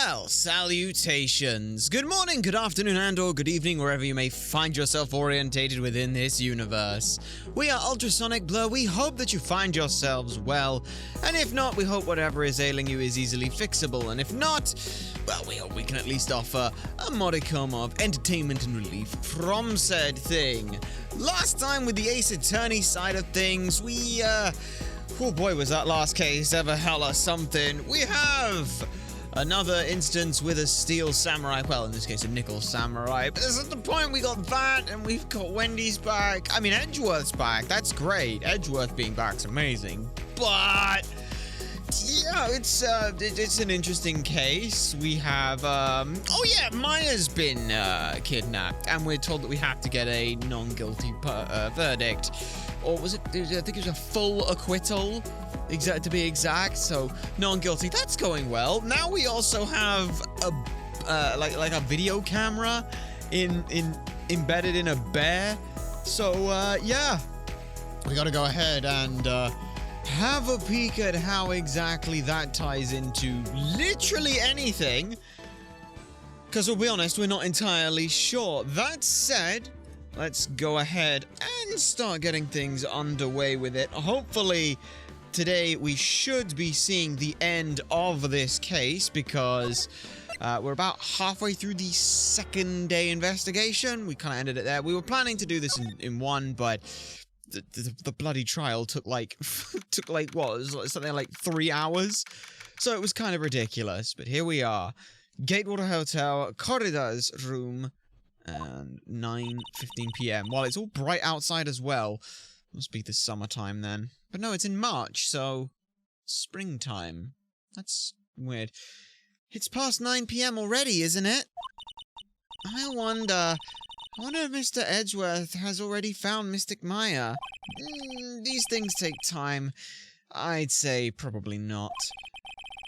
Well, salutations. Good morning, good afternoon, and or good evening, wherever you may find yourself orientated within this universe. We are Ultrasonic Blur. We hope that you find yourselves well, and if not, we hope whatever is ailing you is easily fixable, and if not, well, we hope we can at least offer a modicum of entertainment and relief from said thing. Last time with the Ace Attorney side of things, we, oh boy, was that last case ever hella something. We have another instance with a steel samurai, well, in this case, a nickel samurai, but this is the point. We got that, and we've got Wendy's back. I mean, Edgeworth's back. That's great. Edgeworth being back's amazing, but yeah, it's an interesting case. We have, oh yeah, Maya's been, kidnapped, and we're told that we have to get a non-guilty, verdict. Or was it, I think it was a full acquittal, to be exact, so non-guilty. That's going well. Now we also have a, like a video camera embedded in a bear. So, yeah, we gotta go ahead and, have a peek at how exactly that ties into literally anything. Because we'll be honest, we're not entirely sure. That said, let's go ahead and start getting things underway with it. Hopefully, today we should be seeing the end of this case because we're about halfway through the second day investigation. We kind of ended it there. We were planning to do this in one, but the bloody trial took like, what, was it something like 3 hours? So it was kind of ridiculous, but here we are. Gatewater Hotel, Corridor's room, and 9:15 p.m. Well, it's all bright outside as well. Must be the summertime then. But no, it's in March, so springtime. That's weird. It's past 9 p.m. already, isn't it? I wonder if Mr. Edgeworth has already found Mystic Maya. These things take time. I'd say probably not.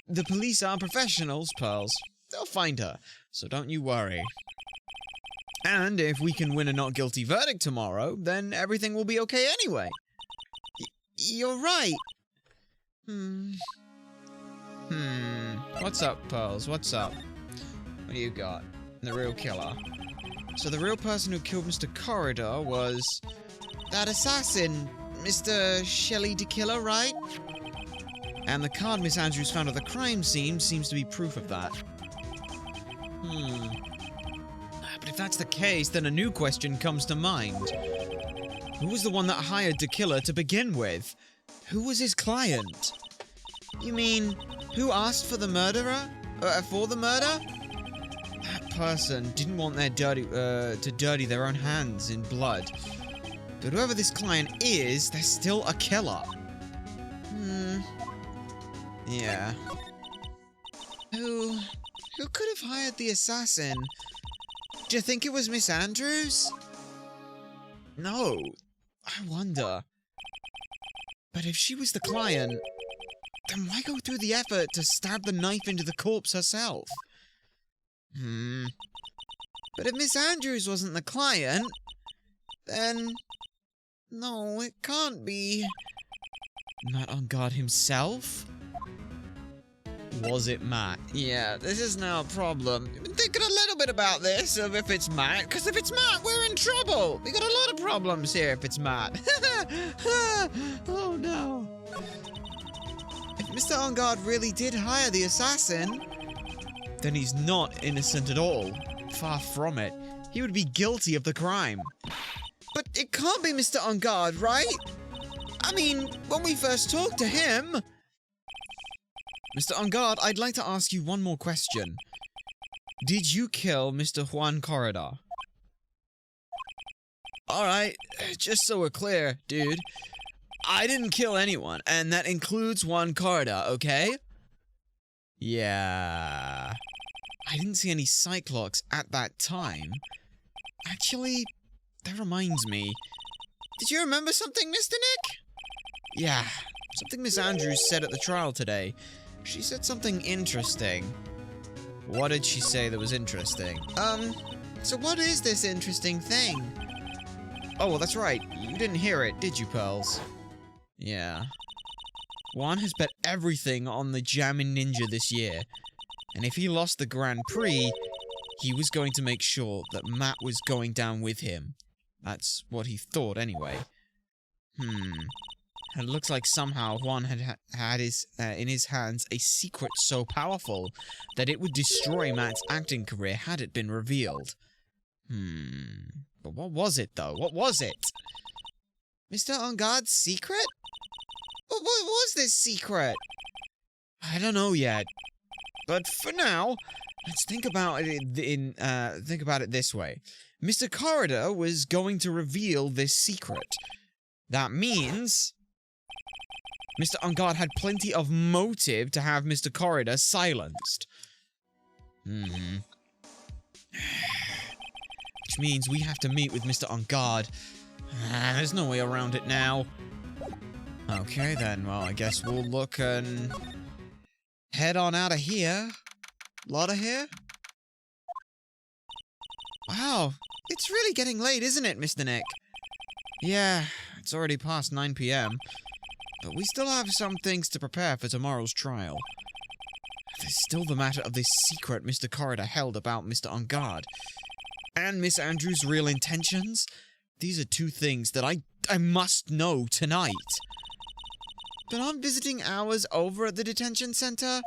The police are professionals, Pearls. They'll find her, so don't you worry. And if we can win a not guilty verdict tomorrow, then everything will be okay anyway. You're right. What's up, Pearls? What's up? What do you got? The real killer. So the real person who killed Mr. Corridor was that assassin, Mr. Shelley DeKiller, right? And the card Miss Andrews found at the crime scene seems to be proof of that. But if that's the case, then a new question comes to mind. Who was the one that hired DeKiller to begin with? Who was his client? You mean, who asked for the murderer? For the murder? That person didn't want their to dirty their own hands in blood. But whoever this client is, they're still a killer. Yeah. Who could have hired the assassin? Do you think it was Miss Andrews? No. I wonder. But if she was the client, then why go through the effort to stab the knife into the corpse herself? But if Miss Andrews wasn't the client, then no, it can't be Matt on guard himself? Was it Matt? Yeah, this is now a problem. I've been thinking a little bit about this, of if it's Matt, because if it's Matt, we're in trouble. We got a lot of problems here if it's Matt. Oh no. If Mr. On Guard really did hire the assassin, then he's not innocent at all. Far from it. He would be guilty of the crime. But it can't be Mr. On Guard, right? I mean, when we first talked to him... Mr. On Guard, I'd like to ask you one more question. Did you kill Mr. Juan Corridor? Alright, just so we're clear, dude. I didn't kill anyone, and that includes Juan Corridor, okay? Yeah... I didn't see any Cyclops at that time. Actually, that reminds me. Did you remember something, Mr. Nick? Yeah, something Miss Andrews said at the trial today. She said something interesting. What did she say that was interesting? So what is this interesting thing? Oh, well, that's right. You didn't hear it, did you, Pearls? Yeah. Juan has bet everything on the Jammin' Ninja this year. And if he lost the Grand Prix, he was going to make sure that Matt was going down with him. That's what he thought, anyway. It looks like somehow Juan had in his hands a secret so powerful that it would destroy Matt's acting career had it been revealed. But what was it, though? What was it? Mr. On Guard's secret? What was this secret? I don't know yet. But for now, let's think about it this way. Mr. Corridor was going to reveal this secret. That means Mr. On Guard had plenty of motive to have Mr. Corridor silenced. Which means we have to meet with Mr. On Guard. There's no way around it now. Okay then, well, I guess we'll look and head on out of here. Lot of here? Wow, it's really getting late, isn't it, Mr. Nick? Yeah, it's already past 9 p.m. But we still have some things to prepare for tomorrow's trial. There's still the matter of this secret Mr. Corridor held about Mr. On Guard. And Miss Andrews' real intentions. These are two things that I must know tonight. But aren't visiting hours over at the detention center?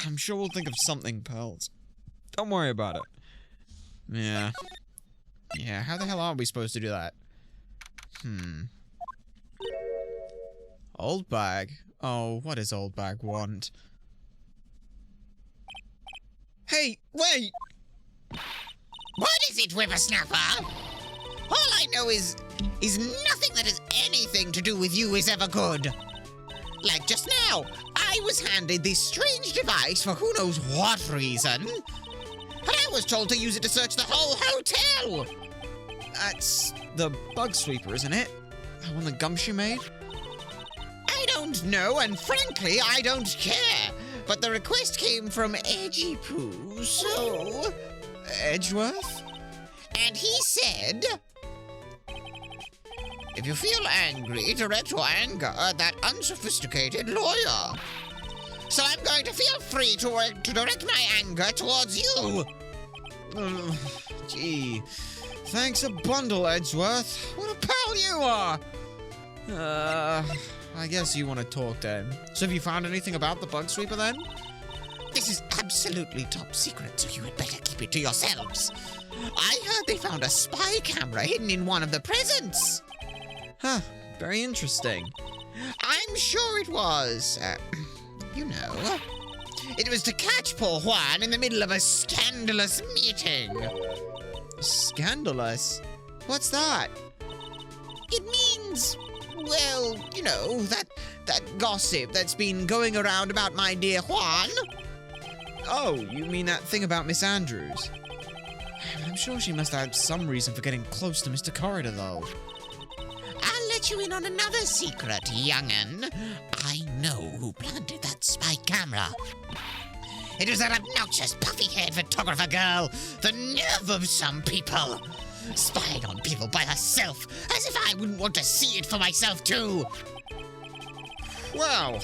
I'm sure we'll think of something, Pearls. Don't worry about it. Yeah, how the hell are we supposed to do that? Old bag. Oh, what does old bag want? Hey, wait! What is it, whippersnapper? All I know is nothing that has anything to do with you is ever good. Like just now, I was handed this strange device for who knows what reason. And I was told to use it to search the whole hotel. That's the bug sweeper, isn't it? The one that Gumshoe made? I don't know, and frankly, I don't care. But the request came from Edgy Poo, so... Edgeworth? And he said... If you feel angry, direct your anger at that unsophisticated lawyer. So I'm going to feel free to direct my anger towards you. Gee. Thanks a bundle, Edgeworth. What a pal you are! I guess you want to talk then. So have you found anything about the bug sweeper then? This is absolutely top secret, so you had better keep it to yourselves. I heard they found a spy camera hidden in one of the presents. Huh, very interesting. I'm sure it was. You know. It was to catch poor Juan in the middle of a scandalous meeting. Scandalous? What's that? It means, well, you know, that gossip that's been going around about my dear Juan. Oh, you mean that thing about Miss Andrews? I'm sure she must have had some reason for getting close to Mr. Corridor, though. I'll let you in on another secret, young'un. I know who planted that spy camera. It was that obnoxious, puffy-haired photographer girl. The nerve of some people. Spying on people by herself, as if I wouldn't want to see it for myself, too. Wow.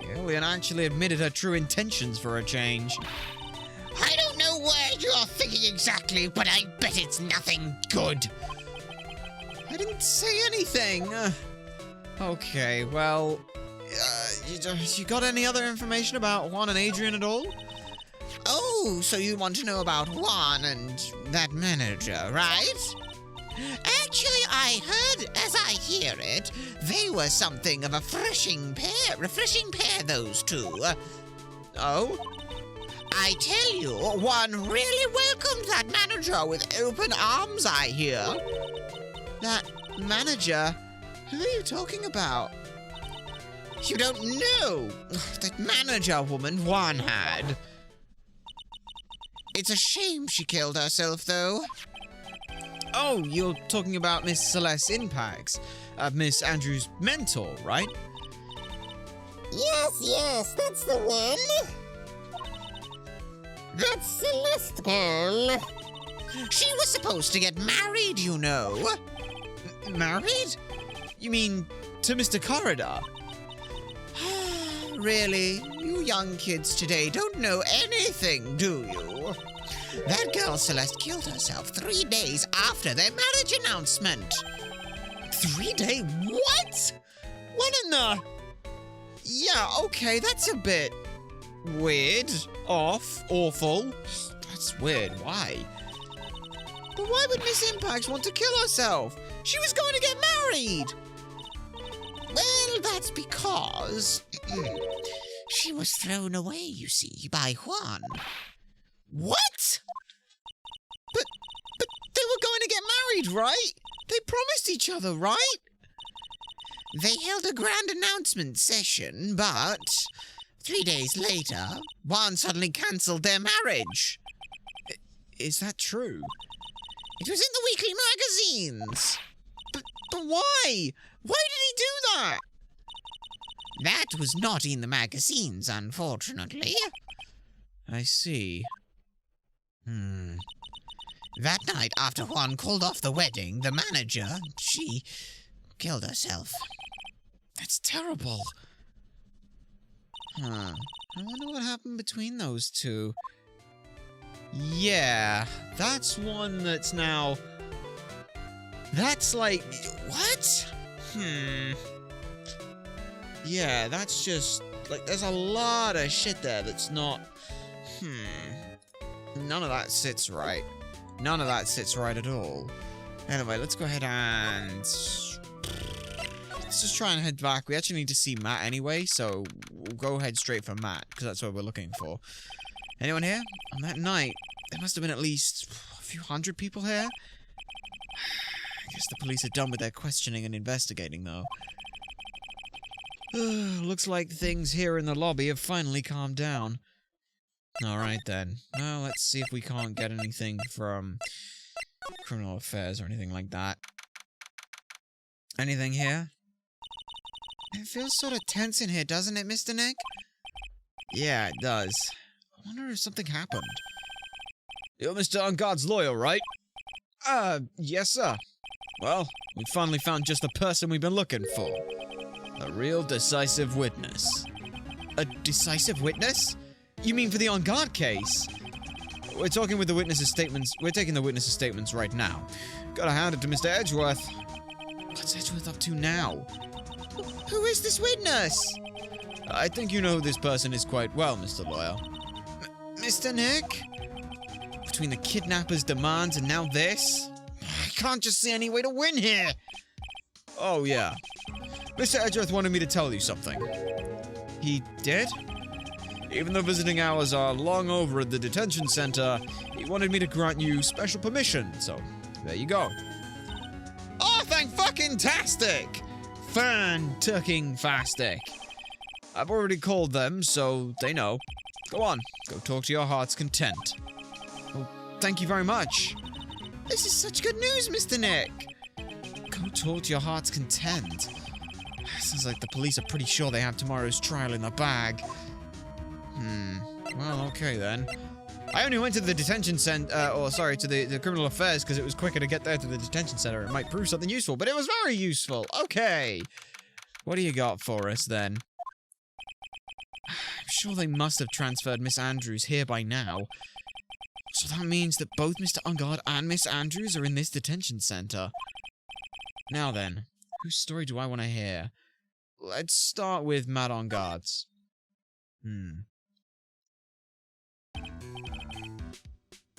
The alien actually admitted her true intentions for a change. I don't know what you're thinking exactly, but I bet it's nothing good. I didn't say anything. Okay, well, you got any other information about Juan and Adrian at all? Oh, so you want to know about Juan and that manager, right? Actually, I heard, as I hear it, they were something of a refreshing pair, those two. Oh? I tell you, Juan really welcomed that manager with open arms, I hear. That manager? Who are you talking about? You don't know that manager woman Juan had. It's a shame she killed herself, though. Oh, you're talking about Miss Celeste Impax, Miss Andrews' mentor, right? Yes, that's the one. That Celeste girl. She was supposed to get married, you know. Married? You mean to Mr. Corridor? Really? You young kids today don't know anything, do you? That girl Celeste killed herself 3 days after their marriage announcement. 3 days? What? When in the... Yeah, okay, that's a bit... weird. Off. Awful. That's weird. Why? But why would Miss Impact want to kill herself? She was going to get married! Well, that's because... she was thrown away, you see, by Juan. What? But they were going to get married, right? They promised each other, right? They held a grand announcement session, but 3 days later, Juan suddenly cancelled their marriage. Is that true? It was in the weekly magazines. But why? Why did he do that? That was not in the magazines, unfortunately. I see. That night, after Juan called off the wedding, the manager, she killed herself. That's terrible. I wonder what happened between those two. Yeah, that's one that's now... That's like... What? Yeah, that's just... Like, there's a lot of shit there that's not... None of that sits right. None of that sits right at all. Anyway, let's go ahead and... Let's just try and head back. We actually need to see Matt anyway, so we'll go ahead straight for Matt, because that's what we're looking for. Anyone here? On that night, there must have been at least a few hundred people here. I guess the police are done with their questioning and investigating, though. Looks like things here in the lobby have finally calmed down. Alright then. Well, let's see if we can't get anything from criminal affairs or anything like that. Anything here? It feels sort of tense in here, doesn't it, Mr. Nick? Yeah, it does. I wonder if something happened. You're Mr. Unguard's lawyer, right? Yes, sir. Well, we finally found just the person we've been looking for. A real decisive witness. A decisive witness? You mean for the On Guard case? We're talking with the witnesses' statements. We're taking the witnesses' statements right now. Gotta hand it to Mr. Edgeworth. What's Edgeworth up to now? Who is this witness? I think you know who this person is quite well, Mr. Lawyer. Mr. Nick? Between the kidnapper's demands and now this? I can't just see any way to win here. Oh, yeah. Mr. Edgeworth wanted me to tell you something. He did? Even though visiting hours are long over at the detention center, he wanted me to grant you special permission, so there you go. Oh, thank-fucking-tastic! Fan-tucking-fastic. I've already called them, so they know. Go on, go talk to your heart's content. Oh, thank you very much. This is such good news, Mr. Nick. Go talk to your heart's content. Sounds like the police are pretty sure they have tomorrow's trial in the bag. Well, okay then. I only went to the detention center, to the criminal affairs because it was quicker to get there to the detention center. It might prove something useful, but it was very useful. Okay. What do you got for us then? I'm sure they must have transferred Miss Andrews here by now. So that means that both Mr. Ungard and Miss Andrews are in this detention center. Now then, whose story do I want to hear? Let's start with Matt Ungard's.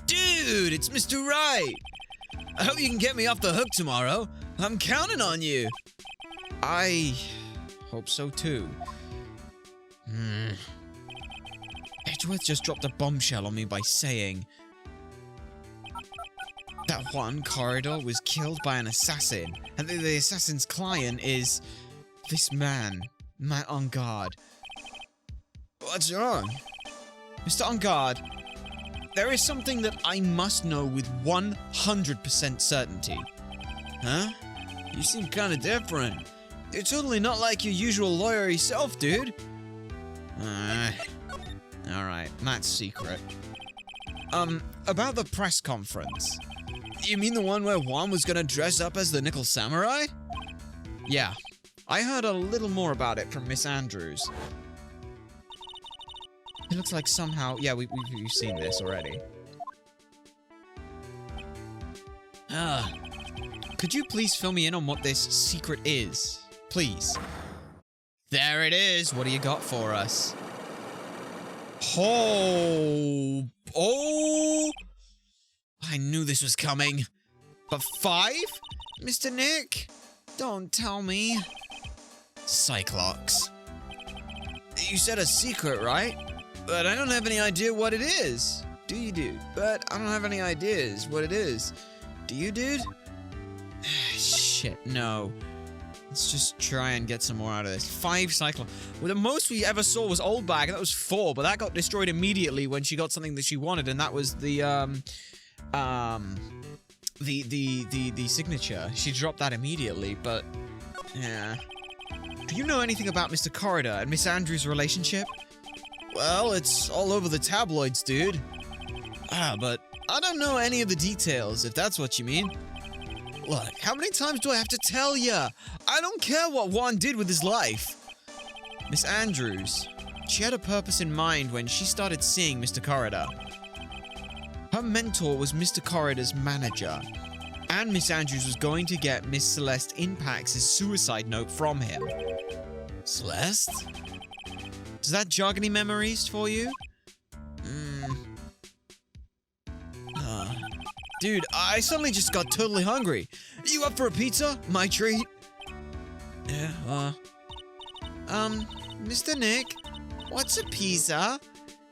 Dude, it's Mr. Wright! I hope you can get me off the hook tomorrow. I'm counting on you. I hope so too. Edgeworth just dropped a bombshell on me by saying that Juan Corridor was killed by an assassin, and that the assassin's client is this man, Matt Ungard. What's wrong? Mr. Ungard, there is something that I must know with 100% certainty. Huh? You seem kinda different. You're totally not like your usual lawyer-y self, dude. Alright, Matt's secret. About the press conference. You mean the one where Juan was gonna dress up as the Nickel Samurai? Yeah, I heard a little more about it from Miss Andrews. It looks like somehow... Yeah, we've seen this already. Could you please fill me in on what this secret is? Please. There it is. What do you got for us? Oh. I knew this was coming. But 5? Mr. Nick? Don't tell me. Cyclops. You said a secret, right? But I don't have any idea what it is. Do you, dude? But I don't have any ideas what it is. Do you, dude? Shit, no. Let's just try and get some more out of this. 5 Cyclops. Well, the most we ever saw was Old Bag, and that was 4, but that got destroyed immediately when she got something that she wanted, and that was the signature. She dropped that immediately, but yeah. Do you know anything about Mr. Corridor and Miss Andrews' relationship? Well, it's all over the tabloids, dude. But I don't know any of the details, if that's what you mean. Look, how many times do I have to tell ya? I don't care what Juan did with his life. Miss Andrews, she had a purpose in mind when she started seeing Mr. Corridor. Her mentor was Mr. Corridor's manager, and Miss Andrews was going to get Miss Celeste Impax's suicide note from him. Celeste? Does that jog any memories for you? Dude, I suddenly just got totally hungry. You up for a pizza? My treat? Yeah, Mr. Nick, what's a pizza?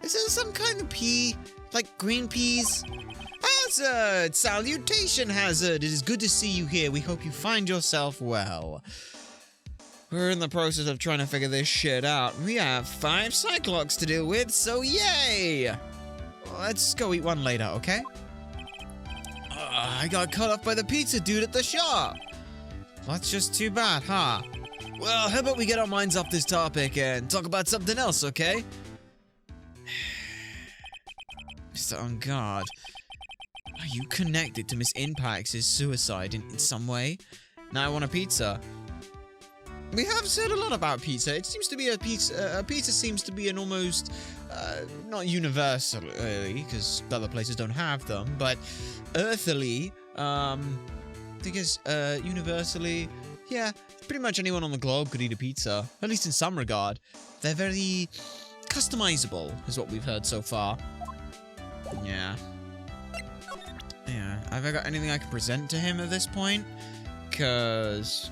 Is it some kind of pea? Like green peas? Hazard! Salutation, Hazard! It is good to see you here. We hope you find yourself well. We're in the process of trying to figure this shit out. We have 5 Cyclops to deal with, so yay! Let's go eat one later, okay? I got cut off by the pizza dude at the shop. That's just too bad, huh? Well, how about we get our minds off this topic and talk about something else, okay? Mr. On Guard, are you connected to Miss Impax's suicide in some way? Now I want a pizza. We have said a lot about pizza. It seems to be a pizza seems to be an almost, not universally, because other places don't have them, but earthily, I think it's, universally, yeah, pretty much anyone on the globe could eat a pizza, at least in some regard. They're very customizable, is what we've heard so far. Yeah. Yeah, have I got anything I can present to him at this point? Because...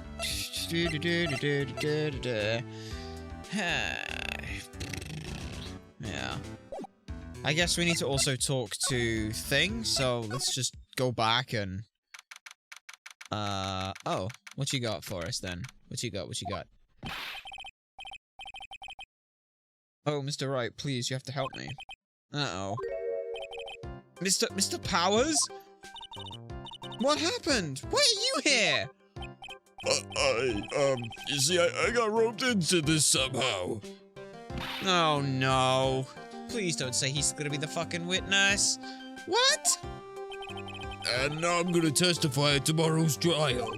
Yeah. I guess we need to also talk to Thing, so let's just go back and... Oh, what you got for us then? What you got? Oh, Mr. Wright, please, you have to help me. Uh-oh. Mr. Powers? What happened? Why are you here? You see, I got roped into this somehow. Oh, no. Please don't say he's gonna be the fucking witness. What? And now I'm gonna testify at tomorrow's trial.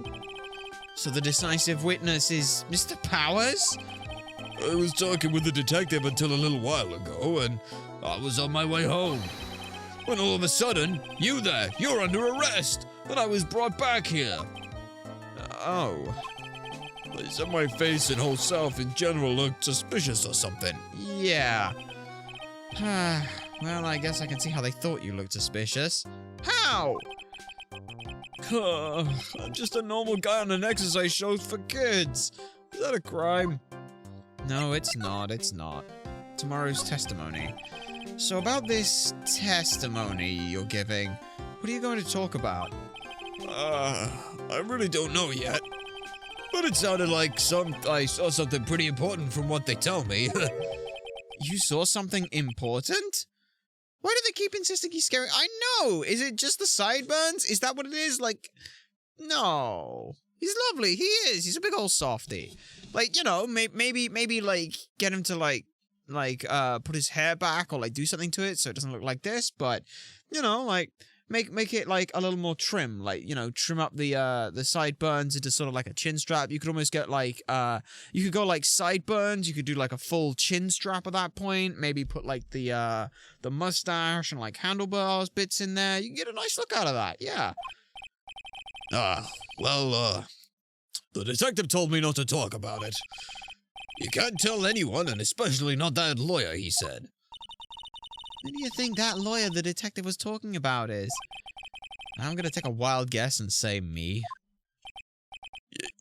So the decisive witness is Mr. Powers? I was talking with the detective until a little while ago, and I was on my way home. When all of a sudden, you're under arrest, and I was brought back here. Oh. They said my face and whole self in general looked suspicious or something. Yeah. Well, I guess I can see how they thought you looked suspicious. How? I'm just a normal guy on an exercise show for kids. Is that a crime? No, it's not. Tomorrow's testimony. So about this testimony you're giving, what are you going to talk about? I really don't know yet. But it sounded like I saw something pretty important from what they tell me. You saw something important? Why do they keep insisting he's scary? I know! Is it just the sideburns? Is that what it is? Like, no. He's lovely. He is. He's a big old softy. Like, you know, maybe like, get him to, like, put his hair back or, like, do something to it so it doesn't look like this. But, you know, like, make it like a little more trim, like, you know, trim up the sideburns into sort of like a chin strap. You could almost get like you could go like sideburns, you could do like a full chin strap at that point, maybe put like the mustache and like handlebars bits in there. You can get a nice look out of that. Yeah. Well, the detective told me not to talk about it. You can't tell anyone, and especially not that lawyer, he said. Who do you think that lawyer the detective was talking about is? I'm gonna take a wild guess and say me.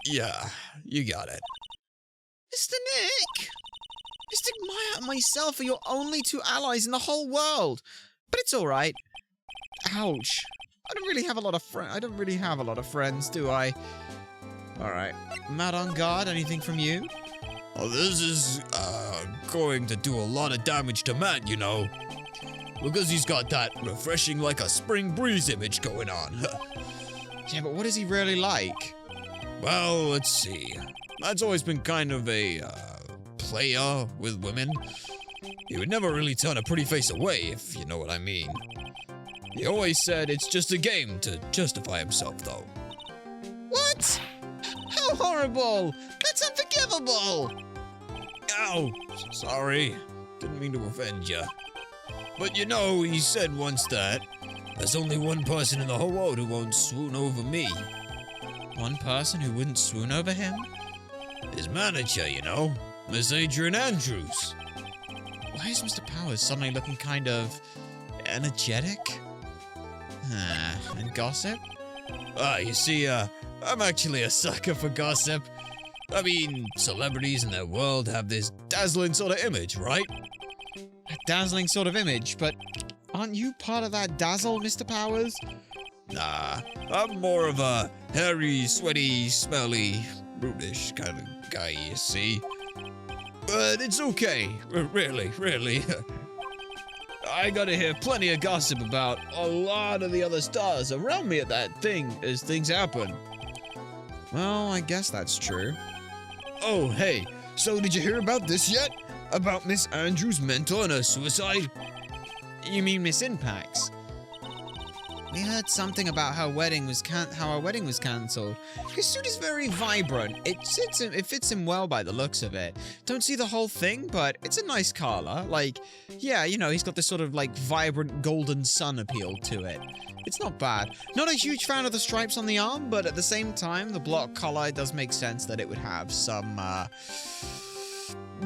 Yeah, you got it. Mr. Nick! Mr. Maya and myself are your only two allies in the whole world. But it's alright. Ouch. I don't really have a lot of friends, do I? Alright. Matt on guard, anything from you? Oh, this is, going to do a lot of damage to Matt, you know. Because he's got that refreshing like a spring breeze image going on. Yeah, but what is he really like? Well, let's see. Matt's always been kind of a, player with women. He would never really turn a pretty face away, if you know what I mean. He always said it's just a game to justify himself, though. What? How horrible! That's unforgivable! Ow! Sorry. Didn't mean to offend you. But you know, he said once that there's only one person in the whole world who won't swoon over me. One person who wouldn't swoon over him? His manager, you know, Miss Adrian Andrews. Why is Mr. Powers suddenly looking kind of energetic? And gossip? You see, I'm actually a sucker for gossip. I mean, celebrities in their world have this dazzling sort of image, right? A dazzling sort of image, but aren't you part of that dazzle, Mr. Powers? Nah, I'm more of a hairy, sweaty, smelly, brutish kind of guy, you see. But it's okay, really. I gotta hear plenty of gossip about a lot of the other stars around me at that thing as things happen. Well, I guess that's true. Oh, hey, so did you hear about this yet? About Miss Andrews' mentor and her suicide? You mean Miss Impacts? We heard something about how her wedding was cancelled. His suit is very vibrant. It fits him well by the looks of it. Don't see the whole thing, but it's a nice color. Like, yeah, you know, he's got this sort of like vibrant golden sun appeal to it. It's not bad. Not a huge fan of the stripes on the arm, but at the same time, the block collar does make sense that it would have some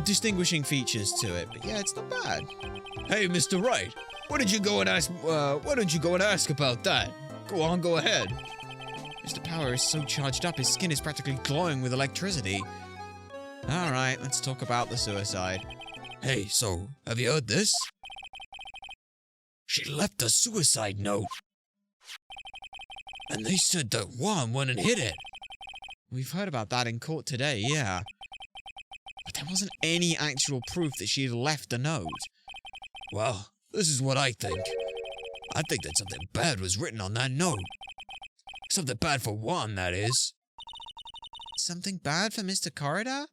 distinguishing features to it. But yeah, it's not bad. Hey, Mr. Wright. Why don't you go and ask about that? Go on, go ahead. Mr. Power is so charged up, his skin is practically glowing with electricity. Alright, let's talk about the suicide. Hey, so, have you heard this? She left a suicide note. And they said that Juan went and hid it. We've heard about that in court today, yeah. But there wasn't any actual proof that she had left a note. Well, this is what I think. I think that something bad was written on that note. Something bad for Juan, that is. Something bad for Mr. Corridor?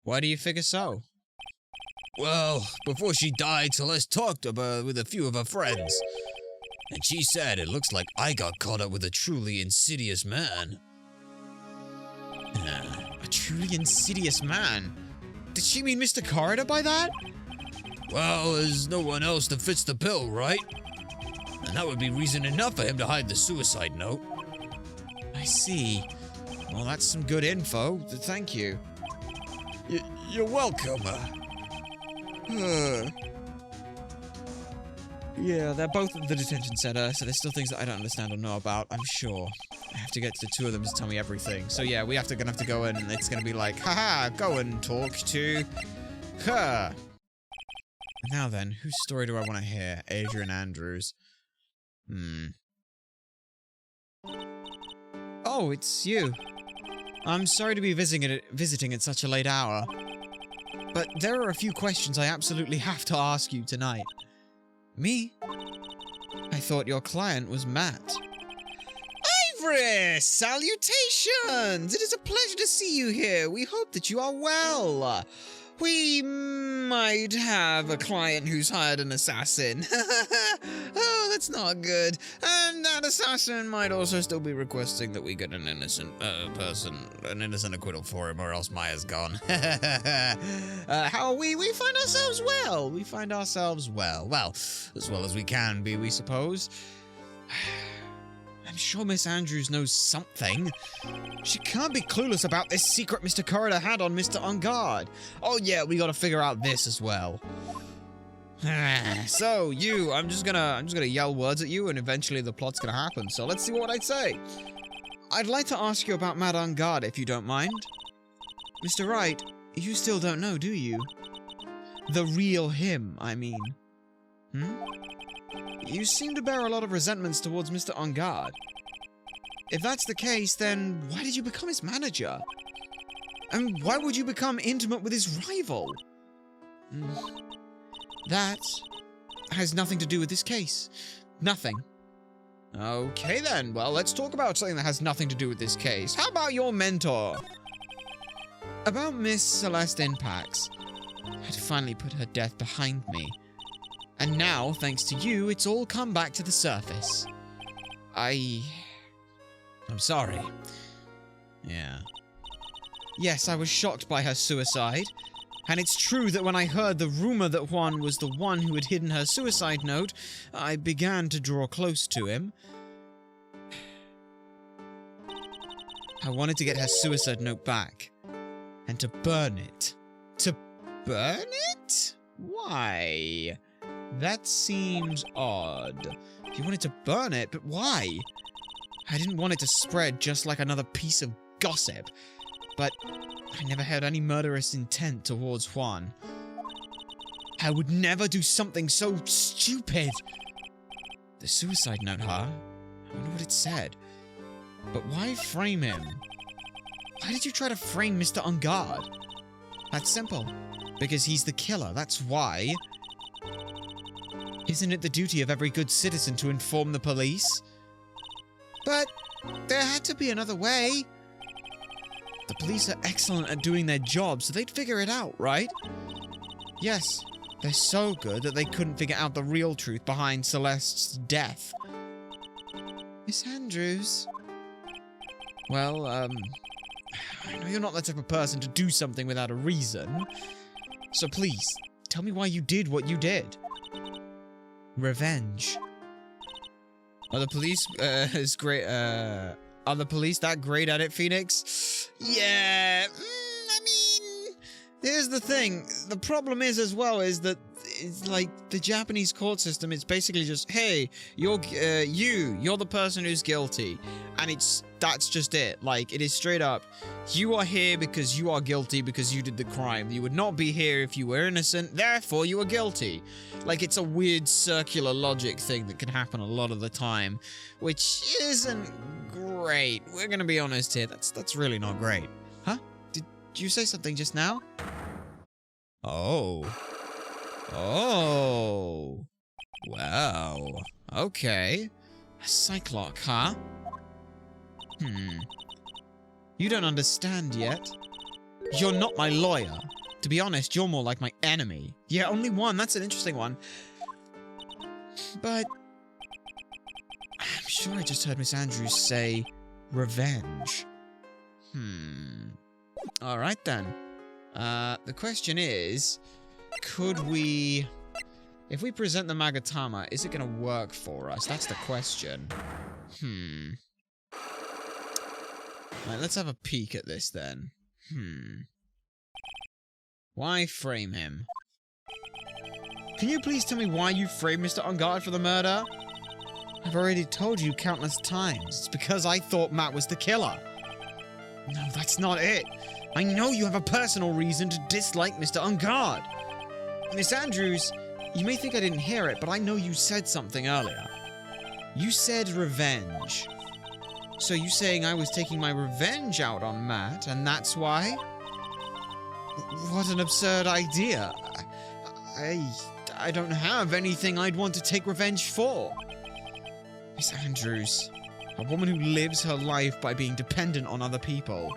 Why do you figure so? Well, before she died, Celeste talked with a few of her friends. And she said it looks like I got caught up with a truly insidious man. A truly insidious man? Did she mean Mr. Corridor by that? Well, there's no one else that fits the bill, right? And that would be reason enough for him to hide the suicide note. I see. Well, that's some good info. Thank you. You're welcome. Yeah, they're both at the detention center, so there's still things that I don't understand or know about, I'm sure. I have to get to the two of them to tell me everything. So yeah, gonna have to go in, and it's gonna be like, haha, go and talk to her. Now then, whose story do I want to hear? Adrian Andrews. Oh, it's you. I'm sorry to be visiting at such a late hour. But there are a few questions I absolutely have to ask you tonight. Me? I thought your client was Matt. Iris! Salutations! It is a pleasure to see you here. We hope that you are well. We might have a client who's hired an assassin. Oh, That's not good. And that assassin might also still be requesting that we get an innocent an innocent acquittal for him, or else Maya's gone. How are we? We find ourselves well. We find ourselves well. Well, as well as we can be, we suppose. I'm sure Miss Andrews knows something. She can't be clueless about this secret Mr. Corridor had on Mr. On Guard. Oh yeah, we gotta figure out this as well. So, you, I'm just gonna yell words at you, and eventually the plot's gonna happen, so let's see what I'd say. I'd like to ask you about Mad On Guard, if you don't mind. Mr. Wright, you still don't know, do you? The real him, I mean. You seem to bear a lot of resentments towards Mr. On Guard. If that's the case, then why did you become his manager? And why would you become intimate with his rival? That has nothing to do with this case. Nothing. Okay then, well, let's talk about something that has nothing to do with this case. How about your mentor? About Miss Celeste Impax. I'd finally put her death behind me. And now, thanks to you, it's all come back to the surface. I'm sorry. Yeah. Yes, I was shocked by her suicide. And it's true that when I heard the rumor that Juan was the one who had hidden her suicide note, I began to draw close to him. I wanted to get her suicide note back. And to burn it. To burn it? Why? That seems odd. You wanted to burn it, but why? I didn't want it to spread just like another piece of gossip. But I never had any murderous intent towards Juan. I would never do something so stupid. The suicide note, huh? I wonder what it said. But why frame him? Why did you try to frame Mr. On Guard? That's simple. Because he's the killer, that's why. Isn't it the duty of every good citizen to inform the police? But there had to be another way. The police are excellent at doing their job, so they'd figure it out, right? Yes, they're so good that they couldn't figure out the real truth behind Celeste's death. Miss Andrews? Well, I know you're not the type of person to do something without a reason. So please, tell me why you did what you did. Revenge. Are the police are the police that great at it, Phoenix? Yeah, I mean, here's the thing. The problem is as well is that it's like the Japanese court system. It's basically just, hey, you're the person who's guilty, and that's just it. Like, it is straight up. You are here because you are guilty because you did the crime. You would not be here if you were innocent, therefore you are guilty. Like, it's a weird circular logic thing that can happen a lot of the time, which isn't great. We're gonna be honest here. That's really not great. Huh? Did you say something just now? Oh. Oh. Wow. Okay. A Cyclock, huh? You don't understand yet. You're not my lawyer. To be honest, you're more like my enemy. Yeah, only one. That's an interesting one. But I'm sure I just heard Miss Andrews say revenge. Alright then. The question is, could we... If we present the Magatama, is it going to work for us? That's the question. Right, let's have a peek at this then. Why frame him? Can you please tell me why you framed Mr. On Guard for the murder? I've already told you countless times. It's because I thought Matt was the killer. No, that's not it. I know you have a personal reason to dislike Mr. On Guard. Miss Andrews, you may think I didn't hear it, but I know you said something earlier. You said revenge. So you saying I was taking my revenge out on Matt, and that's why? What an absurd idea. I don't have anything I'd want to take revenge for. Miss Andrews, a woman who lives her life by being dependent on other people.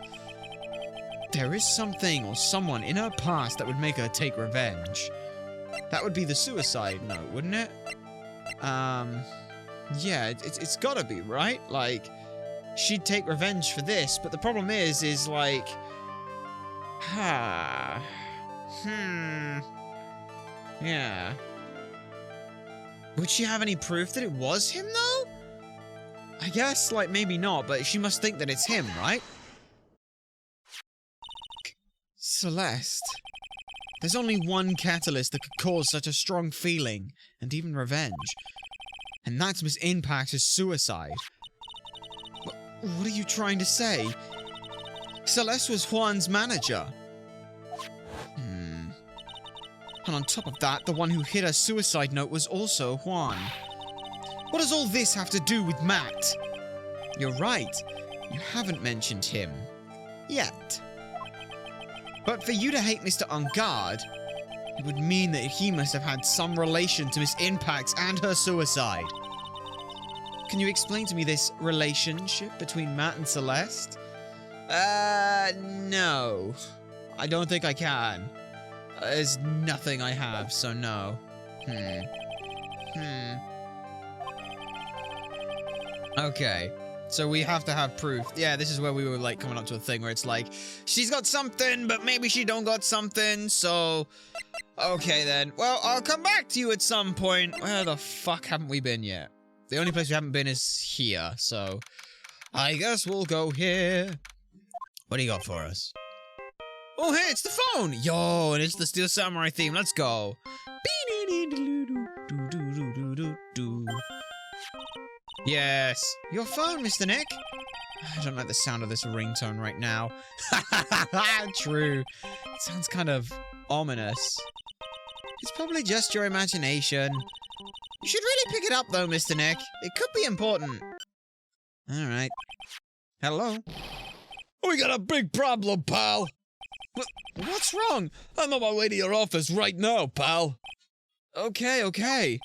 There is something or someone in her past that would make her take revenge. That would be the suicide note, wouldn't it? Yeah, it's gotta be, right? Like, she'd take revenge for this, but the problem is like... Yeah. Would she have any proof that it was him, though? I guess, like, maybe not, but she must think that it's him, right? Celeste. There's only one catalyst that could cause such a strong feeling, and even revenge. And that's Miss Impact's suicide. What are you trying to say? Celeste was Juan's manager. And on top of that, the one who hit her suicide note was also Juan. What does all this have to do with Matt? You're right. You haven't mentioned him. Yet. But for you to hate Mr. Ungard, it would mean that he must have had some relation to Miss Impact and her suicide. Can you explain to me this relationship between Matt and Celeste? No. I don't think I can. There's nothing I have, so no. Okay. So we have to have proof. Yeah, this is where we were, like, coming up to a thing where it's like, she's got something, but maybe she don't got something, so... Okay, then. Well, I'll come back to you at some point. Where the fuck haven't we been yet? The only place we haven't been is here, so... I guess we'll go here. What do you got for us? Oh, hey, it's the phone! Yo, and it's the Steel Samurai theme. Let's go. Yes. Your phone, Mr. Nick. I don't like the sound of this ringtone right now. True. It sounds kind of ominous. It's probably just your imagination. You should really pick it up, though, Mr. Nick. It could be important. Alright. Hello? We got a big problem, pal. What's wrong? I'm on my way to your office right now, pal. Okay, okay.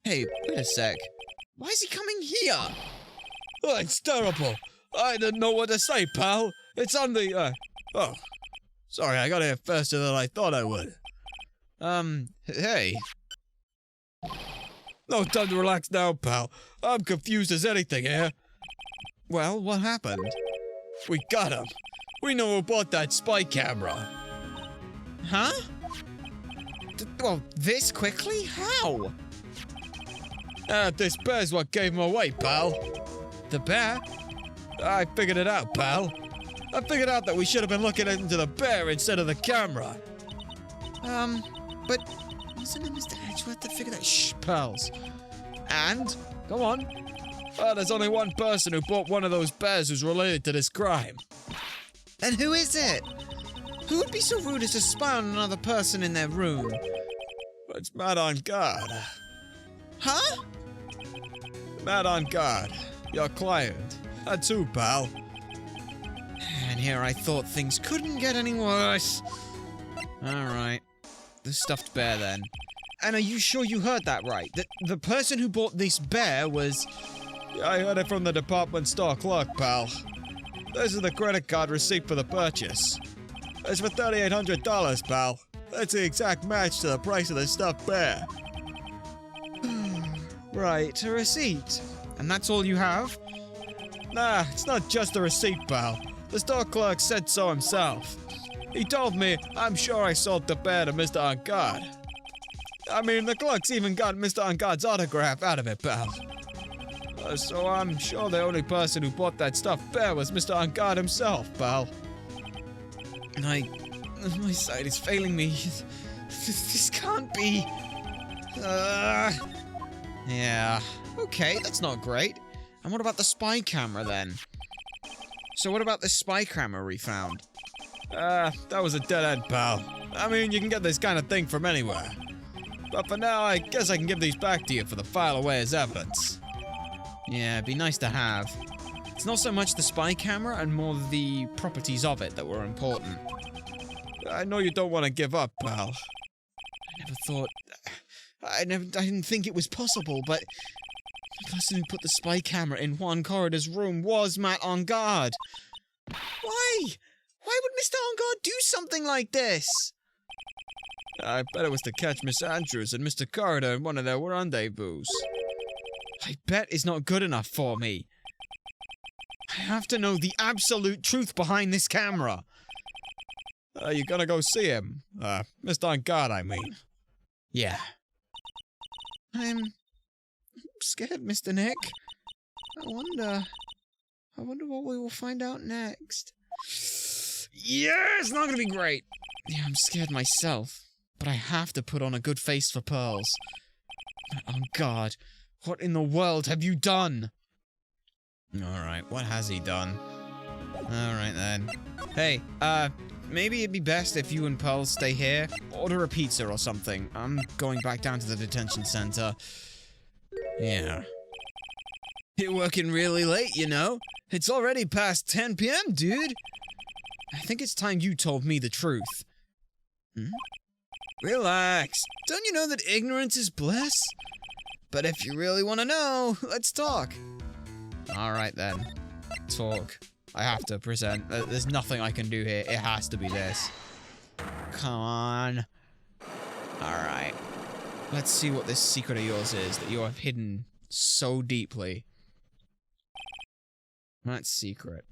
Hey, wait a sec. Why is he coming here? Oh, it's terrible. I didn't know what to say, pal. It's on the, Oh. Sorry, I got here faster than I thought I would. Hey. No time to relax now, pal. I'm confused as anything here. Well, what happened? We got him. We know who bought that spy camera. Huh? Well, this quickly? How? This bear's what gave him away, pal. The bear? I figured it out, pal. I figured out that we should have been looking into the bear instead of the camera. But wasn't it Mr. Edgeworth that figured that? Shh, pals. And? Come on. There's only one person who bought one of those bears who's related to this crime. And who is it? Who would be so rude as to spy on another person in their room? It's Matt on guard. Huh? Matt on guard. Your client. That's who, pal. And here I thought things couldn't get any worse. Alright. The stuffed bear, then. And are you sure you heard that right? That the person who bought this bear was... Yeah, I heard it from the department store clerk, pal. This is the credit card receipt for the purchase. It's for $3,800, pal. That's the exact match to the price of the stuffed bear. Right, a receipt. And that's all you have? Nah, it's not just a receipt, pal. The store clerk said so himself. He told me, I'm sure I sold the bear to Mr. Angard. I mean, the clerk's even got Mr. Angard's autograph out of it, pal. So I'm sure the only person who bought that stuffed bear was Mr. Angard himself, pal. My sight is failing me. This can't be... Yeah. Okay, that's not great. And what about the spy camera, then? So what about the spy camera we found? That was a dead end, pal. I mean, you can get this kind of thing from anywhere. But for now, I guess I can give these back to you for the file away as evidence. Yeah, it'd be nice to have. It's not so much the spy camera and more the properties of it that were important. I know you don't want to give up, pal. I didn't think it was possible, but the person who put the spy camera in Juan Corridor's room was Matt Angard. Why? Why would Mr. Angard do something like this? I bet it was to catch Miss Andrews and Mr. Corridor in one of their rendezvous. I bet is not good enough for me. I have to know the absolute truth behind this camera. You gonna go see him? Mr. On Guard, I mean. Yeah. I'm scared, Mr. Nick. I wonder what we will find out next. Yeah, it's not gonna be great. Yeah, I'm scared myself, but I have to put on a good face for Pearls. Oh God, what in the world have you done? Alright, what has he done? Alright then. Hey, maybe it'd be best if you and Pearls stay here. Order a pizza or something. I'm going back down to the detention center. Yeah. You're working really late, you know? It's already past 10 p.m., dude! I think it's time you told me the truth. Relax. Don't you know that ignorance is bliss? But if you really want to know, let's talk. Alright then. Talk. I have to present. There's nothing I can do here. It has to be this. Come on. Alright. Let's see what this secret of yours is that you have hidden so deeply. That's secret.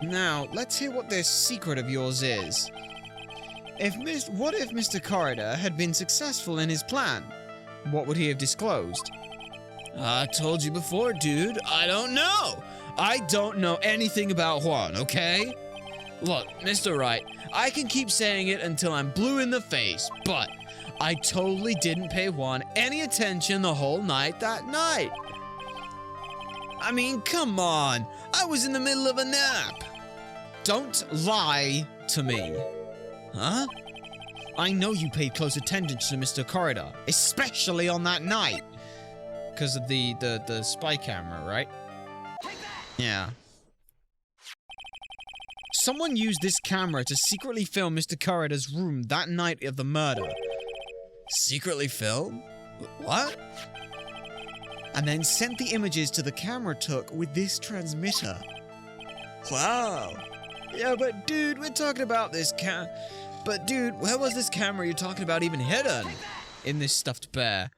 Now, let's hear what this secret of yours is. What if Mr. Corridor had been successful in his plan? What would he have disclosed? I told you before, dude. I don't know. I don't know anything about Juan, okay? Look, Mr. Wright, I can keep saying it until I'm blue in the face, but I totally didn't pay Juan any attention the whole night that night. I mean, come on. I was in the middle of a nap. Don't lie to me. Huh? I know you paid close attention to Mr. Corridor, especially on that night. Because of the spy camera, right? Yeah. Someone used this camera to secretly film Mr. Corridor's room that night of the murder. Secretly film? What? And then sent the images to the camera took with this transmitter. Wow. Yeah, but dude, we're talking about this But dude, where was this camera you're talking about even hidden? In this stuffed bear.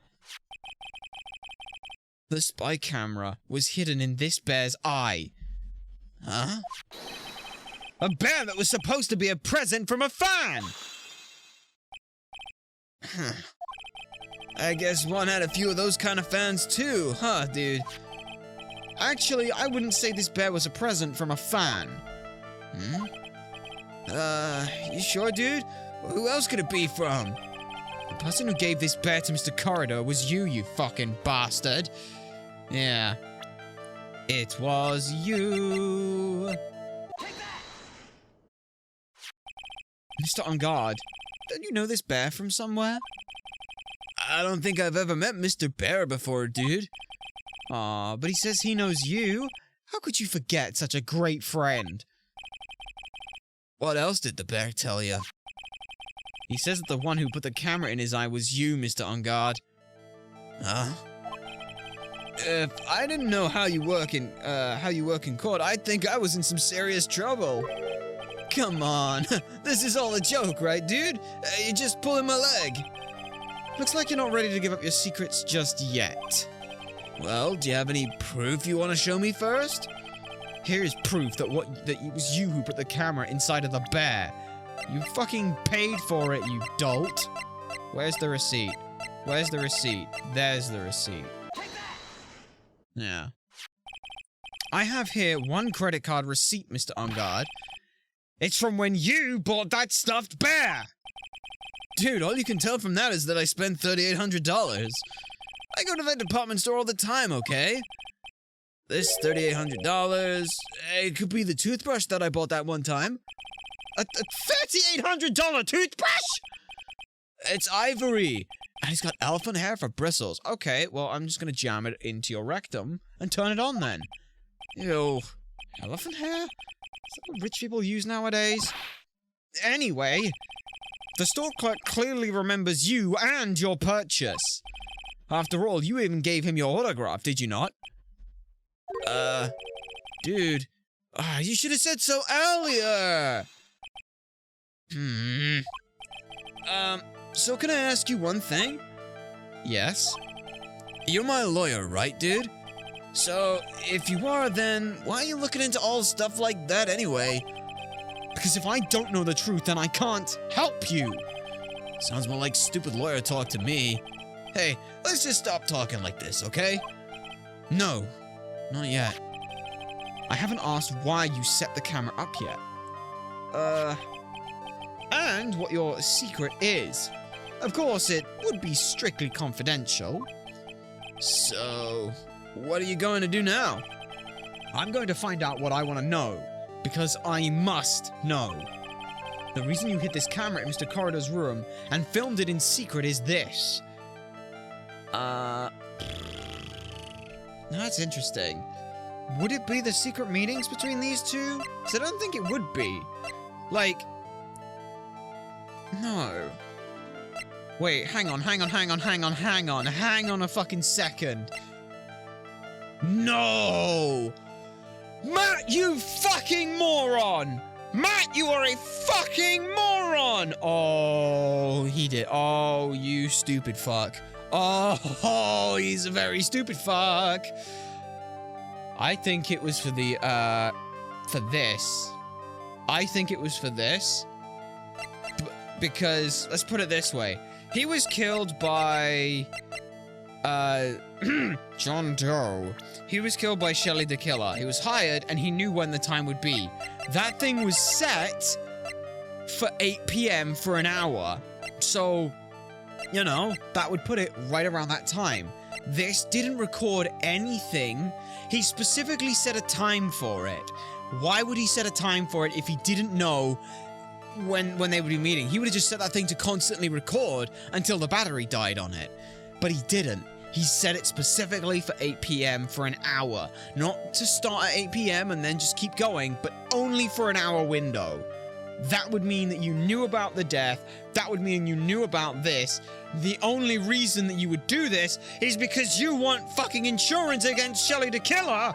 The spy camera was hidden in this bear's eye. Huh? A bear that was supposed to be a present from a fan! I guess one had a few of those kind of fans too, huh, dude? Actually, I wouldn't say this bear was a present from a fan. You sure, dude? Who else could it be from? The person who gave this bear to Mr. Corridor was you fucking bastard. Yeah. It was you. Mr. On Guard, don't you know this bear from somewhere? I don't think I've ever met Mr. Bear before, dude. Aw, but he says he knows you. How could you forget such a great friend? What else did the bear tell you? He says that the one who put the camera in his eye was you, Mr. On Guard. Huh? If I didn't know how you work in court, I'd think I was in some serious trouble. Come on, this is all a joke, right, dude? You're just pulling my leg. Looks like you're not ready to give up your secrets just yet. Well, do you have any proof you want to show me first? Here's proof that it was you who put the camera inside of the bear. You fucking paid for it, you dolt. Where's the receipt? Where's the receipt? There's the receipt. Yeah. I have here one credit card receipt, Mr. On Guard. It's from when you bought that stuffed bear! Dude, all you can tell from that is that I spent $3,800. I go to that department store all the time, okay? This $3,800, it could be the toothbrush that I bought that one time. A $3,800 toothbrush?! It's ivory, and it's got elephant hair for bristles. Okay, well, I'm just gonna jam it into your rectum and turn it on then. Ew. Elephant hair? Is that what rich people use nowadays? Anyway, the store clerk clearly remembers you and your purchase. After all, you even gave him your autograph, did you not? Dude. You should have said so earlier! So can I ask you one thing? Yes? You're my lawyer, right, dude? So, if you are, then why are you looking into all stuff like that anyway? Because if I don't know the truth, then I can't help you. Sounds more like stupid lawyer talk to me. Hey, let's just stop talking like this, okay? No, not yet. I haven't asked why you set the camera up yet. And what your secret is. Of course, it would be strictly confidential. So, what are you going to do now? I'm going to find out what I want to know, because I must know. The reason you hid this camera in Mr. Corridor's room and filmed it in secret is this. That's interesting. Would it be the secret meetings between these two? Because I don't think it would be. Like... No. Wait, hang on a fucking second. No! Matt, you fucking moron! Matt, you are a fucking moron! Oh, he did. Oh, you stupid fuck. Oh, he's a very stupid fuck. I think it was for the, for this. I think it was for this. Because, let's put it this way. He was killed by, John Doe. He was killed by Shelly the Killer. He was hired, and he knew when the time would be. That thing was set for 8 p.m. for an hour. So, you know, that would put it right around that time. This didn't record anything. He specifically set a time for it. Why would he set a time for it if he didn't know when they would be meeting? He would have just set that thing to constantly record until the battery died on it. But he didn't. He set it specifically for 8 p.m. for an hour. Not to start at 8 p.m. and then just keep going, but only for an hour window. That would mean that you knew about the death. That would mean you knew about this. The only reason that you would do this is because you want fucking insurance against Shelly the Killer,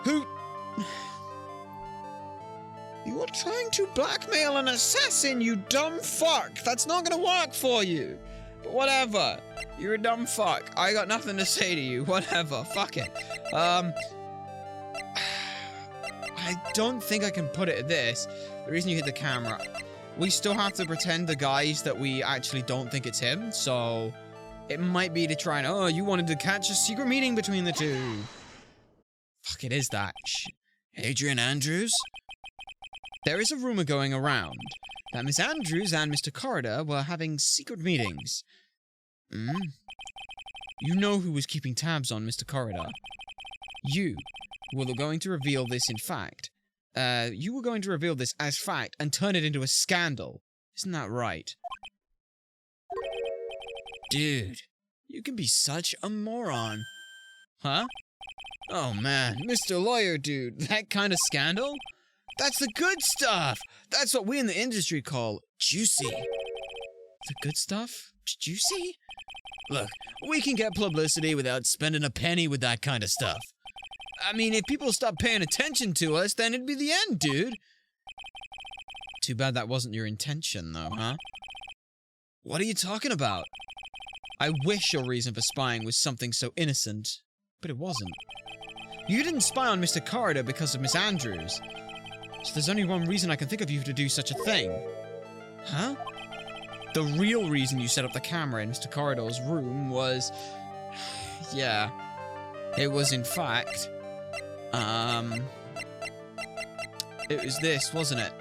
who... You are trying to blackmail an assassin, you dumb fuck. That's not gonna work for you. But whatever. You're a dumb fuck. I got nothing to say to you. Whatever. Fuck it. I don't think I can put it at this. The reason you hit the camera. We still have to pretend the guys that we actually don't think it's him. So it might be to try and, oh, you wanted to catch a secret meeting between the two. Fuck, it is that. Adrian Andrews? There is a rumor going around that Miss Andrews and Mr. Corridor were having secret meetings. You know who was keeping tabs on Mr. Corridor. You were going to reveal this in fact. You were going to reveal this as fact and turn it into a scandal. Isn't that right? Dude, you can be such a moron. Huh? Oh man, Mr. Lawyer dude, that kind of scandal? That's the good stuff! That's what we in the industry call juicy. The good stuff? Juicy? Look, we can get publicity without spending a penny with that kind of stuff. I mean, if people stop paying attention to us, then it'd be the end, dude. Too bad that wasn't your intention, though, huh? What are you talking about? I wish your reason for spying was something so innocent, but it wasn't. You didn't spy on Mr. Corridor because of Miss Andrews. So there's only one reason I can think of you to do such a thing. Huh? The real reason you set up the camera in Mr. Corridor's room was... Yeah. It was, in fact... It was this, wasn't it?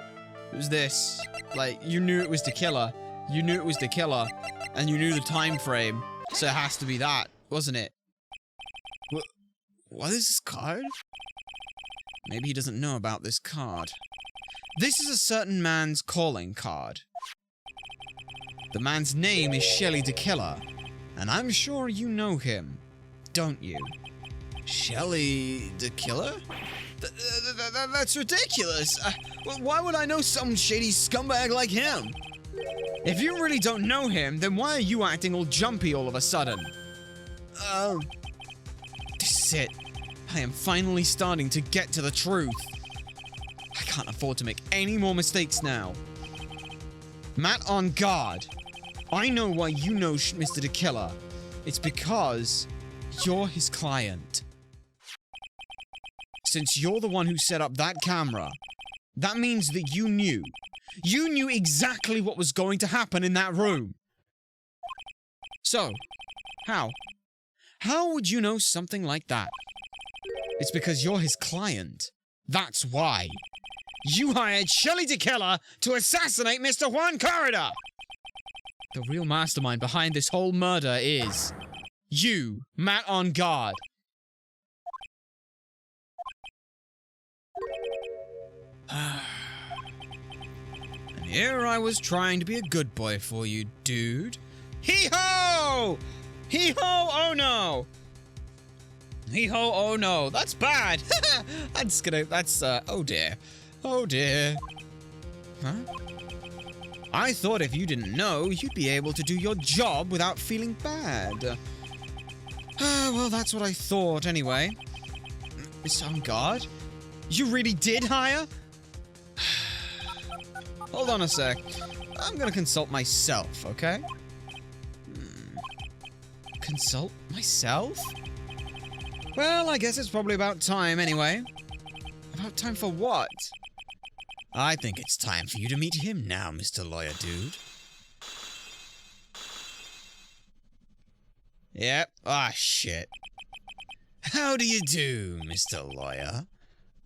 It was this. Like, you knew it was the killer. You knew it was the killer. And you knew the time frame. So it has to be that, wasn't it? What is this card? Maybe he doesn't know about this card. This is a certain man's calling card. The man's name is Shelly the Killer, and I'm sure you know him, don't you? Shelly the Killer? That's ridiculous. Why would I know some shady scumbag like him? If you really don't know him, then why are you acting all jumpy all of a sudden? This is it. I am finally starting to get to the truth. I can't afford to make any more mistakes now. Matt on guard. I know why you know Mr. the Killer. It's because you're his client. Since you're the one who set up that camera, that means that you knew. You knew exactly what was going to happen in that room. So, how? How would you know something like that? It's because you're his client. That's why. You hired Shelly the Killer to assassinate Mr. Juan Corridor! The real mastermind behind this whole murder is you, Matt on guard. And here I was trying to be a good boy for you, dude. Hee-ho! Hee-ho, oh no! Hee-ho, oh no. That's bad. Oh dear. Oh dear. Huh? I thought if you didn't know, you'd be able to do your job without feeling bad. Well, that's what I thought anyway. Miss on guard? You really did hire? Hold on a sec. I'm gonna consult myself, okay? Consult myself? Well, I guess it's probably about time anyway. About time for what? I think it's time for you to meet him now, Mr. Lawyer Dude. Yep. Ah, shit. How do you do, Mr. Lawyer?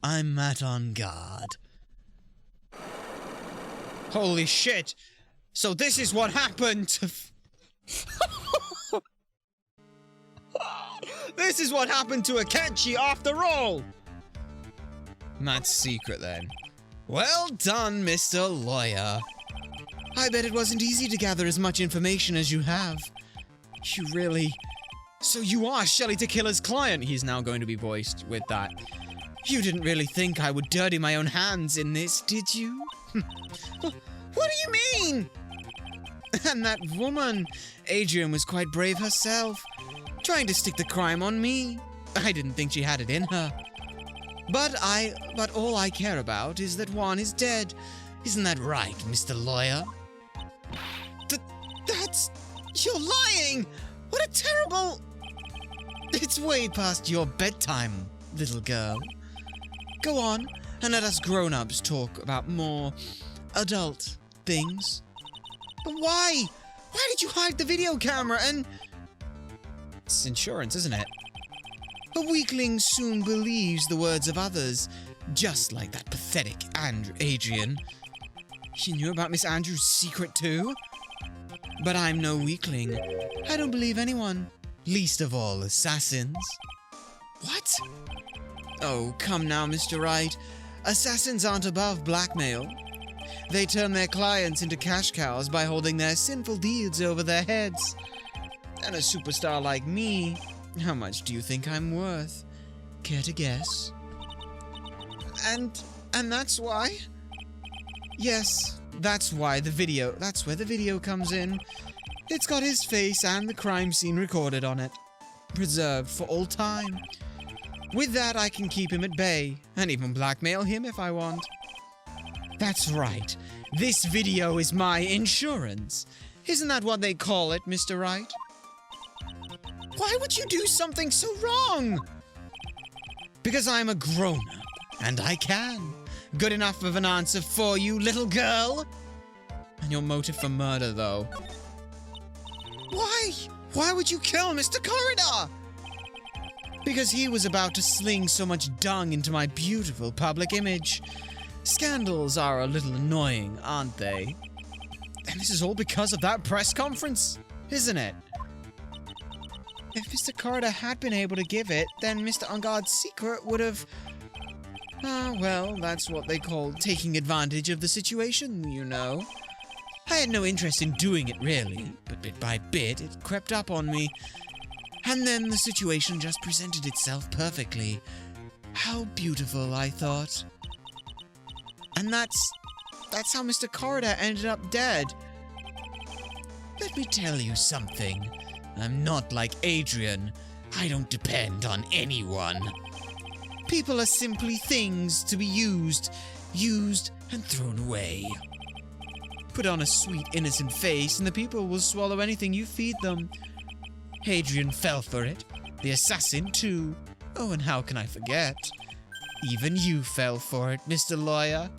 I'm Matt on guard. Holy shit! So this is what happened to... This is what happened to Akechi after all! Matt's secret then. Well done, Mr. Lawyer. I bet it wasn't easy to gather as much information as you have. You really... So you are Shelly the Killer's client, he's now going to be voiced with that. You didn't really think I would dirty my own hands in this, did you? What do you mean? And that woman, Adrian, was quite brave herself, trying to stick the crime on me. I didn't think she had it in her. But all I care about is that Juan is dead. Isn't that right, Mr. Lawyer? You're lying! What a terrible... It's way past your bedtime, little girl. Go on, and let us grown-ups talk about more adult things. But why? Why did you hide the video camera and... It's insurance, isn't it? A weakling soon believes the words of others, just like that pathetic Adrian. You knew about Miss Andrews' secret too? But I'm no weakling. I don't believe anyone, least of all assassins. What? Oh, come now, Mr. Wright. Assassins aren't above blackmail. They turn their clients into cash cows by holding their sinful deeds over their heads. And a superstar like me, how much do you think I'm worth? Care to guess? And that's why? Yes, that's why the video, that's where the video comes in. It's got his face and the crime scene recorded on it. Preserved for all time. With that, I can keep him at bay, and even blackmail him if I want. That's right. This video is my insurance. Isn't that what they call it, Mr. Wright? Why would you do something so wrong? Because I'm a grown-up, and I can. Good enough of an answer for you, little girl. And your motive for murder, though. Why? Why would you kill Mr. Corridor? Because he was about to sling so much dung into my beautiful public image. Scandals are a little annoying, aren't they? And this is all because of that press conference, isn't it? If Mr. Corridor had been able to give it, then Mr. Unguard's secret would have... well, that's what they call taking advantage of the situation, you know. I had no interest in doing it, really, but bit by bit, it crept up on me. And then the situation just presented itself perfectly. How beautiful, I thought. And that's how Mr. Corridor ended up dead. Let me tell you something. I'm not like Adrian. I don't depend on anyone. People are simply things to be used and thrown away. Put on a sweet, innocent face and the people will swallow anything you feed them. Adrian fell for it. The assassin, too. Oh, and how can I forget? Even you fell for it, Mr. Lawyer.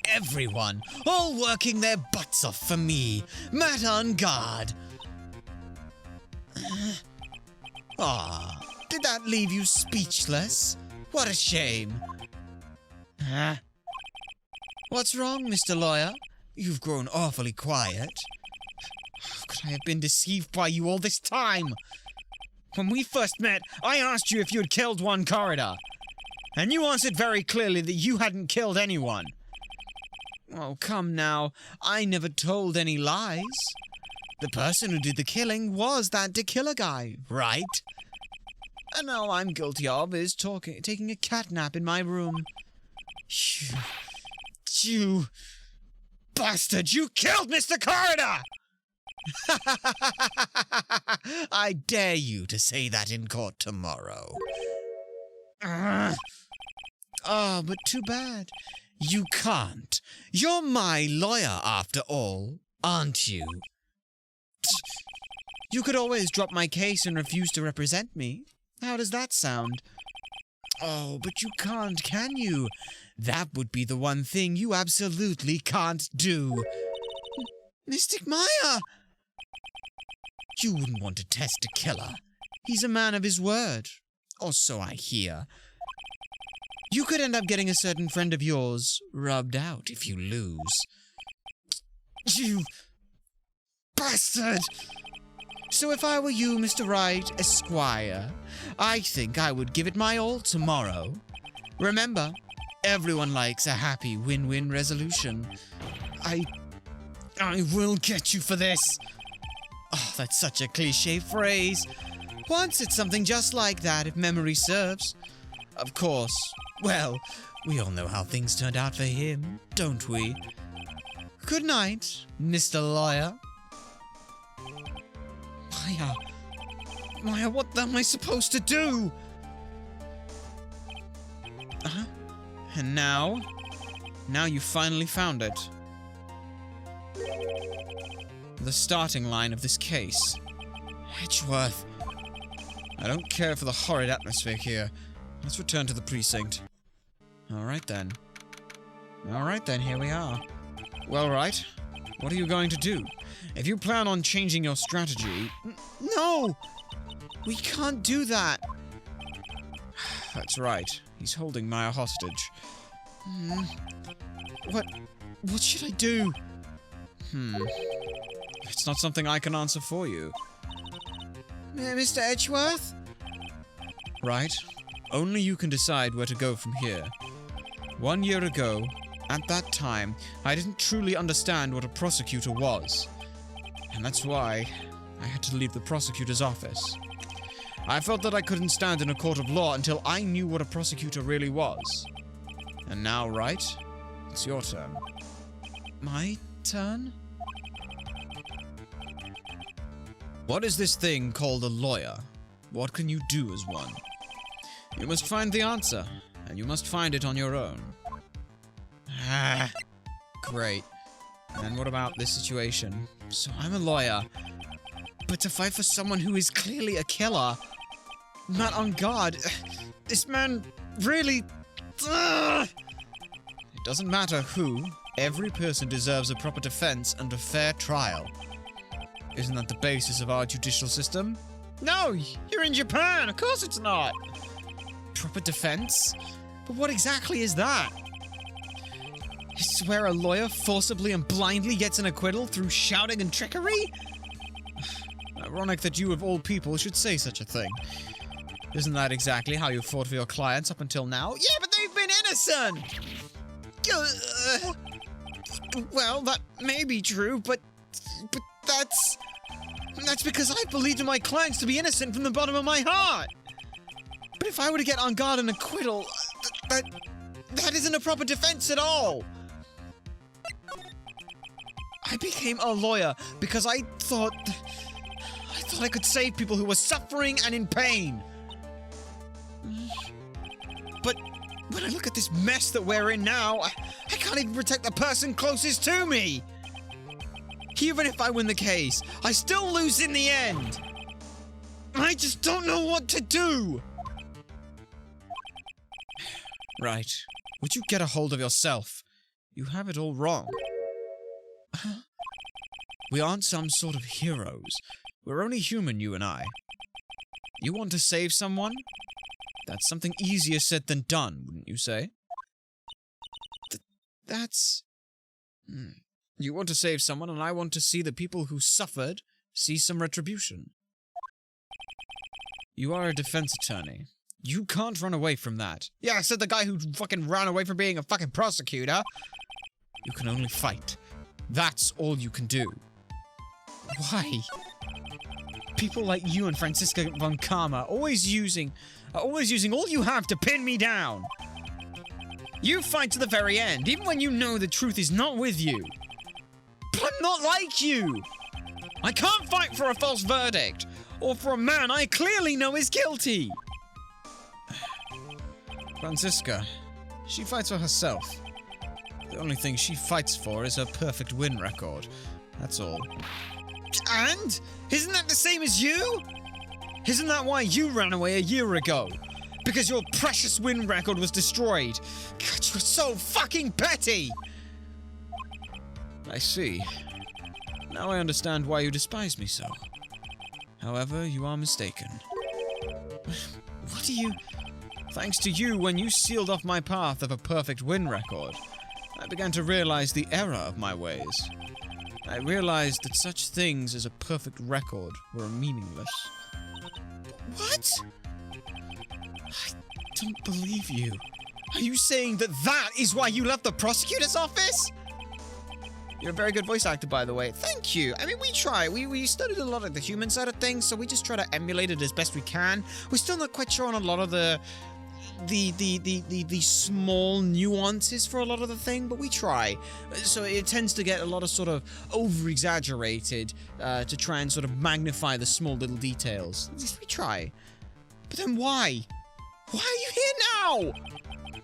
Everyone, all working their butts off for me. Matt on guard. Did that leave you speechless? What a shame. What's wrong, Mr. Lawyer? You've grown awfully quiet. How could I have been deceived by you all this time? When we first met, I asked you if you had killed one corridor. And you answered very clearly that you hadn't killed anyone. Oh, come now. I never told any lies. The person who did the killing was that killer guy, right? And all I'm guilty of is taking a catnap in my room. You bastard! You killed Mr. Corridor! I dare you to say that in court tomorrow. But too bad. You can't. You're my lawyer, after all, aren't you? You could always drop my case and refuse to represent me. How does that sound? Oh, but you can't, can you? That would be the one thing you absolutely can't do. Mystic Maya! You wouldn't want to test a killer. He's a man of his word. Or so I hear. You could end up getting a certain friend of yours rubbed out if you lose. You bastard! So if I were you, Mr. Wright, Esquire, I think I would give it my all tomorrow. Remember, everyone likes a happy win-win resolution. I will get you for this. Oh, that's such a cliché phrase. Once it's something just like that, if memory serves. Of course. Well, we all know how things turned out for him, don't we? Good night, Mr. Lawyer. Maya, what am I supposed to do? And now? Now you finally found it. The starting line of this case. Edgeworth. I don't care for the horrid atmosphere here. Let's return to the precinct. Alright then, here we are. Well, Wright, what are you going to do? If you plan on changing your strategy... No! We can't do that! That's right. He's holding Maya hostage. What should I do? It's not something I can answer for you. Mr. Edgeworth? Right. Only you can decide where to go from here. 1 year ago, at that time, I didn't truly understand what a prosecutor was. And that's why I had to leave the prosecutor's office. I felt that I couldn't stand in a court of law until I knew what a prosecutor really was. And now, Wright, it's your turn. My turn? What is this thing called a lawyer? What can you do as one? You must find the answer, and you must find it on your own. Great. And what about this situation? So I'm a lawyer, but to fight for someone who is clearly a killer, not on guard, this man really... It doesn't matter who, every person deserves a proper defense and a fair trial. Isn't that the basis of our judicial system? No, you're in Japan, of course it's not. Proper defense? But what exactly is that? I swear a lawyer forcibly and blindly gets an acquittal through shouting and trickery? Ironic that you of all people should say such a thing. Isn't that exactly how you fought for your clients up until now? Yeah, but they've been innocent! Well, that may be true, but that's because I believed in my clients to be innocent from the bottom of my heart! But if I were to get on guard an acquittal, that isn't a proper defense at all! I became a lawyer because I thought I could save people who were suffering and in pain. But when I look at this mess that we're in now, I can't even protect the person closest to me. Even if I win the case, I still lose in the end. I just don't know what to do. Right. Would you get a hold of yourself? You have it all wrong. We aren't some sort of heroes. We're only human, you and I. You want to save someone? That's something easier said than done, wouldn't you say? That's... You want to save someone, and I want to see the people who suffered see some retribution. You are a defense attorney. You can't run away from that. Yeah, I said the guy who fucking ran away from being a fucking prosecutor. You can only fight. That's all you can do. Why? People like you and Franziska von Karma always using all you have to pin me down. You fight to the very end, even when you know the truth is not with you. But I'm not like you. I can't fight for a false verdict, or for a man I clearly know is guilty. Franziska, she fights for herself. The only thing she fights for is her perfect win record. That's all. And? Isn't that the same as you? Isn't that why you ran away a year ago? Because your precious win record was destroyed. God, you're so fucking petty! I see. Now I understand why you despise me so. However, you are mistaken. What do you... Thanks to you, when you sealed off my path of a perfect win record, I began to realize the error of my ways. I realized that such things as a perfect record were meaningless. What? I don't believe you. Are you saying that that is why you left the prosecutor's office? You're a very good voice actor, by the way. Thank you. I mean, we try. We studied a lot of the human side of things, so we just try to emulate it as best we can. We're still not quite sure on a lot of the small nuances for a lot of the thing, but we try. So it tends to get a lot of sort of over-exaggerated to try and sort of magnify the small little details. Just we try. But then why? Why are you here now?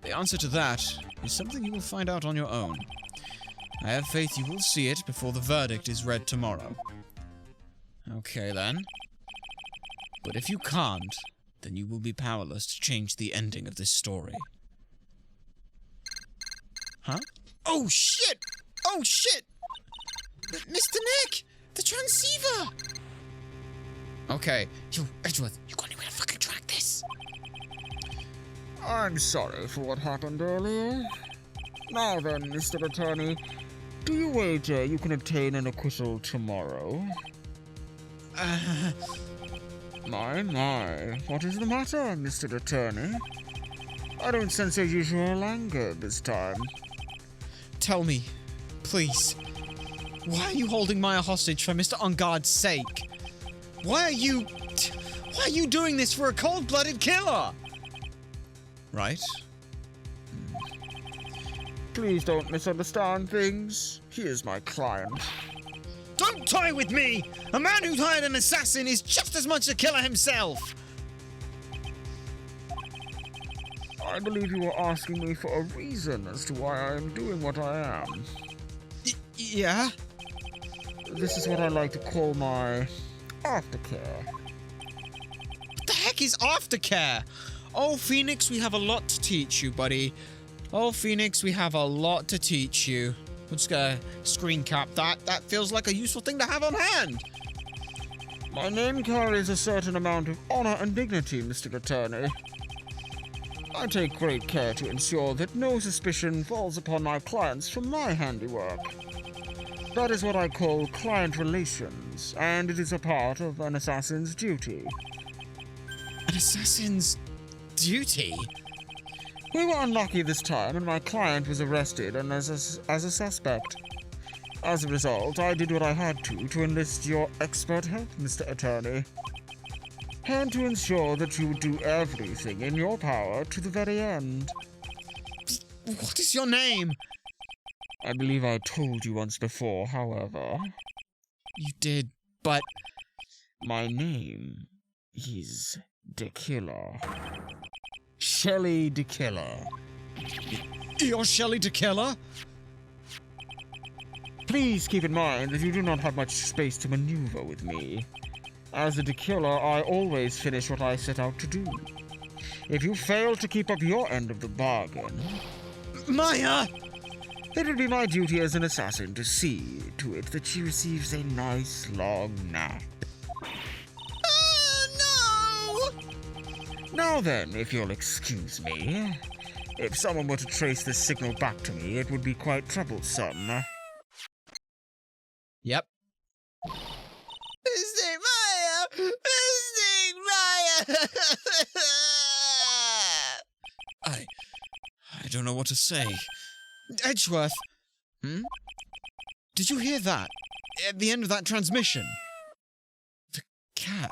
The answer to that is something you will find out on your own. I have faith you will see it before the verdict is read tomorrow. Okay, then. But if you can't, then you will be powerless to change the ending of this story. Huh? Oh, shit! Oh, shit! Mr. Nick! The transceiver! Okay. Yo, Edgeworth, you got anywhere to fucking track this? I'm sorry for what happened earlier. Now then, Mr. Attorney, do you wager you can obtain an acquittal tomorrow? My, what is the matter, Mr. Attorney? I don't sense your usual anger this time. Tell me, please, why are you holding Maya hostage for Mr. Engarde's sake? Why are you doing this for a cold-blooded killer? Right? Please don't misunderstand things. He is my client. Don't toy with me! A man who hired an assassin is just as much a killer himself! I believe you were asking me for a reason as to why I am doing what I am. Yeah? This is what I like to call my aftercare. What the heck is aftercare? Oh, Phoenix, we have a lot to teach you, buddy. Oh, Phoenix, we have a lot to teach you. I'm just gonna screen cap that. That feels like a useful thing to have on hand. My name carries a certain amount of honor and dignity, Mr. Attorney. I take great care to ensure that no suspicion falls upon my clients from my handiwork. That is what I call client relations, and it is a part of an assassin's duty. An assassin's duty? We were unlucky this time, and my client was arrested and as a suspect. As a result, I did what I had to enlist your expert help, Mr. Attorney. And to ensure that you would do everything in your power to the very end. What is your name? I believe I told you once before, however. You did, but... My name is The Killer. Shelley the Killer. You're Shelley the Killer? Please keep in mind that you do not have much space to maneuver with me. As a killer, I always finish what I set out to do. If you fail to keep up your end of the bargain, Maya! it will be my duty as an assassin to see to it that she receives a nice long nap. Oh, no! Now then, if you'll excuse me, if someone were to trace this signal back to me, it would be quite troublesome. Yep. Mystic Maya! Mystic Maya! I don't know what to say. Edgeworth. Did you hear that? At the end of that transmission? The cat.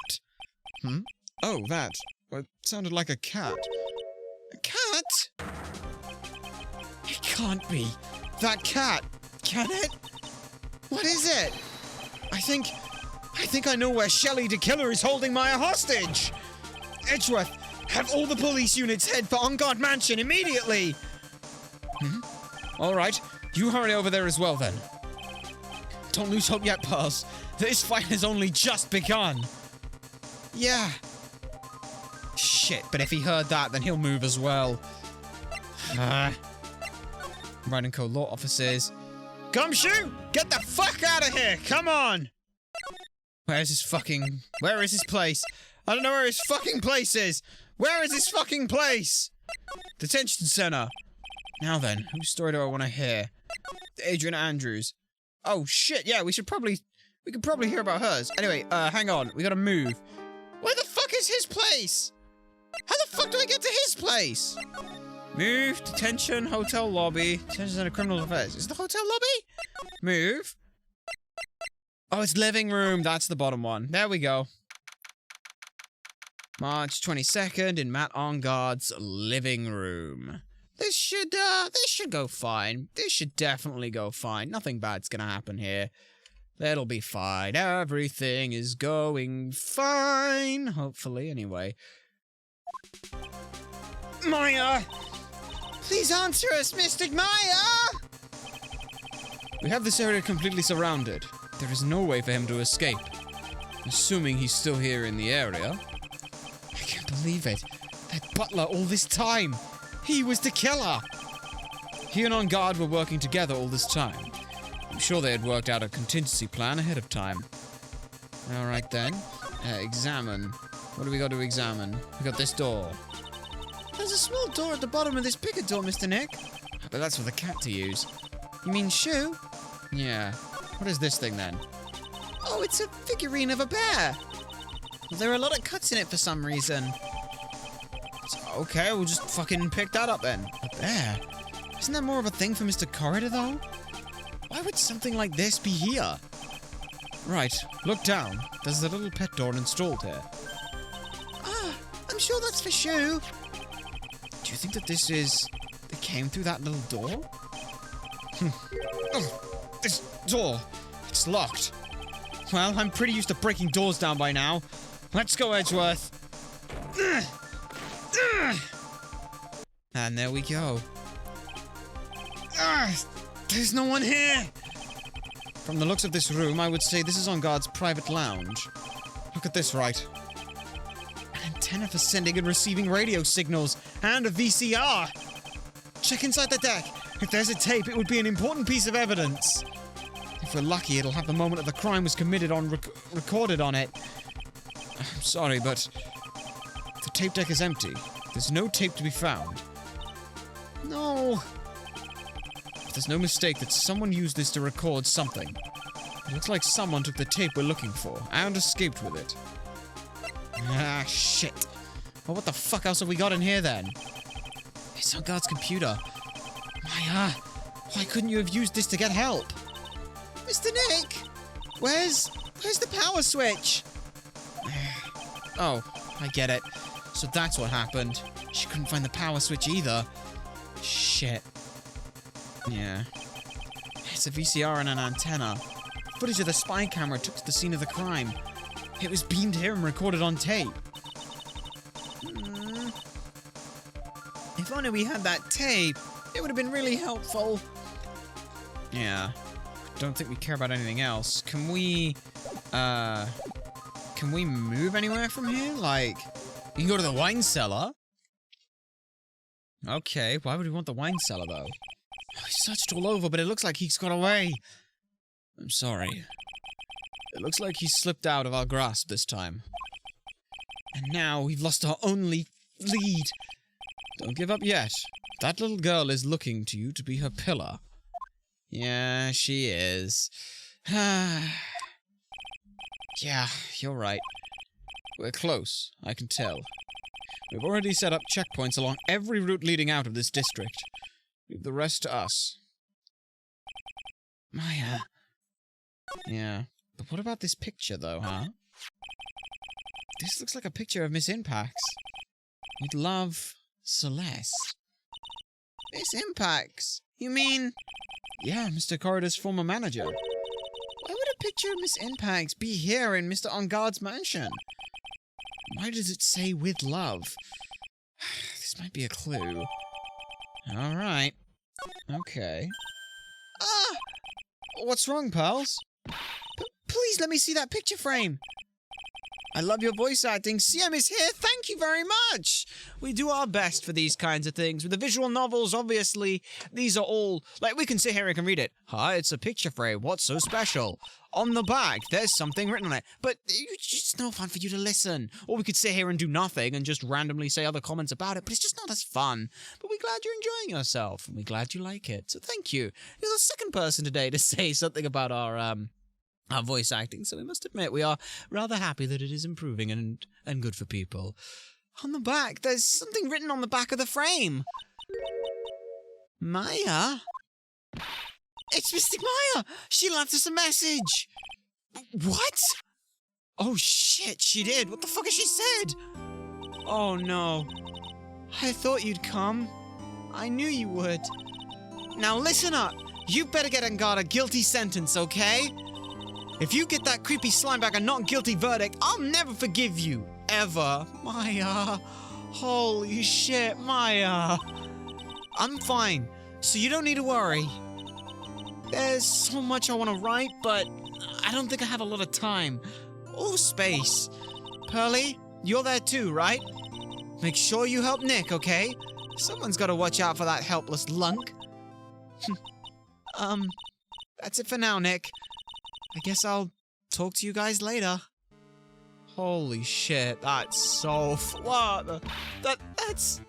Oh, that. Well, it sounded like a cat. A cat? It can't be. That cat. Can it? What is it? I think I know where Shelley the Killer is holding Maya hostage. Edgeworth, have all the police units head for On Guard Mansion immediately. All right, you hurry over there as well then. Don't lose hope yet, Pearls. This fight has only just begun. Yeah. Shit, but if he heard that, then he'll move as well. Wright & Co. law offices. Gumshoe! Get the fuck out of here! Come on! Where is his place? I don't know where his fucking place is! Where is his fucking place? Detention center. Now then, whose story do I want to hear? Adrian Andrews. Oh shit, yeah, we could probably hear about hers. Anyway, hang on, we gotta move. Where the fuck is his place? How the fuck do I get to his place? Move, detention, hotel lobby, detention center, criminal affairs. Is it the hotel lobby? Move. Oh, it's living room, that's the bottom one. There we go. March 22nd in Matt On Guard's living room. This should go fine. This should definitely go fine. Nothing bad's gonna happen here. It'll be fine. Everything is going fine. Hopefully, anyway. Maya! Please answer us, Mystic Maya! We have this area completely surrounded. There is no way for him to escape. Assuming he's still here in the area. I can't believe it. That butler all this time. He was the killer. He and On Guard were working together all this time. I'm sure they had worked out a contingency plan ahead of time. Alright then. Examine. What do we got to examine? We got this door. There's a small door at the bottom of this bigger door, Mr. Nick. But that's for the cat to use. You mean shoe? Yeah. What is this thing then? Oh, it's a figurine of a bear. There are a lot of cuts in it for some reason. So, okay, we'll just fucking pick that up then. A bear? Isn't that more of a thing for Mr. Corridor, though? Why would something like this be here? Right, look down. There's a little pet door installed here. Ah, I'm sure that's for shoe. Do you think that this came through that little door? Oh, this door. It's locked. Well, I'm pretty used to breaking doors down by now. Let's go, Edgeworth. And there we go. There's no one here. From the looks of this room, I would say this is On Guard's private lounge. Look at this, Wright. An antenna for sending and receiving radio signals, and a VCR. Check inside the deck. If there's a tape, it would be an important piece of evidence. If we're lucky, it'll have the moment that the crime was committed on recorded on it. I'm sorry, but the tape deck is empty. There's no tape to be found. No. If there's no mistake that someone used this to record something. It looks like someone took the tape we're looking for and escaped with it. Ah, shit. Well, what the fuck else have we got in here then? It's On Guard's computer. Maya, why couldn't you have used this to get help? Mr. Nick, where's the power switch? Oh, I get it. So that's what happened. She couldn't find the power switch either. Shit. Yeah. It's a VCR and an antenna. Footage of the spy camera took to the scene of the crime. It was beamed here and recorded on tape. If only we had that tape, it would have been really helpful. Yeah. don't think we care about anything else. Can we move anywhere from here? Like, you can go to the wine cellar. Okay, why would we want the wine cellar, though? Oh, he searched all over, but it looks like he's got away. I'm sorry. It looks like he's slipped out of our grasp this time. And now we've lost our only lead. Don't give up yet. That little girl is looking to you to be her pillar. Yeah, she is. Yeah, you're right. We're close, I can tell. We've already set up checkpoints along every route leading out of this district. Leave the rest to us. Maya. Yeah, but what about this picture, though, huh? This looks like a picture of Miss Impax. With love, Celeste. Miss Impax? You mean... Yeah, Mr. Corridor's former manager. Why would a picture of Miss Impax be here in Mr. On Guard's mansion? Why does it say with love? This might be a clue. Alright. Okay. Ah! What's wrong, pals? Please let me see that picture frame. I love your voice acting. CM is here. Thank you very much. We do our best for these kinds of things. With the visual novels, obviously, these are all... Like, we can sit here and can read it. Hi, it's a picture frame. What's so special? On the back, there's something written on it. But it's just no fun for you to listen. Or we could sit here and do nothing and just randomly say other comments about it. But it's just not as fun. But we're glad you're enjoying yourself. And we're glad you like it. So thank you. You're the second person today to say something about our voice acting, so we must admit we are rather happy that it is improving and good for people. On the back, there's something written on the back of the frame. Maya? It's Mystic Maya! She left us a message! What? Oh shit, she did. What the fuck has she said? Oh no. I thought you'd come. I knew you would. Now listen up. You better get Angard a guilty sentence, okay? If you get that creepy slimebag a not guilty verdict, I'll never forgive you. Ever. Maya. Holy shit, Maya. I'm fine, so you don't need to worry. There's so much I want to write, but I don't think I have a lot of time. Or space. Pearly, you're there too, right? Make sure you help Nick, okay? Someone's got to watch out for that helpless lunk. That's it for now, Nick. I guess I'll talk to you guys later. Holy shit, that's so what the... That's...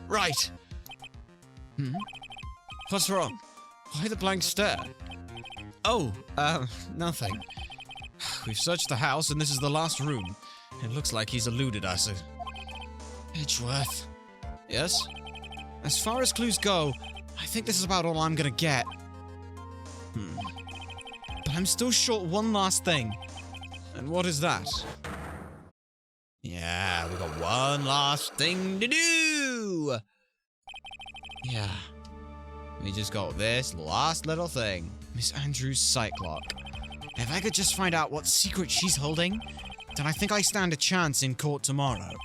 Right. What's wrong? Why the blank stare? Oh, nothing. We've searched the house, and this is the last room. It looks like he's eluded us. Edgeworth. Yes? As far as clues go, I think this is about all I'm gonna get. But I'm still short one last thing. And what is that? Yeah, we got one last thing to do! Yeah. We just got this last little thing. Miss Andrews' sight lock. If I could just find out what secret she's holding, then I think I stand a chance in court tomorrow.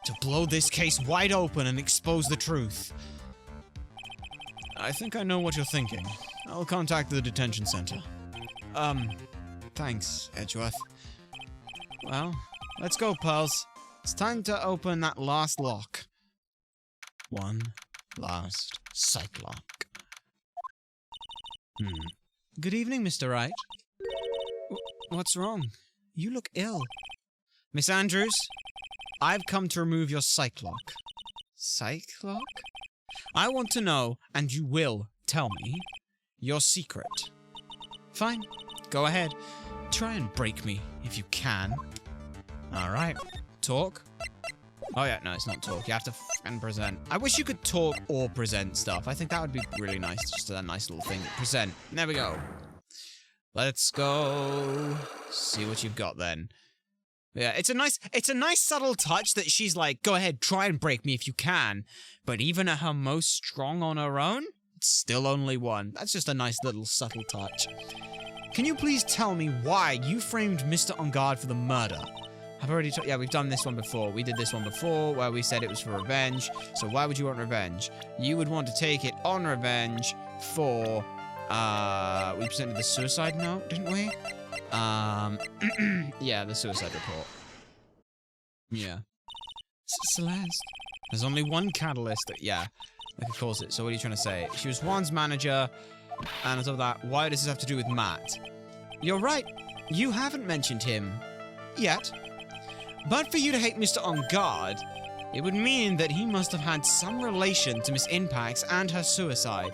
To blow this case wide open and expose the truth. I think I know what you're thinking. I'll contact the detention center. Thanks, Edgeworth. Well, let's go, pals. It's time to open that last lock. One last sight lock. Good evening, Mr. Wright. What's wrong? You look ill. Miss Andrews, I've come to remove your psych lock. Psych lock? I want to know, and you will tell me, your secret. Fine, go ahead. Try and break me, if you can. Alright, talk. Oh yeah, no, it's not talk. You have to and present. I wish you could talk or present stuff. I think that would be really nice. Just a nice little thing. Present. There we go. Let's go see what you've got then. Yeah, it's a nice subtle touch that she's like, go ahead, try and break me if you can. But even at her most strong on her own, it's still only one. That's just a nice little subtle touch. can you please tell me why you framed Mr. On Guard for the murder? I've already told. Yeah, we've done this one before. We did this one before where we said it was for revenge. So why would you want revenge? You would want to take it on revenge for, we presented the suicide note, didn't we? Yeah, the suicide report. Yeah. Celeste. There's only one catalyst that, yeah, that could cause it. So what are you trying to say? She was Juan's manager, and on top of that, why does this have to do with Matt? You're right. You haven't mentioned him. Yet. But for you to hate Mr. On Guard, it would mean that he must have had some relation to Miss Impax and her suicide.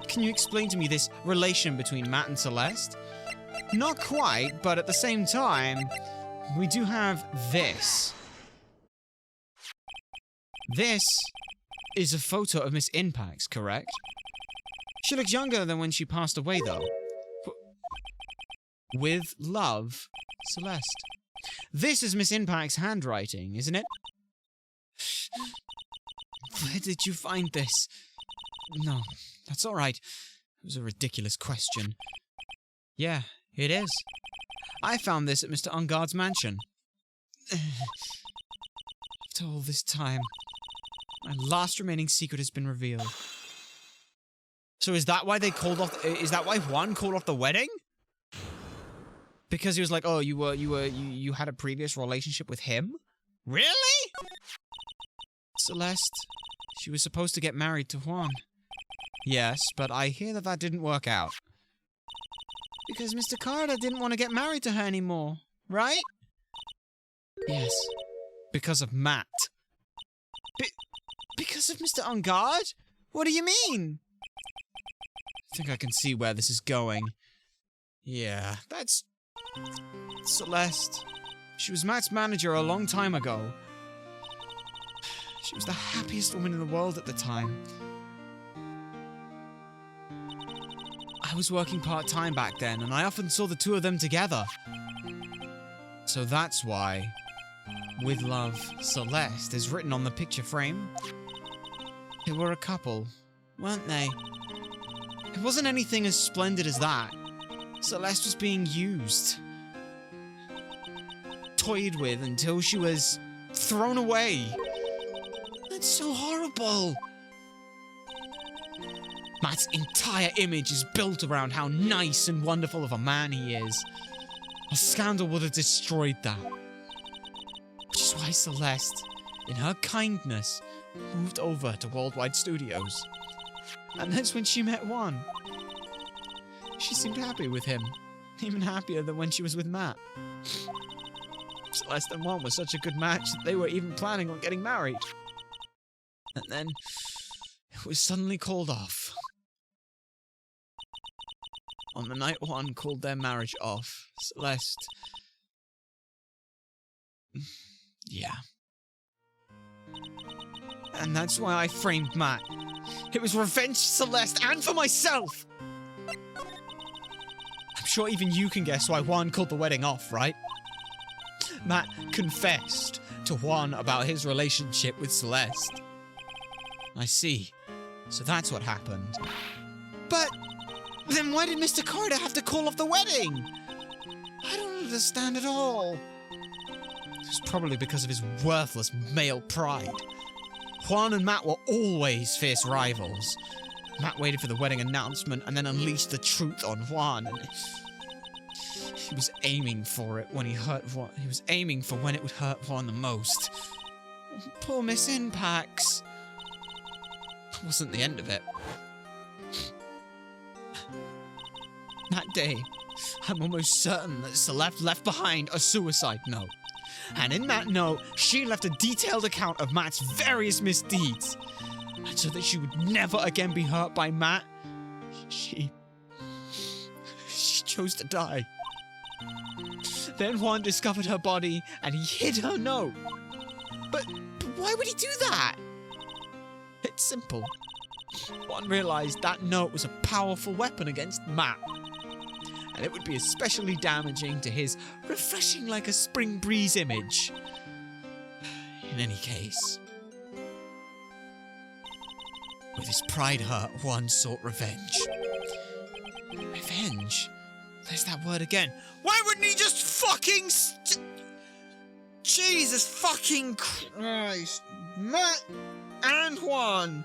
Can you explain to me this relation between Matt and Celeste? Not quite, but at the same time, we do have this. This is a photo of Miss Impax, correct? She looks younger than when she passed away, though. With love, Celeste. This is Miss Impax's handwriting, isn't it? Where did you find this? No, that's all right. It was a ridiculous question. Yeah, it is. I found this at Mr. On Guard's mansion. After all this time, my last remaining secret has been revealed. So is that why they called off? Is that why Juan called off the wedding? Because he was like, oh, you had a previous relationship with him? Really? Celeste, she was supposed to get married to Juan. Yes, but I hear that that didn't work out. Because Mr. Carter didn't want to get married to her anymore, right? Yes, because of Matt. Because of Mr. On Guard? What do you mean? I think I can see where this is going. Yeah, that's... Celeste. She was Matt's manager a long time ago. She was the happiest woman in the world at the time. I was working part-time back then, and I often saw the two of them together. So that's why, with love, Celeste is written on the picture frame. They were a couple, weren't they? It wasn't anything as splendid as that. Celeste was being used. Toyed with until she was thrown away. That's so horrible. Matt's entire image is built around how nice and wonderful of a man he is. A scandal would have destroyed that. Which is why Celeste, in her kindness, moved over to Worldwide Studios. And that's when she met Juan. She seemed happy with him. Even happier than when she was with Matt. Celeste and Juan was such a good match that they were even planning on getting married. And then, it was suddenly called off. On the night Juan called their marriage off, Celeste... Yeah. And that's why I framed Matt. It was revenge for Celeste and for myself! I'm sure even you can guess why Juan called the wedding off, right? Matt confessed to Juan about his relationship with Celeste. I see. So that's what happened. But then why did Mr. Carter have to call off the wedding? I don't understand at all. It was probably because of his worthless male pride. Juan and Matt were always fierce rivals. Matt waited for the wedding announcement and then unleashed the truth on Juan. And he was aiming for it when he hurt Juan. He was aiming for when it would hurt Juan the most. Poor Miss Impax. It wasn't the end of it. That day, I'm almost certain that Celeste left behind a suicide note. And in that note, she left a detailed account of Matt's various misdeeds. And so that she would never again be hurt by Matt, she chose to die. Then Juan discovered her body and he hid her note. But why would he do that? It's simple. Juan realized that note was a powerful weapon against Matt. And it would be especially damaging to his refreshing like a spring breeze image. In any case, with his pride hurt, Juan sought revenge. Revenge? There's that word again. Why wouldn't he just fucking Jesus fucking Christ. Matt and Juan.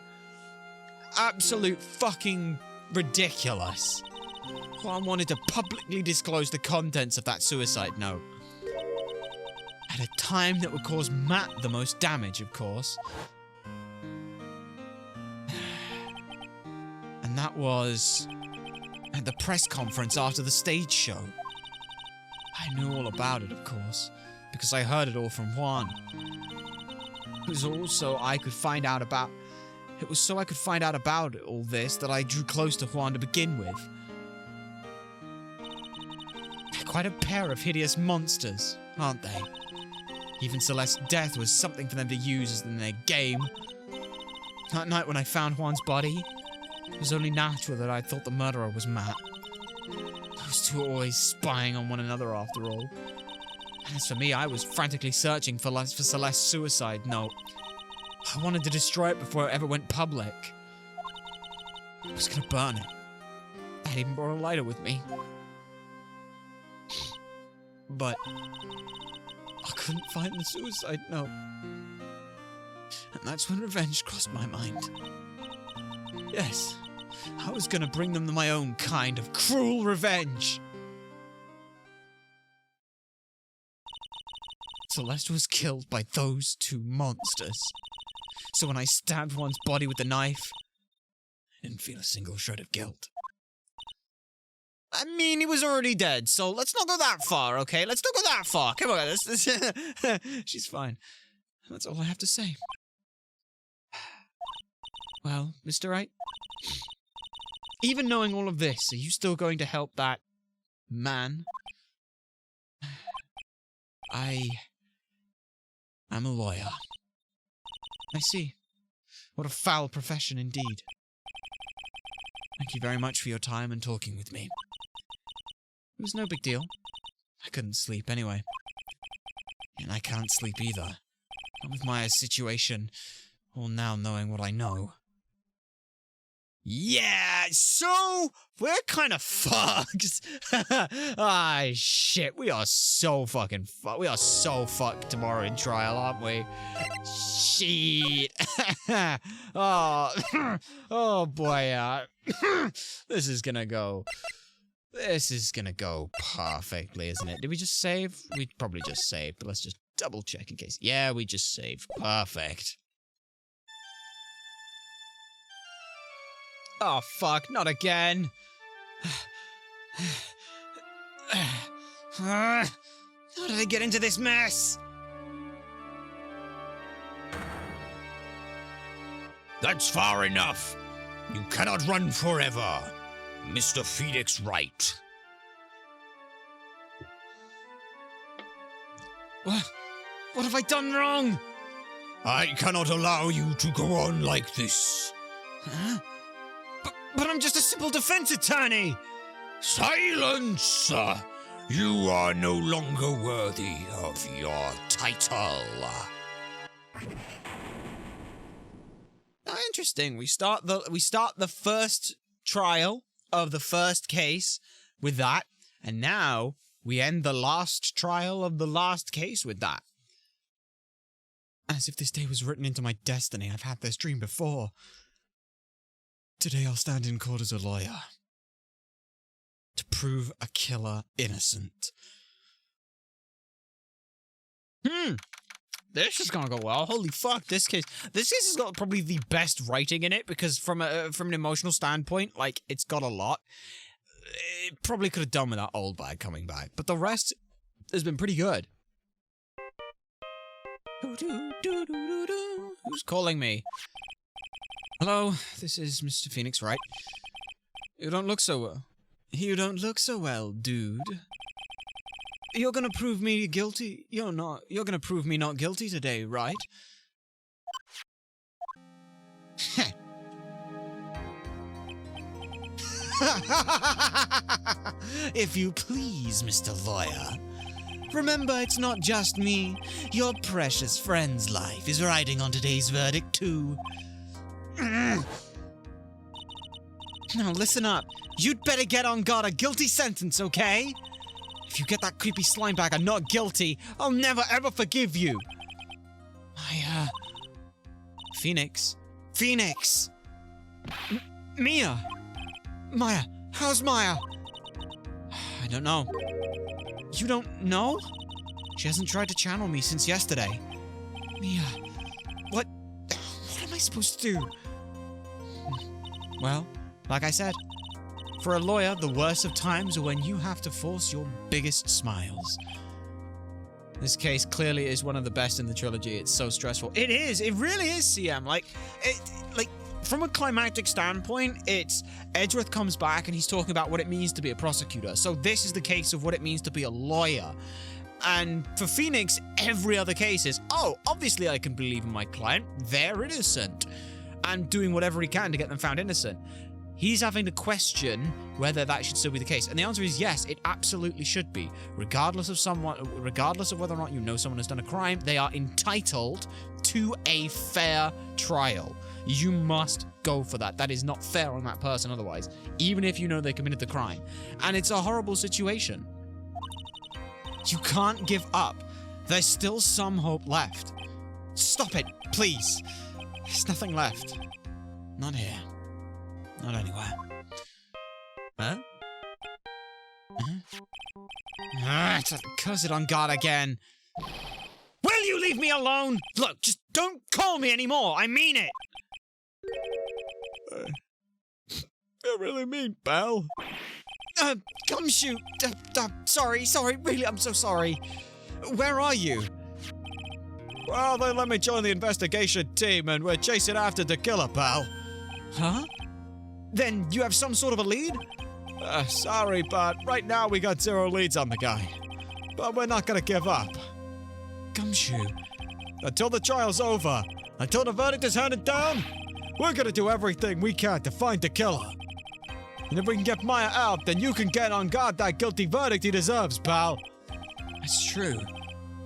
Absolute fucking ridiculous. Juan wanted to publicly disclose the contents of that suicide note. At a time that would cause Matt the most damage, of course. And that was at the press conference after the stage show. I knew all about it, of course, because I heard it all from Juan. It was also I could find out about... It was so I could find out about all this that I drew close to Juan to begin with. They're quite a pair of hideous monsters, aren't they? Even Celeste's death was something for them to use in their game. That night when I found Juan's body, it was only natural that I thought the murderer was Matt. Those two are always spying on one another after all. And as for me, I was frantically searching for Celeste's suicide note. I wanted to destroy it before it ever went public. I was gonna burn it. I had even brought a lighter with me. But I couldn't find the suicide note. And that's when revenge crossed my mind. Yes, I was gonna bring them my own kind of cruel revenge. Celeste was killed by those two monsters. So when I stabbed Juan's body with the knife, I didn't feel a single shred of guilt. I mean, he was already dead, so let's not go that far, okay? Let's not go that far. Come on, she's fine. That's all I have to say. Well, Mr. Wright, even knowing all of this, are you still going to help that man? I'm a lawyer. I see. What a foul profession indeed. Thank you very much for your time and talking with me. It was no big deal. I couldn't sleep anyway. And I can't sleep either. Not with my situation, or now knowing what I know. Yeah, so we're kind of fucked. Ah, shit, we are so fucking fucked. We are so fucked tomorrow in trial, aren't we? Shit. Oh, oh boy. This is gonna go perfectly, isn't it? Did we just save? We probably just saved, but let's just double check in case. Yeah, we just saved. Perfect. Oh, fuck, not again. How did I get into this mess? That's far enough. You cannot run forever, Mr. Phoenix Wright. What have I done wrong? I cannot allow you to go on like this. Huh? But I'm just a simple defense attorney! Silence! You are no longer worthy of your title. Interesting. We start the first trial of the first case with that, and now we end the last trial of the last case with that. As if this day was written into my destiny. I've had this dream before. Today I'll stand in court as a lawyer. To prove a killer innocent. This is gonna go well. Holy fuck, this case has got probably the best writing in it, because from an emotional standpoint, like, it's got a lot. It probably could have done with that old bag coming back, but the rest has been pretty good. Who's calling me? Hello, this is Mr. Phoenix Wright. You don't look so well. You don't look so well, dude. You're gonna prove me guilty? You're gonna prove me not guilty today, right? If you please, Mr. Lawyer. Remember, it's not just me. Your precious friend's life is riding on today's verdict, too. Now listen up. You'd better get on guard a guilty sentence, okay? If you get that creepy slimebagger not guilty, I'll never ever forgive you. Phoenix? Phoenix! Mia! Maya! How's Maya? I don't know. You don't know? She hasn't tried to channel me since yesterday. Mia, what am I supposed to do? Well, like I said, for a lawyer, the worst of times are when you have to force your biggest smiles. This case clearly is one of the best in the trilogy. It's so stressful. It is. It really is, CM. Like, from a climactic standpoint, it's Edgeworth comes back and he's talking about what it means to be a prosecutor. So this is the case of what it means to be a lawyer. And for Phoenix, every other case is, oh, obviously I can believe in my client. They're innocent. And doing whatever he can to get them found innocent. He's having to question whether that should still be the case. And the answer is yes, it absolutely should be. Regardless of whether or not you know someone has done a crime, they are entitled to a fair trial. You must go for that. That is not fair on that person otherwise, even if you know they committed the crime. And it's a horrible situation. You can't give up. There's still some hope left. Stop it, please. There's nothing left. Not here. Not anywhere. Huh? It's a cursed on guard again. Will you leave me alone? Look, just don't call me anymore. I mean it. I really mean, pal. Gumshoe. Sorry, really, I'm so sorry. Where are you? Well, they let me join the investigation team and we're chasing after the killer, pal. Huh? Then you have some sort of a lead? Sorry, but right now we got 0 leads on the guy. But we're not gonna give up. Gumshoe. Until the trial's over, until the verdict is handed down, we're gonna do everything we can to find the killer. And if we can get Maya out, then you can get on guard that guilty verdict he deserves, pal. That's true.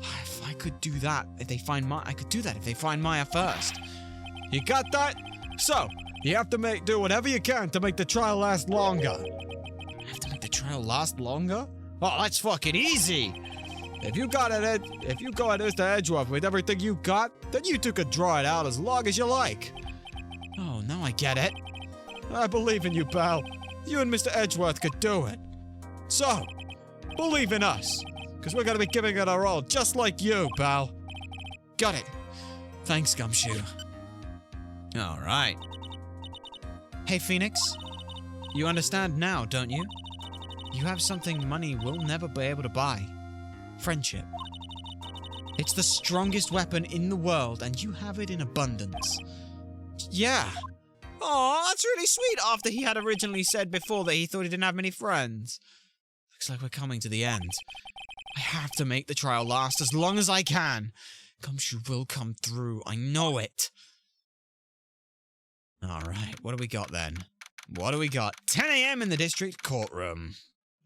If I could do that, if they find Maya, I could do that if they find Maya first. You got that? So, you have to do whatever you can to make the trial last longer. I have to make the trial last longer? Oh, that's fucking easy. If you go at Mr. Edgeworth with everything you got, then you two could draw it out as long as you like. Oh, now I get it. I believe in you, pal. You and Mr. Edgeworth could do it. So, believe in us, because we're gonna be giving it our all, just like you, pal. Got it. Thanks, Gumshoe. All right. Hey, Phoenix. You understand now, don't you? You have something money will never be able to buy. Friendship. It's the strongest weapon in the world, and you have it in abundance. Yeah. Oh, that's really sweet after he had originally said before that he thought he didn't have many friends. Looks like we're coming to the end. I have to make the trial last as long as I can. Gumshoe will come through. I know it. Alright, what do we got then? What do we got? 10 a.m. in the district courtroom.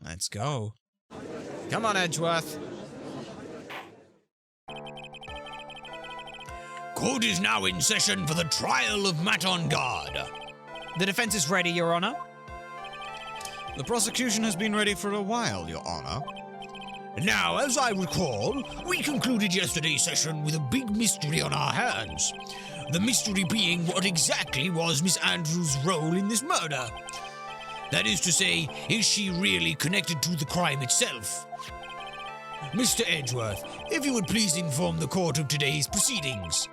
Let's go. Come on, Edgeworth. Court is now in session for the trial of Matt on guard. The defense is ready, Your Honor. The prosecution has been ready for a while, Your Honor. Now, as I recall, we concluded yesterday's session with a big mystery on our hands. The mystery being what exactly was Miss Andrews' role in this murder. That is to say, is she really connected to the crime itself? Mr. Edgeworth, if you would please inform the court of today's proceedings.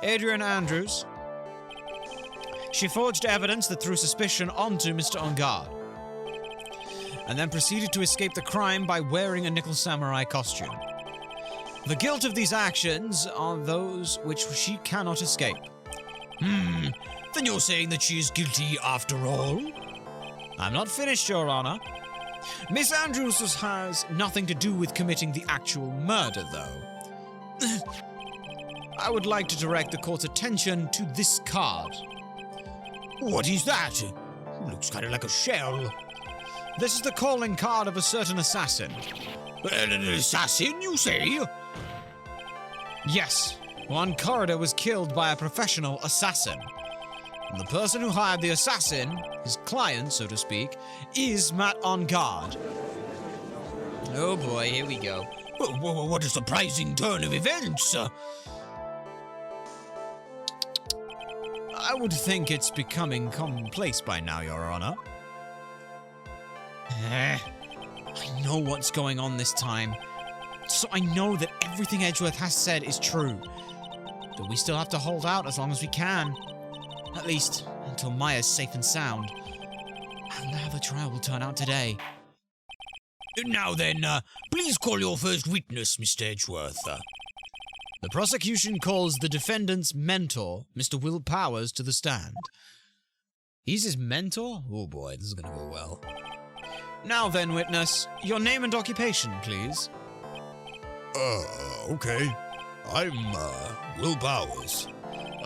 Adrian Andrews. She forged evidence that threw suspicion onto Mr. On Guard, and then proceeded to escape the crime by wearing a nickel samurai costume. The guilt of these actions are those which she cannot escape. Then you're saying that she is guilty after all? I'm not finished, Your Honor. Miss Andrews has nothing to do with committing the actual murder, though. I would like to direct the court's attention to this card. What is that? Looks kind of like a shell. This is the calling card of a certain assassin. An assassin, you say? Yes. One corridor was killed by a professional assassin. And the person who hired the assassin is client, so to speak, is Matt on guard. Oh boy, here we go. What a surprising turn of events! I would think it's becoming commonplace by now, Your Honor. I know what's going on this time, so I know that everything Edgeworth has said is true. But we still have to hold out as long as we can. At least, until Maya's safe and sound. I wonder how the trial will turn out today. Now then, please call your first witness, Mr. Edgeworth. The prosecution calls the defendant's mentor, Mr. Will Powers, to the stand. He's his mentor? Oh boy, this is gonna go well. Now then, witness, your name and occupation, please. Okay. I'm, Will Powers.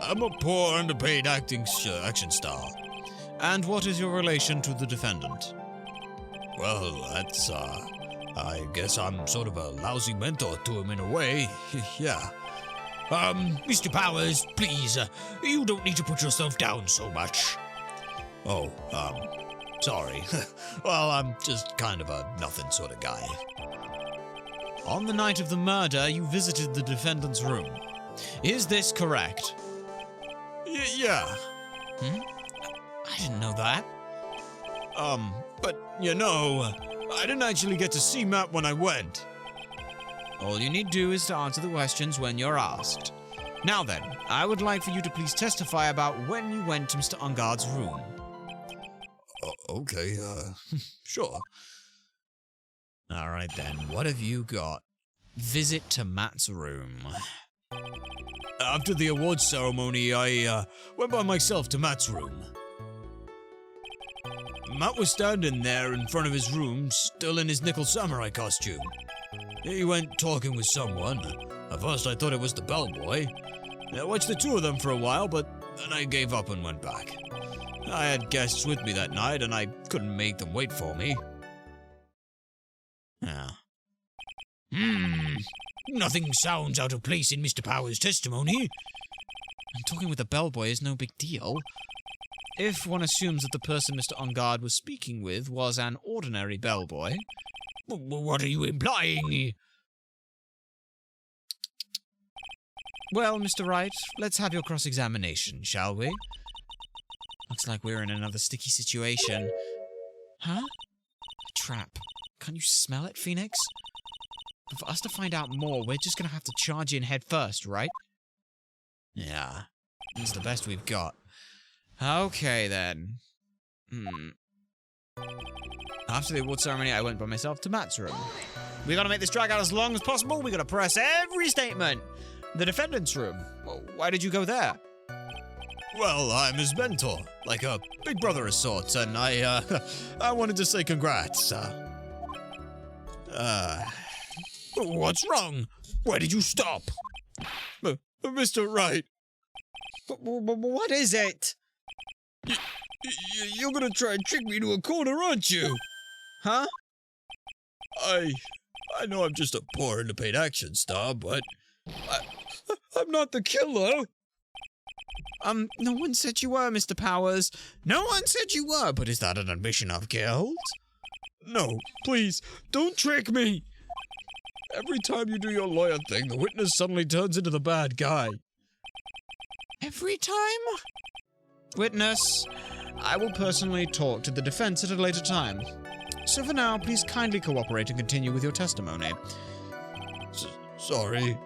I'm a poor, underpaid action star. And what is your relation to the defendant? Well, that's, I guess I'm sort of a lousy mentor to him in a way. Yeah. Mr. Powers, please, you don't need to put yourself down so much. Oh, sorry. Well, I'm just kind of a nothing sort of guy. On the night of the murder, you visited the defendant's room. Is this correct? Yeah. I didn't know that. But, you know, I didn't actually get to see Matt when I went. All you need do is to answer the questions when you're asked. Now then, I would like for you to please testify about when you went to Mr. Ungard's room. Okay, sure. Alright then, what have you got? Visit to Matt's room. After the awards ceremony, I, went by myself to Matt's room. Matt was standing there in front of his room, still in his nickel samurai costume. He went talking with someone. At first I thought it was the bellboy. I watched the two of them for a while, but then I gave up and went back. I had guests with me that night, and I couldn't make them wait for me. Yeah. Nothing sounds out of place in Mr. Powers' testimony. And talking with the bellboy is no big deal. If one assumes that the person Mr. Ungard was speaking with was an ordinary bellboy. What are you implying? Well, Mr. Wright, let's have your cross-examination, shall we? Looks like we're in another sticky situation. Huh? A trap. Can you smell it, Phoenix? But for us to find out more, we're just gonna have to charge in head first, right? Yeah. It's the best we've got. Okay, then. After the award ceremony, I went by myself to Matt's room. We gotta make this drag out as long as possible. We gotta press every statement. The defendant's room. Well, why did you go there? Well, I'm his mentor, like a big brother of sorts, and I wanted to say congrats. What's wrong? Why did you stop? Mr. Wright. What is it? You're gonna try and trick me into a corner, aren't you? Huh? I know I'm just a poor underpaid action star, but I'm not the killer. No one said you were, Mr. Powers. No one said you were, but is that an admission of guilt? No, please, don't trick me. Every time you do your lawyer thing, the witness suddenly turns into the bad guy. Every time? Witness, I will personally talk to the defense at a later time. So for now, please kindly cooperate and continue with your testimony. Sorry.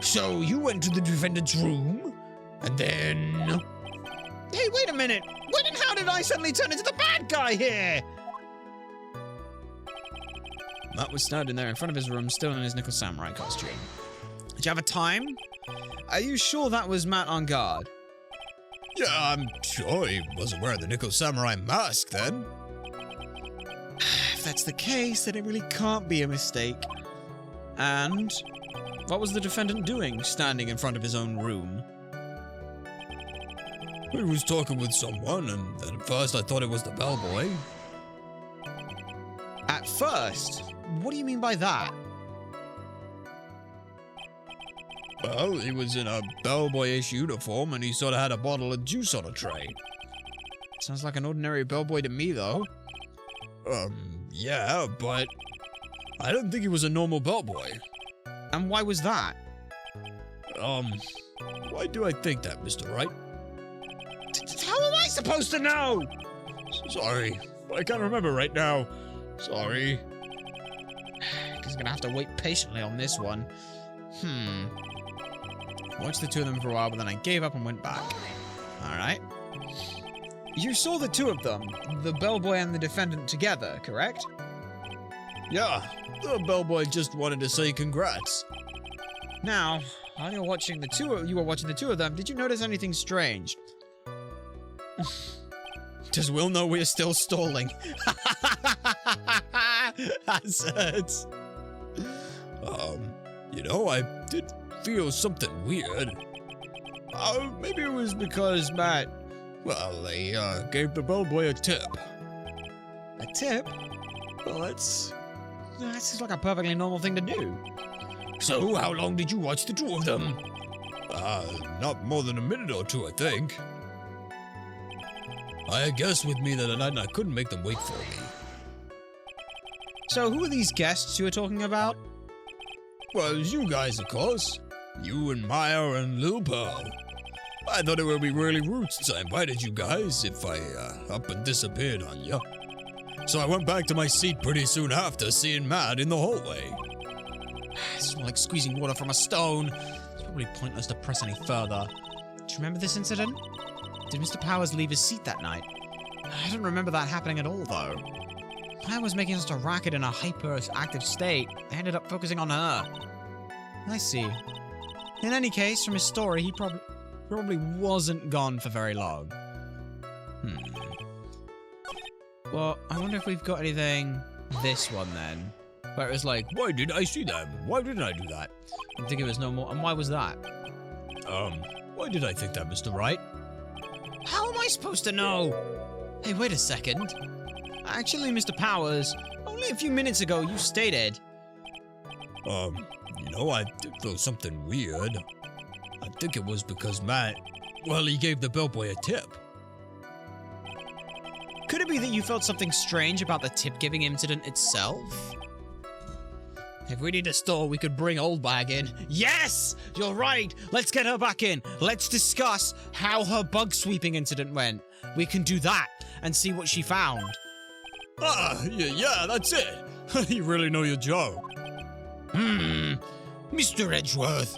So you went to the defendant's room, and then... Hey, wait a minute! When and how did I suddenly turn into the bad guy here? Matt was standing there in front of his room, still in his nickel samurai costume. Did you have a time? Are you sure that was Matt on guard? Yeah, I'm sure he wasn't wearing the nickel samurai mask then. If that's the case, then it really can't be a mistake. And what was the defendant doing, standing in front of his own room? He was talking with someone, and then at first I thought it was the bellboy. At first? What do you mean by that? Well, he was in a bellboyish uniform, and he sort of had a bottle of juice on a tray. Sounds like an ordinary bellboy to me, though. Yeah, but I don't think he was a normal bellboy. And why was that? Why do I think that, Mr. Wright? How am I supposed to know? Sorry, I can't remember right now. Sorry. He's gonna have to wait patiently on this one. Watched the two of them for a while, but then I gave up and went back. Alright. You saw the two of them, the bellboy and the defendant together, correct? Yeah, the bellboy just wanted to say congrats. Now, while you were watching the two of them, did you notice anything strange? Does Will know we're still stalling? That's it. You know, I did feel something weird. Maybe it was because Matt, well, they gave the bellboy a tip. A tip? Well, that seems like a perfectly normal thing to do. So, how long did you watch the two of them? Not more than a minute or two, I think. I guess with me that night I couldn't make them wait for me. So who are these guests you were talking about? Well, it was you guys, of course. You and Maya and Lil Pearl. I thought it would be really rude since I invited you guys if I up and disappeared on you. So I went back to my seat pretty soon after seeing Matt in the hallway. It's more like squeezing water from a stone. It's probably pointless to press any further. Do you remember this incident? Did Mr. Powers leave his seat that night? I don't remember that happening at all, though. Maya was making such a racket in a hyperactive state. I ended up focusing on her. I see. In any case, from his story, he probably wasn't gone for very long. Well, I wonder if we've got anything this one then. Where it was like, Why did I see them? Why didn't I do that? I think it was no more. And why was that? Why did I think that, Mr. Wright? How am I supposed to know? Hey, wait a second. Actually, Mr. Powers, only a few minutes ago you stated... You know, I did feel something weird. I think it was because Matt, well, he gave the bellboy a tip. Could it be that you felt something strange about the tip-giving incident itself? If we need a stall, we could bring Old Bag in. Yes! You're right! Let's get her back in. Let's discuss how her bug-sweeping incident went. We can do that and see what she found. Yeah, that's it. You really know your job. Mr. Edgeworth,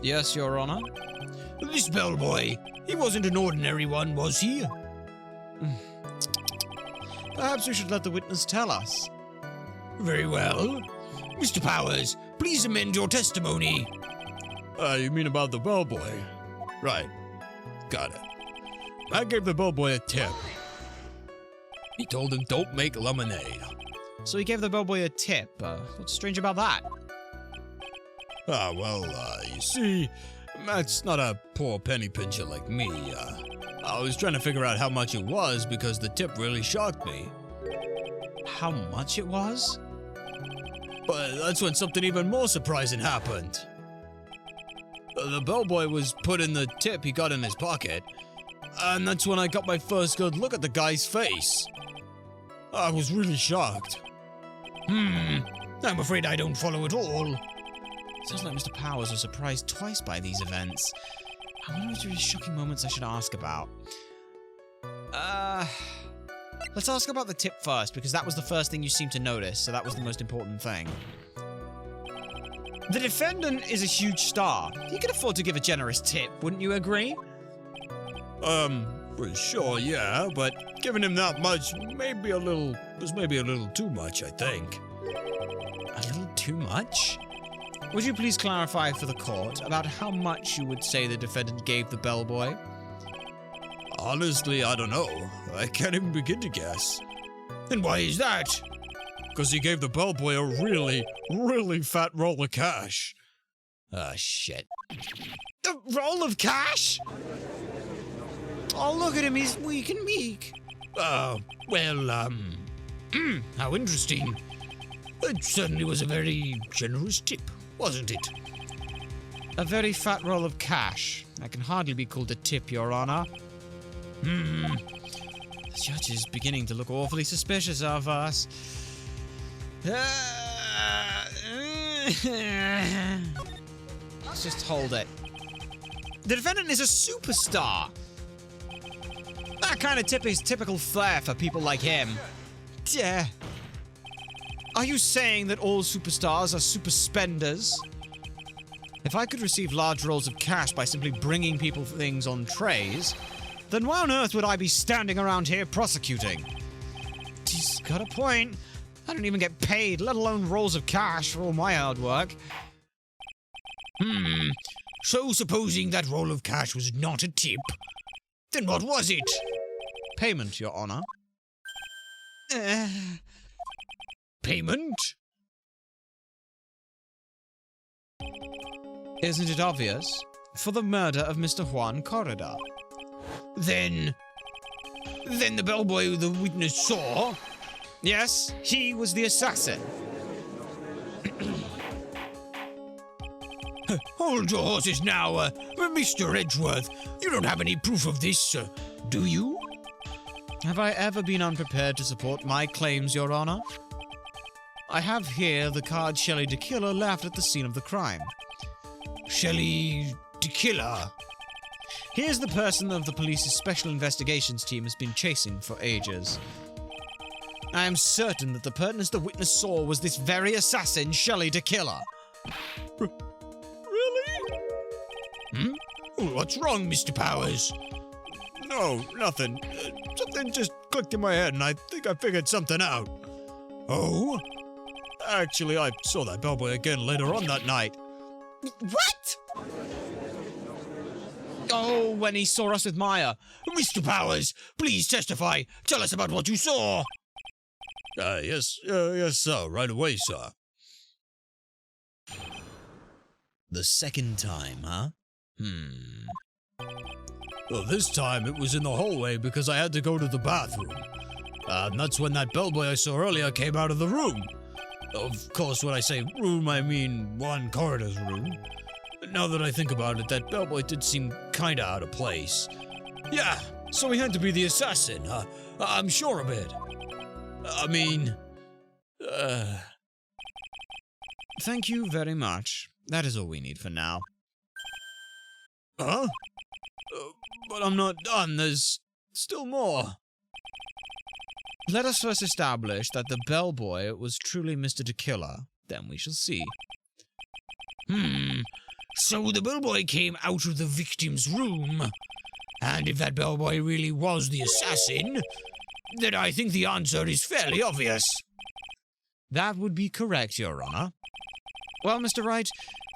Yes, Your Honor? this bellboy, he wasn't an ordinary one, was he? Perhaps we should let the witness tell us. Very well. Mr. Powers, please amend your testimony. You mean about the bellboy? Right. Got it. I gave the bellboy a tip. He told him don't make lemonade. So he gave the bellboy a tip. What's strange about that? You see, Matt's not a poor penny pincher like me. I was trying to figure out how much it was because the tip really shocked me. How much it was? But that's when something even more surprising happened. The bellboy was putting the tip he got in his pocket, and that's when I got my first good look at the guy's face. I was really shocked. I'm afraid I don't follow at all. Sounds like Mr. Powers was surprised twice by these events. I wonder if there are shocking moments I should ask about. Let's ask about the tip first, because that was the first thing you seemed to notice, so that was the most important thing. The defendant is a huge star. He could afford to give a generous tip, wouldn't you agree? For sure, yeah, but giving him that much was maybe a little too much, I think. A little too much? Would you please clarify for the court about how much you would say the defendant gave the bellboy? Honestly, I don't know. I can't even begin to guess. And why is that? Because he gave the bellboy a really, really fat roll of cash. Shit. A roll of cash? Oh, look at him, he's weak and meek. How interesting. It certainly was a very generous tip, wasn't it? A very fat roll of cash. That can hardly be called a tip, Your Honor. The judge is beginning to look awfully suspicious of us. Let's just hold it. The defendant is a superstar. That kind of tip is typical flair for people like him. Yeah. Are you saying that all superstars are super spenders? If I could receive large rolls of cash by simply bringing people things on trays, then why on earth would I be standing around here prosecuting? He's got a point. I don't even get paid, let alone rolls of cash for all my hard work. So supposing that roll of cash was not a tip, then what was it? Payment, Your Honor. Payment? Isn't it obvious? For the murder of Mr. Juan Corrida. Then the bellboy the witness saw? Yes, he was the assassin. Hold your horses now, Mr. Edgeworth. You don't have any proof of this, do you? Have I ever been unprepared to support my claims, Your Honor? I have here the card Shelley DeKiller left at the scene of the crime. Shelley DeKiller? Here's the person of the police's special investigations team has been chasing for ages. I am certain that the person the witness saw was this very assassin, Shelley DeKiller. Really? What's wrong, Mr. Powers? No, nothing. Something just clicked in my head and I think I figured something out. Oh? Actually, I saw that bellboy again later on that night. What? Oh, when he saw us with Maya. Mr. Powers, please testify. Tell us about what you saw. Yes, sir. Right away, sir. The second time, huh? Well, this time it was in the hallway because I had to go to the bathroom. And that's when that bellboy I saw earlier came out of the room. Of course, when I say room, I mean Juan Corrida's room. Now that I think about it, that bellboy did seem kinda out of place. Yeah, so he had to be the assassin, I'm sure of it. I mean... Thank you very much. That is all we need for now. Huh? But I'm not done, there's still more. Let us first establish that the bellboy was truly Mr. DeKiller, then we shall see. So the bellboy came out of the victim's room. And if that bellboy really was the assassin, then I think the answer is fairly obvious. That would be correct, Your Honor. Well, Mr. Wright,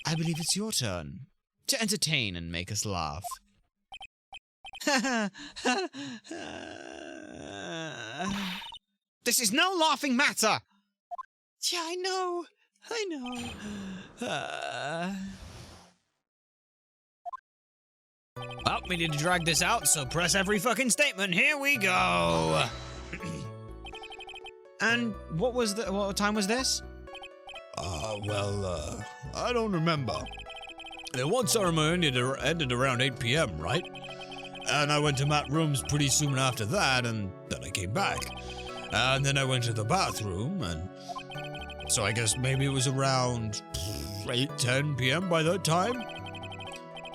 I believe it's your turn to entertain and make us laugh. This is no laughing matter! Yeah, I know. Well, we need to drag this out, so press every fucking statement. Here we go. And what time was this? I don't remember. The one ceremony ended around 8 p.m., right? And I went to Matt's rooms pretty soon after that, and then I came back. And then I went to the bathroom, and so I guess maybe it was around 8-10 p.m. by that time.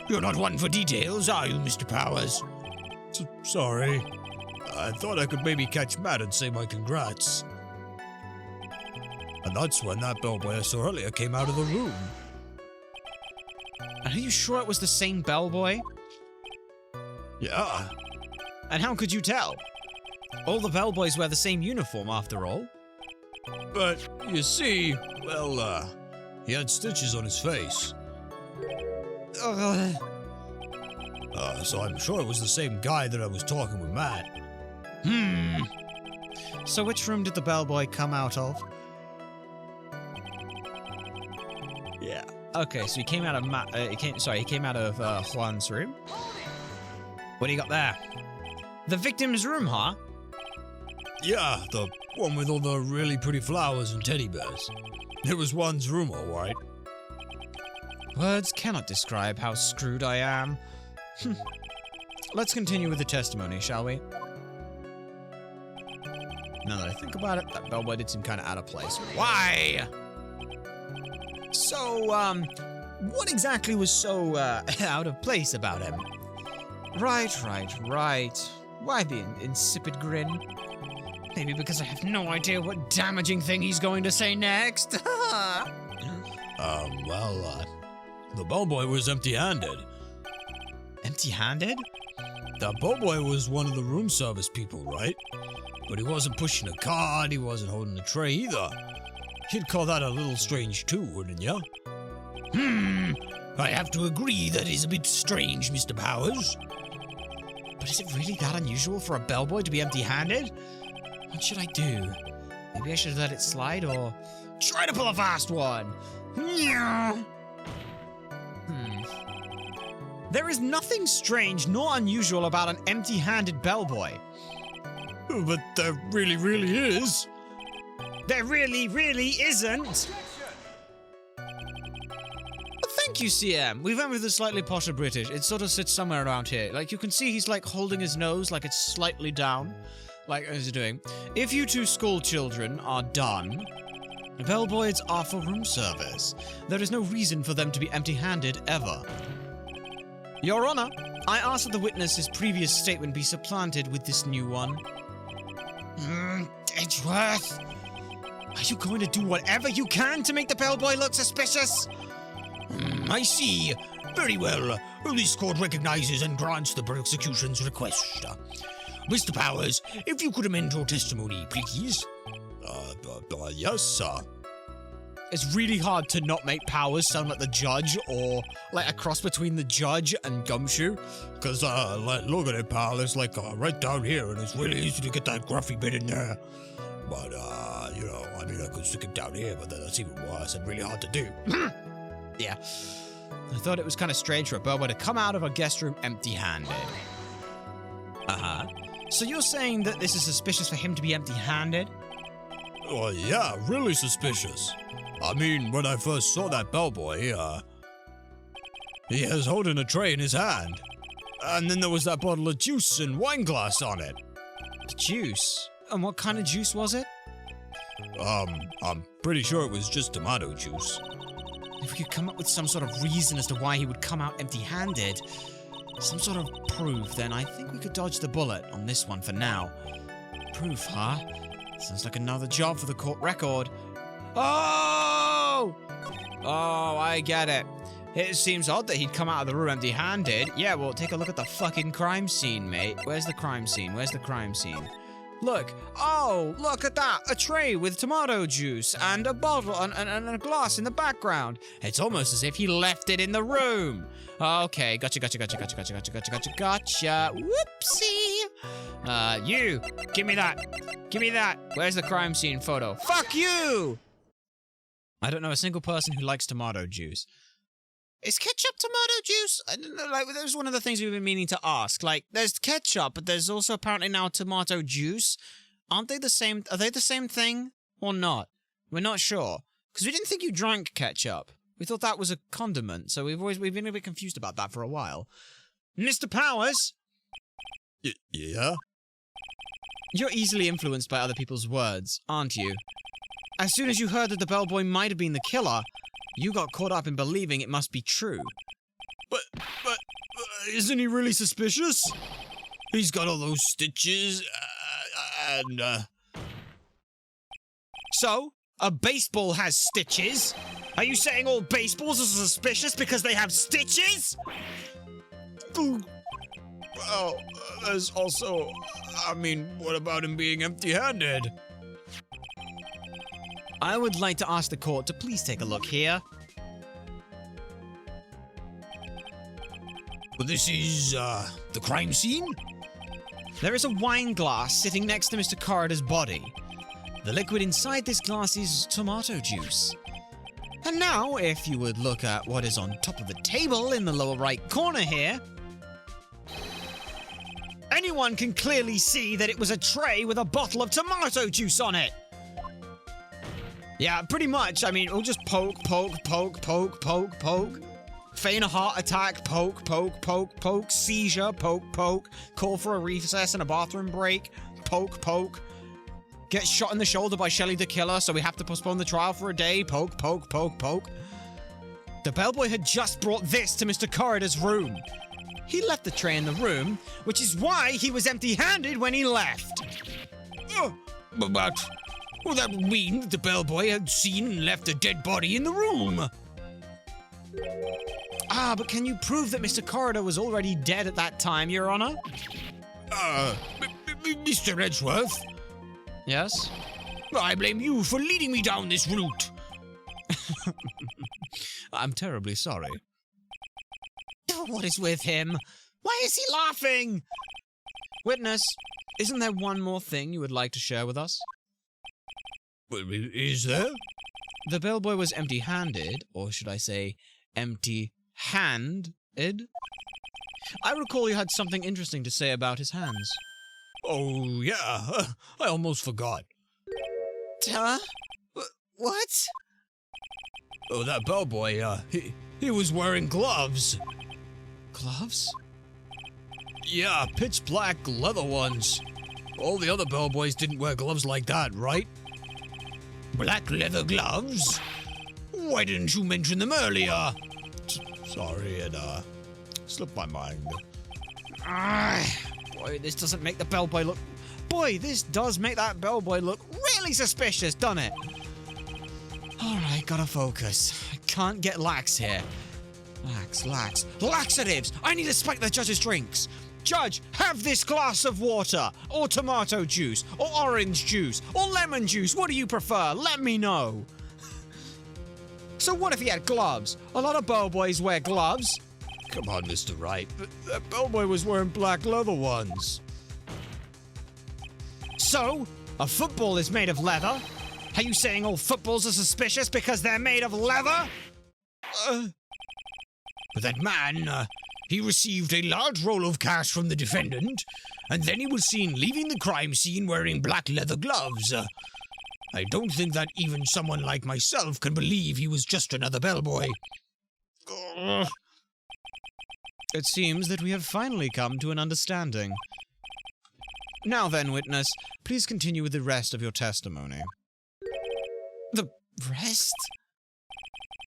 You're not one for details, are you, Mr. Powers? Sorry. I thought I could maybe catch Matt and say my congrats. And that's when that bellboy I saw earlier came out of the room. And are you sure it was the same bellboy? Yeah. And how could you tell? All the bellboys wear the same uniform, after all. But, you see, well, he had stitches on his face. So I'm sure it was the same guy that I was talking with Matt. So which room did the bellboy come out of? Yeah. Okay, so he came out of he came out of Juan's room. What do you got there? The victim's room, huh? Yeah, the one with all the really pretty flowers and teddy bears. It was Juan's room, all right. Words cannot describe how screwed I am. Let's continue with the testimony, shall we? Now that I think about it, that bellboy did seem kind of out of place. Why? So, what exactly was so, out of place about him? Right. Why the insipid grin? Maybe because I have no idea what damaging thing he's going to say next. The bellboy was empty-handed. Empty-handed? The bellboy was one of the room service people, right? But he wasn't pushing a cart, he wasn't holding a tray either. You'd call that a little strange too, wouldn't you? I have to agree that is a bit strange, Mr. Powers. But is it really that unusual for a bellboy to be empty-handed? What should I do? Maybe I should let it slide or try to pull a fast one. There is nothing strange nor unusual about an empty-handed bellboy. But there really, really is. There really, really isn't. Thank you, CM. We went with the slightly posher British. It sort of sits somewhere around here. Like, you can see he's, like, holding his nose like it's slightly down. Like, as he's doing. If you two school children are done, bellboys are for room service. There is no reason for them to be empty-handed ever. Your Honor, I ask that the witness's previous statement be supplanted with this new one. Edgeworth, are you going to do whatever you can to make the bellboy look suspicious? I see. Very well. This court recognizes and grants the prosecution's request. Mr. Powers, if you could amend your testimony, please. Yes, sir. It's really hard to not make Powers sound like the judge or like a cross between the judge and Gumshoe. Because, look at it, pal. It's like right down here, and it's really easy to get that gruffy bit in there. But, you know, I mean, I could stick it down here, but that's even worse and really hard to do. Yeah. I thought it was kind of strange for a bellboy to come out of a guest room empty-handed. Uh-huh. So you're saying that this is suspicious for him to be empty-handed? Oh, yeah, really suspicious. I mean, when I first saw that bellboy, he was holding a tray in his hand. And then there was that bottle of juice and wine glass on it. Juice? And what kind of juice was it? I'm pretty sure it was just tomato juice. If we could come up with some sort of reason as to why he would come out empty-handed, some sort of proof, then I think we could dodge the bullet on this one for now. Proof, huh? Sounds like another job for the court record. Oh! Oh, I get it. It seems odd that he'd come out of the room empty-handed. Yeah, well, take a look at the fucking crime scene, mate. Where's the crime scene? Where's the crime scene? Look. Oh, look at that. A tray with tomato juice and a bottle and a glass in the background. It's almost as if he left it in the room. Okay, gotcha. Whoopsie. You, give me that. Give me that. Where's the crime scene photo? Fuck you! I don't know a single person who likes tomato juice. Is ketchup tomato juice? I don't know, like, that was one of the things we've been meaning to ask. Like, there's ketchup, but there's also apparently now tomato juice. Aren't they the same? Are they the same thing or not? We're not sure. Because we didn't think you drank ketchup. We thought that was a condiment, so we've been a bit confused about that for a while. Mr. Powers? Yeah? You're easily influenced by other people's words, aren't you? As soon as you heard that the bellboy might have been the killer, you got caught up in believing it must be true. But isn't he really suspicious? He's got all those stitches, and So, a baseball has stitches? Are you saying all baseballs are suspicious because they have stitches? Well, there's also, I mean, what about him being empty-handed? I would like to ask the court to please take a look here. Well, this is, the crime scene? There is a wine glass sitting next to Mr. Corridor's body. The liquid inside this glass is tomato juice. And now, if you would look at what is on top of the table in the lower right corner here, anyone can clearly see that it was a tray with a bottle of tomato juice on it. Yeah, pretty much. I mean, we'll just poke. Feign a heart attack, poke. Seizure, poke. Call for a recess and a bathroom break, poke. Gets shot in the shoulder by Shelley the Killer, so we have to postpone the trial for a day. Poke, poke, poke, poke. The bellboy had just brought this to Mr. Corridor's room. He left the tray in the room, which is why he was empty-handed when he left. But well, that would mean that the bellboy had seen and left a dead body in the room. Ah, but can you prove that Mr. Corridor was already dead at that time, Your Honor? Mr. Edgeworth, Yes? I blame you for leading me down this route. I'm terribly sorry. What is with him? Why is he laughing? Witness, isn't there one more thing you would like to share with us? Well, is there? The bellboy was empty-handed, or should I say, empty-handed? I recall you had something interesting to say about his hands. Oh, yeah. I almost forgot. Huh? What? Oh, that bellboy, he was wearing gloves. Gloves? Yeah, pitch black leather ones. All the other bellboys didn't wear gloves like that, right? Black leather gloves? Why didn't you mention them earlier? Sorry, it slipped my mind. Boy, this doesn't make the bellboy look... Boy, this does make that bellboy look really suspicious, doesn't it? Alright, gotta focus. I can't get lax here. Lax. Laxatives! I need to spike the judge's drinks. Judge, have this glass of water, or tomato juice, or orange juice, or lemon juice. What do you prefer? Let me know. So what if he had gloves? A lot of bellboys wear gloves. Come on, Mr. Wright, but that bellboy was wearing black leather ones. So, a football is made of leather? Are you saying all footballs are suspicious because they're made of leather? But that man, he received a large roll of cash from the defendant, and then he was seen leaving the crime scene wearing black leather gloves. I don't think that even someone like myself can believe he was just another bellboy. It seems that we have finally come to an understanding. Now then, witness, please continue with the rest of your testimony. The rest?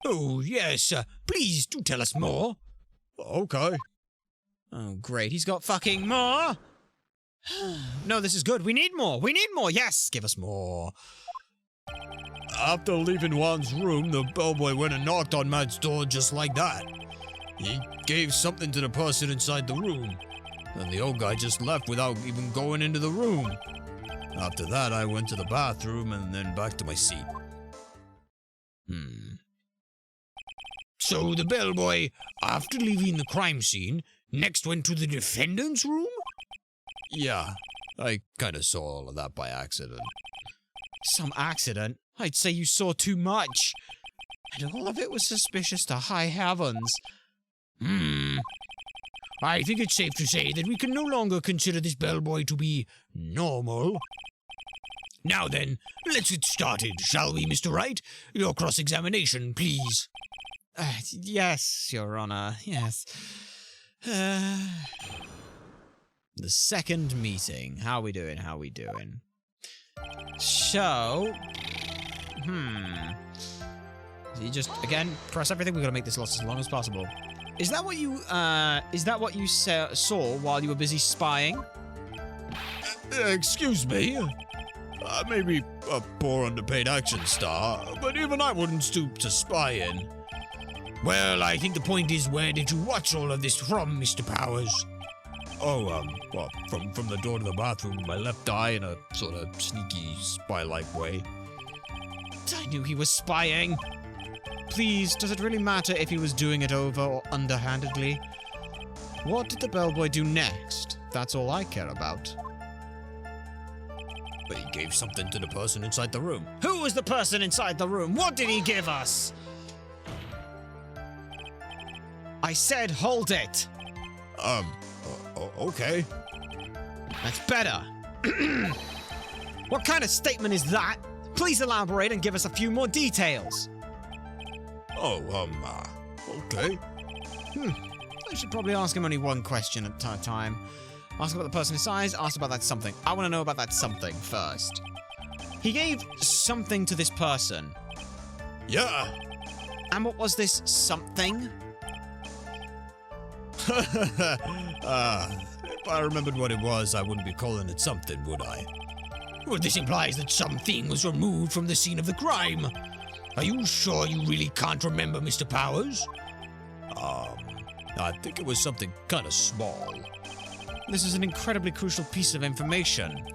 Oh, yes, please do tell us more. Okay. Oh, great, he's got fucking more! No, this is good, we need more, yes, give us more. After leaving Juan's room, the bellboy went and knocked on Matt's door just like that. He gave something to the person inside the room, and the old guy just left without even going into the room. After that, I went to the bathroom and then back to my seat. So the bellboy, after leaving the crime scene, next went to the defendant's room? Yeah, I kinda saw all of that by accident. Some accident? I'd say you saw too much. And all of it was suspicious to high heavens. I think it's safe to say that we can no longer consider this bellboy to be normal. Now then, let's get started, shall we, Mr. Wright? Your cross-examination, please. Yes, Your Honor, yes. The second meeting. How we doing? So... You just, again, press everything. We've got to make this last as long as possible. Is that what you saw while you were busy spying? Excuse me? I may be a poor underpaid action star, but even I wouldn't stoop to spying. Well, I think the point is, where did you watch all of this from, Mr. Powers? Oh, well, from the door to the bathroom with my left eye in a sort of sneaky, spy-like way. I knew he was spying. Please, does it really matter if he was doing it over or underhandedly? What did the bellboy do next? That's all I care about. But he gave something to the person inside the room. Who was the person inside the room? What did he give us? I said hold it! Okay. That's better. What kind of statement is that? Please elaborate and give us a few more details. Okay. I should probably ask him only one question at a time. Ask about the person inside, ask about that something. I want to know about that something first. He gave something to this person. Yeah. And what was this something? If I remembered what it was, I wouldn't be calling it something, would I? Well, this implies that something was removed from the scene of the crime. Are you sure you really can't remember, Mr. Powers? I think it was something kind of small. This is an incredibly crucial piece of information.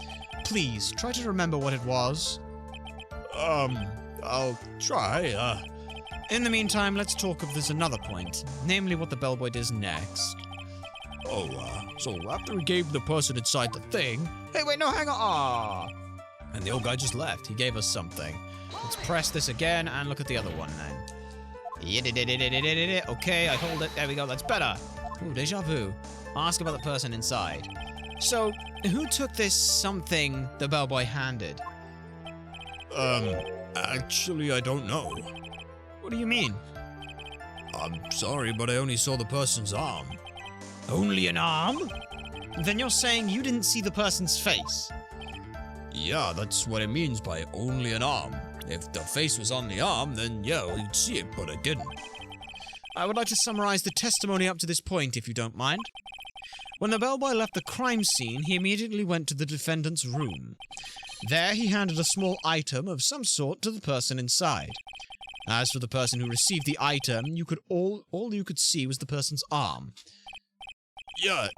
Please, try to remember what it was. I'll try, In the meantime, let's talk of this another point, namely what the bellboy does next. So after he gave the person inside the thing, Hey, wait, no, hang on. Ah. And the old guy just left. He gave us something. Let's press this again and look at the other one then. Okay, I hold it. There we go. That's better. Ooh, deja vu. Ask about the person inside. So, who took this something the bellboy handed? actually, I don't know. What do you mean? I'm sorry, but I only saw the person's arm. Only an arm? Then you're saying you didn't see the person's face? Yeah, that's what it means by only an arm. If the face was on the arm, then yeah, you'd see it, but I didn't. I would like to summarize the testimony up to this point, if you don't mind. When the bellboy left the crime scene, he immediately went to the defendant's room. There, he handed a small item of some sort to the person inside. As for the person who received the item, all you could see was the person's arm. Yeah,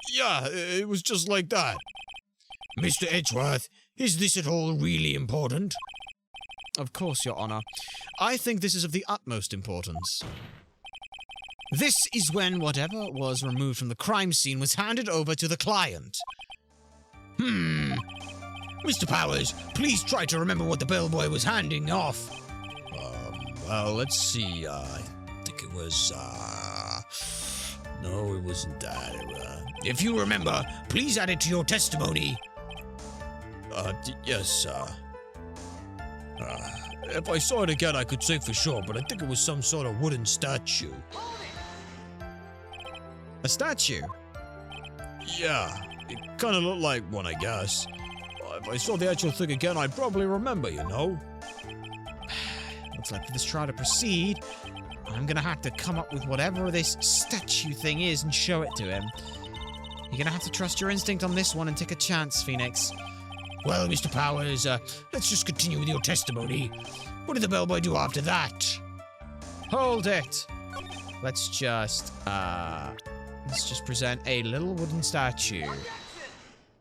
it was just like that. Mr. Edgeworth, is this at all really important? Of course, Your Honor. I think this is of the utmost importance. This is when whatever was removed from the crime scene was handed over to the client. Mr. Powers, please try to remember what the bellboy was handing off. Well, let's see. I think it was, no, it wasn't that. If you remember, please add it to your testimony. Yes, if I saw it again, I could say for sure, but I think it was some sort of wooden statue. A statue? Yeah, it kind of looked like one, I guess. If I saw the actual thing again, I'd probably remember, you know? Looks like for this trial to proceed, I'm gonna have to come up with whatever this statue thing is and show it to him. You're gonna have to trust your instinct on this one and take a chance, Phoenix. Well, Mr. Powers, let's just continue with your testimony. What did the bellboy do after that? Hold it! Let's just present a little wooden statue.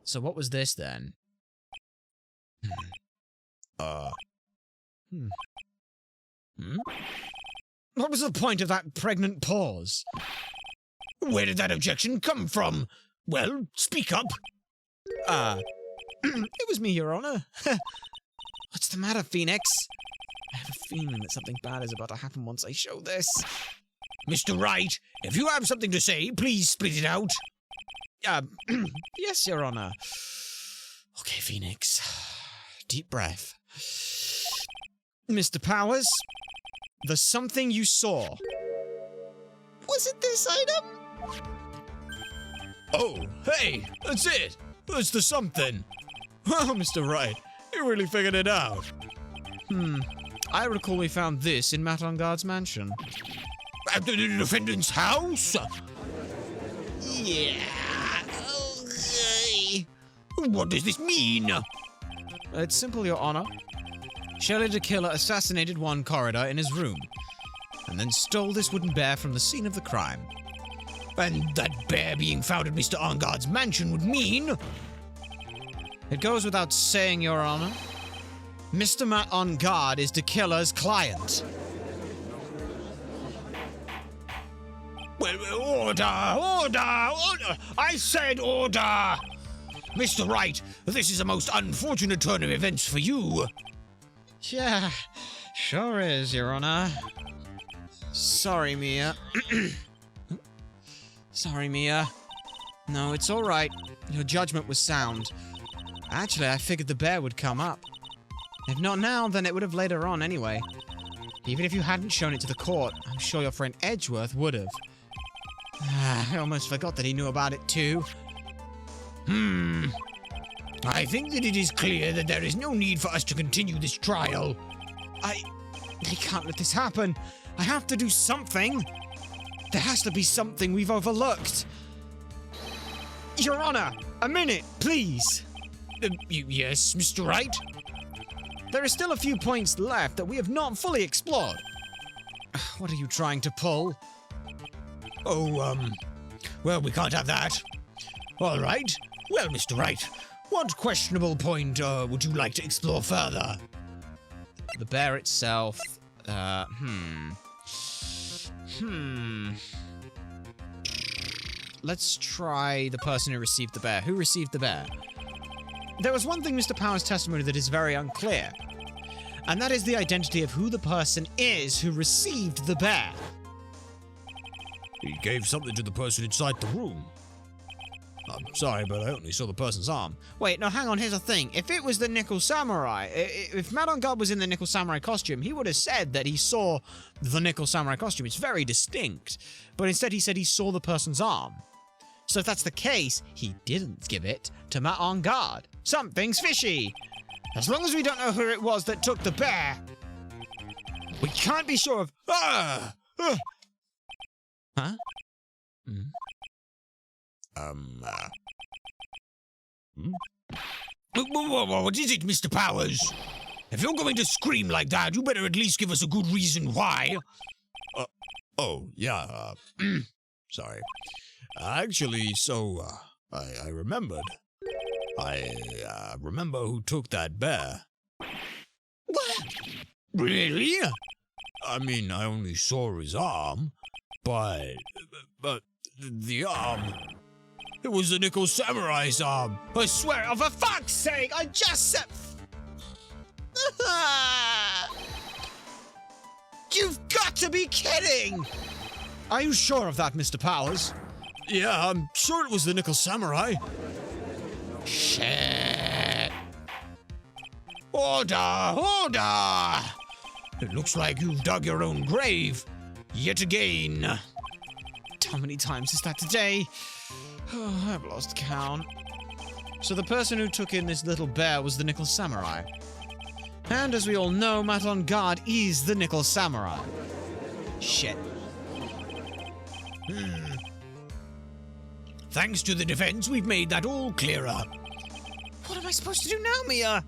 So what was this then? What was the point of that pregnant pause? Where did that objection come from? Well, speak up. It was me, Your Honor. What's the matter, Phoenix? I have a feeling that something bad is about to happen once I show this. Mr. Wright, if you have something to say, please spit it out. Yes, Your Honor. Okay, Phoenix. Deep breath. Mr. Powers, the something you saw. Was it this item? Oh, hey, that's it. That's the something. Well, Mr. Wright, you really figured it out. I recall we found this in Matt Guard's mansion. At the defendant's house? Yeah. Okay. What does this mean? It's simple, Your Honor. Shelley the killer assassinated one corridor in his room, and then stole this wooden bear from the scene of the crime. And that bear being found at Mr. Arngard's mansion would mean... It goes without saying, Your Honor. Mr. Matt Arngard is the killer's client. Well, order! I said order! Mr. Wright, this is a most unfortunate turn of events for you. Yeah, sure is, Your Honor. Sorry, Mia. Sorry, Mia. No, it's all right. Your judgment was sound. Actually, I figured the bear would come up. If not now, then it would have later on anyway. Even if you hadn't shown it to the court, I'm sure your friend Edgeworth would have. I almost forgot that he knew about it too. I think that it is clear that there is no need for us to continue this trial. I can't let this happen. I have to do something. There has to be something we've overlooked. Your Honor, a minute, please. Yes, Mr. Wright? There are still a few points left that we have not fully explored. What are you trying to pull? Oh, well, we can't have that. All right. Well, Mr. Wright, what questionable point would you like to explore further? The bear itself. Let's try the person who received the bear. Who received the bear? There was one thing Mr. Power's testimony that is very unclear, and that is the identity of who the person is who received the bear. He gave something to the person inside the room. I'm sorry, but I only saw the person's arm. Wait, no, hang on, here's the thing. If it was the Nickel Samurai, if Matt on Guard was in the Nickel Samurai costume, he would have said that he saw the Nickel Samurai costume. It's very distinct. But instead he said he saw the person's arm. So if that's the case, he didn't give it to Matt on Guard. Something's fishy. As long as we don't know who it was that took the bear, we can't be sure of... Huh? What is it, Mr. Powers? If you're going to scream like that, you better at least give us a good reason why. Sorry. Actually, I remembered. I remember who took that bear. What? Really? I mean, I only saw his arm, but the arm... It was the Nickel Samurai's arm. I swear, oh, for fuck's sake, I just said... You've got to be kidding! Are you sure of that, Mr. Powers? Yeah, I'm sure it was the Nickel Samurai. Shit. Order! Order! It looks like you've dug your own grave. Yet again. How many times is that today? Oh, I've lost count. So the person who took in this little bear was the Nickel Samurai. And as we all know, Matt on Guard is the Nickel Samurai. Shit. Thanks to the defense, we've made that all clearer. What am I supposed to do now, Mia?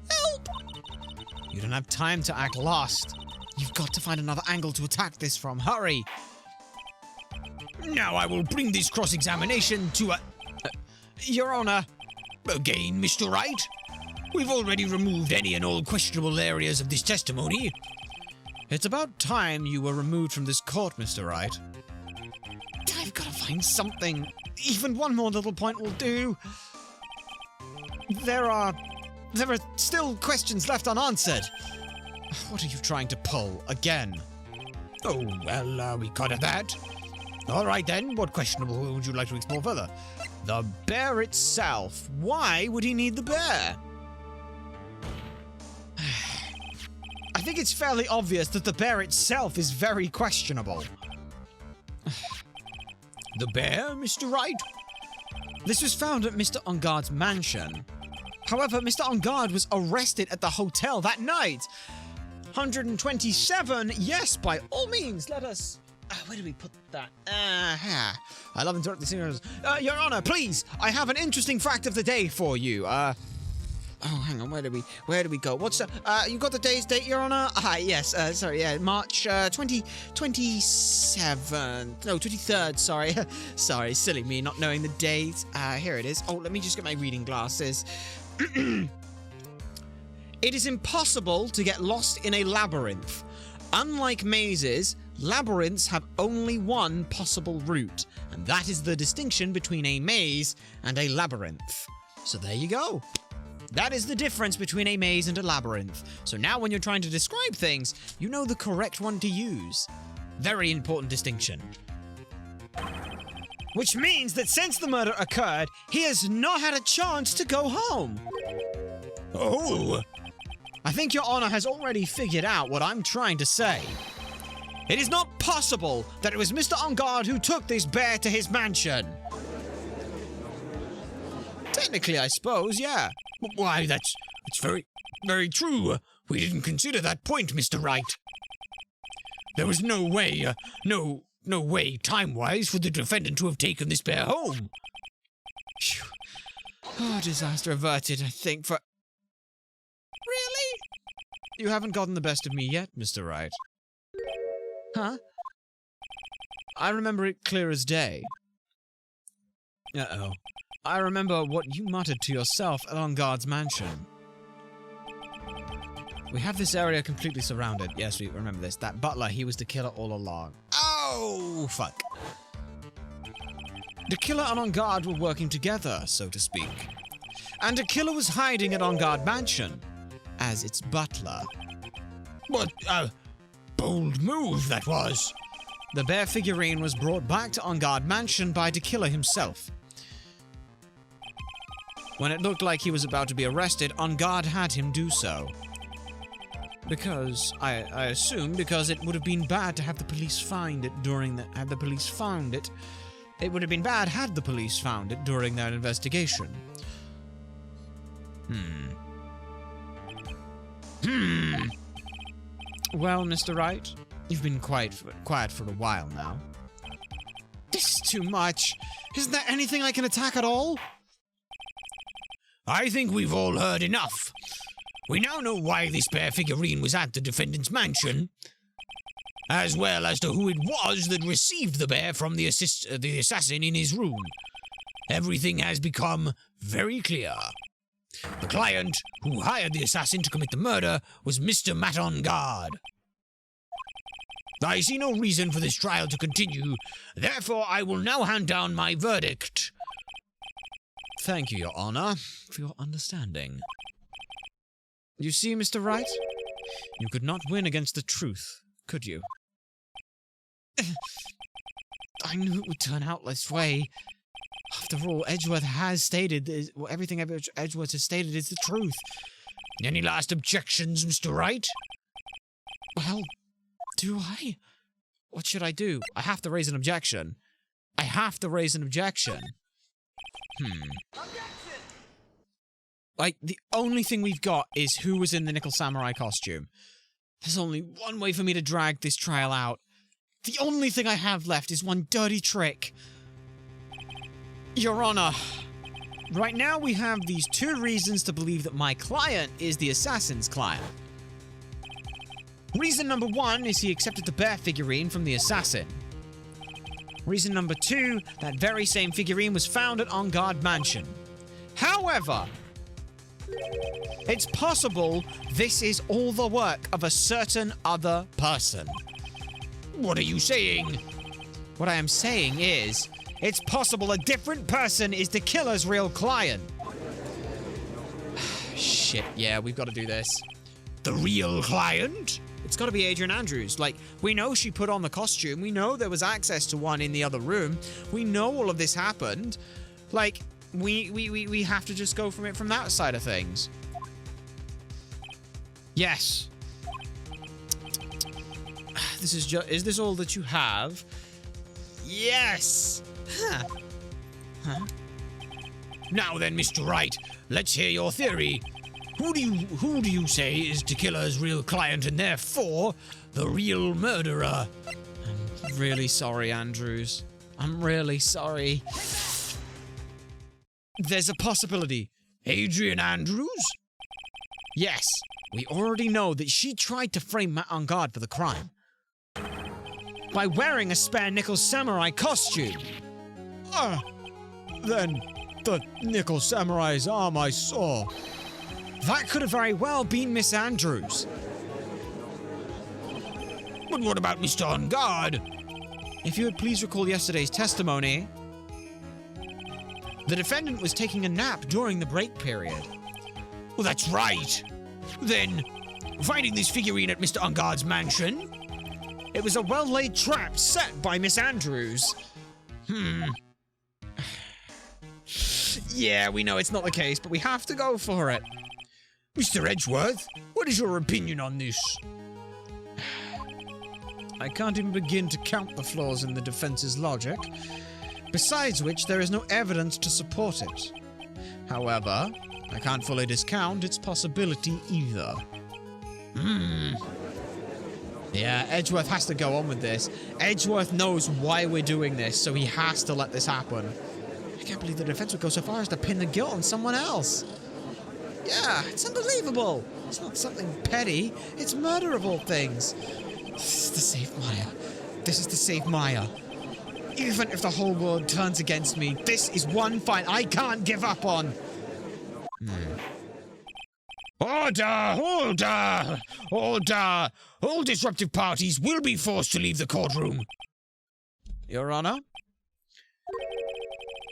Help! You don't have time to act lost. You've got to find another angle to attack this from. Hurry! Now I will bring this cross-examination to a... Your Honor. Again, Mr. Wright? We've already removed any and all questionable areas of this testimony. It's about time you were removed from this court, Mr. Wright. I've got to find something. Even one more little point will do. There are still questions left unanswered. What are you trying to pull again? Oh, well, we can't have that. All right, then. What questionable would you like to explore further? The bear itself. Why would he need the bear? I think it's fairly obvious that the bear itself is very questionable. The bear, Mr. Wright? This was found at Mr. On Guard's mansion. However, Mr. On Guard was arrested at the hotel that night. 127, yes, by all means, let us... where do we put that? I love interrupting singers. Your Honor, please, I have an interesting fact of the day for you. Oh, hang on, where do we go? What's the, you got the day's date, Your Honor? Yes, sorry, yeah, March, 27th, no, 23rd, sorry. Sorry, silly me, not knowing the date. Here it is. Oh, let me just get my reading glasses. It is impossible to get lost in a labyrinth. Unlike mazes, labyrinths have only one possible route, and that is the distinction between a maze and a labyrinth. So there you go. That is the difference between a maze and a labyrinth. So now when you're trying to describe things, you know the correct one to use. Very important distinction. Which means that since the murder occurred, he has not had a chance to go home. Oh! I think Your Honor has already figured out what I'm trying to say. It is not possible that it was Mr. On Guard who took this bear to his mansion. Technically, I suppose, yeah. Why, that's very, very true. We didn't consider that point, Mr. Wright. There was no way, no way, time-wise, for the defendant to have taken this bear home. Phew. Oh, disaster averted, I think, for... Really? You haven't gotten the best of me yet, Mr. Wright. Huh? I remember it clear as day. Uh-oh. I remember what you muttered to yourself at On Guard's mansion. We have this area completely surrounded. Yes, we remember this. That butler, he was the killer all along. Oh, fuck. The killer and On Guard were working together, so to speak. And the killer was hiding at On Guard mansion as its butler. What a bold move that was. The bear figurine was brought back to On Guard mansion by the killer himself. When it looked like he was about to be arrested, On Guard had him do so. Because, I assume, because it would have been bad to have the police find it during the... Had the police found it. It would have been bad had the police found it during their investigation. Well, Mr. Wright, you've been quiet for a while now. This is too much. Isn't there anything I can attack at all? I think we've all heard enough. We now know why this bear figurine was at the defendant's mansion, as well as to who it was that received the bear from the assassin in his room. Everything has become very clear. The client who hired the assassin to commit the murder was Mr. Matt On Guard. I see no reason for this trial to continue, therefore I will now hand down my verdict. Thank you, Your Honor, for your understanding. You see, Mr. Wright? You could not win against the truth, could you? I knew it would turn out this way. After all, Edgeworth has stated... everything Edgeworth has stated is the truth. Any last objections, Mr. Wright? Well, do I? What should I do? I have to raise an objection. I have to raise an objection. Like, the only thing we've got is who was in the Nickel Samurai costume. There's only one way for me to drag this trial out. The only thing I have left is one dirty trick. Your Honor, right now we have these two reasons to believe that my client is the assassin's client. Reason number one is he accepted the bear figurine from the assassin. Reason number two, that very same figurine was found at On Guard Mansion. However, it's possible this is all the work of a certain other person. What are you saying? What I am saying is, it's possible a different person is the killer's real client. Shit, yeah, we've got to do this. The real client? It's got to be Adrian Andrews. Like, we know she put on the costume. We know there was access to one in the other room. We know all of this happened. Like, we have to just go from it from that side of things. Yes. This is is this all that you have? Yes. Huh. Huh? Now then, Mr. Wright, let's hear your theory. Who do you say is the killer's real client and therefore the real murderer? I'm really sorry, Andrews. I'm really sorry. There's a possibility. Adrian Andrews? Yes. We already know that she tried to frame Matt On Guard for the crime by wearing a spare Nickel Samurai costume. Then the Nickel Samurai's arm I saw. That could have very well been Miss Andrews. But what about Mr. On Guard? If you would please recall yesterday's testimony, the defendant was taking a nap during the break period. Well, that's right. Then, finding this figurine at Mr. On Guard's mansion, it was a well-laid trap set by Miss Andrews. Yeah, we know it's not the case, but we have to go for it. Mr. Edgeworth, what is your opinion on this? I can't even begin to count the flaws in the defense's logic, besides which there is no evidence to support it. However, I can't fully discount its possibility either. Yeah, Edgeworth has to go on with this. Edgeworth knows why we're doing this, so he has to let this happen. I can't believe the defense would go so far as to pin the guilt on someone else. Yeah, it's unbelievable. It's not something petty. It's murder of all things. This is to save Maya. This is to save Maya. Even if the whole world turns against me, this is one fight I can't give up on. Order! Order! Order! All disruptive parties will be forced to leave the courtroom. Your Honor?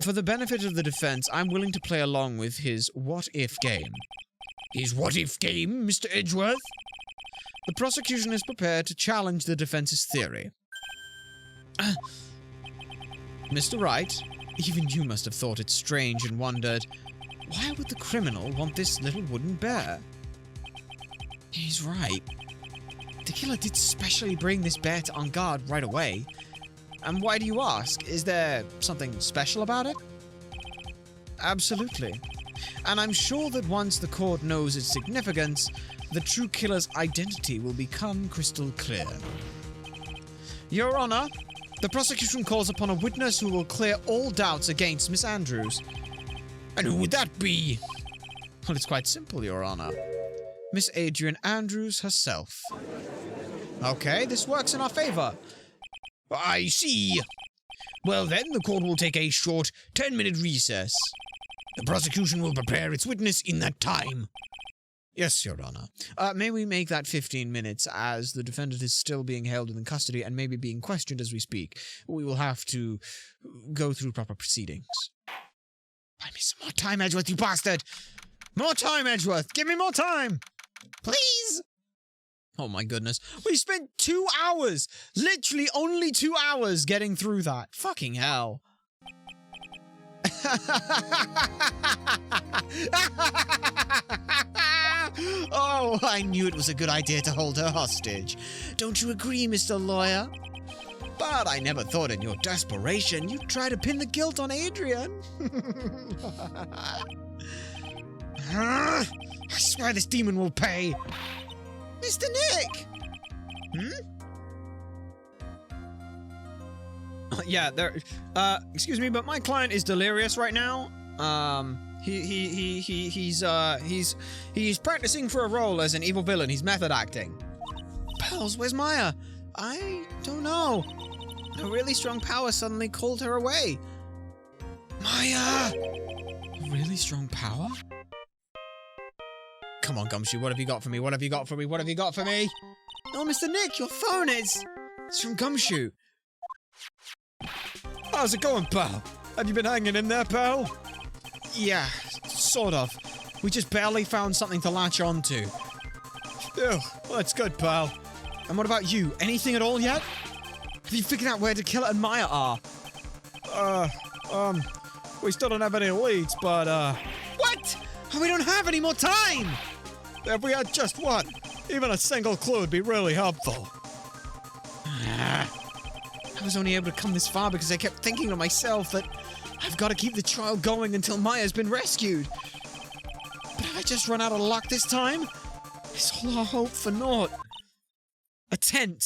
For the benefit of the defense, I'm willing to play along with his what-if game. His what-if game, Mr. Edgeworth? The prosecution is prepared to challenge the defense's theory. Mr. Wright, even you must have thought it strange and wondered, why would the criminal want this little wooden bear? He's right. The killer did specially bring this bear to on guard right away. And why do you ask? Is there something special about it? Absolutely. And I'm sure that once the court knows its significance, the true killer's identity will become crystal clear. Your Honor, the prosecution calls upon a witness who will clear all doubts against Miss Andrews. And who would that be? Well, it's quite simple, Your Honor. Miss Adrian Andrews herself. Okay, this works in our favor. I see. Well then, the court will take a short 10-minute recess. The prosecution will prepare its witness in that time. Yes, Your Honor. May we make that 15 minutes, as the defendant is still being held in custody and maybe being questioned as we speak. We will have to go through proper proceedings. Buy me some more time, Edgeworth, you bastard! More time, Edgeworth! Give me more time! Please! Oh my goodness. We spent 2 hours! Literally only 2 hours getting through that. Fucking hell. Oh, I knew it was a good idea to hold her hostage. Don't you agree, Mr. Lawyer? But I never thought in your desperation you'd try to pin the guilt on Adrian. I swear this demon will pay. Mr. Nick! Yeah, excuse me, but my client is delirious right now. He's practicing for a role as an evil villain. He's method acting. Pearls, where's Maya? I don't know. A really strong power suddenly called her away. Maya! A really strong power? Come on, Gumshoe, what have you got for me? What have you got for me? What have you got for me? Oh, Mr. Nick, your phone is... It's from Gumshoe. How's it going, pal? Have you been hanging in there, pal? Yeah, sort of. We just barely found something to latch onto. Well, that's good, pal. And what about you? Anything at all yet? Have you figured out where the killer and Maya are? We still don't have any leads, but, What? We don't have any more time! If we had just one, even a single clue would be really helpful. I was only able to come this far because I kept thinking to myself that I've got to keep the trial going until Maya's been rescued. But have I just run out of luck this time? It's all our hope for naught. A tent.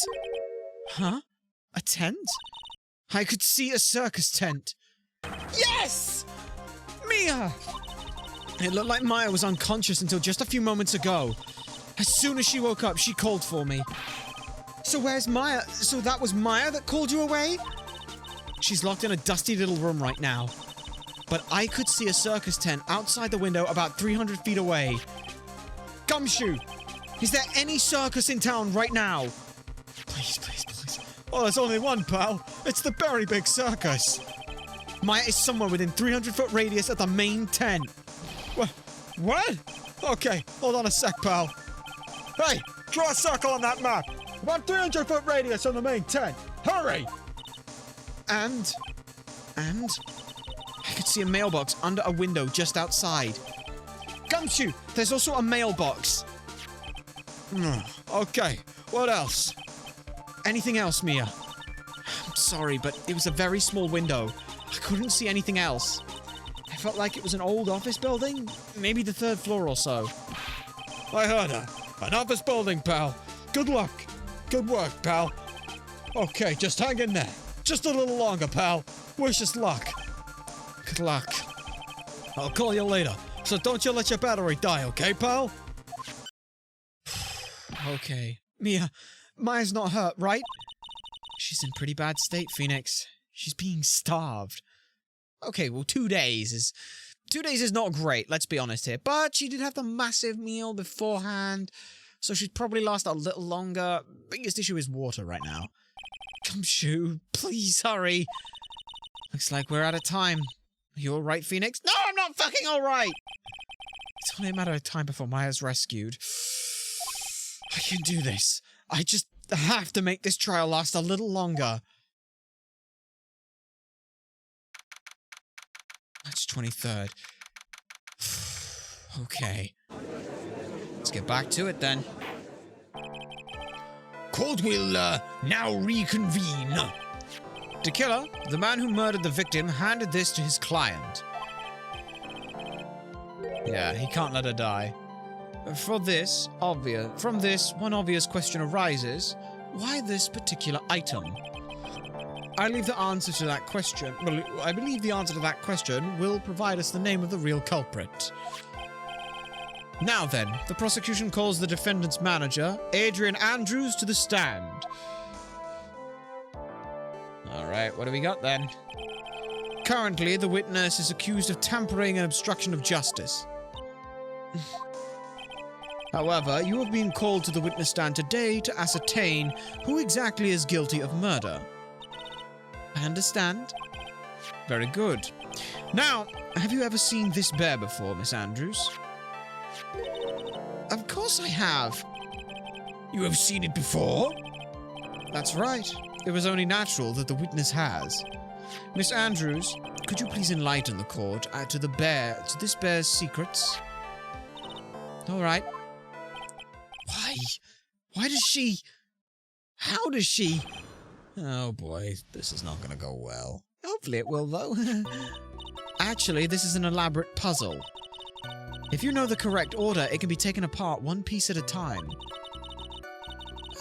Huh? A tent? I could see a circus tent. Yes! Mia! It looked like Maya was unconscious until just a few moments ago. As soon as she woke up, she called for me. So where's Maya? So that was Maya that called you away? She's locked in a dusty little room right now. But I could see a circus tent outside the window about 300 feet away. Gumshoe! Is there any circus in town right now? Please, please, please. Oh, there's only one, pal. It's the Very Big Circus. Maya is somewhere within 300-foot radius at the main tent. What? Okay, hold on a sec, pal. Hey, draw a circle on that map. About 300-foot radius on the main tent. Hurry! And I could see a mailbox under a window just outside. Gumshoe, there's also a mailbox. Okay, what else? Anything else, Mia? I'm sorry, but it was a very small window. I couldn't see anything else. felt like it was an old office building. Maybe the 3rd floor or so. I heard her. An office building, pal. Good luck. Good work, pal. Okay, just hang in there. Just a little longer, pal. Wish us luck. Good luck. I'll call you later. So don't you let your battery die, okay, pal? Okay. Maya's not hurt, right? She's in pretty bad state, Phoenix. She's being starved. Okay, well, 2 days is... 2 days is not great, let's be honest here. But she did have the massive meal beforehand, so she'd probably last a little longer. Biggest issue is water right now. Gumshoe, please hurry. Looks like we're out of time. Are you alright, Phoenix? No, I'm not fucking alright! It's only a matter of time before Maya's rescued. I can do this. I just have to make this trial last a little longer. March 23rd. Okay. Let's get back to it then. Court will now reconvene. The killer, the man who murdered the victim, handed this to his client. Yeah, he can't let her die. From this, one obvious question arises: why this particular item? I believe the answer to that question will provide us the name of the real culprit. Now then, the prosecution calls the defendant's manager, Adrian Andrews, to the stand. Alright, what do we got then? Currently, the witness is accused of tampering and obstruction of justice. However, you have been called to the witness stand today to ascertain who exactly is guilty of murder. I understand. Very good. Now, have you ever seen this bear before, Miss Andrews? Of course I have. You have seen it before? That's right. It was only natural that the witness has. Miss Andrews, could you please enlighten the court to this bear's secrets? All right. Why? Why does she... How does she... Oh boy, this is not going to go well. Hopefully it will, though. Actually, this is an elaborate puzzle. If you know the correct order, it can be taken apart one piece at a time.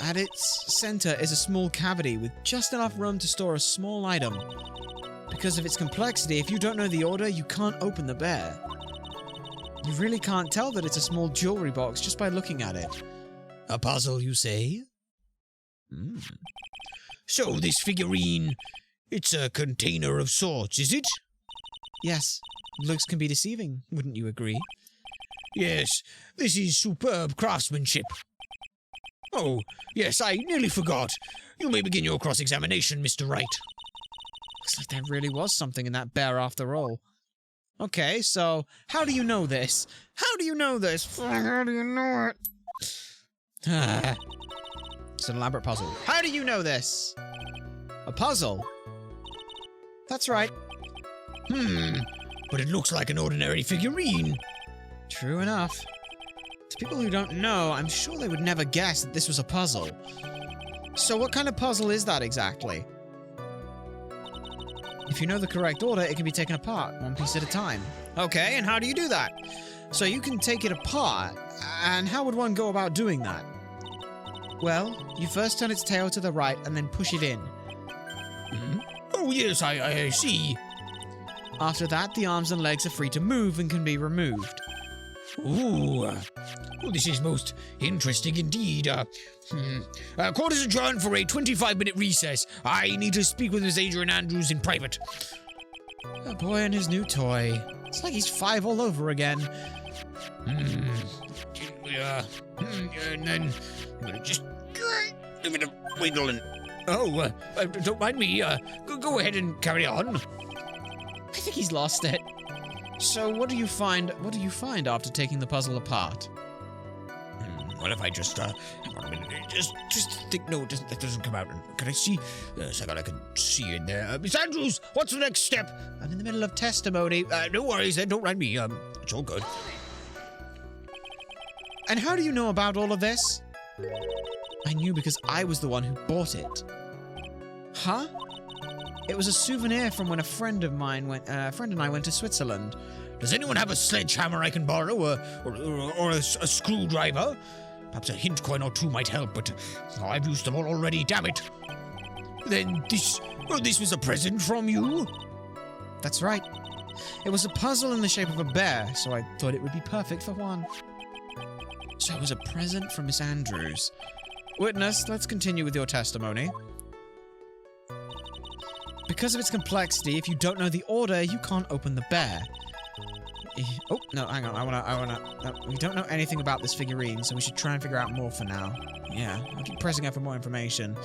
At its center is a small cavity with just enough room to store a small item. Because of its complexity, if you don't know the order, you can't open the bear. You really can't tell that it's a small jewelry box just by looking at it. A puzzle, you say? So this figurine, it's a container of sorts, is it? Yes. Looks can be deceiving, wouldn't you agree? Yes, this is superb craftsmanship. Oh, yes, I nearly forgot. You may begin your cross-examination, Mr. Wright. Looks like there really was something in that bear after all. Okay, so, how do you know this? How do you know this? How do you know it? It's an elaborate puzzle. How do you know this? A puzzle? That's right. But it looks like an ordinary figurine. True enough. To people who don't know, I'm sure they would never guess that this was a puzzle. So what kind of puzzle is that exactly? If you know the correct order, it can be taken apart, one piece at a time. Okay, and how do you do that? So you can take it apart, and how would one go about doing that? Well, you first turn its tail to the right and then push it in. Oh yes, I see. After that, the arms and legs are free to move and can be removed. Ooh, this is most interesting indeed. Court is adjourned for a 25-minute recess. I need to speak with Miss Adrian Andrews in private. A boy and his new toy. It's like he's 5 all over again. And then I'm gonna just give it a wiggle and... Oh, don't mind me. Go ahead and carry on. I think he's lost it. So what do you find after taking the puzzle apart? What if I just, hang on a minute, just think, no, that doesn't come out. Can I see? Second, I can see in there. Miss Andrews, what's the next step? I'm in the middle of testimony. No worries then, don't mind me, it's all good. And how do you know about all of this? I knew because I was the one who bought it. Huh? It was a souvenir from when a friend and I went to Switzerland. Does anyone have a sledgehammer I can borrow, or a screwdriver? Perhaps a hint coin or two might help, but I've used them all already, damn it. Then this was a present from you? That's right. It was a puzzle in the shape of a bear, so I thought it would be perfect for Juan. So it was a present from Miss Andrews. Witness, let's continue with your testimony. Because of its complexity, if you don't know the order, you can't open the bear. Oh, no, hang on, we don't know anything about this figurine, so we should try and figure out more for now. Yeah, I'll keep pressing up for more information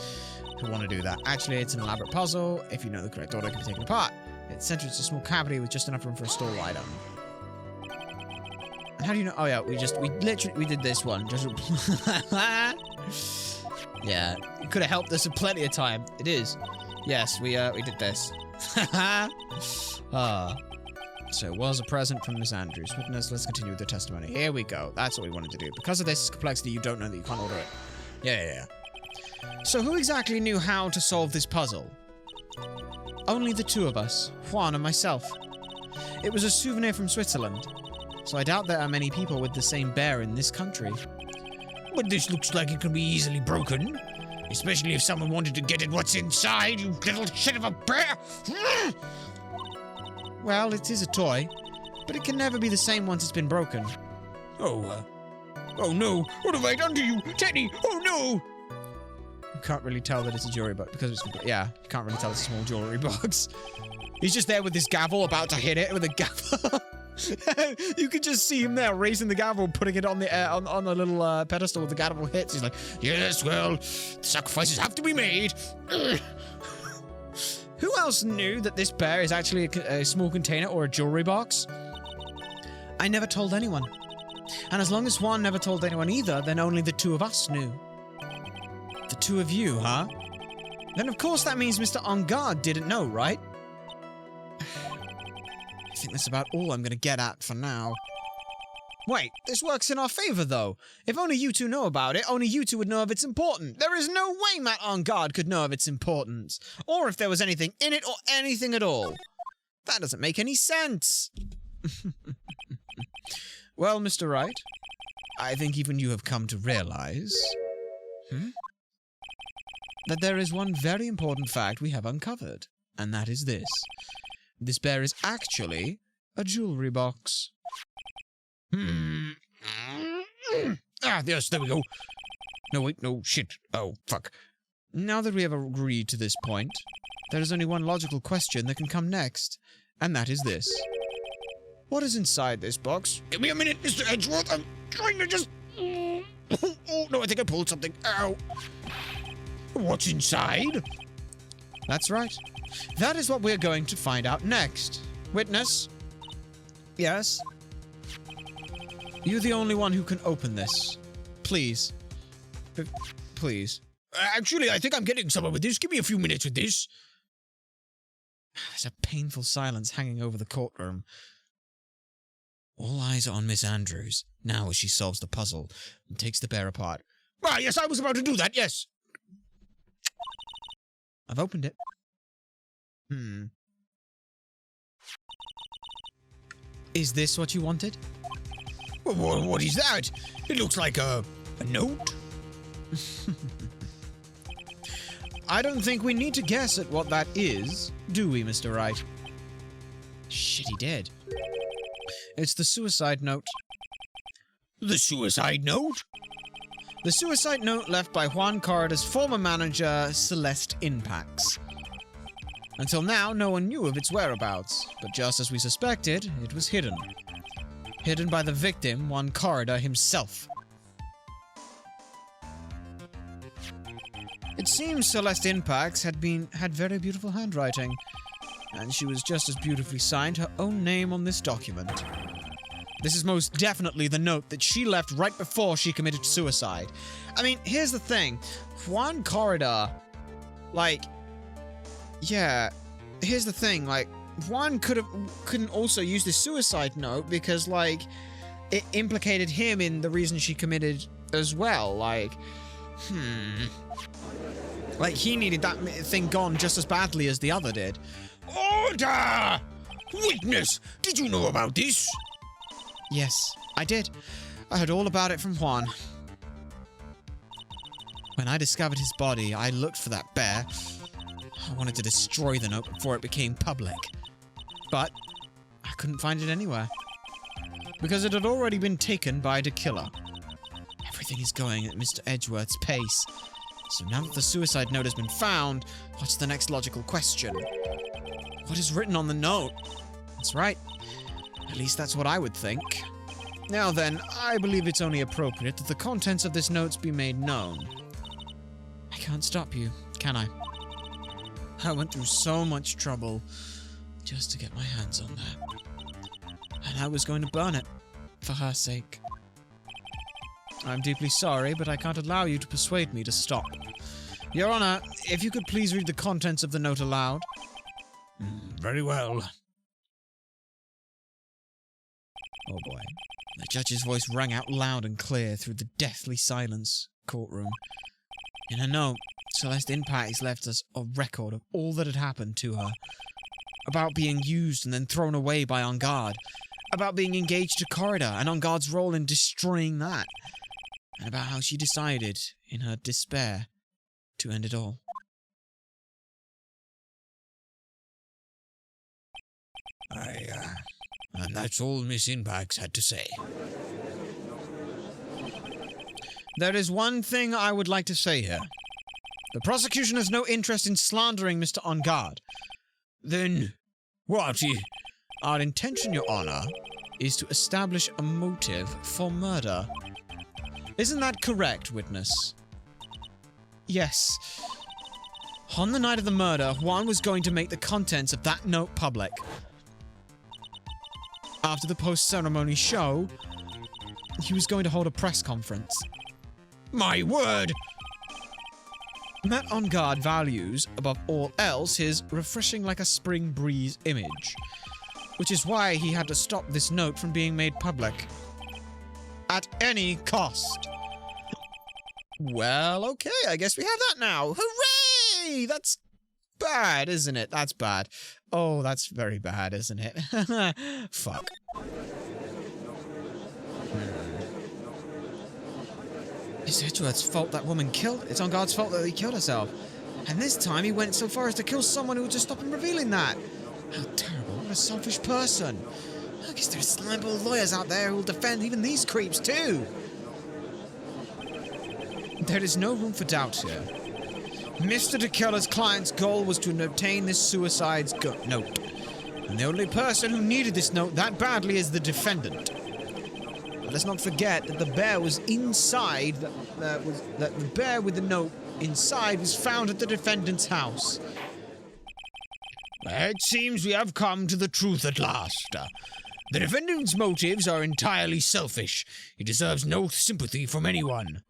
if we want to do that. Actually, it's an elaborate puzzle. If you know the correct order, it can be taken apart. Its center is a small cavity with just enough room for a stall item. And how do you know? Oh yeah, we did this one. Just yeah, it could have helped us plenty of time. It is. Yes, we did this. So it was a present from Miss Andrews. Witness, let's continue with the testimony. Here we go. That's what we wanted to do. Because of this complexity, you don't know that you can't order it. Yeah. So who exactly knew how to solve this puzzle? Only the two of us, Juan and myself. It was a souvenir from Switzerland, so I doubt there are many people with the same bear in this country. But this looks like it can be easily broken. Especially if someone wanted to get at what's inside, you little shit of a bear! Well, it is a toy, but it can never be the same once it's been broken. Oh no! What have I done to you, Teddy? Oh no! You can't really tell that it's a jewelry box because it's yeah. You can't really tell it's a small jewelry box. He's just there with this gavel, about to hit it with a gavel. You could just see him there raising the gavel, putting it on the on the little pedestal where the gavel hits. He's like, yes, well, sacrifices have to be made. Who else knew that this bear is actually a small container or a jewelry box? I never told anyone. And as long as Juan never told anyone either, then only the two of us knew. The two of you, huh? Then of course that means Mr. On Guard didn't know, right? I think that's about all I'm gonna get at for now. Wait, this works in our favor, though. If only you two know about it, only you two would know if it's important. There is no way Matt On Guard could know of its importance. Or if there was anything in it or anything at all. That doesn't make any sense. Well, Mr. Wright, I think even you have come to realize... that there is one very important fact we have uncovered. And that is this. This bear is actually a jewelry box. Ah, yes, there we go. No, wait, no, shit. Oh, fuck. Now that we have agreed to this point, there is only one logical question that can come next, and that is this. What is inside this box? Give me a minute, Mr. Edgeworth. I'm trying to just... Oh, no, I think I pulled something. Ow. What's inside? That's right. That is what we're going to find out next. Witness? Yes? You're the only one who can open this. Please. Please. Actually, I think I'm getting somewhere with this. Give me a few minutes with this. There's a painful silence hanging over the courtroom. All eyes are on Miss Andrews, now as she solves the puzzle and takes the bear apart. Ah, yes, I was about to do that, yes. I've opened it. Is this what you wanted? What is that? It looks like a note. I don't think we need to guess at what that is, do we, Mr. Wright? Shit, he did. It's the suicide note. The suicide note? The suicide note left by Juan Corrida's former manager, Celeste Inpax. Until now, no one knew of its whereabouts, but just as we suspected, it was hidden. Hidden by the victim, Juan Corrida himself. It seems Celeste Inpax had very beautiful handwriting, and she was just as beautifully signed her own name on this document. This is most definitely the note that she left right before she committed suicide. I mean, here's the thing. Juan Corrida, here's the thing, Juan couldn't also use the suicide note because, it implicated him in the reason she committed as well, Like, he needed that thing gone just as badly as the other did. Order! Witness, did you know about this? Yes, I did. I heard all about it from Juan. When I discovered his body, I looked for that bear. I wanted to destroy the note before it became public. But I couldn't find it anywhere. Because it had already been taken by the killer. Everything is going at Mr. Edgeworth's pace. So now that the suicide note has been found, what's the next logical question? What is written on the note? That's right. At least that's what I would think. Now then, I believe it's only appropriate that the contents of this note be made known. I can't stop you, can I? I went through so much trouble just to get my hands on that. And I was going to burn it, for her sake. I'm deeply sorry, but I can't allow you to persuade me to stop. Your Honor, if you could please read the contents of the note aloud. Very well. Oh boy. The judge's voice rang out loud and clear through the deathly silence courtroom. In her note, Celeste Impact left us a record of all that had happened to her. About being used and then thrown away by On Guard. About being engaged to Corridor and On Guard's role in destroying that. And about how she decided, in her despair, to end it all. And that's all Miss Impax had to say. There is one thing I would like to say here. The prosecution has no interest in slandering Mr. On Guard. Then, what? Our intention, Your Honor, is to establish a motive for murder. Isn't that correct, witness? Yes. On the night of the murder, Juan was going to make the contents of that note public. After the post-ceremony show, he was going to hold a press conference. My word! Matt On Guard values, above all else, his refreshing like a spring breeze image. Which is why he had to stop this note from being made public. At any cost. Well, okay, I guess we have that now. Hooray! That's bad, isn't it? That's bad. Oh, that's very bad, isn't it? Fuck. It's Edgeworth's fault that woman killed. It's On Guard's fault that he killed herself. And this time he went so far as to kill someone who would just stop him revealing that. How terrible. What a selfish person. I guess there's slimeball lawyers out there who will defend even these creeps too. There is no room for doubt here. Mr. DeKeller's client's goal was to obtain this suicide's note. And the only person who needed this note that badly is the defendant. But let's not forget that the bear was inside, that the bear with the note inside was found at the defendant's house. It seems we have come to the truth at last. The defendant's motives are entirely selfish. He deserves no sympathy from anyone.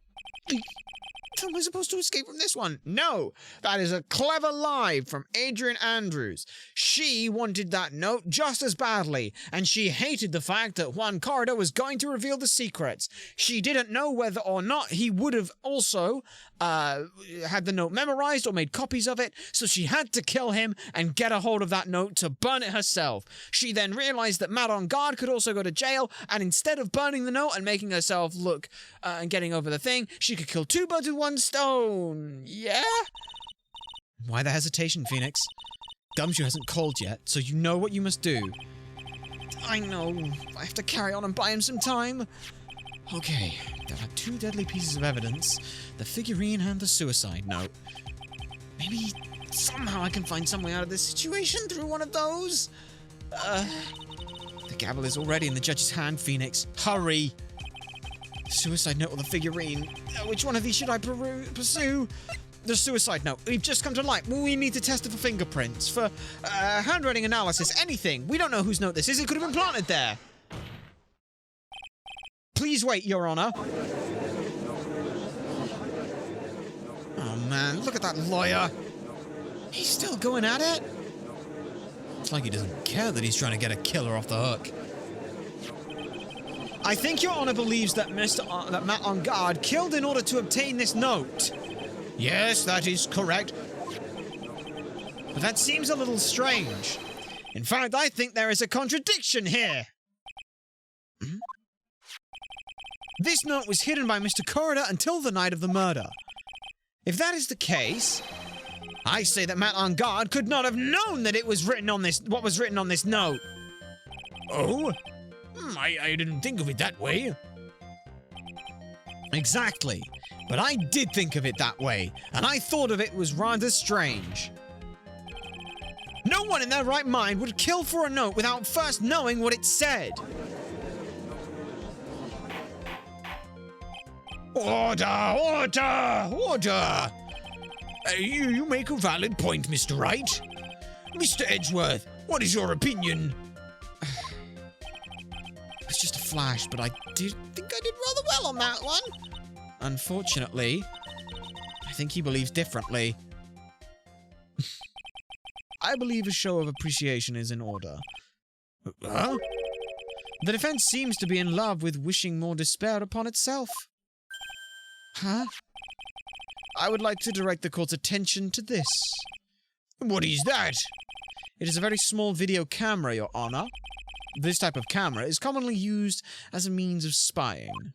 How am I supposed to escape from this one? No, that is a clever lie from Adrian Andrews. She wanted that note just as badly, and she hated the fact that Juan Corridor was going to reveal the secrets. She didn't know whether or not he would have also had the note memorized or made copies of it, so she had to kill him and get a hold of that note to burn it herself. She then realized that Matt On Guard could also go to jail, and instead of burning the note and making herself look and getting over the thing, she could kill two birds with one stone. Yeah? Why the hesitation, Phoenix? Gumshoe hasn't called yet, so you know what you must do. I know. I have to carry on and buy him some time. Okay, there are two deadly pieces of evidence. The figurine and the suicide note. Maybe somehow I can find some way out of this situation through one of those? The gavel is already in the judge's hand, Phoenix. Hurry! Suicide note or the figurine? Which one of these should I pursue? The suicide note. We've just come to light. We need to test it for fingerprints, for handwriting analysis, anything. We don't know whose note this is. It could have been planted there. Please wait, Your Honor. Oh, man. Look at that lawyer. He's still going at it. It's like he doesn't care that he's trying to get a killer off the hook. I think Your Honor believes that Matt On Guard killed in order to obtain this note. Yes, that is correct. But that seems a little strange. In fact, I think there is a contradiction here. Hmm? This note was hidden by Mr. Corridor until the night of the murder. If that is the case, I say that Matt on guard could not have known that it was written on this, what was written on this note. Oh? I didn't think of it that way. Exactly. But I did think of it that way, and I thought of it was rather strange. No one in their right mind would kill for a note without first knowing what it said. Order! Order! Order! You make a valid point, Mr. Wright. Mr. Edgeworth, what is your opinion? It's just a flash, but I did think I did rather well on that one. Unfortunately, I think he believes differently. I believe a show of appreciation is in order. Huh? The defense seems to be in love with wishing more despair upon itself. Huh? I would like to direct the court's attention to this. What is that? It is a very small video camera, Your Honor. This type of camera is commonly used as a means of spying.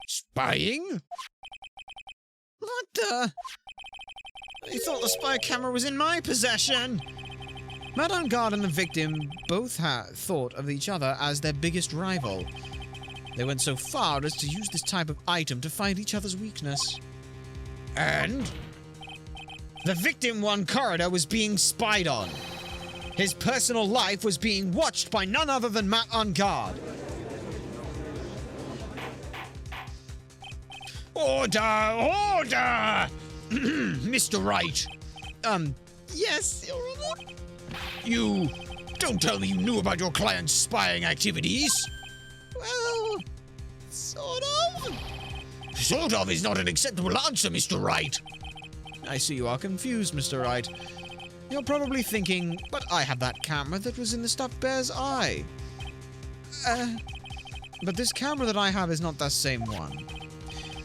Spying? What the? I thought the spy camera was in my possession. Madame Guard and the victim both thought of each other as their biggest rival. They went so far as to use this type of item to find each other's weakness. And? The victim one Corridor was being spied on. His personal life was being watched by none other than Matt on Guard. Order! Order! Mr. Wright. Yes, Your Honor? You don't tell me you knew about your client's spying activities. Well, sort of. Sort of is not an acceptable answer, Mr. Wright. I see you are confused, Mr. Wright. You're probably thinking, but I have that camera that was in the stuffed bear's eye. But this camera that I have is not that same one.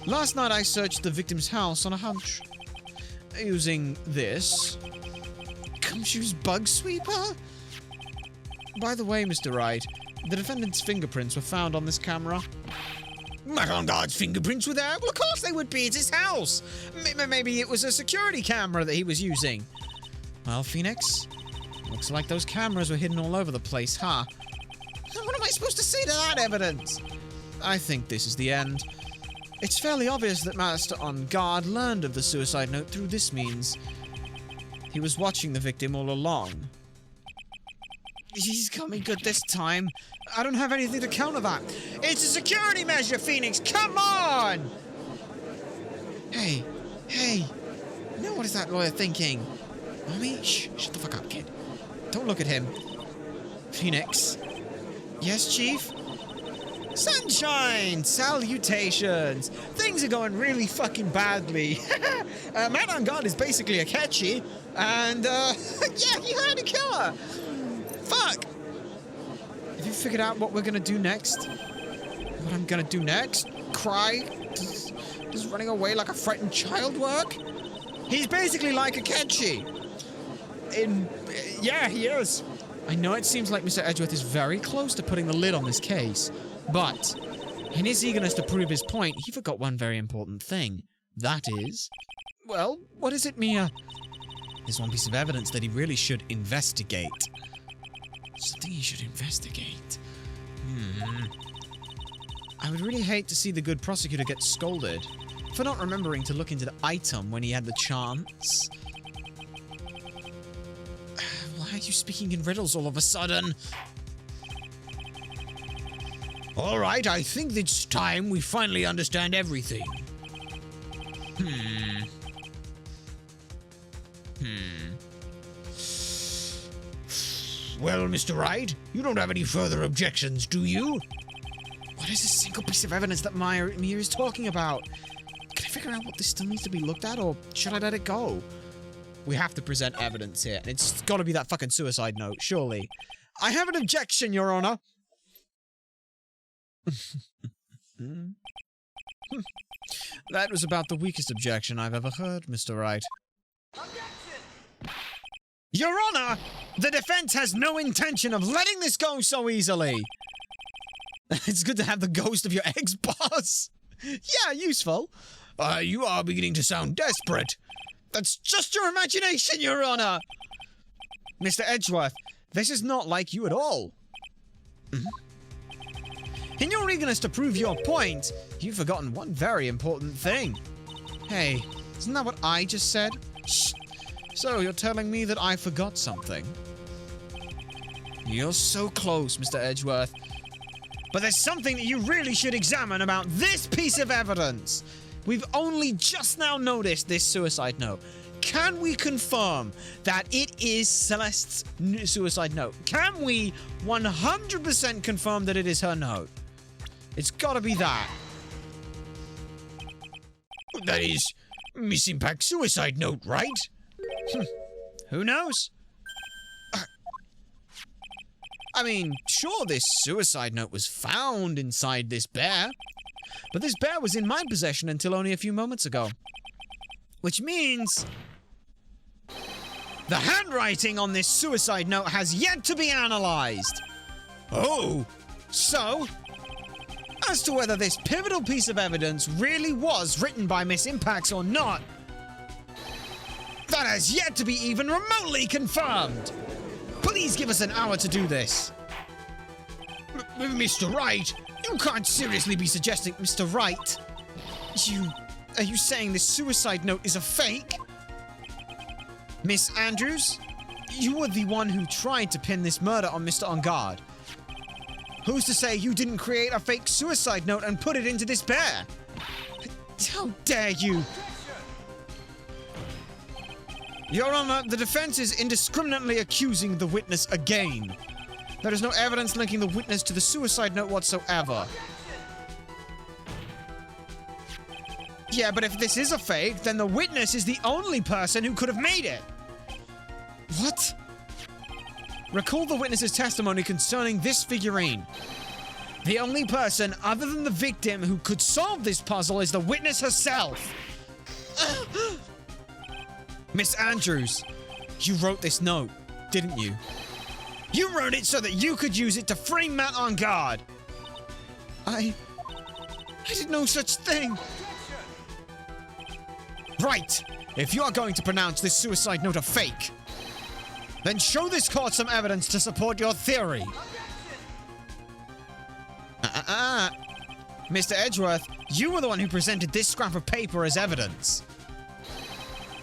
Last night I searched the victim's house on a hunch. Using this Gumshoe's bug sweeper? By the way, Mr. Wright, the defendant's fingerprints were found on this camera. Matt on Guard's fingerprints were there? Well, of course they would be. It's his house. Maybe it was a security camera that he was using. Well, Phoenix, looks like those cameras were hidden all over the place, huh? What am I supposed to say to that evidence? I think this is the end. It's fairly obvious that Master on Guard learned of the suicide note through this means. He was watching the victim all along. He's got me good this time. I don't have anything to counter that. It's a security measure, Phoenix! Come on! Hey. Now what is that lawyer thinking? Mommy? Shh, shut the fuck up, kid. Don't look at him. Phoenix. Yes, Chief? Sunshine! Salutations! Things are going really fucking badly. Man on Guard is basically a catchy, and, yeah, he had to kill her! Fuck! Have you figured out what we're gonna do next? What I'm gonna do next? Cry? Does running away like a frightened child work? He's basically like a catchy. Yeah, he is. I know it seems like Mr. Edgeworth is very close to putting the lid on this case, but in his eagerness to prove his point, he forgot one very important thing. That is... Well, what is it, Mia? There's one piece of evidence that he really should investigate. Something he should investigate. I would really hate to see the good prosecutor get scolded for not remembering to look into the item when he had the chance. Why are you speaking in riddles all of a sudden? All right, I think it's time we finally understand everything. Well, Mr. Wright, you don't have any further objections, do you? What is this single piece of evidence that Mia is talking about? Can I figure out what this still needs to be looked at, or should I let it go? We have to present evidence here, and it's got to be that fucking suicide note, surely. I have an objection, Your Honor. That was about the weakest objection I've ever heard, Mr. Wright. Your Honor, the defense has no intention of letting this go so easily. It's good to have the ghost of your ex-boss. Yeah, useful. You are beginning to sound desperate. That's just your imagination, Your Honor. Mr. Edgeworth, this is not like you at all. In your eagerness to prove your point, you've forgotten one very important thing. Hey, isn't that what I just said? Shh. So, you're telling me that I forgot something? You're so close, Mr. Edgeworth. But there's something that you really should examine about this piece of evidence. We've only just now noticed this suicide note. Can we confirm that it is Celeste's suicide note? Can we 100% confirm that it is her note? It's gotta be that. That is Miss Impact's suicide note, right? Who knows? I mean, sure, this suicide note was found inside this bear, but this bear was in my possession until only a few moments ago. Which means the handwriting on this suicide note has yet to be analyzed. Oh, So, as to whether this pivotal piece of evidence really was written by Miss Impacts or not, that has yet to be even remotely confirmed. Please give us an hour to do this. Mr. Wright, You can't seriously be suggesting, Mr. Wright. Are you saying this suicide note is a fake? Miss Andrews, you were the one who tried to pin this murder on Mr. On Guard. Who's to say you didn't create a fake suicide note and put it into this bear? How dare you! Your Honor, the defense is indiscriminately accusing the witness again. There is no evidence linking the witness to the suicide note whatsoever. Yeah, but if this is a fake, then the witness is the only person who could have made it. What? Recall the witness's testimony concerning this figurine. The only person other than the victim who could solve this puzzle is the witness herself. Miss Andrews, you wrote this note, didn't you? You wrote it so that you could use it to frame Matt On Guard. I did no such thing. Right. If you are going to pronounce this suicide note a fake, then show this court some evidence to support your theory. Mr. Edgeworth, you were the one who presented this scrap of paper as evidence.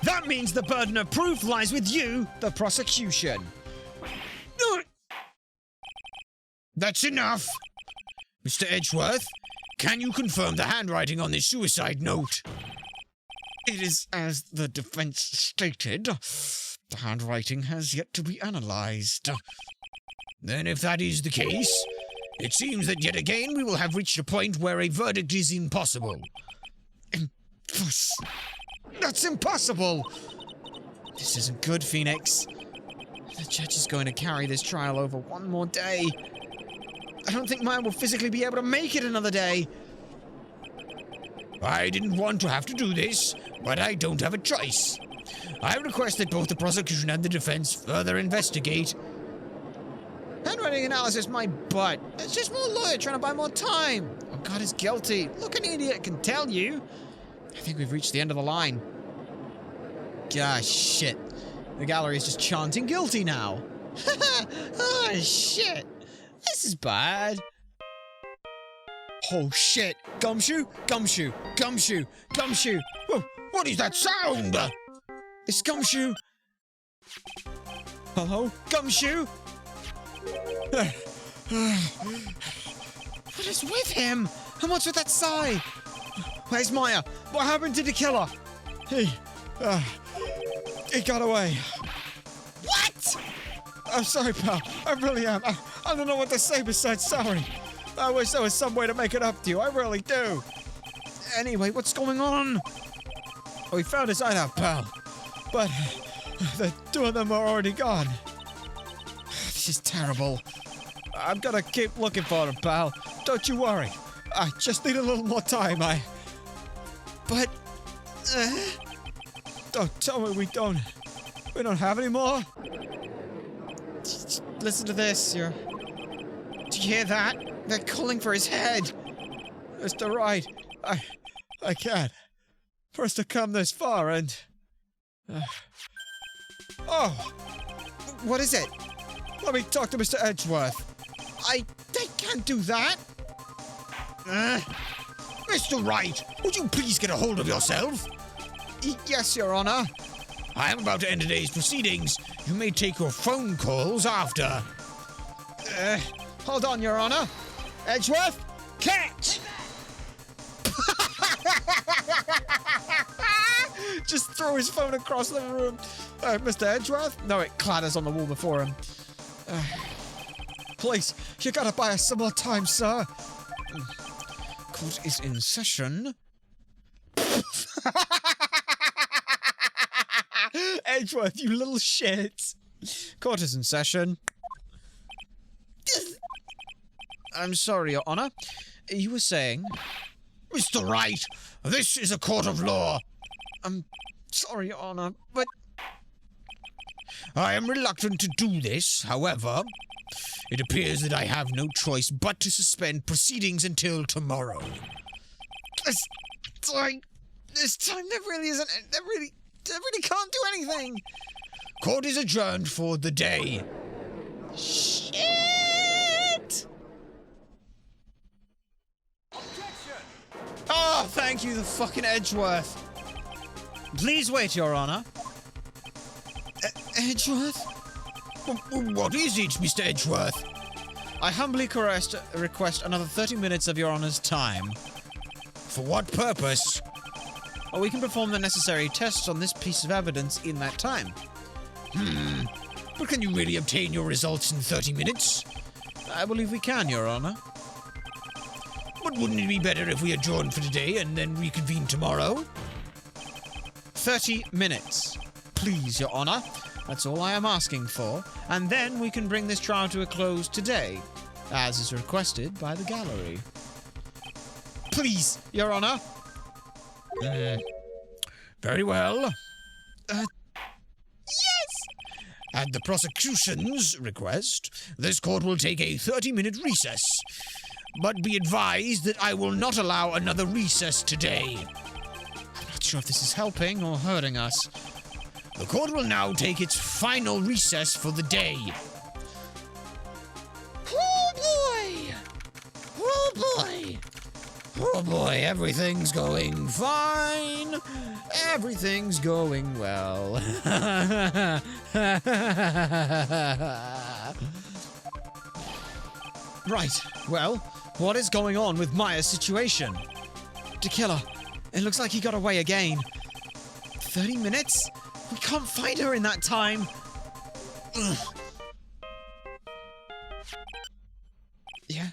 That means the burden of proof lies with you, the prosecution. that's enough. Mr. Edgeworth, can you confirm the handwriting on this suicide note? It is as the defense stated. The handwriting has yet to be analyzed. Then if that is the case, it seems that yet again we will have reached a point where a verdict is impossible. That's impossible! This isn't good, Phoenix. The judge is going to carry this trial over one more day. I don't think mine will physically be able to make it another day. I didn't want to have to do this, but I don't have a choice. I request that both the prosecution and the defense further investigate. Handwriting analysis, my butt. It's just more lawyer trying to buy more time. Oh, God is guilty. Look, an idiot can tell you. I think we've reached the end of the line. Gosh, shit. The gallery is just chanting guilty now. Oh, shit. This is bad. Oh, shit. Gumshoe? Gumshoe. Gumshoe. Gumshoe. Oh, what is that sound? It's Gumshoe. Hello? Gumshoe? What is with him? And what's with that sigh? Where's Maya? What happened to the killer? He got away. What? I'm sorry, pal. I really am. I don't know what to say besides sorry. I wish there was some way to make it up to you. I really do. Anyway, what's going on? Oh, we found his hideout, pal. But the two of them are already gone. This is terrible. I'm gonna keep looking for them, pal. Don't you worry. I just need a little more time. But... Don't tell me we don't have any more. Listen to this. Do you hear that? They're calling for his head. Mr. Wright, I can't. For us to come this far and... Oh! What is it? Let me talk to Mr. Edgeworth. They can't do that. Mr. Wright, would you please get a hold of yourself? Yes, Your Honor. I am about to end today's proceedings. You may take your phone calls after. Hold on, Your Honor. Edgeworth, catch! Just throw his phone across the room. Mr. Edgeworth? No, it clatters on the wall before him. Please, you gotta buy us some more time, sir. Court is in session. Edgeworth, you little shit. Court is in session. I'm sorry, Your Honor. You were saying... Mr. Wright, this is a court of law. I'm sorry, Your Honor, but... I am reluctant to do this, however. It appears that I have no choice but to suspend proceedings until tomorrow. This time there really isn't... There really can't do anything. Court is adjourned for the day. Shit! Oh, thank you, the fucking Edgeworth. Please wait, Your Honor. Edgeworth? What is it, Mr. Edgeworth? I humbly request another 30 minutes of Your Honor's time. For what purpose? Or we can perform the necessary tests on this piece of evidence in that time. But can you really obtain your results in 30 minutes? I believe we can, Your Honor. But wouldn't it be better if we adjourned for today and then reconvene tomorrow? 30 minutes. Please, Your Honor. That's all I am asking for. And then we can bring this trial to a close today, as is requested by the gallery. Please, Your Honor. Very well. Yes! At the prosecution's request, this court will take a 30-minute recess. But be advised that I will not allow another recess today. I'm not sure if this is helping or hurting us. The court will now take its final recess for the day. Oh boy! Oh boy! Oh boy, everything's going fine. Everything's going well. Right, well, what is going on with Maya's situation? Tequila, it looks like he got away again. 30 minutes? We can't find her in that time. Ugh. Yeah?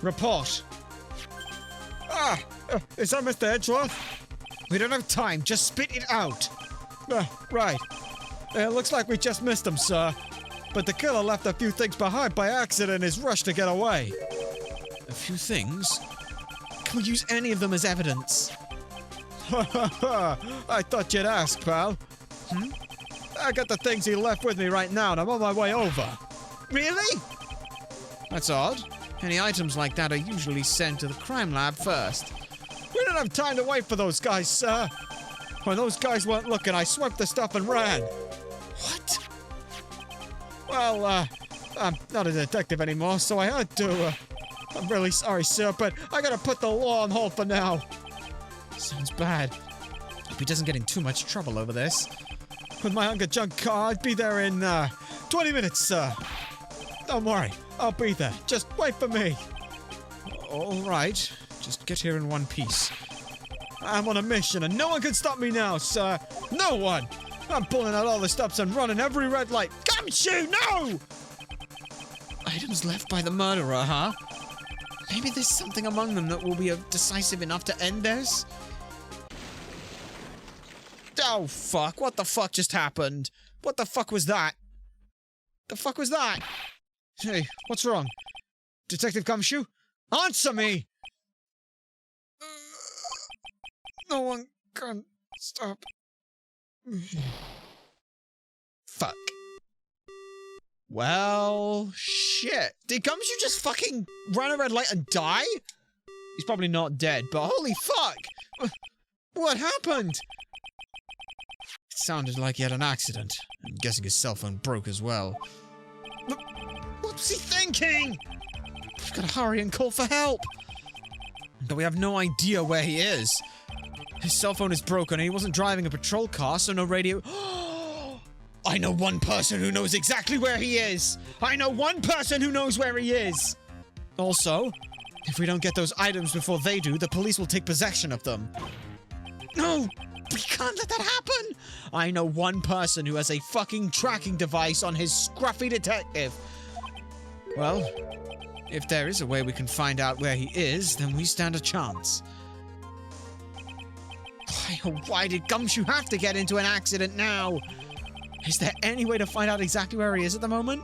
Report. Is that Mr. Edgeworth? We don't have time, just spit it out. Right. It looks like we just missed him, sir. But the killer left a few things behind by accident in his rush to get away. A few things? Can we use any of them as evidence? I thought you'd ask, pal. I got the things he left with me right now, and I'm on my way over. Really? That's odd. Any items like that are usually sent to the crime lab first. We didn't have time to wait for those guys, sir. When those guys weren't looking, I swept the stuff and ran. What? Well, I'm not a detective anymore, so I had to. I'm really sorry, sir, but I gotta put the law on hold for now. Sounds bad. Hope he doesn't get in too much trouble over this. With my Hunger Junk car, I'd be there in, 20 minutes, sir. Don't worry, I'll be there. Just wait for me. All right. Just get here in one piece. I'm on a mission, and no one can stop me now, sir. No one! I'm pulling out all the stops and running every red light. Gumshoe, no! Items left by the murderer, huh? Maybe there's something among them that will be decisive enough to end this? Oh, fuck. What the fuck just happened? What the fuck was that? The fuck was that? Hey, what's wrong? Detective Gumshoe? Answer me! No one can stop me. Fuck. Well, shit. Did Gumshoe just fucking run a red light and die? He's probably not dead, but holy fuck! What happened? It sounded like he had an accident. I'm guessing his cell phone broke as well. What was he thinking? We've got to hurry and call for help. But we have no idea where he is. His cell phone is broken and he wasn't driving a patrol car, so no radio. I know one person who knows exactly where he is. I know one person who knows where he is. Also, if we don't get those items before they do, the police will take possession of them. No, we can't let that happen. I know one person who has a fucking tracking device on his scruffy detective. Well, if there is a way we can find out where he is, then we stand a chance. Why did Gumshoe have to get into an accident now? Is there any way to find out exactly where he is at the moment?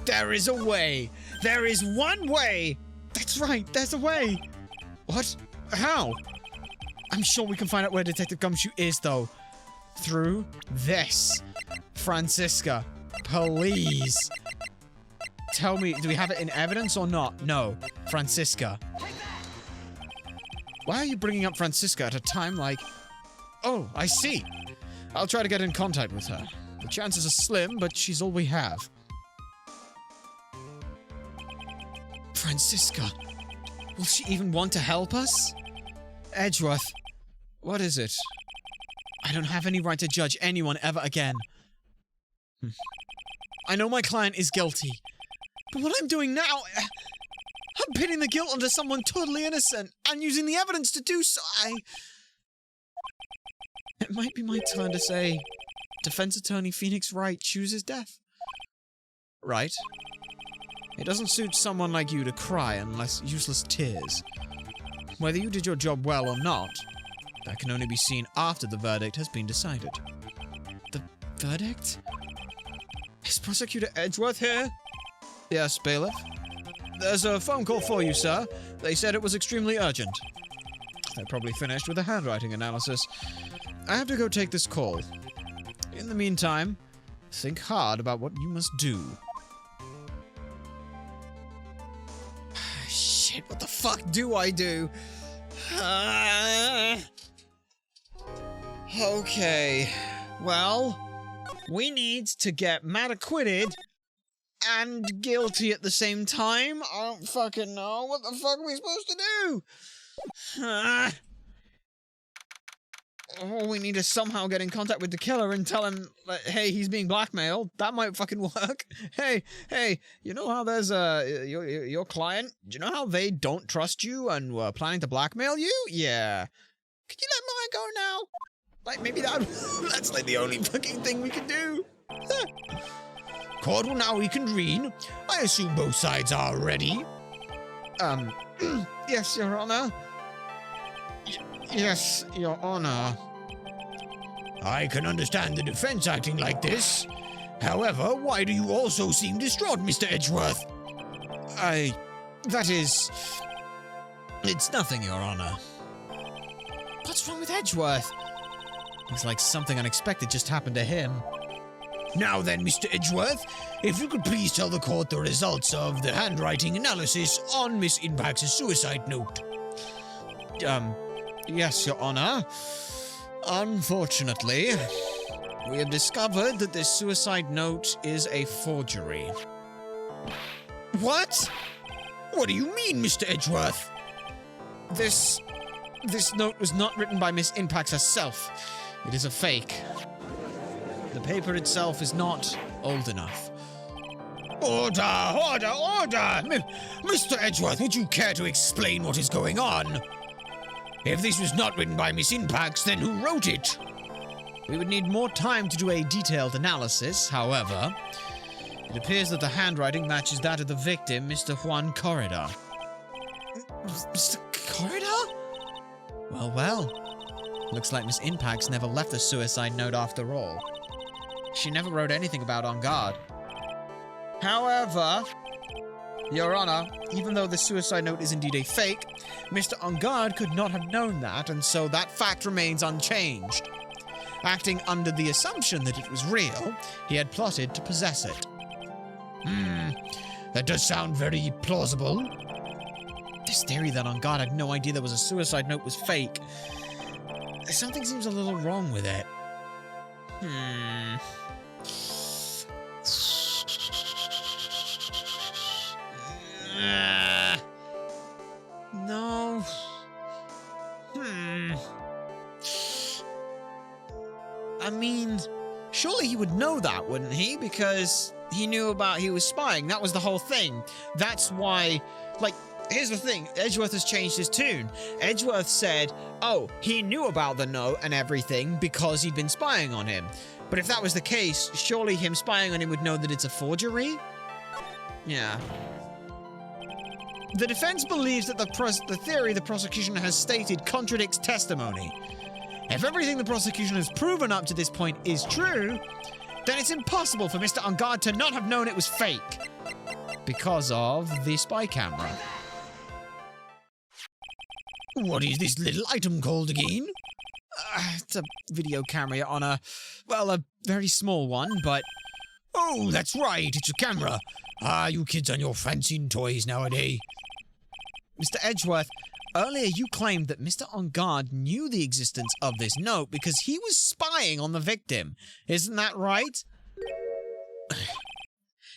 There is a way. There is one way. That's right, there's a way. What? How? I'm sure we can find out where Detective Gumshoe is, though. Through this. Francisca, please. Tell me, do we have it in evidence or not? No. Francisca. Why are you bringing up Francisca at a time like... Oh, I see. I'll try to get in contact with her. The chances are slim, but she's all we have. Francisca. Will she even want to help us? Edgeworth. What is it? I don't have any right to judge anyone ever again. I know my client is guilty. But what I'm doing now... I'm pinning the guilt onto someone totally innocent and using the evidence to do so. It might be my turn to say, Defense Attorney Phoenix Wright chooses death. Right? It doesn't suit someone like you to cry unless useless tears. Whether you did your job well or not, that can only be seen after the verdict has been decided. The verdict? Is Prosecutor Edgeworth here? Yes, bailiff. There's a phone call for you, sir. They said it was extremely urgent. They're probably finished with the handwriting analysis. I have to go take this call. In the meantime, think hard about what you must do. Shit, what the fuck do I do? Okay. Well, we need to get Matt acquitted and guilty at the same time. I don't fucking know. What the fuck are we supposed to do? Oh, we need to somehow get in contact with the killer and tell him, like, hey, he's being blackmailed. That might fucking work. Hey, you know how there's your client? Do you know how they don't trust you and were planning to blackmail you? Yeah. Could you let mine go now? Like, maybe that's like the only fucking thing we can do. Court will now reconvene. I assume both sides are ready. Yes, Your Honor. Yes, Your Honor. I can understand the defense acting like this. However, why do you also seem distraught, Mr. Edgeworth? That is... It's nothing, Your Honor. What's wrong with Edgeworth? Looks like something unexpected just happened to him. Now then, Mr. Edgeworth, if you could please tell the court the results of the handwriting analysis on Miss Impact's suicide note. Yes, Your Honor. Unfortunately, we have discovered that this suicide note is a forgery. What? What do you mean, Mr. Edgeworth? This note was not written by Miss Impax herself. It is a fake. The paper itself is not old enough. Order! Order! Order! Mr. Edgeworth, would you care to explain what is going on? If this was not written by Miss Impax, then who wrote it? We would need more time to do a detailed analysis, however. It appears that the handwriting matches that of the victim, Mr. Juan Corridor. Mr. Corridor? Well. Looks like Miss Impax never left the suicide note after all. She never wrote anything about on guard. However, Your Honor, even though the suicide note is indeed a fake, Mr. On Guard could not have known that, and so that fact remains unchanged. Acting under the assumption that it was real, he had plotted to possess it. That does sound very plausible. This theory that On Guard had no idea there was a suicide note was fake. Something seems a little wrong with it. No. I mean, surely he would know that, wouldn't he? Because he was spying. That was the whole thing. That's why, like, here's the thing. Edgeworth has changed his tune. Edgeworth said, oh, he knew about the note and everything because he'd been spying on him. But if that was the case, surely him spying on him would know that it's a forgery? Yeah. The defense believes that the theory the prosecution has stated contradicts testimony. If everything the prosecution has proven up to this point is true, then it's impossible for Mr. On Guard to not have known it was fake. Because of the spy camera. What is this little item called again? It's a video camera, Your Honor. Well, a very small one, but... Oh, that's right, it's a camera. Ah, you kids and your fancy toys nowadays. Mr. Edgeworth, earlier you claimed that Mr. On Guard knew the existence of this note because he was spying on the victim. Isn't that right?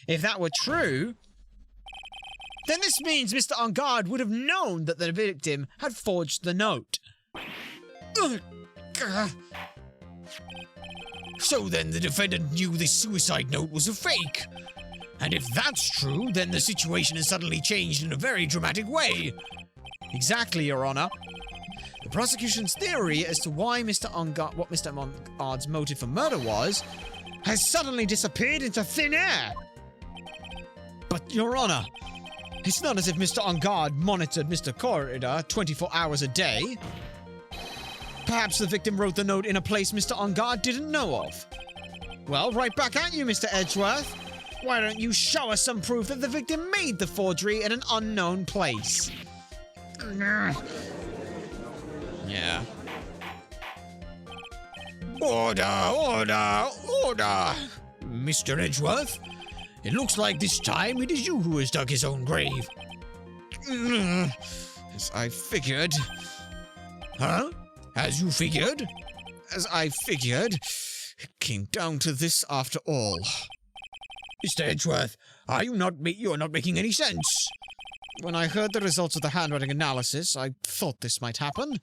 If that were true, then this means Mr. On Guard would have known that the victim had forged the note. So then the defendant knew this suicide note was a fake. And if that's true, then the situation has suddenly changed in a very dramatic way. Exactly, Your Honor. The prosecution's theory as to why what Mr. On Guard's motive for murder was, has suddenly disappeared into thin air. But, Your Honor, it's not as if Mr. On Guard monitored Mr. Corridor 24 hours a day. Perhaps the victim wrote the note in a place Mr. On Guard didn't know of. Well, right back at you, Mr. Edgeworth. Why don't you show us some proof that the victim made the forgery in an unknown place? Yeah. Order, order, order! Mr. Edgeworth, it looks like this time it is you who has dug his own grave. As I figured. Huh? As you figured? As I figured. It came down to this after all. Mr. Edgeworth, you're not making any sense. When I heard the results of the handwriting analysis, I thought this might happen.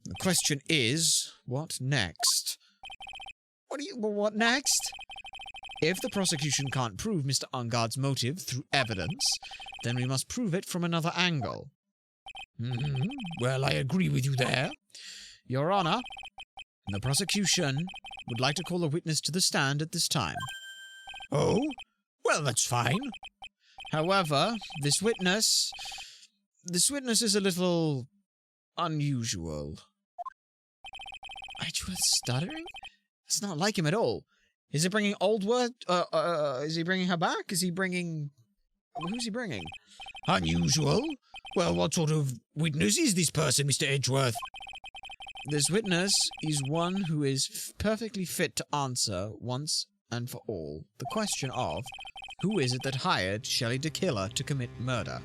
The question is, what next? What next? If the prosecution can't prove Mr. On Guard's motive through evidence, then we must prove it from another angle. Well, I agree with you there. Your Honor, the prosecution would like to call a witness to the stand at this time. Oh? Well, that's fine. However, this witness is a little unusual. Edgeworth stuttering? That's not like him at all. Is he bringing old word? Is he bringing her back? Who's he bringing? Unusual? Well, what sort of witness is this person, Mr. Edgeworth? This witness is one who is perfectly fit to answer once and for all the question of who is it that hired Shelley the Killer to commit murder?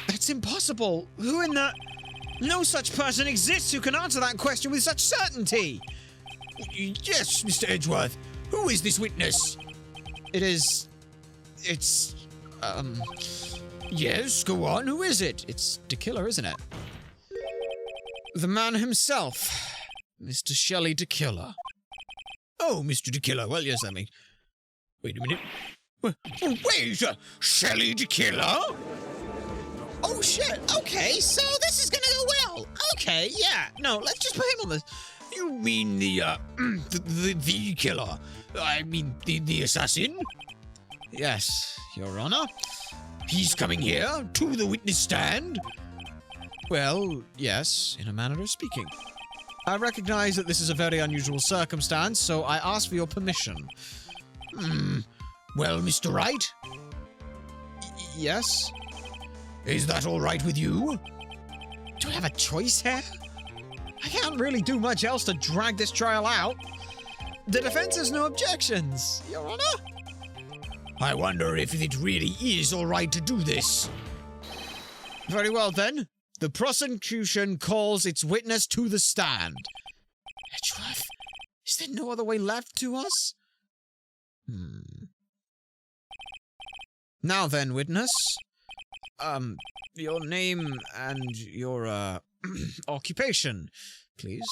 That's impossible! No such person exists who can answer that question with such certainty! Yes, Mr. Edgeworth. Who is this witness? It's... Yes, go on. Who is it? It's the Killer, isn't it? The man himself. Mr. Shelley the Killer. Oh, Mr. the Killer. Well, yes, I mean... Wait a minute. Wait! Shelley the Killer? Oh, shit. Okay, so this is gonna go well. Okay, yeah. No, let's just put him on the... You mean the killer? I mean, the assassin? Yes, Your Honor. He's coming here to the witness stand? Well, yes, in a manner of speaking. I recognize that this is a very unusual circumstance, so I ask for your permission. Well, Mr. Wright? Yes? Is that all right with you? Do I have a choice here? I can't really do much else to drag this trial out. The defense has no objections, Your Honor. I wonder if it really is all right to do this. Very well, then. The prosecution calls its witness to the stand. Edgeworth, is there no other way left to us? Now then, witness. Your name and your, occupation, please.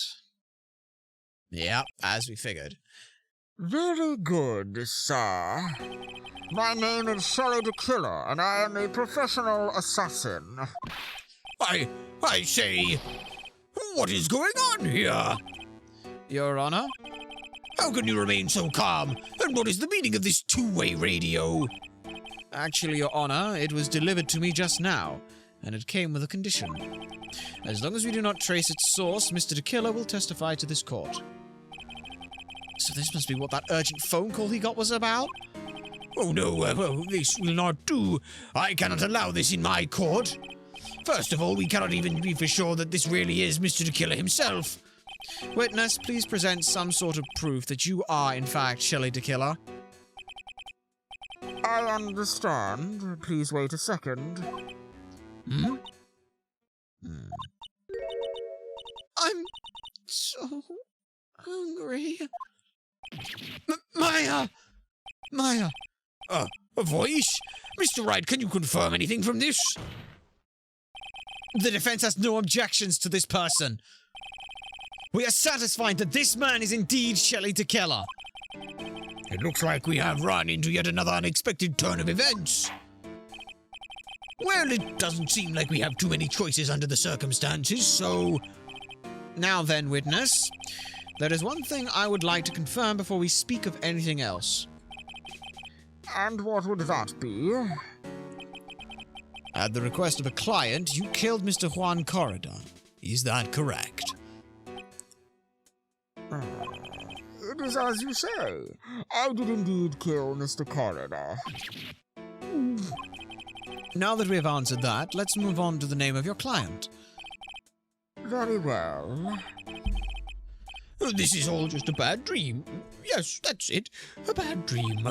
Yeah, as we figured. Very good, sir. My name is Shelley the Killer, and I am a professional assassin. I say, what is going on here? Your Honor? How can you remain so calm? And what is the meaning of this two-way radio? Actually, Your Honor, it was delivered to me just now, and it came with a condition. As long as we do not trace its source, Mr. the Killer will testify to this court. So this must be what that urgent phone call he got was about? Oh no, well, this will not do. I cannot allow this in my court. First of all, we cannot even be for sure that this really is Mr. the Killer himself. Witness, please present some sort of proof that you are, in fact, Shelley the Killer. I understand. Please wait a second. I'm so hungry. Maya! Maya! A voice? Mr. Wright, can you confirm anything from this? The defense has no objections to this person. We are satisfied that this man is indeed Shelley the Killer. It looks like we have run into yet another unexpected turn of events. Well, it doesn't seem like we have too many choices under the circumstances, so... Now then, witness, there is one thing I would like to confirm before we speak of anything else. And what would that be? At the request of a client, you killed Mr. Juan Corridor. Is that correct? It is as you say. I did indeed kill Mr. Corridor. Now that we have answered that, let's move on to the name of your client. Very well. This is all just a bad dream. Yes, that's it. A bad dream.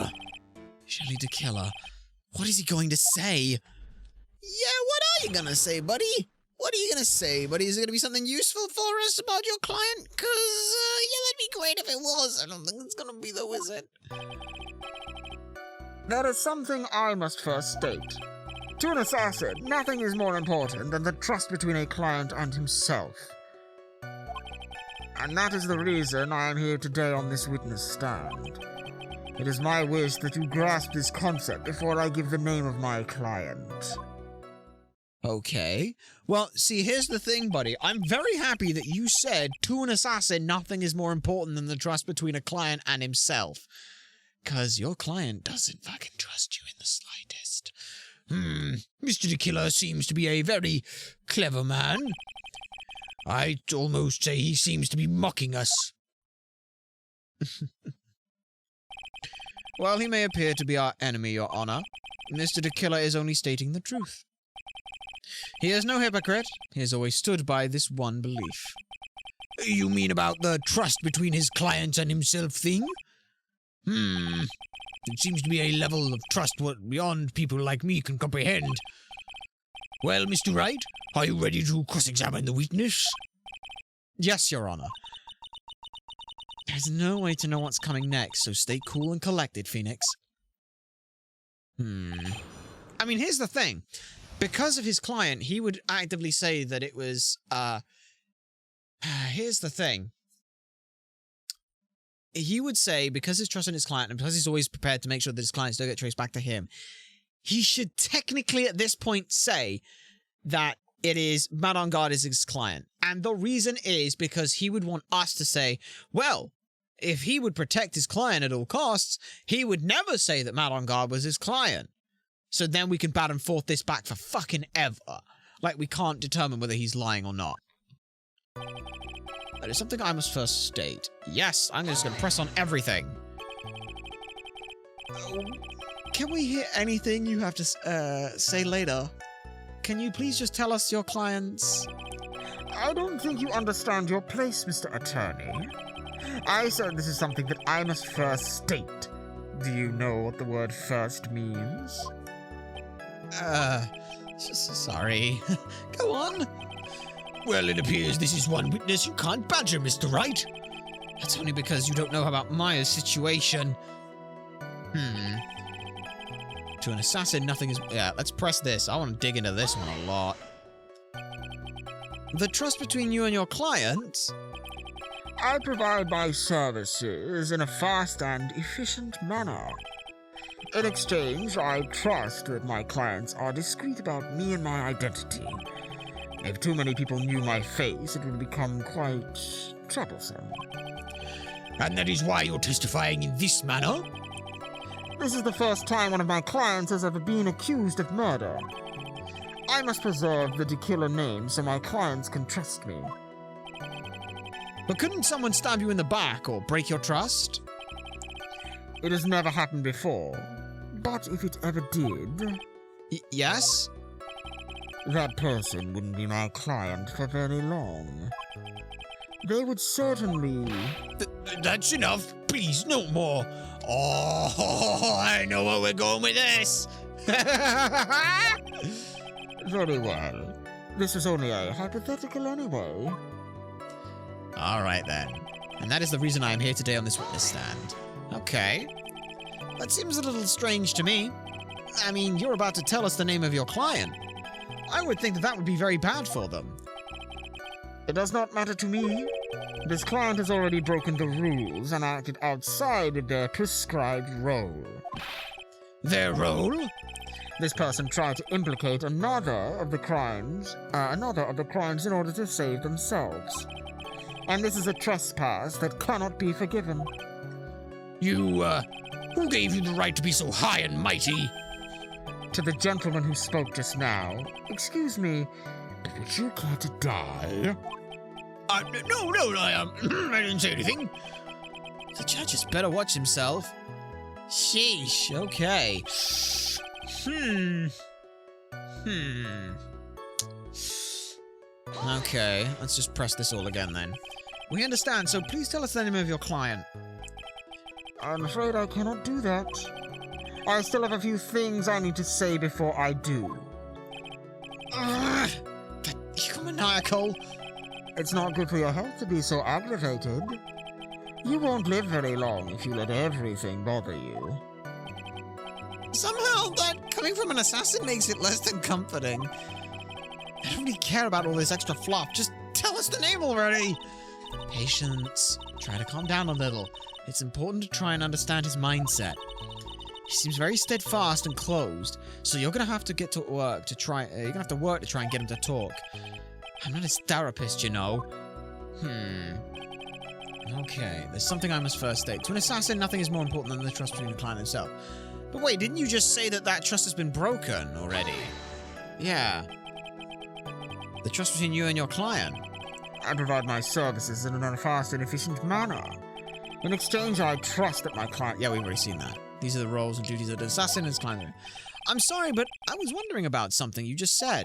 Shelley the Killer. What is he going to say? Yeah, what are you gonna say, buddy? What are you gonna say, buddy? Is it gonna be something useful for us about your client? Cause, yeah, that'd be great if it was. I don't think it's gonna be though, is it? There is something I must first state. To an assassin, nothing is more important than the trust between a client and himself. And that is the reason I am here today on this witness stand. It is my wish that you grasp this concept before I give the name of my client. Okay. Well, see, here's the thing, buddy. I'm very happy that you said, to an assassin, nothing is more important than the trust between a client and himself. Because your client doesn't fucking trust you in the slightest. Mr. the Killer seems to be a very clever man. I'd almost say he seems to be mocking us. While he may appear to be our enemy, Your Honor, Mr. the Killer is only stating the truth. He is no hypocrite. He has always stood by this one belief. You mean about the trust between his clients and himself thing? It seems to be a level of trust what beyond people like me can comprehend. Well, Mr. Wright, are you ready to cross-examine the witness? Yes, Your Honor. There's no way to know what's coming next, so stay cool and collected, Phoenix. I mean, here's the thing. Because of his client, he would actively say that it was, here's the thing. He would say, because he's trusting his client, and because he's always prepared to make sure that his clients don't get traced back to him, he should technically at this point say that it is Matt on Guard is his client. And the reason is because he would want us to say, well, if he would protect his client at all costs, he would never say that Matt on Guard was his client. So then we can bat and forth this back for fucking ever. Like we can't determine whether he's lying or not. That is something I must first state. Yes, I'm just going to press on everything. can we hear anything you have to say later? Can you please just tell us your clients? I don't think you understand your place, Mr. Attorney. I said this is something that I must first state. Do you know what the word first means? Sorry. Go on. Well, it appears this is one witness you can't badger, Mr. Wright. That's only because you don't know about Maya's situation. To an assassin, nothing is... Yeah, let's press this. I want to dig into this one a lot. The trust between you and your client... I provide my services in a fast and efficient manner. In exchange, I trust that my clients are discreet about me and my identity. If too many people knew my face, it would become quite troublesome. And that is why you're testifying in this manner? This is the first time one of my clients has ever been accused of murder. I must preserve the killer name so my clients can trust me. But couldn't someone stab you in the back or break your trust? It has never happened before, but if it ever did... Yes? That person wouldn't be my client for very long. They would certainly... That's enough. Please, no more. Oh, I know where we're going with this. Very well. This was only a hypothetical anyway. Alright then. And that is the reason I am here today on this witness stand. Okay. That seems a little strange to me. I mean, you're about to tell us the name of your client. I would think that would be very bad for them. It does not matter to me. This client has already broken the rules and acted outside of their prescribed role. Their role? This person tried to implicate another of the crimes in order to save themselves. And this is a trespass that cannot be forgiven. You, who gave you the right to be so high and mighty? To the gentleman who spoke just now, excuse me, but would you care to die? No, I didn't say anything. The judge has better watch himself. Sheesh, okay. Okay, let's just press this all again then. We understand, so please tell us the name of your client. I'm afraid I cannot do that. I still have a few things I need to say before I do. You're maniacal. It's not good for your health to be so aggravated. You won't live very long if you let everything bother you. Somehow that coming from an assassin makes it less than comforting. I don't really care about all this extra fluff. Just tell us the name already. Patience. Try to calm down a little. It's important to try and understand his mindset. He seems very steadfast and closed, so you're gonna have to get to work to try. You're gonna have to work to try and get him to talk. I'm not his therapist, you know. Okay, there's something I must first state. To an assassin, nothing is more important than the trust between the client and himself. But wait, didn't you just say that that trust has been broken already? Yeah. The trust between you and your client. I provide my services in a fast and efficient manner. In exchange, I trust that my client... Yeah, we've already seen that. These are the roles and duties of the assassin and his client. I'm sorry, but I was wondering about something you just said.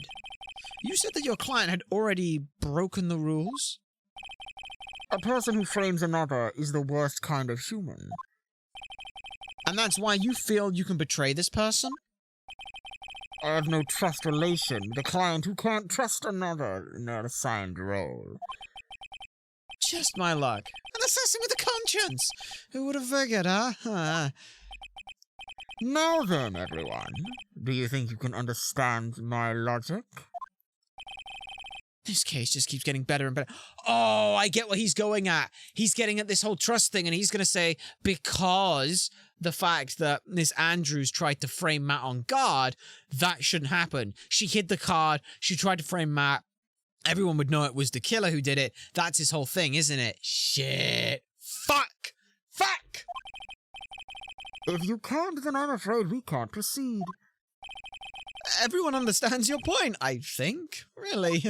You said that your client had already broken the rules? A person who frames another is the worst kind of human. And that's why you feel you can betray this person? I have no trust relation with a client who can't trust another in their assigned role. Just my luck. An assassin with a conscience! Who would have figured, huh? Now then, everyone. Do you think you can understand my logic? This case just keeps getting better and better. Oh, I get what he's going at. He's getting at this whole trust thing, and he's going to say, because the fact that Miss Andrews tried to frame Matt on guard, that shouldn't happen. She hid the card. She tried to frame Matt. Everyone would know it was the killer who did it. That's his whole thing, isn't it? Shit. Fuck. Fuck. If you can't, then I'm afraid we can't proceed. Everyone understands your point, I think. Really.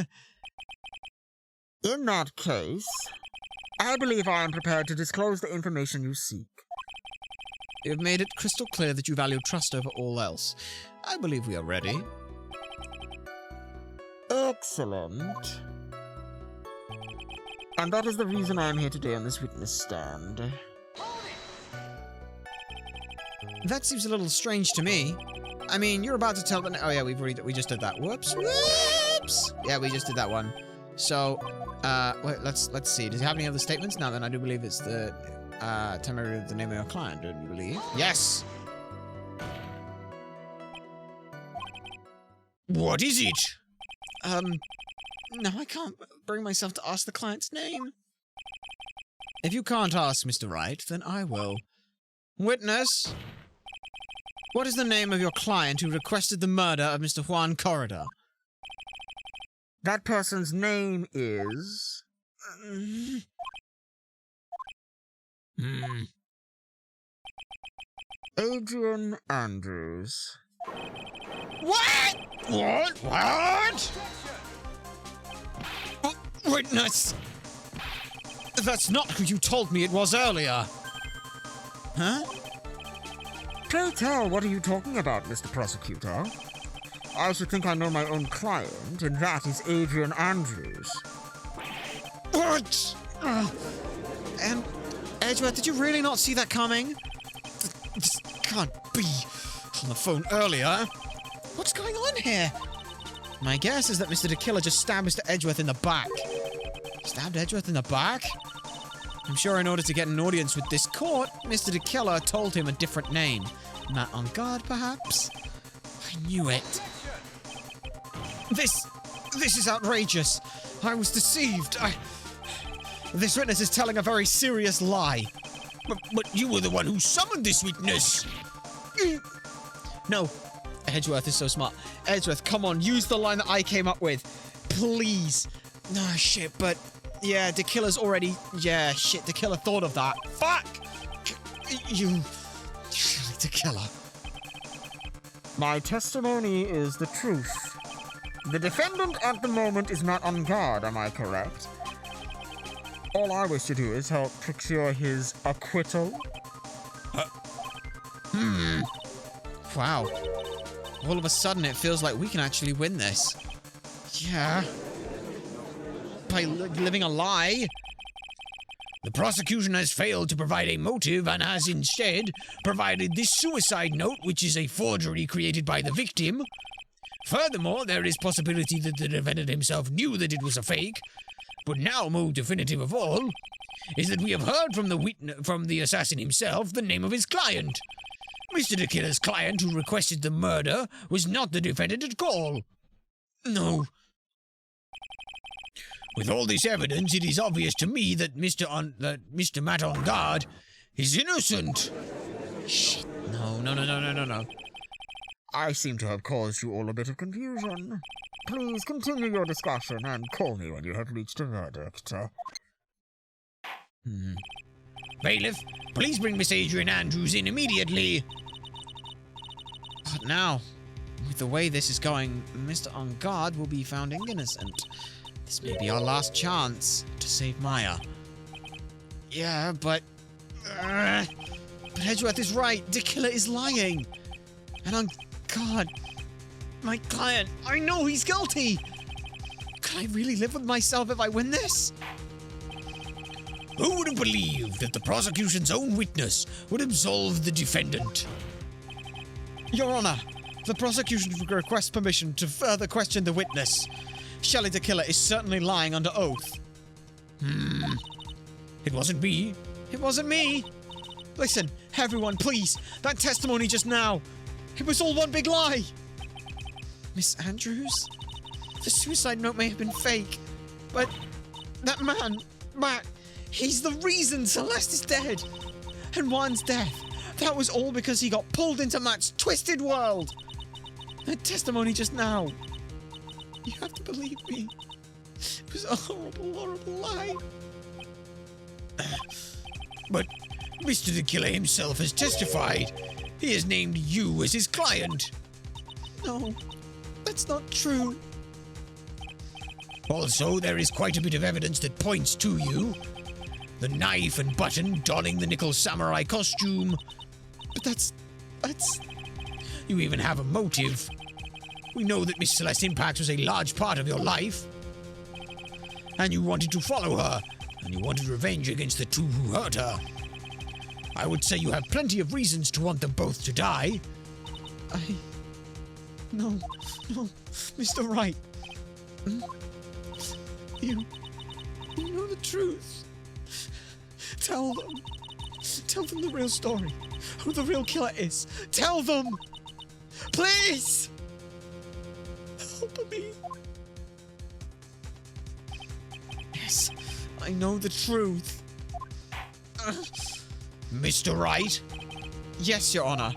In that case, I believe I am prepared to disclose the information you seek. You have made it crystal clear that you value trust over all else. I believe we are ready. Excellent. And that is the reason I am here today on this witness stand. That seems a little strange to me. I mean, you're about to tell the... Oh yeah, we just did that. Whoops. Whoops! Yeah, we just did that one. So, wait, let's see. Does he have any other statements? No, then I do believe it's the, tell me the name of your client, don't you believe? Yes! What is it? No, I can't bring myself to ask the client's name. If you can't ask, Mr. Wright, then I will. Witness! What is the name of your client who requested the murder of Mr. Juan Corridor? That person's name is... Adrian Andrews. What? What? Witness! That's not who you told me it was earlier. Huh? Pray tell, what are you talking about, Mr. Prosecutor? I should think I know my own client, and that is Adrian Andrews. What? And, Edgeworth, did you really not see that coming? This can't be on the phone earlier. What's going on here? My guess is that Mr. DeKiller just stabbed Mr. Edgeworth in the back. Stabbed Edgeworth in the back? I'm sure in order to get an audience with this court, Mr. DeKiller told him a different name. Matt on guard, perhaps? I knew it. This is outrageous. I was deceived. This witness is telling a very serious lie. But you were the one who summoned this witness. No. Edgeworth is so smart. Edgeworth, come on, use the line that I came up with. Please. No, shit, but... Yeah, DeKiller's already... Yeah, shit, DeKiller thought of that. Fuck! You... DeKiller. My testimony is the truth. The defendant at the moment is not on guard, am I correct? All I wish to do is help procure his acquittal. Wow. All of a sudden, it feels like we can actually win this. Yeah. By living a lie. The prosecution has failed to provide a motive and has instead provided this suicide note, which is a forgery created by the victim. Furthermore, there is possibility that the defendant himself knew that it was a fake. But now, more definitive of all, is that we have heard from the assassin himself the name of his client. Mr. DeKiller's client who requested the murder was not the defendant at all. No. With all this evidence, it is obvious to me that Mr. Matt on guard is innocent. Shit. No. I seem to have caused you all a bit of confusion. Please continue your discussion and call me when you have reached a verdict. Bailiff, please bring Miss Adrian Andrews in immediately. But now, with the way this is going, Mr. On Guard will be found innocent. This may be our last chance to save Maya. Yeah, but Edgeworth is right. DeKiller is lying. And On Guard, my client, I know he's guilty. Can I really live with myself if I win this? Who would have believed that the prosecution's own witness would absolve the defendant? Your Honor, the prosecution requests permission to further question the witness. Shelley DeKiller is certainly lying under oath. It wasn't me. It wasn't me. Listen, everyone, please. That testimony just now. It was all one big lie. Miss Andrews? The suicide note may have been fake, but that man, Matt, he's the reason Celeste is dead. And Juan's death, that was all because he got pulled into Matt's twisted world. That testimony just now. You have to believe me. It was a horrible, horrible lie. But Mr. DeKiller himself has testified. He has named you as his client. No, that's not true. Also, there is quite a bit of evidence that points to you. The knife and button donning the nickel samurai costume. But That's... You even have a motive. We know that Miss Celeste Impact was a large part of your life. And you wanted to follow her, and you wanted revenge against the two who hurt her. I would say you have plenty of reasons to want them both to die. No, Mr. Wright. You know the truth. Tell them the real story. Who the real killer is. Tell them! Please! Help me. Yes, I know the truth. Mr. Wright, Yes, Your Honor.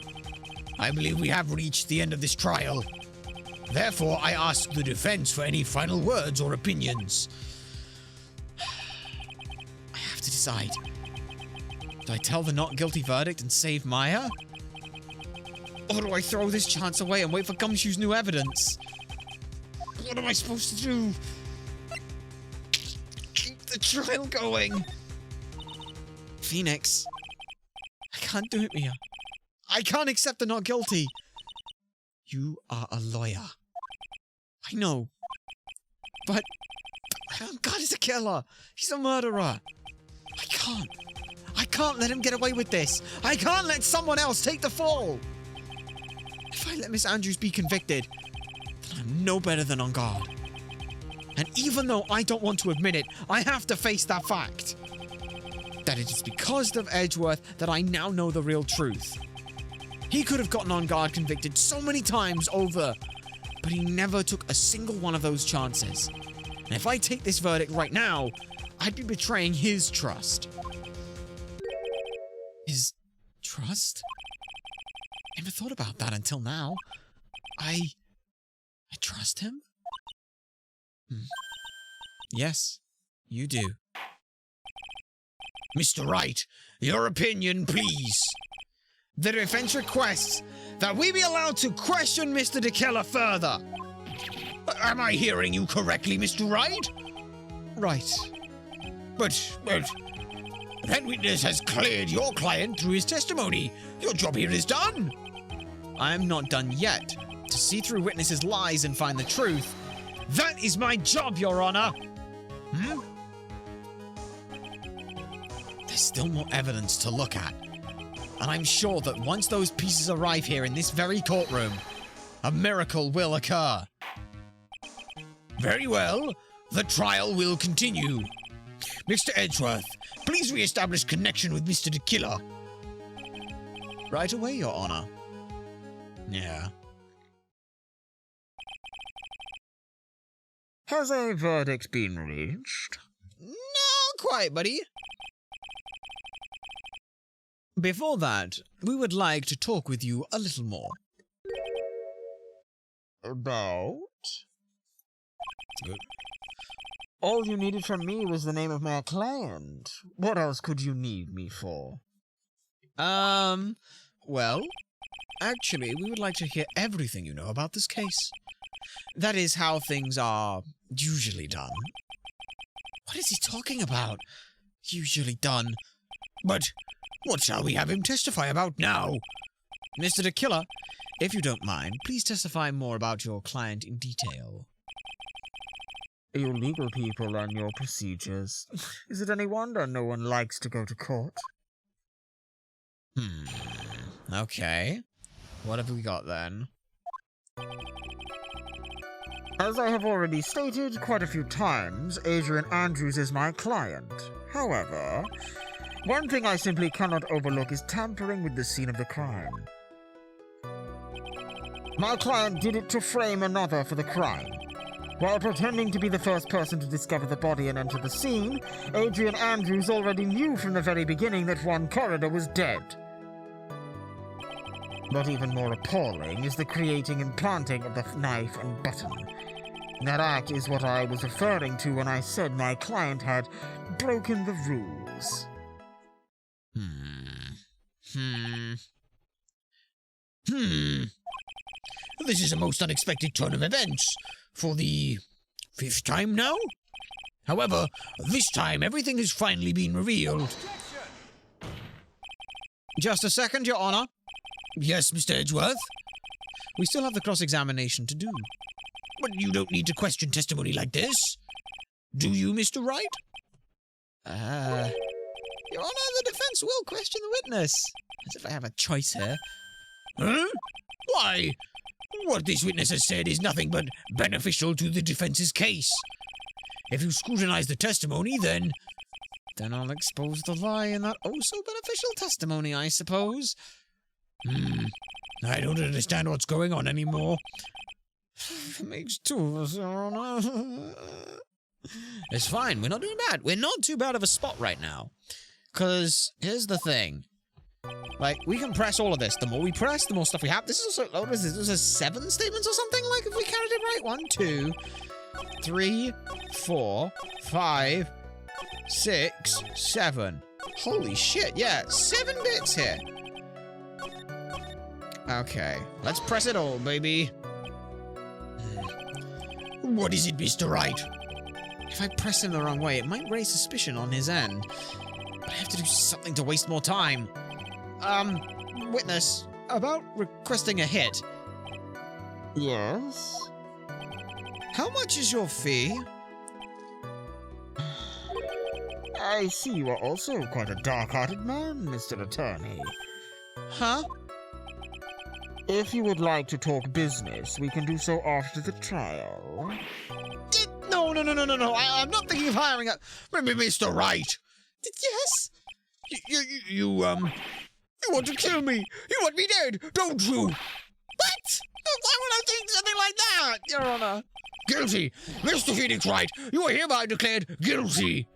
I believe we have reached the end of this trial. Therefore, I ask the defense for any final words or opinions. I have to decide. Do I tell the not guilty verdict and save Maya? Or do I throw this chance away and wait for Gumshoe's new evidence? What am I supposed to do? Keep the trial going. Phoenix. I can't do it, Mia. I can't accept the not guilty. You are a lawyer. I know. But God is a killer. He's a murderer. I can't let him get away with this. I can't let someone else take the fall. If I let Miss Andrews be convicted, then I'm no better than on guard. And even though I don't want to admit it, I have to face that fact. That it is because of Edgeworth that I now know the real truth. He could have gotten on guard convicted so many times over, but he never took a single one of those chances. And if I take this verdict right now, I'd be betraying his trust. His trust? I never thought about that until now. I trust him? Yes, you do. Mr. Wright, your opinion, please. The defense requests that we be allowed to question Mr. DeKiller further. Am I hearing you correctly, Mr. Wright? Right. But that witness has cleared your client through his testimony. Your job here is done. I am not done yet. To see through witnesses' lies and find the truth, that is my job, Your Honor. There's still more evidence to look at. And I'm sure that once those pieces arrive here in this very courtroom, a miracle will occur. Very well. The trial will continue. Mr. Edgeworth, please re-establish connection with Mr. DeKiller. Right away, Your Honor. Yeah. Has a verdict been reached? No, quite, buddy. Before that, we would like to talk with you a little more. About? All you needed from me was the name of my client. What else could you need me for? Well, actually, we would like to hear everything you know about this case. That is how things are usually done. What is he talking about? Usually done. But what shall we have him testify about now? Mr. DeKiller, if you don't mind, please testify more about your client in detail. You legal people and your procedures. Is it any wonder no one likes to go to court? Okay. What have we got then? As I have already stated quite a few times, Adrian Andrews is my client. However, one thing I simply cannot overlook is tampering with the scene of the crime. My client did it to frame another for the crime. While pretending to be the first person to discover the body and enter the scene, Adrian Andrews already knew from the very beginning that Juan Corridor was dead. But even more appalling is the creating and planting of the knife and button. That act is what I was referring to when I said my client had broken the rules. This is a most unexpected turn of events. For the 5th time now? However, this time everything has finally been revealed. Just a second, Your Honor. Yes, Mr. Edgeworth? We still have the cross-examination to do. But you don't need to question testimony like this. Do you, Mr. Wright? Your Honor, the defense will question the witness. As if I have a choice here. Huh? Why? What this witness has said is nothing but beneficial to the defense's case. If you scrutinize the testimony, then I'll expose the lie in that oh-so-beneficial testimony, I suppose. I don't understand what's going on anymore. It makes two of us, Your Honor. It's fine. We're not doing bad. We're not too bad of a spot right now. Because here's the thing. Like, we can press all of this. The more we press, the more stuff we have. This is also, what is this? This is 7 statements or something? Like, if we counted it right. 1, 2, 3, 4, 5, 6, 7. Holy shit. Yeah, 7 bits here. Okay. Let's press it all, baby. What is it, Mr. Wright? If I press him the wrong way, it might raise suspicion on his end. But I have to do something to waste more time. Witness, about requesting a hit. Yes? How much is your fee? I see you are also quite a dark-hearted man, Mr. Attorney. Huh? If you would like to talk business, we can do so after the trial. No. I'm not thinking of hiring a... Mr. Wright! Yes? You want to kill me! You want me dead, don't you? What? Why would I think something like that, Your Honor? Guilty! Mr. Phoenix Wright, you are hereby declared guilty!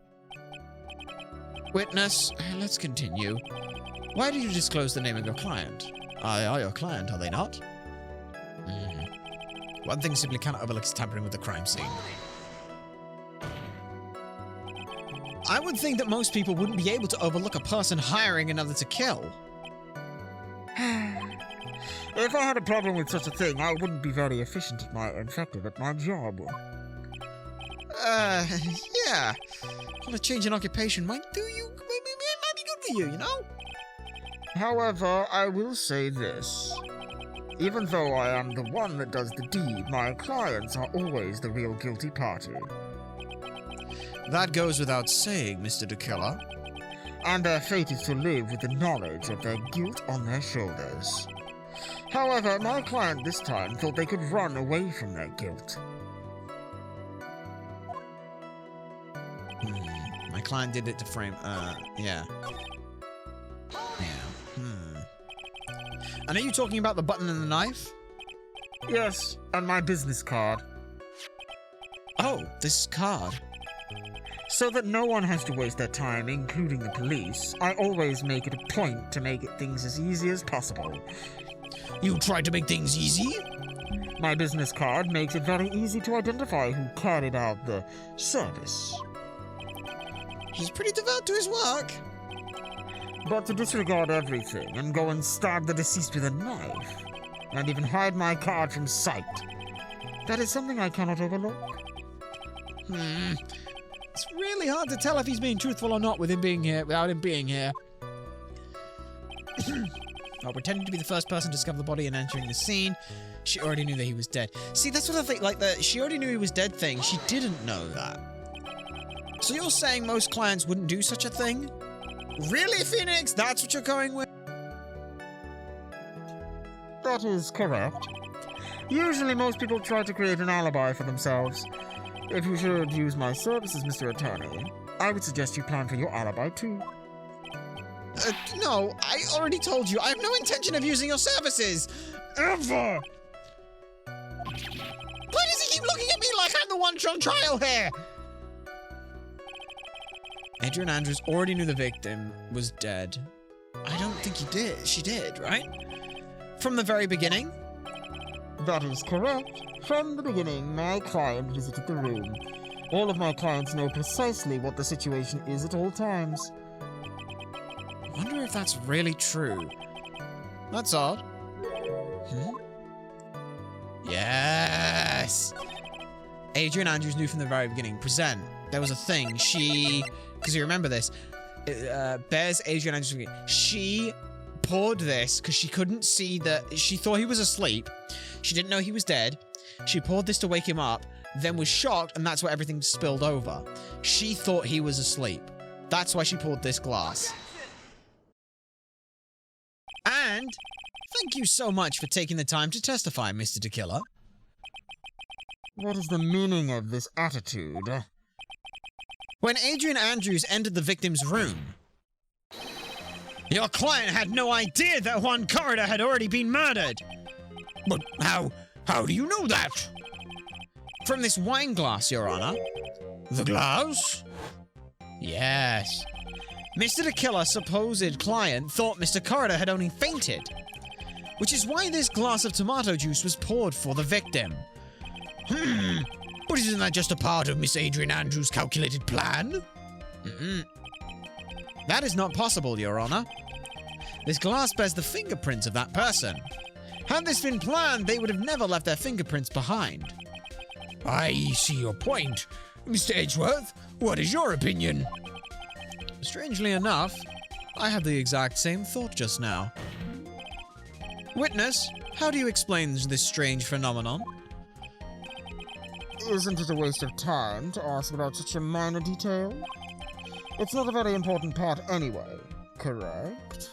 Witness, let's continue. Why did you disclose the name of your client? They are your client, are they not? One thing simply cannot overlook is tampering with the crime scene. I would think that most people wouldn't be able to overlook a person hiring another to kill. If I had a problem with such a thing, I wouldn't be very effective at my job. Yeah. Well, a change in occupation might do you. It might be good for you, you know? However, I will say this. Even though I am the one that does the deed, my clients are always the real guilty party. That goes without saying, Mr. DeKiller. And their fate is to live with the knowledge of their guilt on their shoulders. However, my client this time thought they could run away from their guilt. My client did it to frame, yeah. And are you talking about the button and the knife? Yes, and my business card. Oh, this card. So that no one has to waste their time, including the police, I always make it a point to make things as easy as possible. You try to make things easy? My business card makes it very easy to identify who carried out the service. He's pretty devout to his work. But to disregard everything and go and stab the deceased with a knife, and even hide my card from sight, that is something I cannot overlook. It's really hard to tell if he's being truthful or not with him being here, without him being here. While pretending to be the first person to discover the body and entering the scene, she already knew that he was dead. See, that's what I think, like the she already knew he was dead thing, she didn't know that. So you're saying most clients wouldn't do such a thing? Really, Phoenix? That's what you're going with? That is correct. Usually most people try to create an alibi for themselves. If you should use my services, Mr. Attorney, I would suggest you plan for your alibi too. No, I already told you, I have no intention of using your services! Ever! Why does he keep looking at me like I'm the one on trial here? Adrian Andrews already knew the victim was dead. I don't think he did. She did, right? From the very beginning? That is correct. From the beginning, my client visited the room. All of my clients know precisely what the situation is at all times. I wonder if that's really true. That's odd. Yes! Adrian Andrews knew from the very beginning. Present. There was a thing. She... Because you remember this. Bears Adrian Andrews... She poured this because she couldn't see that she thought he was asleep. She didn't know he was dead. She poured this to wake him up, then was shocked, and that's why everything spilled over. She thought he was asleep. That's why she poured this glass. And thank you so much for taking the time to testify, Mr. Tequila. What is the meaning of this attitude? When Adrian Andrews entered the victim's room, your client had no idea that Juan Corrida had already been murdered. But how do you know that? From this wine glass, Your Honor. The glass? Yes. Mr. Tequila's supposed client thought Mr. Corrida had only fainted, which is why this glass of tomato juice was poured for the victim. But isn't that just a part of Miss Adrian Andrews' calculated plan? That is not possible, Your Honor. This glass bears the fingerprints of that person. Had this been planned, they would have never left their fingerprints behind. I see your point. Mr. Edgeworth, what is your opinion? Strangely enough, I had the exact same thought just now. Witness, how do you explain this strange phenomenon? Isn't it a waste of time to ask about such a minor detail? It's not a very important part anyway, correct?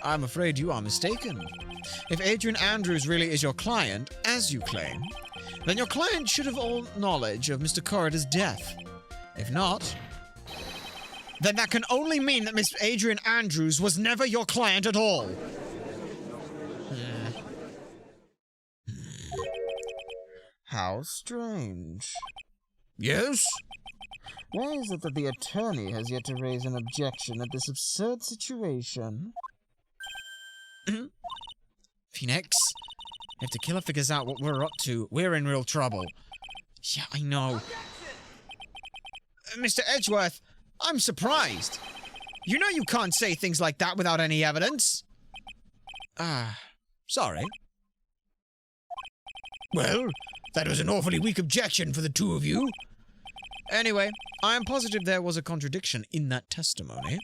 I'm afraid you are mistaken. If Adrian Andrews really is your client, as you claim, then your client should have all knowledge of Mr. Corrida's death. If not, then that can only mean that Miss Adrian Andrews was never your client at all. How strange. Yes? Why is it that the attorney has yet to raise an objection at this absurd situation? Phoenix, if the killer figures out what we're up to, we're in real trouble. Yeah, I know. Mr. Edgeworth, I'm surprised. You know you can't say things like that without any evidence. Sorry. Well, that was an awfully weak objection for the two of you. Anyway, I am positive there was a contradiction in that testimony.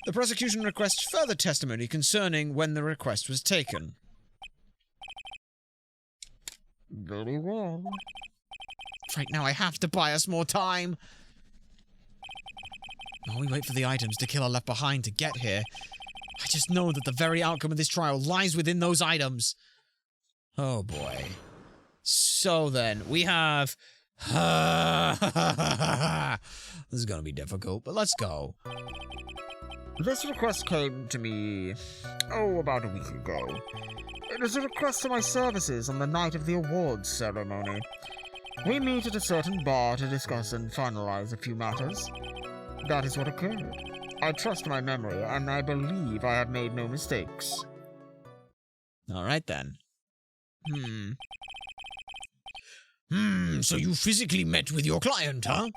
The prosecution requests further testimony concerning when the request was taken. Very well. Right now, I have to buy us more time. While we wait for the items the killer left behind to get here, I just know that the very outcome of this trial lies within those items. Oh boy. So then, we have... This is gonna be difficult, but let's go. This request came to me, about a week ago. It was a request for my services on the night of the awards ceremony. We meet at a certain bar to discuss and finalize a few matters. That is what occurred. I trust my memory, and I believe I have made no mistakes. Alright then. So you physically met with your client, huh?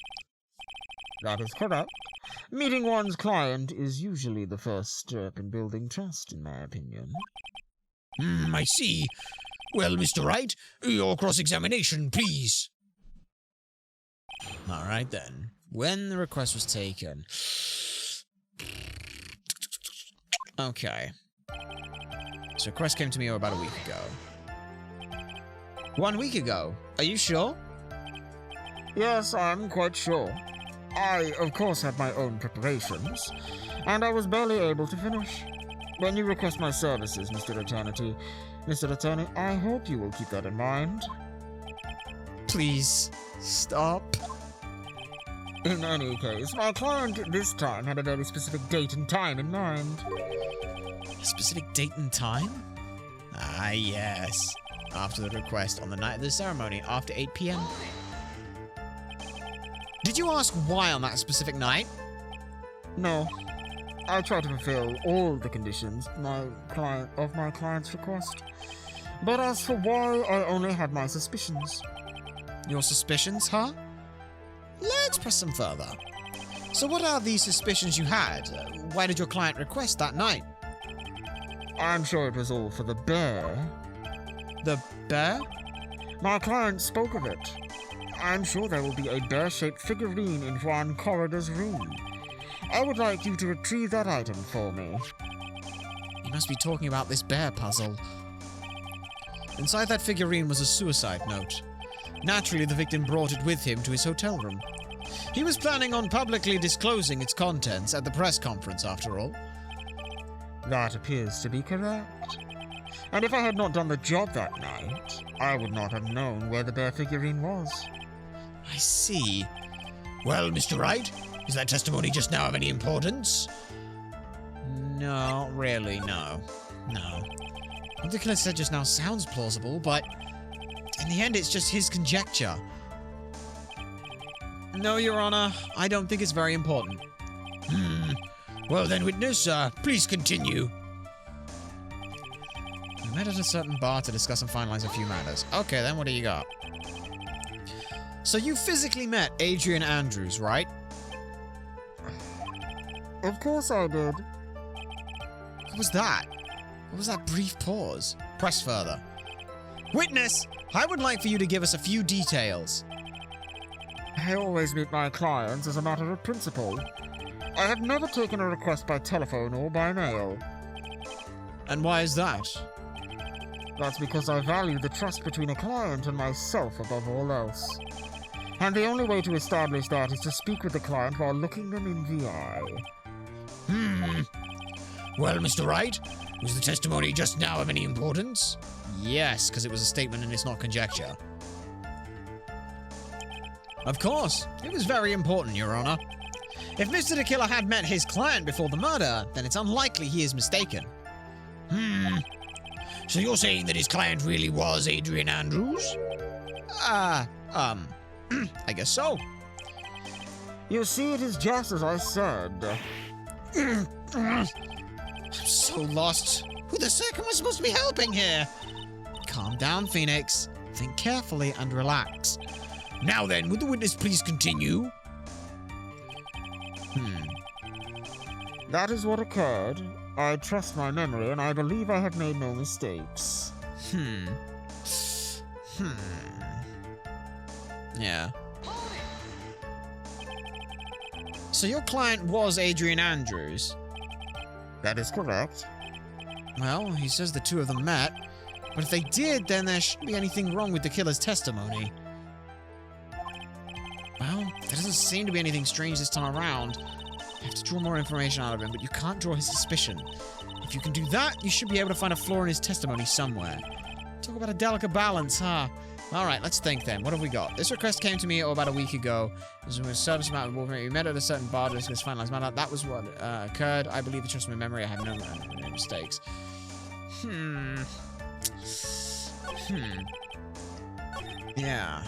That is correct. Meeting one's client is usually the first step in building trust, in my opinion. I see. Well, Mr. Wright, your cross-examination, please. Alright then. When the request was taken... Okay. This request came to me about a week ago. 1 week ago? Are you sure? Yes, I'm quite sure. I, of course, had my own preparations, and I was barely able to finish. When you request my services, Mr. Attorney, I hope you will keep that in mind. Please, stop. In any case, my client this time had a very specific date and time in mind. A specific date and time? Ah, yes. After the request on the night of the ceremony, after 8 p.m. Did you ask why on that specific night? No. I tried to fulfill all the conditions of my client's request. But as for why, I only had my suspicions. Your suspicions, huh? Let's press them further. So what are these suspicions you had? Why did your client request that night? I'm sure it was all for the bear. The bear? My client spoke of it. I'm sure there will be a bear-shaped figurine in Juan Corridor's room. I would like you to retrieve that item for me. You must be talking about this bear puzzle. Inside that figurine was a suicide note. Naturally, the victim brought it with him to his hotel room. He was planning on publicly disclosing its contents at the press conference, after all. That appears to be correct. And if I had not done the job that night, I would not have known where the bear figurine was. I see. Well, Mr. Wright, is that testimony just now of any importance? No, really, no. No. What the killer said just now sounds plausible, but in the end, it's just his conjecture. No, Your Honor, I don't think it's very important. Well then, witness, please continue. We met at a certain bar to discuss and finalize a few matters. Okay, then what do you got? So you physically met Adrian Andrews, right? Of course I did. What was that? What was that brief pause? Press further. Witness, I would like for you to give us a few details. I always meet my clients as a matter of principle. I have never taken a request by telephone or by mail. And why is that? That's because I value the trust between a client and myself above all else. And the only way to establish that is to speak with the client while looking them in the eye. Well, Mr. Wright, was the testimony just now of any importance? Yes, because it was a statement and it's not conjecture. Of course, it was very important, Your Honor. If Mr. the Killer had met his client before the murder, then it's unlikely he is mistaken. So you're saying that his client really was Adrian Andrews? I guess so. You see, it is just as I said. I'm so lost. Who the circle am I supposed to be helping here? Calm down, Phoenix. Think carefully and relax. Now then, would the witness please continue? That is what occurred. I trust my memory, and I believe I have made no mistakes. Yeah. So your client was Adrian Andrews? That is correct. Well, he says the two of them met, but if they did, then there shouldn't be anything wrong with the killer's testimony. Well, there doesn't seem to be anything strange this time around. You have to draw more information out of him, but you can't draw his suspicion. If you can do that, you should be able to find a flaw in his testimony somewhere. Talk about a delicate balance, huh? Alright, let's think then. What have we got? This request came to me about a week ago. This was a service amount of Wolverine. We met at a certain bar to discuss finalized matter. That was what occurred. I believe the trust my memory. I have no mistakes. Yeah.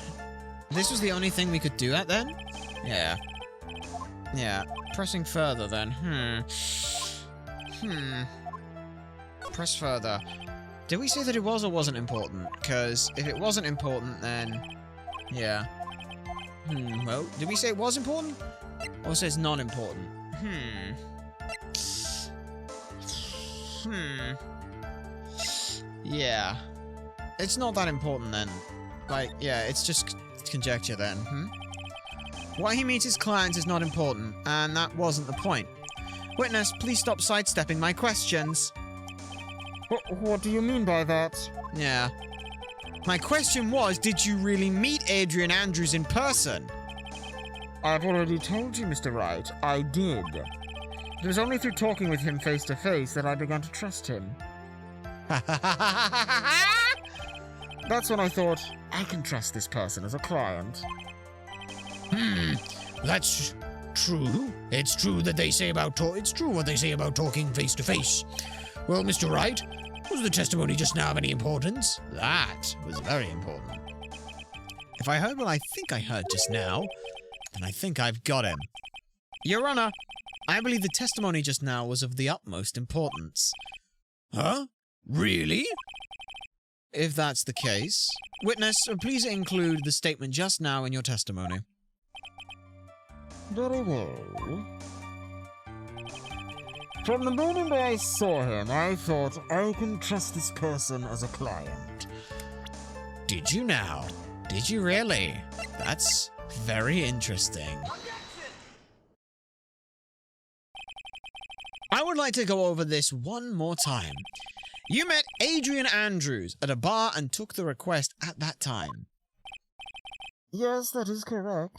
This was the only thing we could do that then? Yeah. Yeah. Pressing further then. Press further. Did we say that it was or wasn't important? Because if it wasn't important, then... Yeah. Well, did we say it was important? Or say it's not important? Yeah. It's not that important then. Like, yeah, it's just conjecture then. Why he meets his clients is not important, and that wasn't the point. Witness, please stop sidestepping my questions. What do you mean by that? Yeah. My question was, did you really meet Adrian Andrews in person? I've already told you, Mr. Wright. I did. It was only through talking with him face to face that I began to trust him. That's when I thought, I can trust this person as a client. That's true. It's true that they say about it's true what they say about talking face to face. Well, Mr. Wright, was the testimony just now of any importance? That was very important. If I heard what I think I heard just now, then I think I've got him. Your Honor, I believe the testimony just now was of the utmost importance. Huh? Really? If that's the case, witness, please include the statement just now in your testimony. Very well. From the moment I saw him, I thought I can trust this person as a client. Did you now? Did you really? That's very interesting. I would like to go over this one more time. You met Adrian Andrews at a bar and took the request at that time. Yes, that is correct.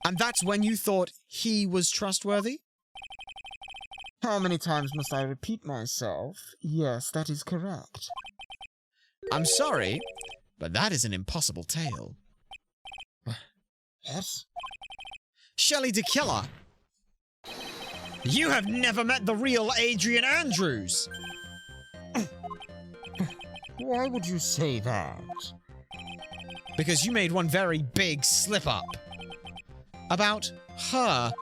And that's when you thought he was trustworthy? How many times must I repeat myself? Yes, that is correct. I'm sorry, but that is an impossible tale. What? Shelley the Killer. You have never met the real Adrian Andrews. Why would you say that? Because you made one very big slip-up. About her.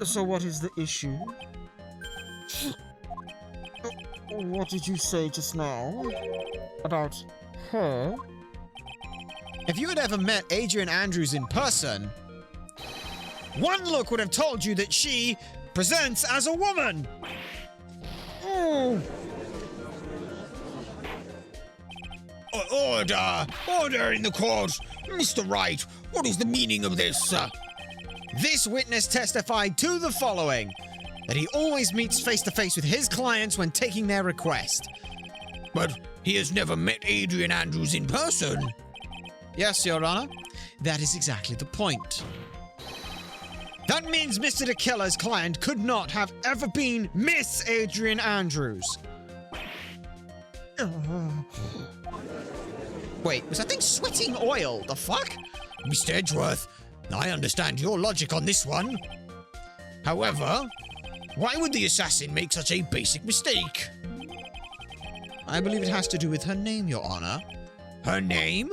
So what is the issue? What did you say just now? About her? If you had ever met Adrian Andrews in person, one look would have told you that she presents as a woman. Oh! Order! Order in the court! Mr. Wright, what is the meaning of this? This witness testified to the following: that he always meets face-to-face with his clients when taking their request. But he has never met Adrian Andrews in person. Yes, Your Honor. That is exactly the point. That means Mr. the Killer's client could not have ever been Miss Adrian Andrews. Wait, was that thing sweating oil? The fuck? Mr. Edgeworth, I understand your logic on this one. However, why would the assassin make such a basic mistake? I believe it has to do with her name, Your Honor. Her name?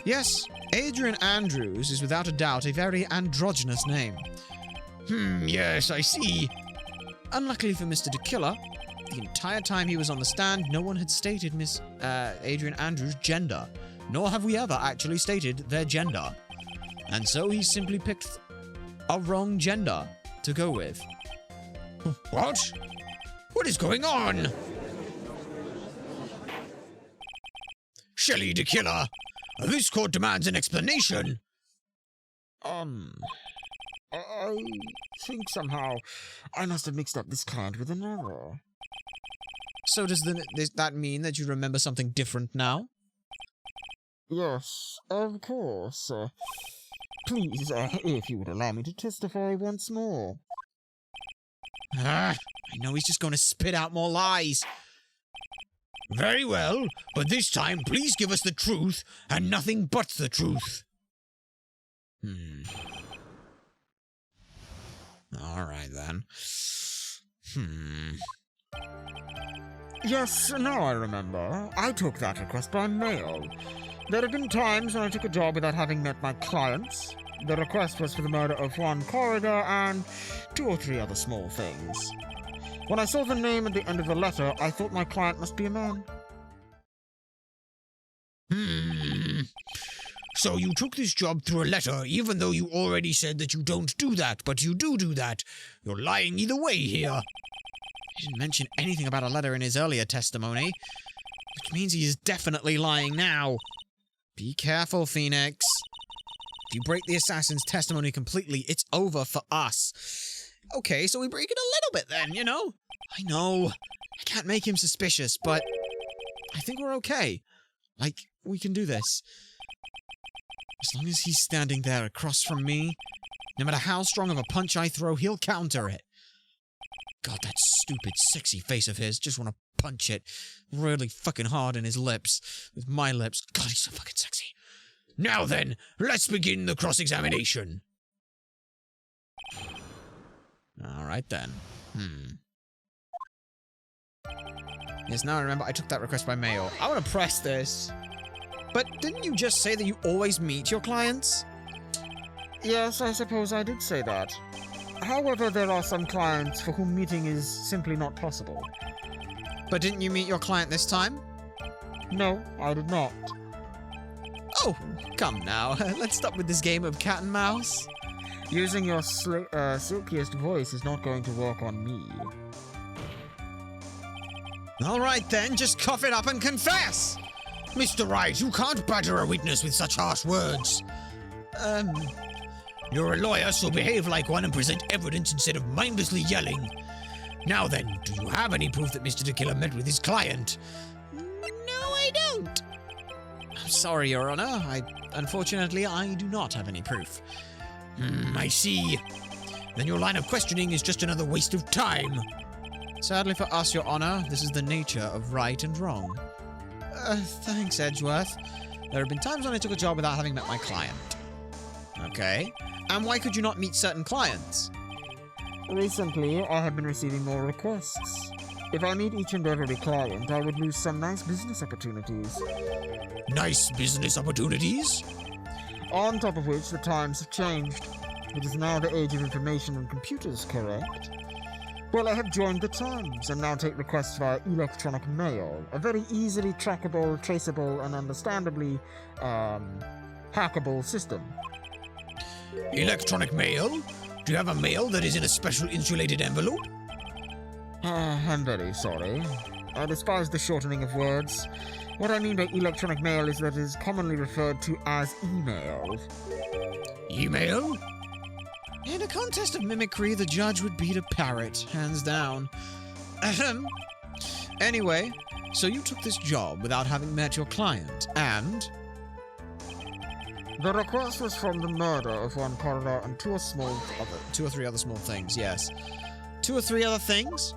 Yes, Adrian Andrews is without a doubt a very androgynous name. Yes, I see. Unluckily for Mr. the Killer, the entire time he was on the stand, no one had stated Miss Adrian Andrews' gender, nor have we ever actually stated their gender. And so he simply picked a wrong gender to go with. What? What is going on? Shelley the Killer, this court demands an explanation. I think somehow I must have mixed up this client with another. So does that mean that you remember something different now? Yes, of course. Please, if you would allow me to testify once more. I know he's just going to spit out more lies. Very well, but this time please give us the truth and nothing but the truth. All right, then. Yes, now I remember. I took that request by mail. There have been times when I took a job without having met my clients. The request was for the murder of one corridor and 2 or 3 other small things. When I saw the name at the end of the letter, I thought my client must be a man. So you took this job through a letter, even though you already said that you don't do that, but you do that. You're lying either way here. He didn't mention anything about a letter in his earlier testimony, which means he is definitely lying now. Be careful, Phoenix. If you break the assassin's testimony completely, it's over for us. Okay, so we break it a little bit then, you know? I know. I can't make him suspicious, but I think we're okay. Like, we can do this. As long as he's standing there across from me, no matter how strong of a punch I throw, he'll counter it. God, that stupid, sexy face of his. Just want to punch it really fucking hard in his lips. With my lips. God, he's so fucking sexy. Now then, let's begin the cross-examination. Alright then. Yes, now I remember I took that request by mail. I want to press this. But didn't you just say that you always meet your clients? Yes, I suppose I did say that. However, there are some clients for whom meeting is simply not possible. But didn't you meet your client this time? No, I did not. Oh, come now. Let's stop with this game of cat and mouse. Using your silkiest voice is not going to work on me. Alright then, just cough it up and confess! Mr. Wright, you can't badger a witness with such harsh words. You're a lawyer, so behave like one and present evidence instead of mindlessly yelling. Now then, do you have any proof that Mr. DeKiller met with his client? No, I don't. I'm sorry, Your Honor. Unfortunately, I do not have any proof. I see. Then your line of questioning is just another waste of time. Sadly for us, Your Honor, this is the nature of right and wrong. Thanks, Edgeworth. There have been times when I took a job without having met my client. Okay. And why could you not meet certain clients? Recently, I have been receiving more requests. If I meet each and every client, I would lose some nice business opportunities. Nice business opportunities? On top of which, the times have changed. It is now the age of information and computers, correct? Well, I have joined the times and now take requests via electronic mail, a very easily trackable, traceable, and understandably, hackable system. Electronic mail? Do you have a mail that is in a special insulated envelope? I'm very sorry. I despise the shortening of words. What I mean by electronic mail is that it is commonly referred to as email. Email? In a contest of mimicry, the judge would beat a parrot, hands down. Ahem. Anyway, so you took this job without having met your client, and... The request was from the murder of one coroner and two or three other small things, yes. 2 or 3 other things?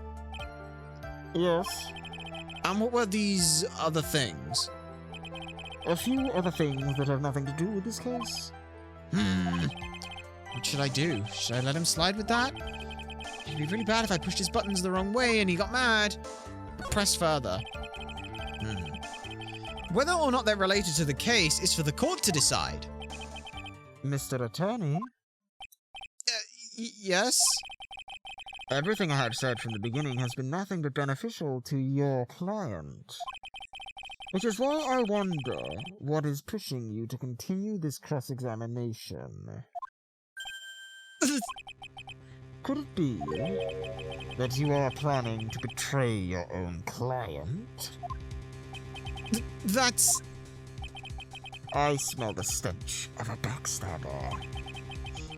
Yes. And what were these other things? A few other things that have nothing to do with this case. What should I do? Should I let him slide with that? It'd be really bad if I pushed his buttons the wrong way and he got mad. But press further. Whether or not they're related to the case is for the court to decide. Mr. Attorney? Yes? Everything I have said from the beginning has been nothing but beneficial to your client. Which is why I wonder what is pushing you to continue this cross-examination. Could it be that you are planning to betray your own client? That's... I smell the stench of a backstabber.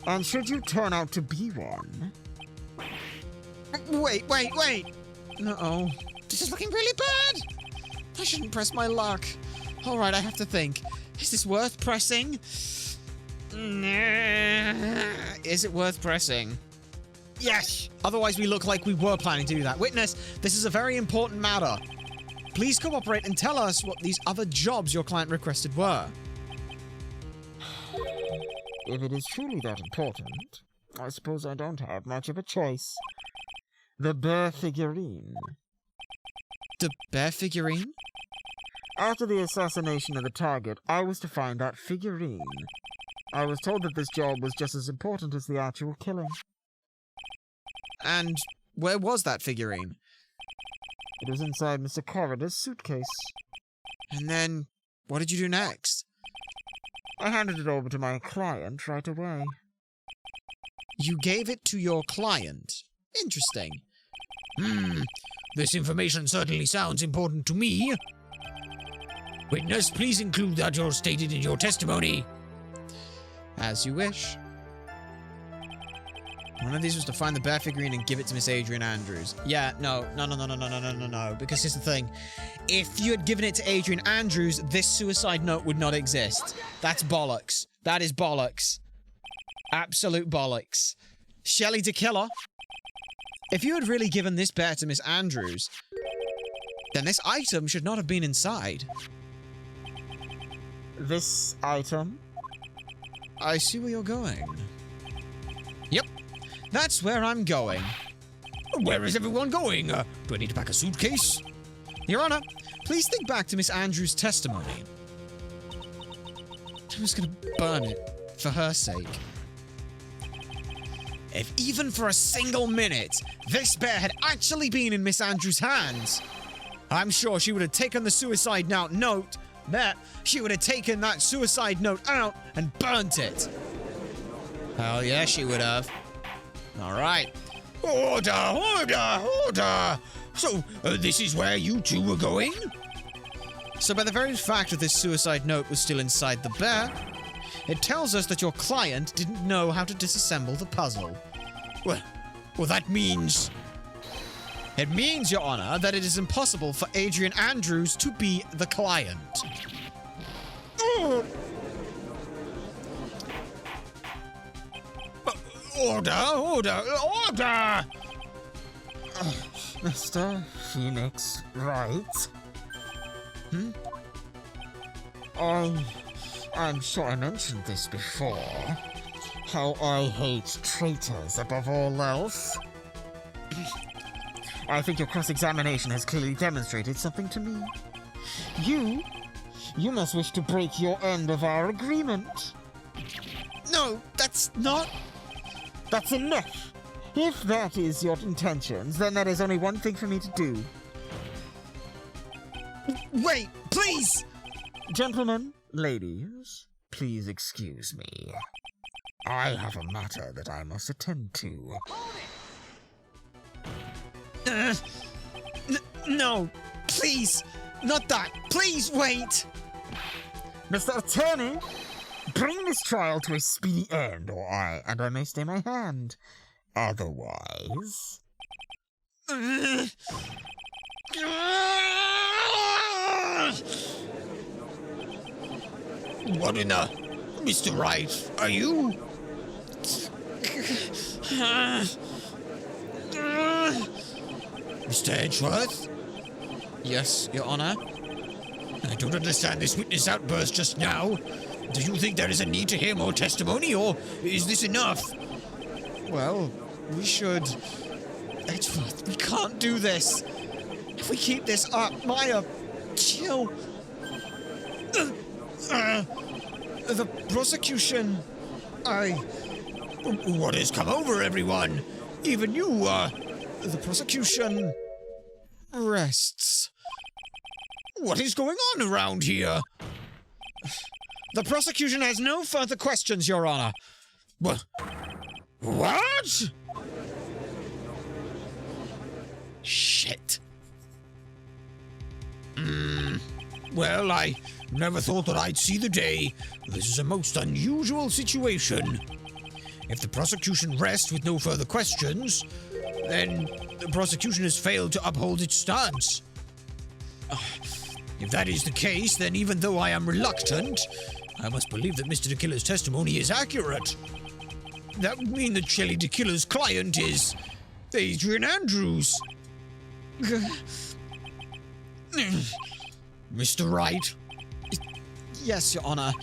And should you turn out to be one... Wait! No, this is looking really bad! I shouldn't press my luck. Alright, I have to think. Is this worth pressing? Is it worth pressing? Yes! Otherwise we look like we were planning to do that. Witness, this is a very important matter. Please cooperate and tell us what these other jobs your client requested were. If it is truly that important, I suppose I don't have much of a choice. The bear figurine. The bear figurine? After the assassination of the target, I was to find that figurine. I was told that this job was just as important as the actual killing. And where was that figurine? It was inside Mr. Corridor's suitcase. And then, what did you do next? I handed it over to my client right away. You gave it to your client? Interesting. This information certainly sounds important to me. Witness, please include that you're stated in your testimony. As you wish. One of these was to find the bear figurine and give it to Miss Adrian Andrews. Yeah, no. Because here's the thing. If you had given it to Adrian Andrews, this suicide note would not exist. That's bollocks. That is bollocks. Absolute bollocks. Shelley DeKiller. If you had really given this bear to Miss Andrews, then this item should not have been inside. This item? I see where you're going. Yep. That's where I'm going. Where is everyone going? Do I need to pack a suitcase? Your Honor, please think back to Miss Andrews' testimony. I was going to burn it for her sake. If even for a single minute, this bear had actually been in Miss Andrews' hands, I'm sure she would have taken the suicide note, she would have taken that suicide note out and burnt it. Hell yeah, she would have. All right. Order! So, this is where you two were going? So by the very fact that this suicide note was still inside the bear, it tells us that your client didn't know how to disassemble the puzzle. Well, that means... It means, Your Honor, that it is impossible for Adrian Andrews to be the client. Order! Mr. Phoenix Wright? I'm sure I mentioned this before. How I hate traitors above all else. I think your cross-examination has clearly demonstrated something to me. You must wish to break your end of our agreement. No, that's not... That's enough. If that is your intentions, then there is only one thing for me to do. Wait, please! Gentlemen, ladies, please excuse me. I have a matter that I must attend to. No, please, not that. Please wait. Mr. Attorney, bring this trial to a speedy end, or I may stay my hand. Otherwise... What in the... Mr. Wright, are you... Mr. Edgeworth? Yes, Your Honor. I don't understand this witness outburst just now. Do you think there is a need to hear more testimony, or is this enough? Well, we should... Edgeworth, we can't do this. If we keep this up, Maya, chill. The prosecution... What has come over everyone? Even you, The prosecution... rests. What is going on around here? The prosecution has no further questions, Your Honor. What? Shit. Well, I never thought that I'd see the day. This is a most unusual situation. If the prosecution rests with no further questions, then the prosecution has failed to uphold its stance. If that is the case, then even though I am reluctant, I must believe that Mr. DeKiller's testimony is accurate. That would mean that Shelley DeKiller's client is Adrian Andrews. Mr. Wright? Yes, Your Honor.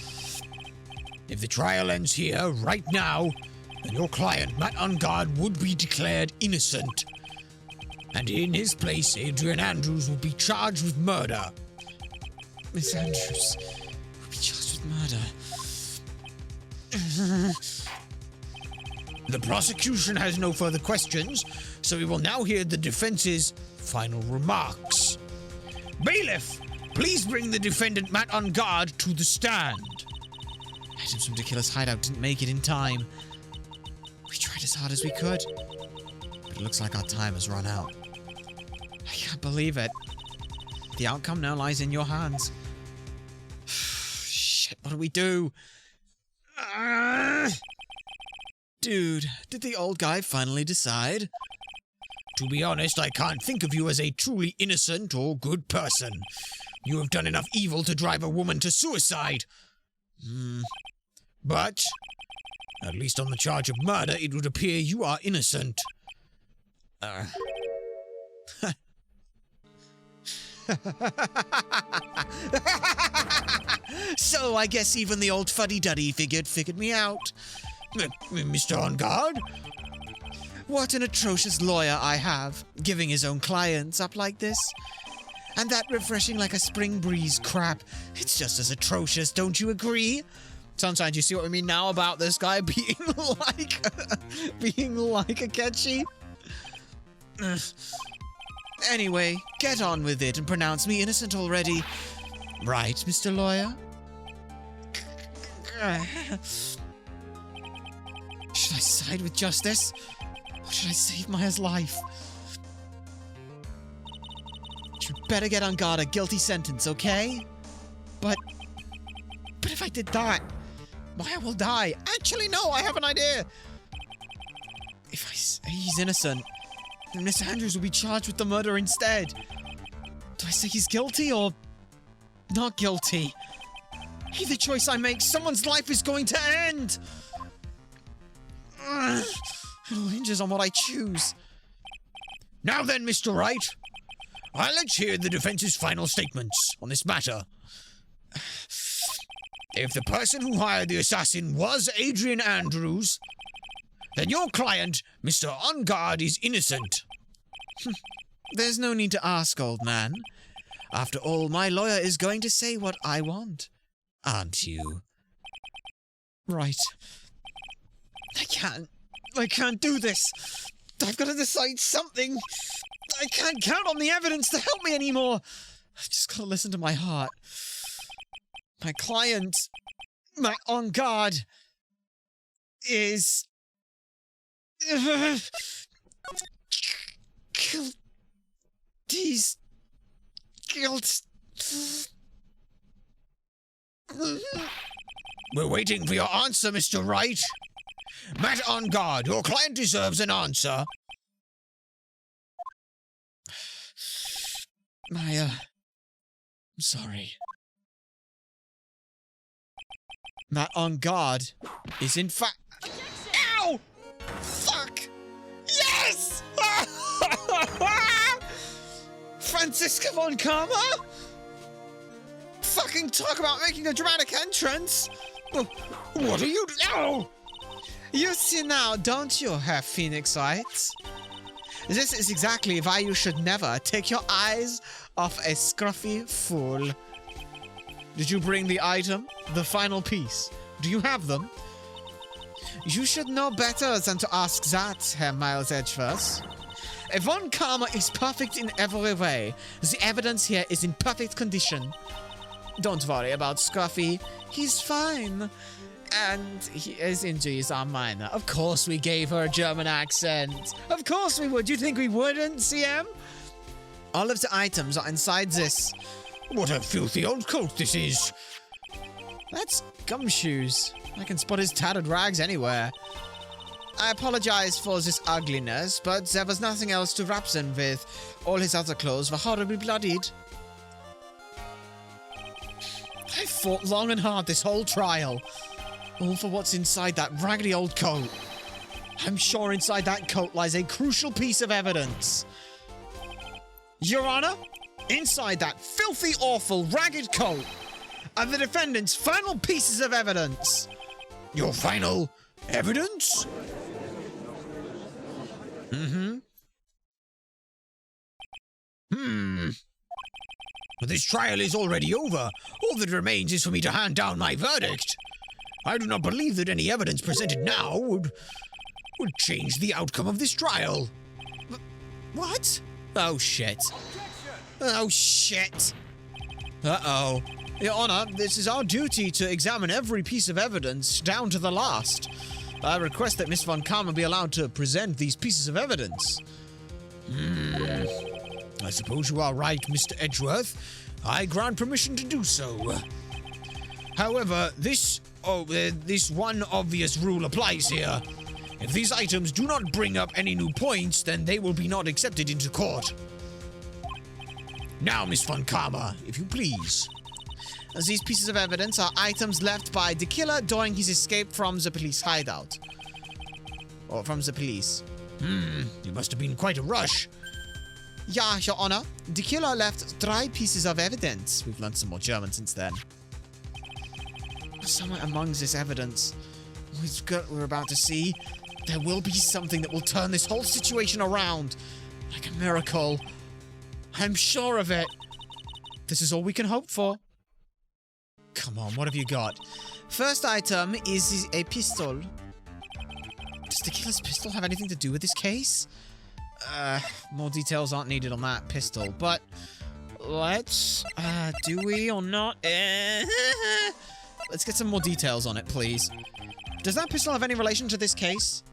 If the trial ends here, right now, then your client, Matt Ungard, would be declared innocent. And in his place, Adrian Andrews would be charged with murder. Miss Andrews will be charged with murder. The prosecution has no further questions, so we will now hear the defense's final remarks. Bailiff, please bring the defendant Matt Ungard to the stand. Items from DeKiller's hideout didn't make it in time. We tried as hard as we could, but it looks like our time has run out. I can't believe it. The outcome now lies in your hands. Shit, what do we do? Dude, did the old guy finally decide? To be honest, I can't think of you as a truly innocent or good person. You have done enough evil to drive a woman to suicide. But, at least on the charge of murder, it would appear you are innocent. So I guess even the old fuddy-duddy figured me out. Mr. Ungard? What an atrocious lawyer I have, giving his own clients up like this. And that refreshing like a spring breeze crap, it's just as atrocious, don't you agree? Sunshine, do you see what I mean now about this guy being like a Ketchy? Anyway, get on with it and pronounce me innocent already. Right, Mr. Lawyer? Should I side with justice? Or should I save Maya's life? You better get on guard a guilty sentence, okay? But if I did that, Maya will die. Actually, no, I have an idea. If I say he's innocent, then Mr. Andrews will be charged with the murder instead. Do I say he's guilty or not guilty? Either choice I make, someone's life is going to end. It all hinges on what I choose. Now then, Mr. Wright, let's hear the defense's final statements on this matter. If the person who hired the assassin was Adrian Andrews, then your client, Mr. On Guard, is innocent. There's no need to ask, old man. After all, my lawyer is going to say what I want. Aren't you? Right. I can't do this. I've got to decide something. I can't count on the evidence to help me anymore. I've just got to listen to my heart. My client, my On Guard, is... He's... guilt... We're waiting for your answer, Mr. Wright. Matt On Guard, your client deserves an answer. Maya, I'm sorry. Matt On Guard is in fact... Ow! Fuck! Yes! Franziska von Karma? Fucking talk about making a dramatic entrance! What are you... Ow! You see now, don't you, Herr Phoenix Wright? This is exactly why you should never take your eyes off a scruffy fool. Did you bring the item? The final piece? Do you have them? You should know better than to ask that, Herr Miles Edgeworth. Von Karma is perfect in every way. The evidence here is in perfect condition. Don't worry about Scruffy. He's fine. And his injuries are minor. Of course we gave her a German accent. Of course we would. You think we wouldn't, CM? All of the items are inside this. What a filthy old coat this is. That's Gumshoes. I can spot his tattered rags anywhere. I apologize for this ugliness, but there was nothing else to wrap them with. All his other clothes were horribly bloodied. I fought long and hard this whole trial. All for what's inside that raggedy old coat. I'm sure inside that coat lies a crucial piece of evidence. Your Honor, inside that filthy, awful, ragged coat are the defendant's final pieces of evidence. Your final evidence? But this trial is already over. All that remains is for me to hand down my verdict. I do not believe that any evidence presented now would change the outcome of this trial. What? Oh, shit. Oh, shit. Uh-oh. Your Honor, this is our duty to examine every piece of evidence down to the last. I request that Miss Von Karma be allowed to present these pieces of evidence. I suppose you are right, Mr. Edgeworth. I grant permission to do so. However, this one obvious rule applies here. If these items do not bring up any new points, then they will be not accepted into court. Now, Miss Von Karma, if you please. As these pieces of evidence are items left by the killer during his escape from the police hideout. Or from the police. It must have been quite a rush. Yeah, Your Honor. The killer left 3 pieces of evidence. We've learned some more German since then. Somewhere among this evidence, we're about to see, there will be something that will turn this whole situation around. Like a miracle. I'm sure of it. This is all we can hope for. Come on, what have you got? First item is a pistol. Does the killer's pistol have anything to do with this case? More details aren't needed on that pistol, but let's, do we or not? Let's get some more details on it, please. Does that pistol have any relation to this case?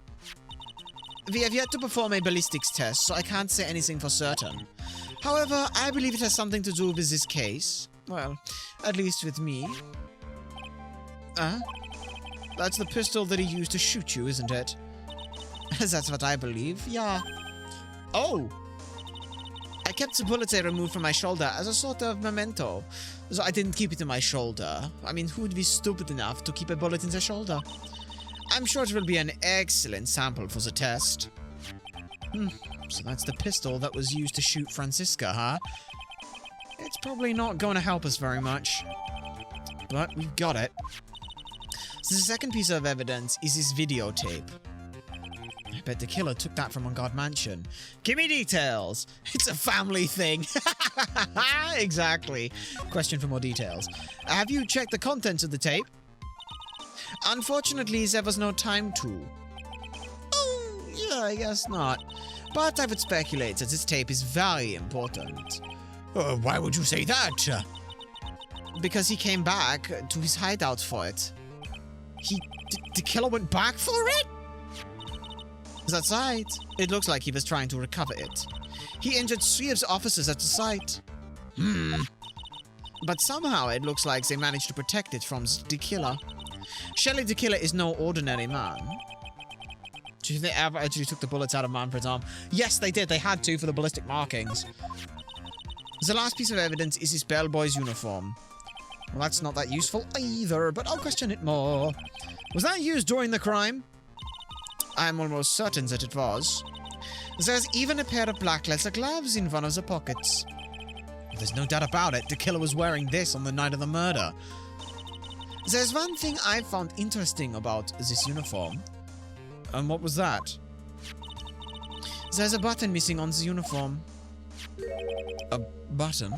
We have yet to perform a ballistics test, so I can't say anything for certain. However, I believe it has something to do with this case. Well, at least with me. That's the pistol that he used to shoot you, isn't it? That's what I believe, yeah. Oh! I kept the bullet I removed from my shoulder as a sort of memento. So I didn't keep it in my shoulder. I mean, who would be stupid enough to keep a bullet in their shoulder? I'm sure it will be an excellent sample for the test. So that's the pistol that was used to shoot Francisca, huh? It's probably not going to help us very much. But we've got it. So the second piece of evidence is this videotape. I bet the killer took that from On Guard Mansion. Give me details! It's a family thing! Exactly. Question for more details. Have you checked the contents of the tape? Unfortunately, there was no time to. Oh, yeah, I guess not. But I would speculate that this tape is very important. Why would you say that? Because he came back to his hideout for it. The killer went back for it? That's right. It looks like he was trying to recover it. He injured 3 of the officers at the site. But somehow it looks like they managed to protect it from the killer. Shelley the killer is no ordinary man. Do you think they ever actually took the bullets out of Manfred's arm? Yes, they did. They had to for the ballistic markings. The last piece of evidence is his bellboy's uniform. Well, that's not that useful either, but I'll question it more. Was that used during the crime? I'm almost certain that it was. There's even a pair of black leather gloves in one of the pockets. There's no doubt about it, the killer was wearing this on the night of the murder. There's one thing I found interesting about this uniform. And what was that? There's a button missing on the uniform. A button?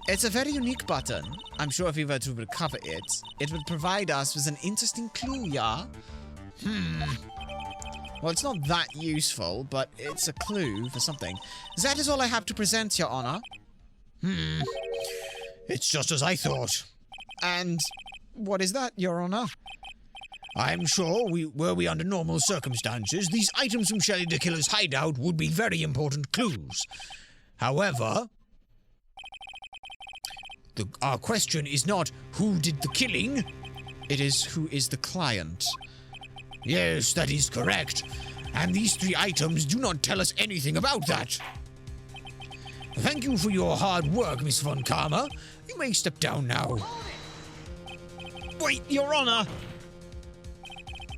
It's a very unique button. I'm sure if we were to recover it, it would provide us with an interesting clue, yeah? Well, it's not that useful, but it's a clue for something. That is all I have to present, Your Honor. It's just as I thought. And what is that, Your Honor? I'm sure, were we under normal circumstances, these items from Shelley the Killer's hideout would be very important clues. However, our question is not who did the killing. It is who is the client. Yes, that is correct. And these 3 items do not tell us anything about that. Thank you for your hard work, Miss Von Karma. You may step down now. Wait, Your Honor!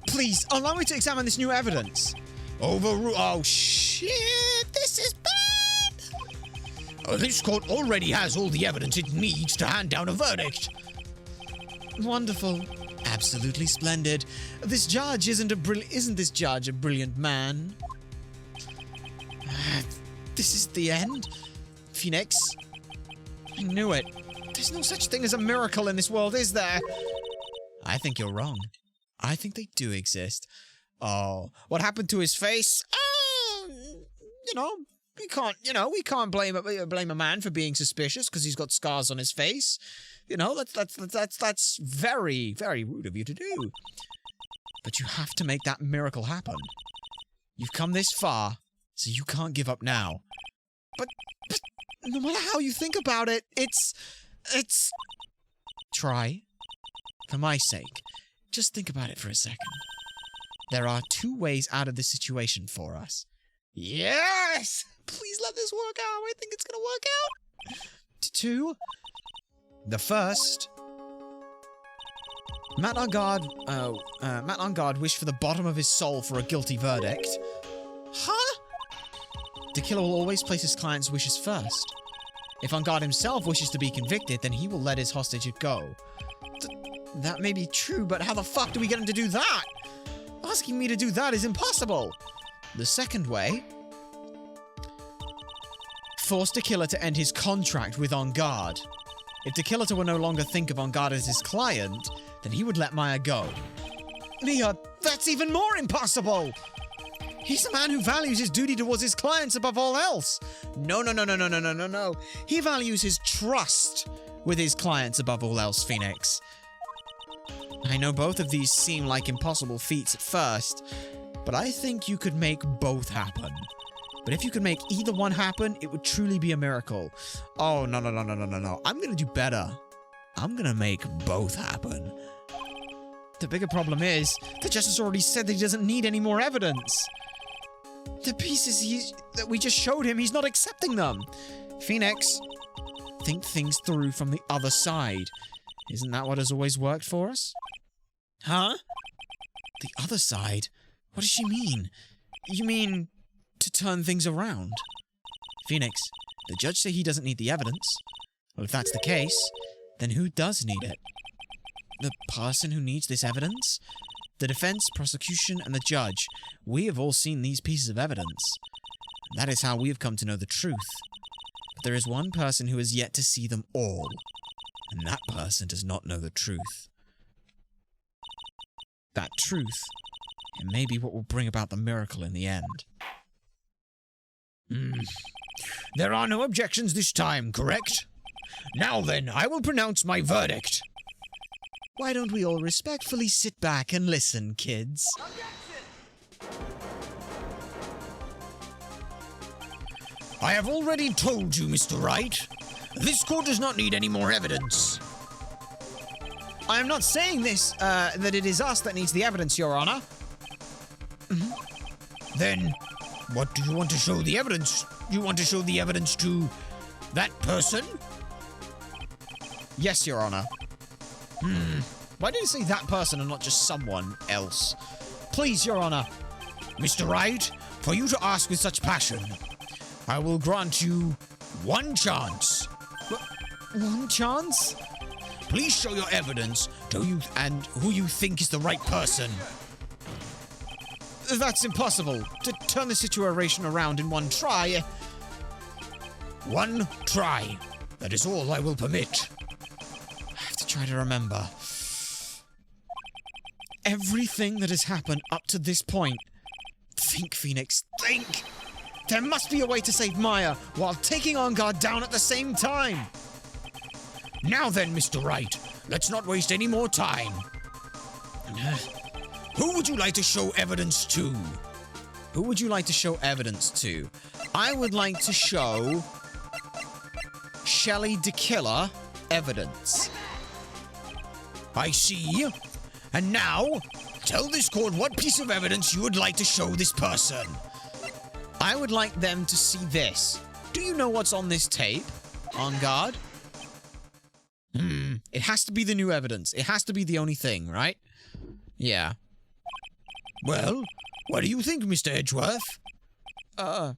Please, allow me to examine this new evidence. Oh, shit! This is bad! This court already has all the evidence it needs to hand down a verdict. Wonderful. Absolutely splendid. This judge isn't this judge a brilliant man? This is the end? Phoenix? I knew it. There's no such thing as a miracle in this world, is there? I think you're wrong. I think they do exist. Oh, what happened to his face? We can't blame a man for being suspicious because he's got scars on his face. That's very, very rude of you to do. But you have to make that miracle happen. You've come this far, so you can't give up now. But no matter how you think about it, it's... Try. For my sake. Just think about it for a second. There are 2 ways out of this situation for us. Yes! Please let this work out. I think it's gonna work out. 2. The first. Matt on guard wished for the bottom of his soul for a guilty verdict. Huh? The killer will always place his client's wishes first. If On Guard himself wishes to be convicted, then he will let his hostage go. That may be true, but how the fuck do we get him to do that? Asking me to do that is impossible. The second way. Force the killer to end his contract with On Guard. If the killer will no longer think of On Guard as his client, then he would let Maya go. Mia, that's even more impossible! He's a man who values his duty towards his clients above all else. No. He values his trust with his clients above all else, Phoenix. I know both of these seem like impossible feats at first, but I think you could make both happen. But if you could make either one happen, it would truly be a miracle. Oh, no. I'm gonna do better. I'm gonna make both happen. The bigger problem is, the Justice already said that he doesn't need any more evidence. The pieces that we just showed him, he's not accepting them. Phoenix, think things through from the other side. Isn't that what has always worked for us? Huh? The other side? What does she mean? You mean to turn things around? Phoenix, the judge said he doesn't need the evidence. Well, if that's the case, then who does need it? The person who needs this evidence? The defense, prosecution, and the judge. We have all seen these pieces of evidence. That is how we have come to know the truth. But there is one person who has yet to see them all. And that person does not know the truth. That truth, it may be what will bring about the miracle in the end. There are no objections this time, correct? Now then, I will pronounce my verdict. Why don't we all respectfully sit back and listen, kids? I have already told you, Mr. Wright. This court does not need any more evidence. I am not saying this, that it is us that needs the evidence, Your Honor. Then, what do you want to show the evidence? You want to show the evidence to that person? Yes, Your Honor. Why did you say that person and not just someone else? Please, Your Honor. Mr. Wright, for you to ask with such passion, I will grant you one chance. One chance? Please show your evidence to you and who you think is the right person. That's impossible. To turn the situation around in one try. One try. That is all I will permit. I have to try to remember. Everything that has happened up to this point. Think, Phoenix, think! There must be a way to save Maya while taking on guard down at the same time! Now then, Mr. Wright, let's not waste any more time. Who would you like to show evidence to? Who would you like to show evidence to? I would like to show Shelley DeKiller evidence. I see. And now, tell this court what piece of evidence you would like to show this person. I would like them to see this. Do you know what's on this tape? On guard? It has to be the new evidence. It has to be the only thing, right? Yeah. Well, what do you think, Mr. Edgeworth? I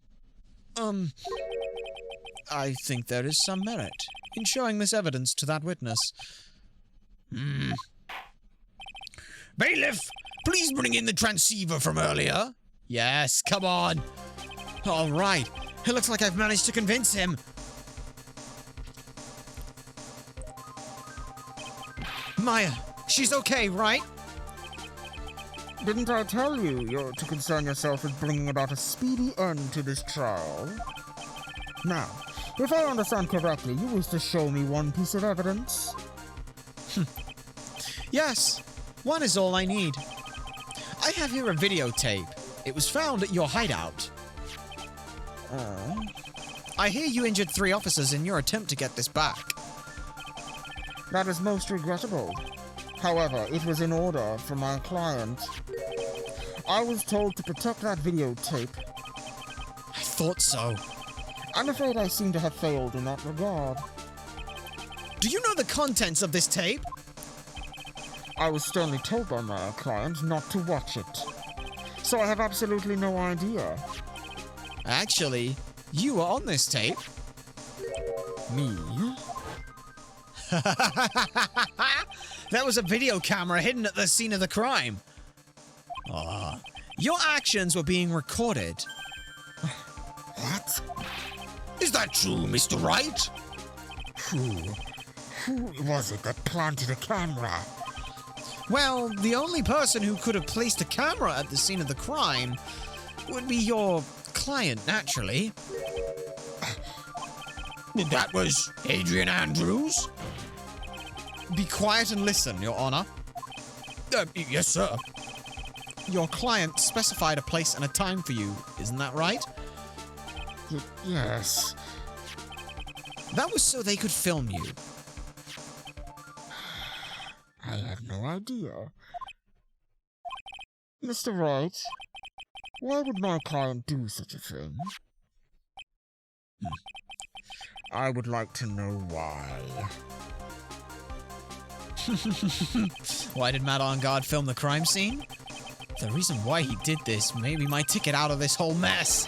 think there is some merit in showing this evidence to that witness. Bailiff, please bring in the transceiver from earlier. Yes, come on. All right. It looks like I've managed to convince him. Maya, she's okay, right? Didn't I tell you you're to concern yourself with bringing about a speedy end to this trial? Now, if I understand correctly, you wish to show me one piece of evidence? Yes, one is all I need. I have here a videotape. It was found at your hideout. I hear you injured 3 officers in your attempt to get this back. That is most regrettable. However, it was in order for my client. I was told to protect that videotape. I thought so. I'm afraid I seem to have failed in that regard. Do you know the contents of this tape? I was sternly told by my client not to watch it. So I have absolutely no idea. Actually, you were on this tape. Me? That was a video camera hidden at the scene of the crime. Your actions were being recorded. What? Is that true, Mr. Wright? Who was it that planted a camera? Well, the only person who could have placed a camera at the scene of the crime would be your client, naturally. That was Adrian Andrews? Be quiet and listen, Your Honor. Yes, sir. Your client specified a place and a time for you, isn't that right? yes. That was so they could film you. I had no idea. Mr. Wright, why would my client do such a thing? I would like to know why. Why did Matt on Guard film the crime scene? The reason why he did this may be my ticket out of this whole mess.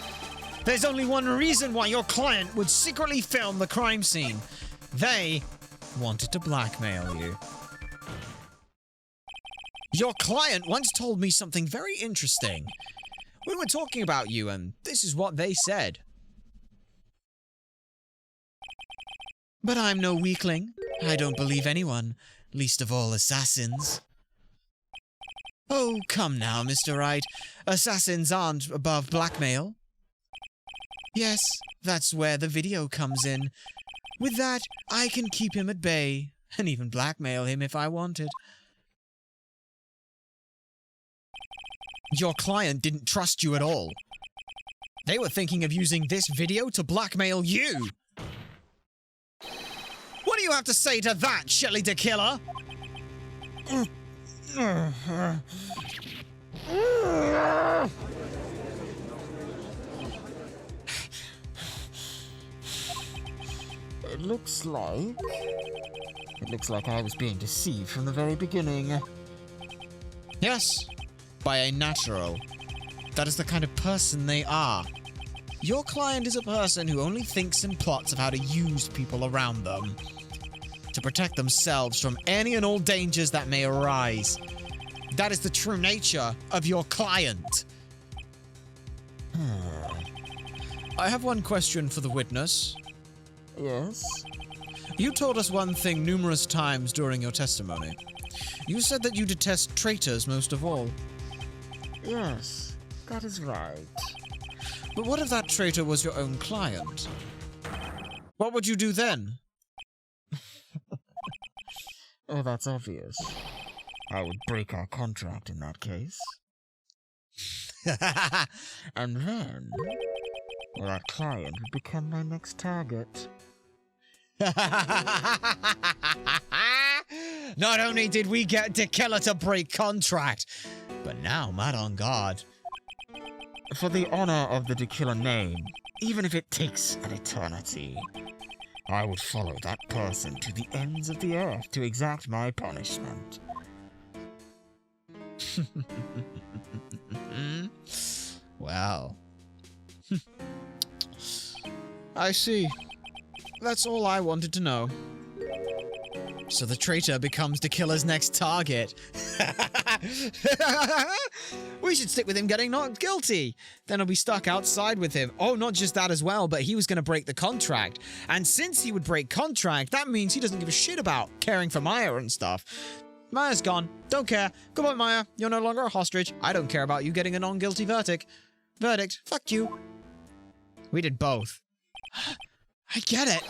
There's only one reason why your client would secretly film the crime scene. They wanted to blackmail you. Your client once told me something very interesting. We were talking about you, and this is what they said. But I'm no weakling. I don't believe anyone, least of all assassins. Oh, come now, Mr. Wright. Assassins aren't above blackmail. Yes, that's where the video comes in. With that, I can keep him at bay, and even blackmail him if I wanted. Your client didn't trust you at all. They were thinking of using this video to blackmail you. What do you have to say to that, Shelley the Killer? It looks like I was being deceived from the very beginning. Yes, by a natural. That is the kind of person they are. Your client is a person who only thinks and plots of how to use people around them to protect themselves from any and all dangers that may arise. That is the true nature of your client. I have one question for the witness. Yes? You told us one thing numerous times during your testimony. You said that you detest traitors most of all. Yes, that is right. But what if that traitor was your own client? What would you do then? Oh, that's obvious. I would break our contract in that case. And then, well, that client would become my next target. Not only did we get the killer to break contract, but now Matt on Guard. For the honor of the Killer name, even if it takes an eternity, I would follow that person to the ends of the earth to exact my punishment. Well. I see. That's all I wanted to know. So the traitor becomes the killer's next target. We should stick with him getting not guilty. Then he'll be stuck outside with him. Oh, not just that as well, but he was going to break the contract. And since he would break contract, that means he doesn't give a shit about caring for Maya and stuff. Maya's gone. Don't care. Goodbye, Maya. You're no longer a hostage. I don't care about you getting a non-guilty verdict. Fuck you. We did both. I get it.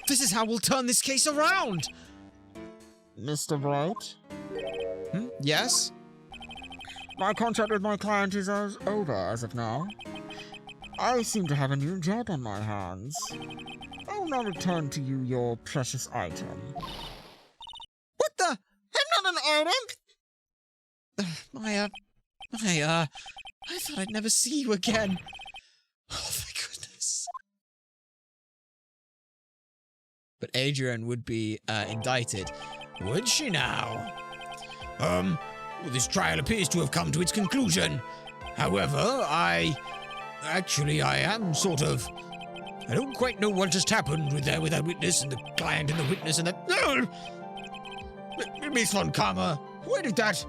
This is how we'll turn this case around. Mr. Wright? Yes? My contract with my client is over as of now. I seem to have a new job on my hands. I will now return to you your precious item. What the? I'm not an item! Maya, I thought I'd never see you again. Oh, thank goodness. But Adrian would be indicted. Would she now? Well, this trial appears to have come to its conclusion. However, I am sort of... I don't quite know what just happened with that witness and the client and the witness and the... Miss Von Karma, where did that...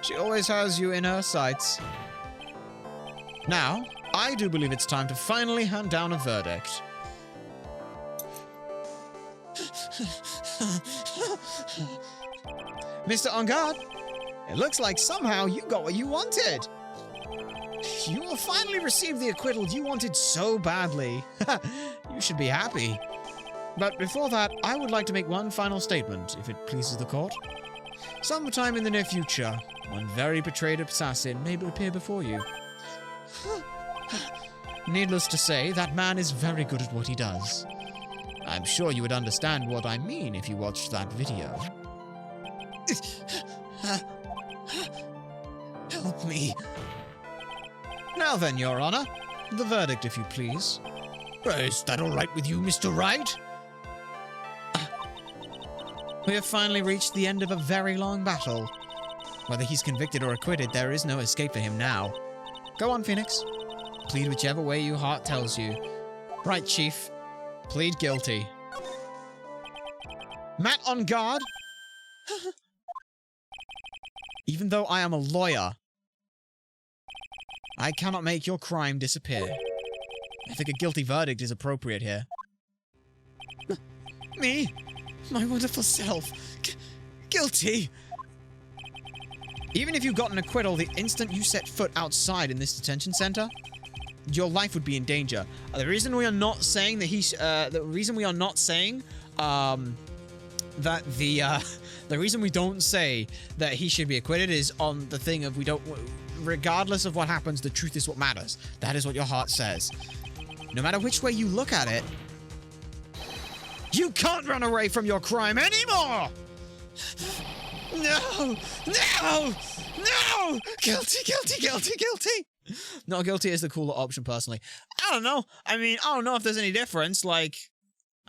She always has you in her sights. Now, I do believe it's time to finally hand down a verdict. Mr. On Guard, it looks like somehow you got what you wanted. You will finally receive the acquittal you wanted so badly. You should be happy. But before that, I would like to make one final statement, if it pleases the court. Sometime in the near future, one very betrayed assassin may appear before you. Needless to say, that man is very good at what he does. I'm sure you would understand what I mean if you watched that video. Help me. Now then, Your Honor, the verdict, if you please. Is that all right with you, Mr. Wright? We have finally reached the end of a very long battle. Whether he's convicted or acquitted, there is no escape for him now. Go on, Phoenix. Plead whichever way your heart tells you. Right, Chief. Plead guilty. Matt on guard? Even though I am a lawyer, I cannot make your crime disappear. I think a guilty verdict is appropriate here. Me? My wonderful self. Guilty? Even if you got an acquittal the instant you set foot outside in this detention center, your life would be in danger. The reason we are not saying that the reason we are not saying, that the reason we don't say that he should be acquitted is on the thing of regardless of what happens, the truth is what matters. That is what your heart says. No matter which way you look at it, you can't run away from your crime anymore! No! No! No! Guilty, guilty, guilty, guilty! Not guilty is the cooler option, personally. I don't know. I mean, I don't know if there's any difference. Like,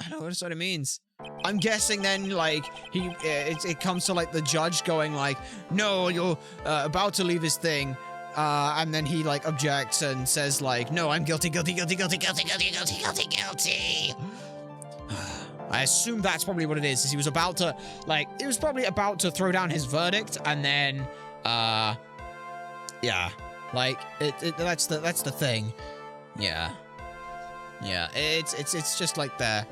I don't know what it means. I'm guessing then, like, it comes to, like, the judge going, like, no, you're about to leave his thing. And then he, like, objects and says, like, no, I'm guilty, guilty, guilty, guilty, guilty, guilty, guilty, guilty, guilty. I assume that's probably what it is he was about to, like, he was probably about to throw down his verdict, and then, yeah, like, that's the thing. Yeah. Yeah, it's just like there.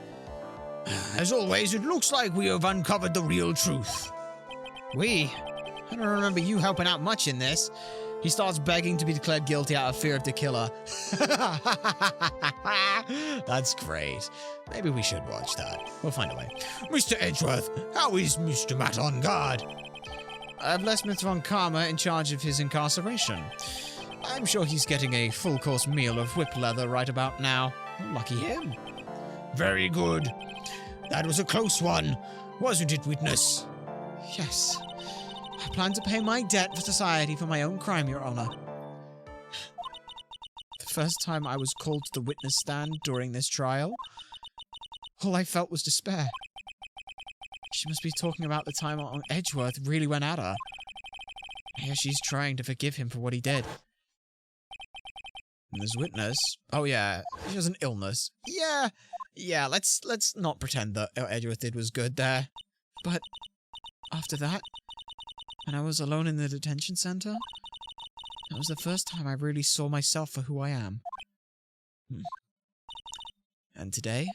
As always, it looks like we have uncovered the real truth. I don't remember you helping out much in this. He starts begging to be declared guilty out of fear of the killer. That's great. Maybe we should watch that. We'll find a way. Mr. Edgeworth, how is Mr. Matt on guard? I've left Mr. Von Karma in charge of his incarceration. I'm sure he's getting a full-course meal of whip leather right about now. Lucky him. Very good. That was a close one, wasn't it, witness? Yes. I plan to pay my debt for society for my own crime, Your Honor. The first time I was called to the witness stand during this trial, all I felt was despair. She must be talking about the time Edgeworth really went at her. I hear she's trying to forgive him for what he did. And this witness... Oh yeah, she has an illness. Yeah, let's not pretend that what Edgeworth did was good there. But after that, when I was alone in the detention center, that was the first time I really saw myself for who I am. And today,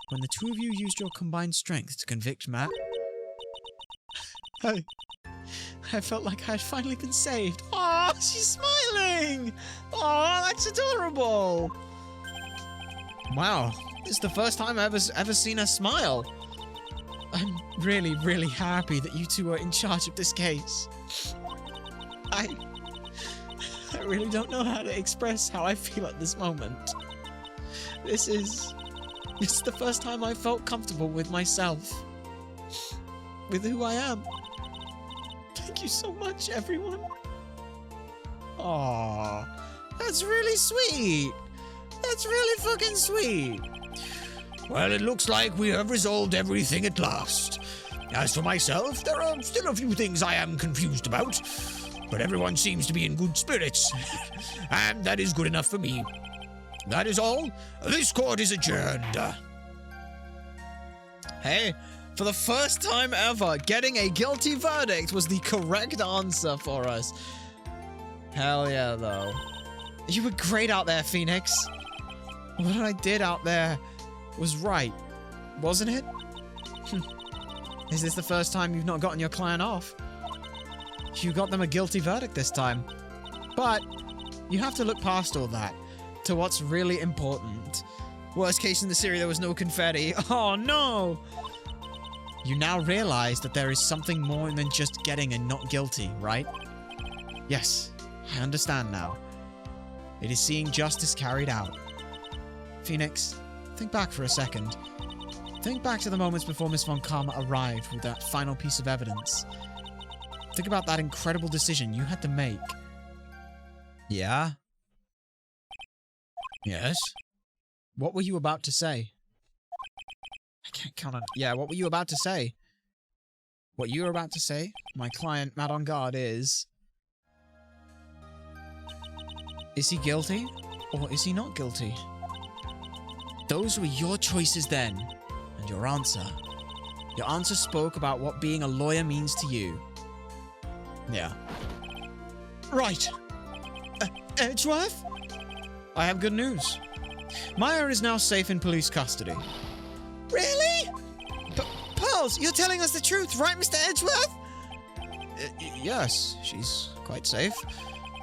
when the two of you used your combined strength to convict Matt, I felt like I had finally been saved. Aw, she's smiling! Aw, that's adorable! Wow, it's the first time I've ever seen her smile. I'm really, really happy that you two are in charge of this case. I really don't know how to express how I feel at this moment. This is the first time I felt comfortable with myself. With who I am. Thank you so much, everyone. Aww, that's really sweet. That's really fucking sweet. Well, it looks like we have resolved everything at last. As for myself, there are still a few things I am confused about, but everyone seems to be in good spirits, and that is good enough for me. That is all. This court is adjourned. Hey, for the first time ever, getting a guilty verdict was the correct answer for us. Hell yeah, though. You were great out there, Phoenix. What I did out there was right, wasn't it? Is this the first time you've not gotten your client off? You got them a guilty verdict this time. But you have to look past all that to what's really important. Worst case in the series, there was no confetti. Oh no! You now realize that there is something more than just getting a not guilty, right? Yes, I understand now. It is seeing justice carried out. Phoenix, think back for a second. Think back to the moments before Miss Von Karma arrived with that final piece of evidence. Think about that incredible decision you had to make. Yeah? Yes? What were you about to say? I can't count on... Yeah, what were you about to say? What you were about to say, my client, Matt on Guard, is... Is he guilty? Or is he not guilty? Those were your choices then, and your answer. Your answer spoke about what being a lawyer means to you. Yeah. Right. Edgeworth? I have good news. Maya is now safe in police custody. Really? Pearls, you're telling us the truth, right, Mr. Edgeworth? Yes, she's quite safe.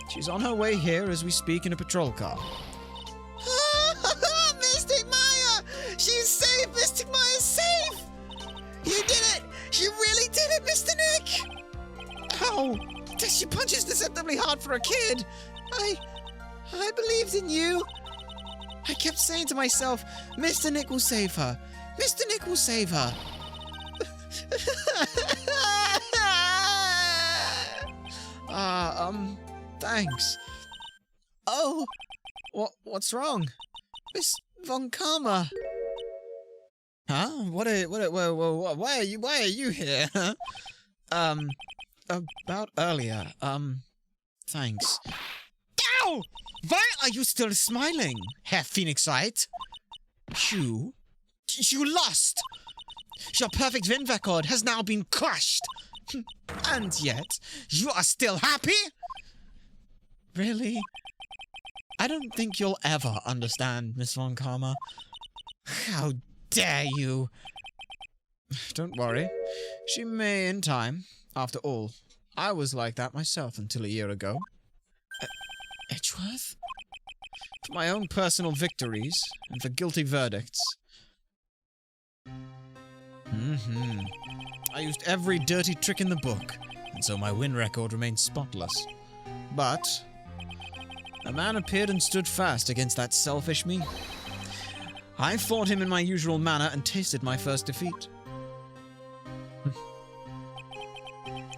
She's on her way here as we speak in a patrol car. Mystic Maya! She's safe! Mystic Maya's safe! You did it! You really did it, Mr. Nick! How? She punches deceptively hard for a kid. I believed in you. I kept saying to myself, Mr. Nick will save her. Mr. Nick will save her. Thanks. Oh, what's wrong? Miss Von Karma. Huh? Why are you here? About earlier. Thanks. Ow! Why are you still smiling, Herr Phoenixite? You lost! Your perfect win record has now been crushed! And yet, you are still happy? Really? I don't think you'll ever understand, Miss Von Karma. How dare you? Don't worry. She may in time. After all, I was like that myself until a year ago. Edgeworth? For my own personal victories, and for guilty verdicts. I used every dirty trick in the book, and so my win record remained spotless. But a man appeared and stood fast against that selfish me. I fought him in my usual manner and tasted my first defeat.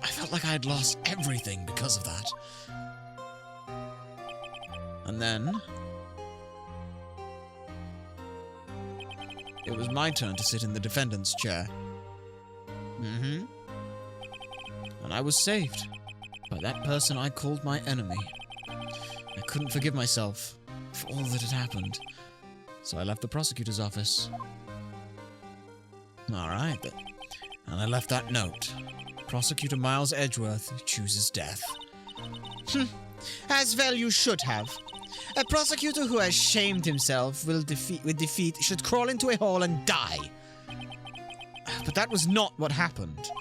I felt like I had lost everything because of that. And then it was my turn to sit in the defendant's chair. And I was saved by that person I called my enemy. I couldn't forgive myself for all that had happened, so I left the prosecutor's office. Alright then. And I left that note. Prosecutor Miles Edgeworth chooses death. As well you should have. A prosecutor who has shamed himself with defeat should crawl into a hole and die. But that was not what happened.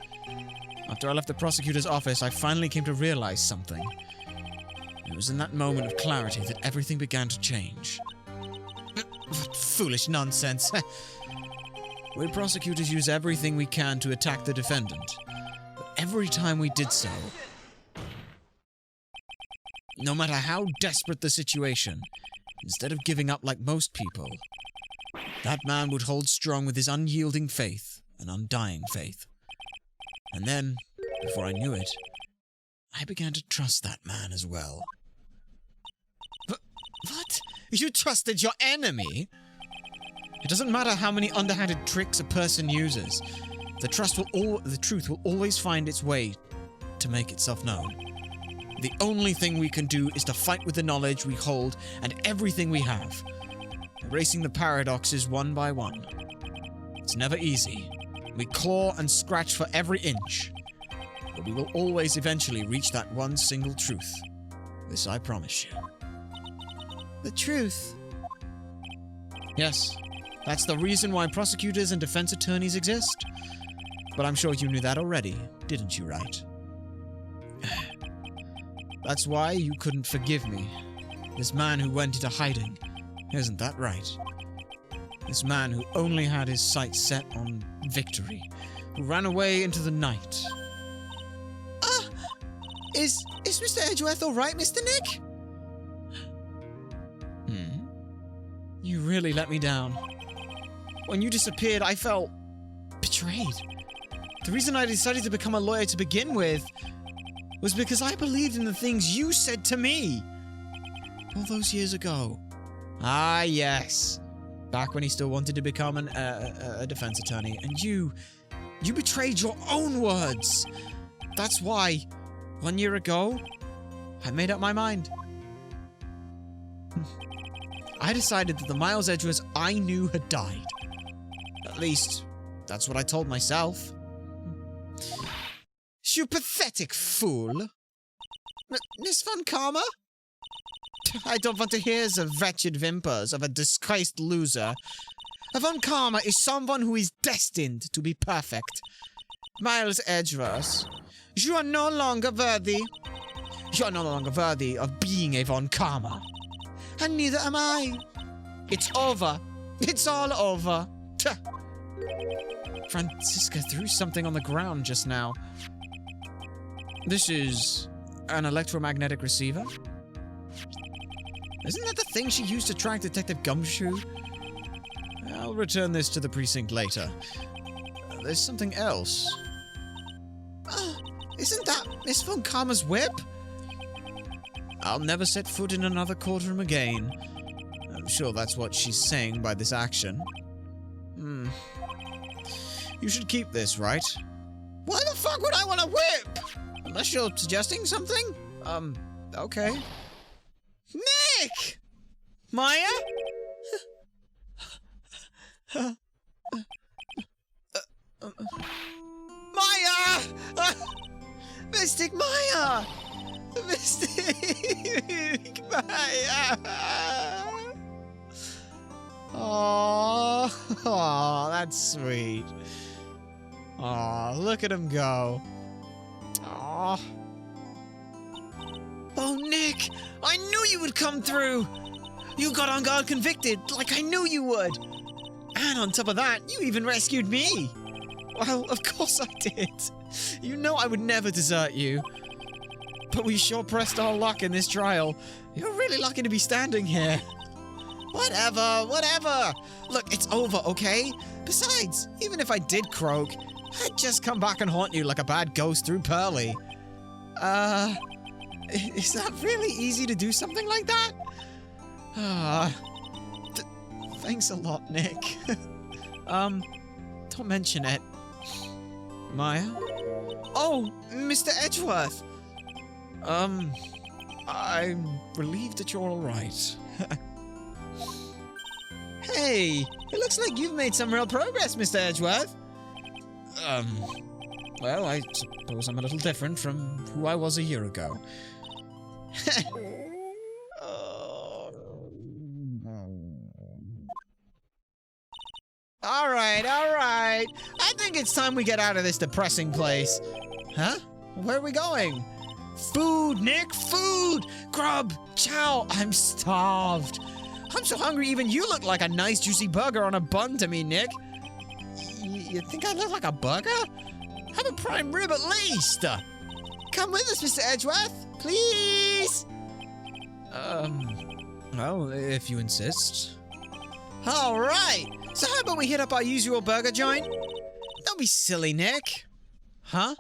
After I left the prosecutor's office, I finally came to realize something. It was in that moment of clarity that everything began to change. What foolish nonsense. We prosecutors use everything we can to attack the defendant. But every time we did so, no matter how desperate the situation, instead of giving up like most people, that man would hold strong with his unyielding faith and undying faith. And then, before I knew it, I began to trust that man as well. What? You trusted your enemy? It doesn't matter how many underhanded tricks a person uses. The truth will always find its way to make itself known. The only thing we can do is to fight with the knowledge we hold and everything we have, erasing the paradoxes one by one. It's never easy. We claw and scratch for every inch, but we will always eventually reach that one single truth. This I promise you. The truth? Yes, that's the reason why prosecutors and defense attorneys exist. But I'm sure you knew that already, didn't you, Wright? That's why you couldn't forgive me. This man who went into hiding. Isn't that right? This man who only had his sights set on victory. Who ran away into the night. Is Mr. Edgeworth alright, Mr. Nick? You really let me down. When you disappeared, I felt betrayed. The reason I decided to become a lawyer to begin with was because I believed in the things you said to me all those years ago. Ah, yes. Back when he still wanted to become a defense attorney. And you betrayed your own words. That's why, 1 year ago, I made up my mind. I decided that the Miles Edgeworth I knew had died. At least, that's what I told myself. You pathetic fool. Miss Von Karma? I don't want to hear the wretched whimpers of a disgraced loser. Von Karma is someone who is destined to be perfect. Miles Edgeworth, you are no longer worthy. You are no longer worthy of being a Von Karma. And neither am I. It's over. It's all over. Franziska threw something on the ground just now. This is an electromagnetic receiver? Isn't that the thing she used to track Detective Gumshoe? I'll return this to the precinct later. There's something else. Isn't that Miss Von Karma's whip? I'll never set foot in another courtroom again. I'm sure that's what she's saying by this action. You should keep this, right? Why the fuck would I want a whip? Unless you're suggesting something? Okay. Nick! Maya? Maya! Mystic Maya! Mystic Maya! Oh, that's sweet. Oh, look at him go. Oh. Oh, Nick! I knew you would come through! You got on guard convicted, like I knew you would! And on top of that, you even rescued me! Well, of course I did. You know I would never desert you. But we sure pressed our luck in this trial. You're really lucky to be standing here. Whatever. Look, it's over, okay? Besides, even if I did croak, I'd just come back and haunt you like a bad ghost through Pearly. Is that really easy to do something like that? Thanks a lot, Nick. Don't mention it. Maya? Oh, Mr. Edgeworth! I'm relieved that you're alright. Hey, it looks like you've made some real progress, Mr. Edgeworth. Well, I suppose I'm a little different from who I was a year ago. Alright. I think it's time we get out of this depressing place. Huh? Where are we going? Food, Nick, food! Grub, chow, I'm starved. I'm so hungry even you look like a nice juicy burger on a bun to me, Nick. You think I look like a burger? Have a prime rib at least. Come with us, Mr. Edgeworth, please. Well, if you insist. All right. So how about we hit up our usual burger joint? Don't be silly, Nick. Huh?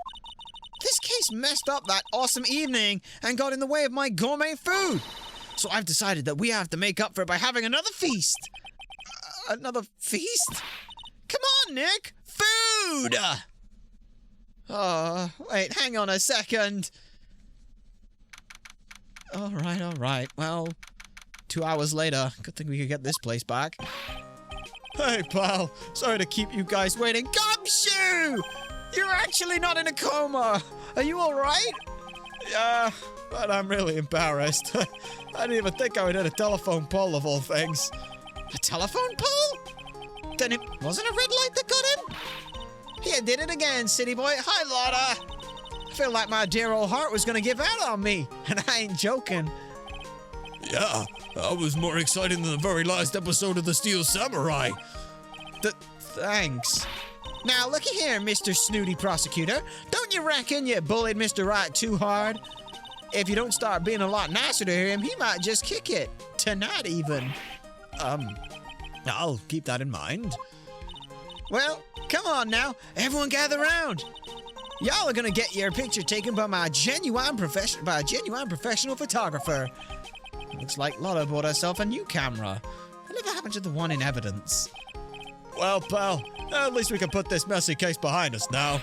This case messed up that awesome evening and got in the way of my gourmet food. So I've decided that we have to make up for it by having another feast. Another feast? Come on, Nick! Food! Wait, hang on a second. Alright. Well, 2 hours later. Good thing we could get this place back. Hey, pal. Sorry to keep you guys waiting. Gumshoe! You're actually not in a coma. Are you alright? Yeah, but I'm really embarrassed. I didn't even think I would hit a telephone pole of all things. A telephone pole? Then it wasn't a red light that got him? He did it again, city boy. Hi, Lotta. I feel like my dear old heart was gonna give out on me, and I ain't joking. Yeah, that was more exciting than the very last episode of The Steel Samurai. Thanks. Now, looky here, Mr. Snooty Prosecutor. Don't you reckon you bullied Mr. Wright too hard? If you don't start being a lot nicer to him, he might just kick it. Tonight, even. I'll keep that in mind. Well, come on now. Everyone gather round. Y'all are gonna get your picture taken by a genuine professional photographer. Looks like Lotta bought herself a new camera. Whatever happened to the one in evidence? Well, pal, at least we can put this messy case behind us now.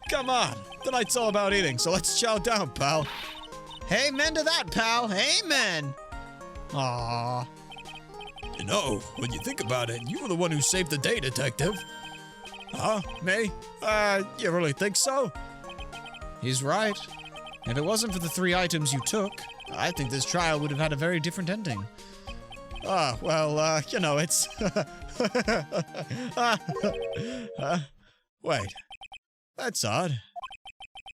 Come on, the night's all about eating, so let's chow down, pal. Amen to that, pal. Amen. Aww. You know, when you think about it, you were the one who saved the day, Detective. Huh? Me? You really think so? He's right. If it wasn't for the 3 items you took, I think this trial would have had a very different ending. Well, you know, it's... Wait. That's odd.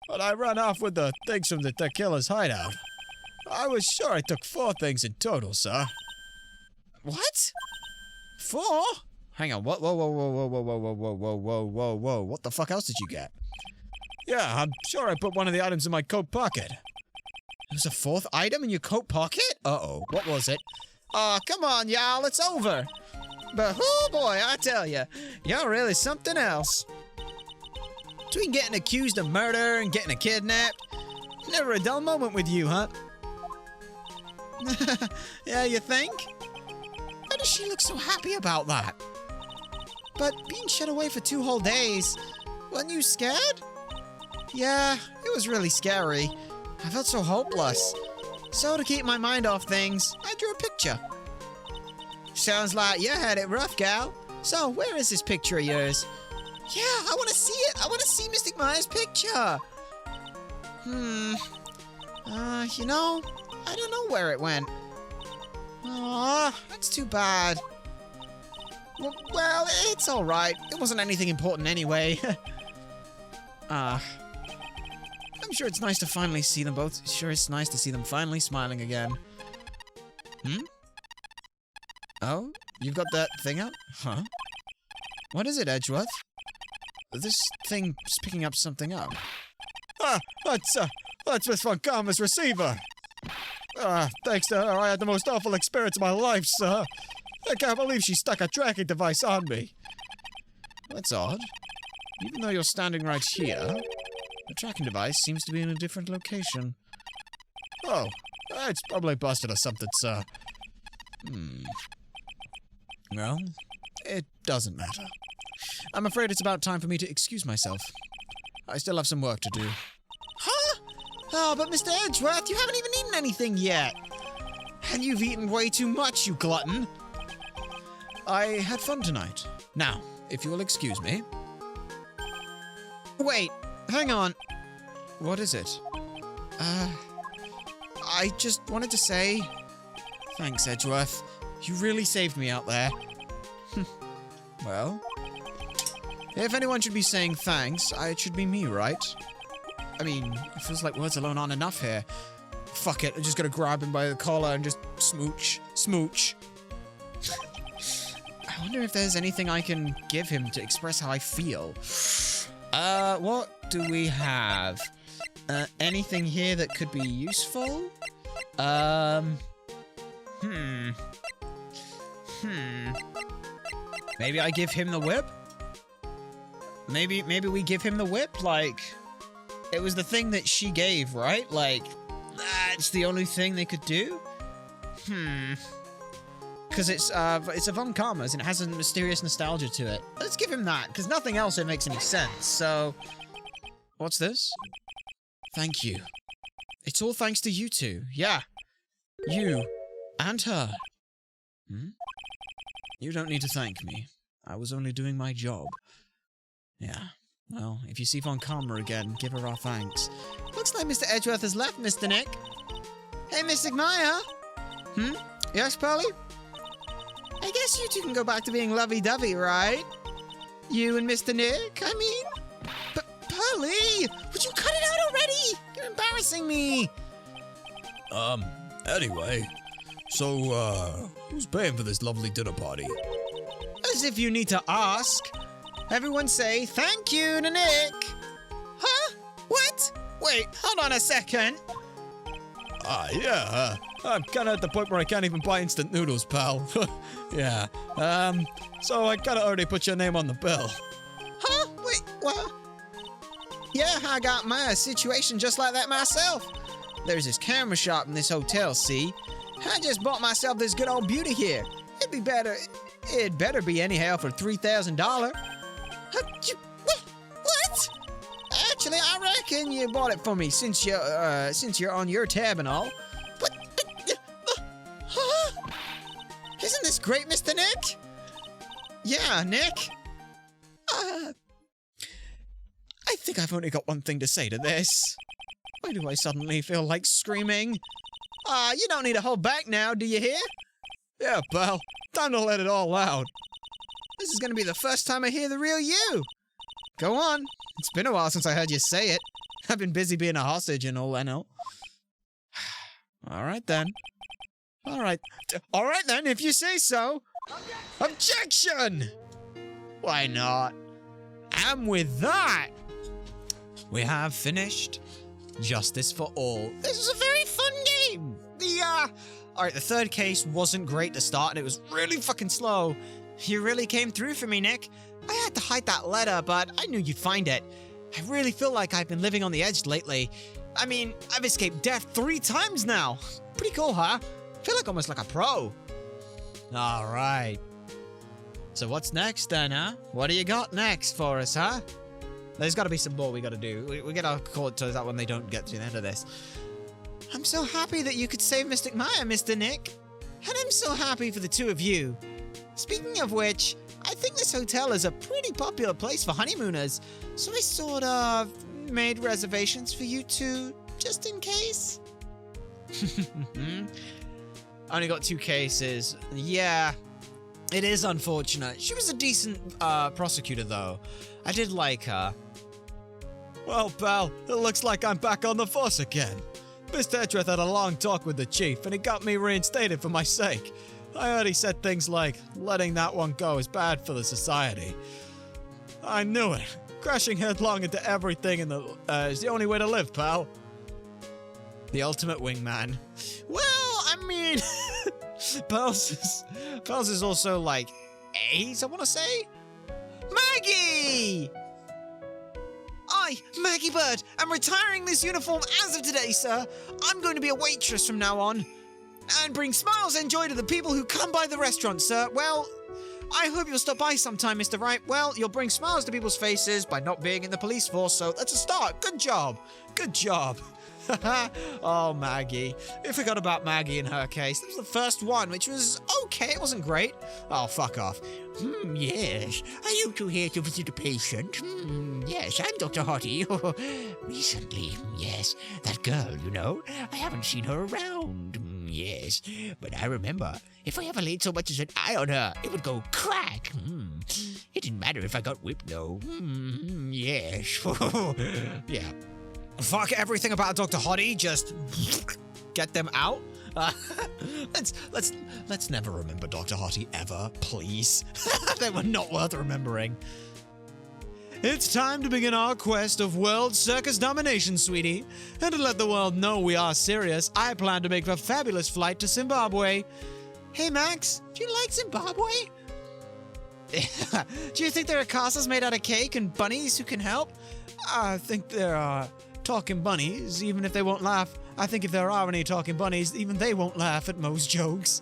But I ran off with the things from the killer's hideout. I was sure I took 4 things in total, sir. What? 4? Hang on, what? Whoa. What the fuck else did you get? Yeah, I'm sure I put one of the items in my coat pocket. There's a 4th item in your coat pocket? Uh-oh, what was it? Come on, y'all, it's over. But, oh boy, I tell ya, you're really something else. Between getting accused of murder and getting kidnapped, never a dull moment with you, huh? Yeah, you think? Why does she look so happy about that? But being shut away for 2 whole days, weren't you scared? Yeah, it was really scary. I felt so hopeless. So to keep my mind off things, I drew a picture. Sounds like you had it rough, gal. So where is this picture of yours? Yeah, I want to see it. I want to see Mystic Maya's picture. You know, I don't know where it went. Aw, that's too bad. Well, it's alright. It wasn't anything important anyway. I'm sure it's nice to finally see them both. Sure, it's nice to see them finally smiling again. Oh, you've got that thing up? Huh? What is it, Edgeworth? This thing's picking up something up. That's Miss Von Karma's receiver. Thanks to her, I had the most awful experience of my life, sir. I can't believe she stuck a tracking device on me. That's odd. Even though you're standing right here, the tracking device seems to be in a different location. Oh, it's probably busted or something, sir. Well, it doesn't matter. I'm afraid it's about time for me to excuse myself. I still have some work to do. Huh? Oh, but Mr. Edgeworth, you haven't even eaten anything yet. And you've eaten way too much, you glutton. I had fun tonight. Now, if you will excuse me. Wait, hang on. What is it? I just wanted to say... Thanks, Edgeworth. You really saved me out there. Well... If anyone should be saying thanks, it should be me, right? I mean, it feels like words alone aren't enough here. Fuck it, I just gotta grab him by the collar and just smooch. Smooch. I wonder if there's anything I can give him to express how I feel. What do we have? Anything here that could be useful? Maybe I give him the whip? Maybe we give him the whip, like... It was the thing that she gave, right? Like, that's the only thing they could do? Because it's a Von Karma's and it has a mysterious nostalgia to it. Let's give him that, because nothing else it makes any sense, so... What's this? Thank you. It's all thanks to you two, yeah. You. And her. You don't need to thank me. I was only doing my job. Yeah. Well, if you see Von Karma again, give her our thanks. Looks like Mr. Edgeworth has left, Mr. Nick. Hey, Mystic Maya. Yes, Pearly? I guess you two can go back to being lovey-dovey, right? You and Mr. Nick, I mean? But, Pearly, would you cut it out already? You're embarrassing me. Anyway, so, who's paying for this lovely dinner party? As if you need to ask. Everyone say thank you to Nick. Huh? What? Wait, hold on a second. Yeah, I'm kinda at the point where I can't even buy instant noodles, pal. Yeah, So I kinda already put your name on the bill. Huh? Wait, what? Yeah, I got my situation just like that myself. There's this camera shop in this hotel, see? I just bought myself this good old beauty here. It'd better be anyhow for $3,000. What? Actually, I reckon you bought it for me since you're on your tab and all. But huh? Isn't this great, Mr. Nick? Yeah, Nick. I think I've only got one thing to say to this. Why do I suddenly feel like screaming? You don't need to hold back now, do you hear? Yeah, pal. Time to let it all out. This is gonna be the first time I hear the real you. Go on. It's been a while since I heard you say it. I've been busy being a hostage and all, I know. All right then. All right then, if you say so. Objection! Why not? And with that, we have finished Justice for All. This was a very fun game. Alright, the third case wasn't great to start and it was really fucking slow. You really came through for me, Nick. I had to hide that letter, but I knew you'd find it. I really feel like I've been living on the edge lately. I mean, I've escaped death 3 times now. Pretty cool, huh? I feel like almost like a pro. Alright. So what's next then, huh? What do you got next for us, huh? There's gotta be some more we gotta do. We gotta call it to that when they don't get to the end of this. I'm so happy that you could save Mystic Maya, Mr. Nick. And I'm so happy for the two of you. Speaking of which, I think this hotel is a pretty popular place for honeymooners, so I sort of made reservations for you two, just in case. Only got 2 cases. Yeah, it is unfortunate. She was a decent prosecutor, though. I did like her. Well, pal, it looks like I'm back on the force again. Miss Tetrith had a long talk with the chief, and he got me reinstated for my sake. I heard he said things like, letting that one go is bad for the society. I knew it. Crashing headlong into everything is the only way to live, pal. The ultimate wingman. Well, I mean, Pels is also like Ace, I want to say. Maggie! I, Maggie Bird, am retiring this uniform as of today, sir. I'm going to be a waitress from now on. And bring smiles and joy to the people who come by the restaurant, sir. Well, I hope you'll stop by sometime, Mr. Wright. Well, you'll bring smiles to people's faces by not being in the police force, so that's a start. Good job. Good job. Oh, Maggie. We forgot about Maggie in her case. That was the first one, which was okay. It wasn't great. Oh, fuck off. Yes. Are you two here to visit a patient? Yes, I'm Dr. Hottie. Recently, yes. That girl, you know. I haven't seen her around. Yes. But I remember, if I ever laid so much as an eye on her, it would go crack. It didn't matter if I got whipped, though. Yes. Yeah. Fuck everything about Dr. Hottie. Just get them out. Let's never remember Dr. Hottie ever, please. They were not worth remembering. It's time to begin our quest of World Circus Domination, sweetie. And to let the world know we are serious, I plan to make a fabulous flight to Zimbabwe. Hey, Max, do you like Zimbabwe? Do you think there are castles made out of cake and bunnies who can help? I think there are talking bunnies, even if they won't laugh. I think if there are any talking bunnies, even they won't laugh at Mo's jokes.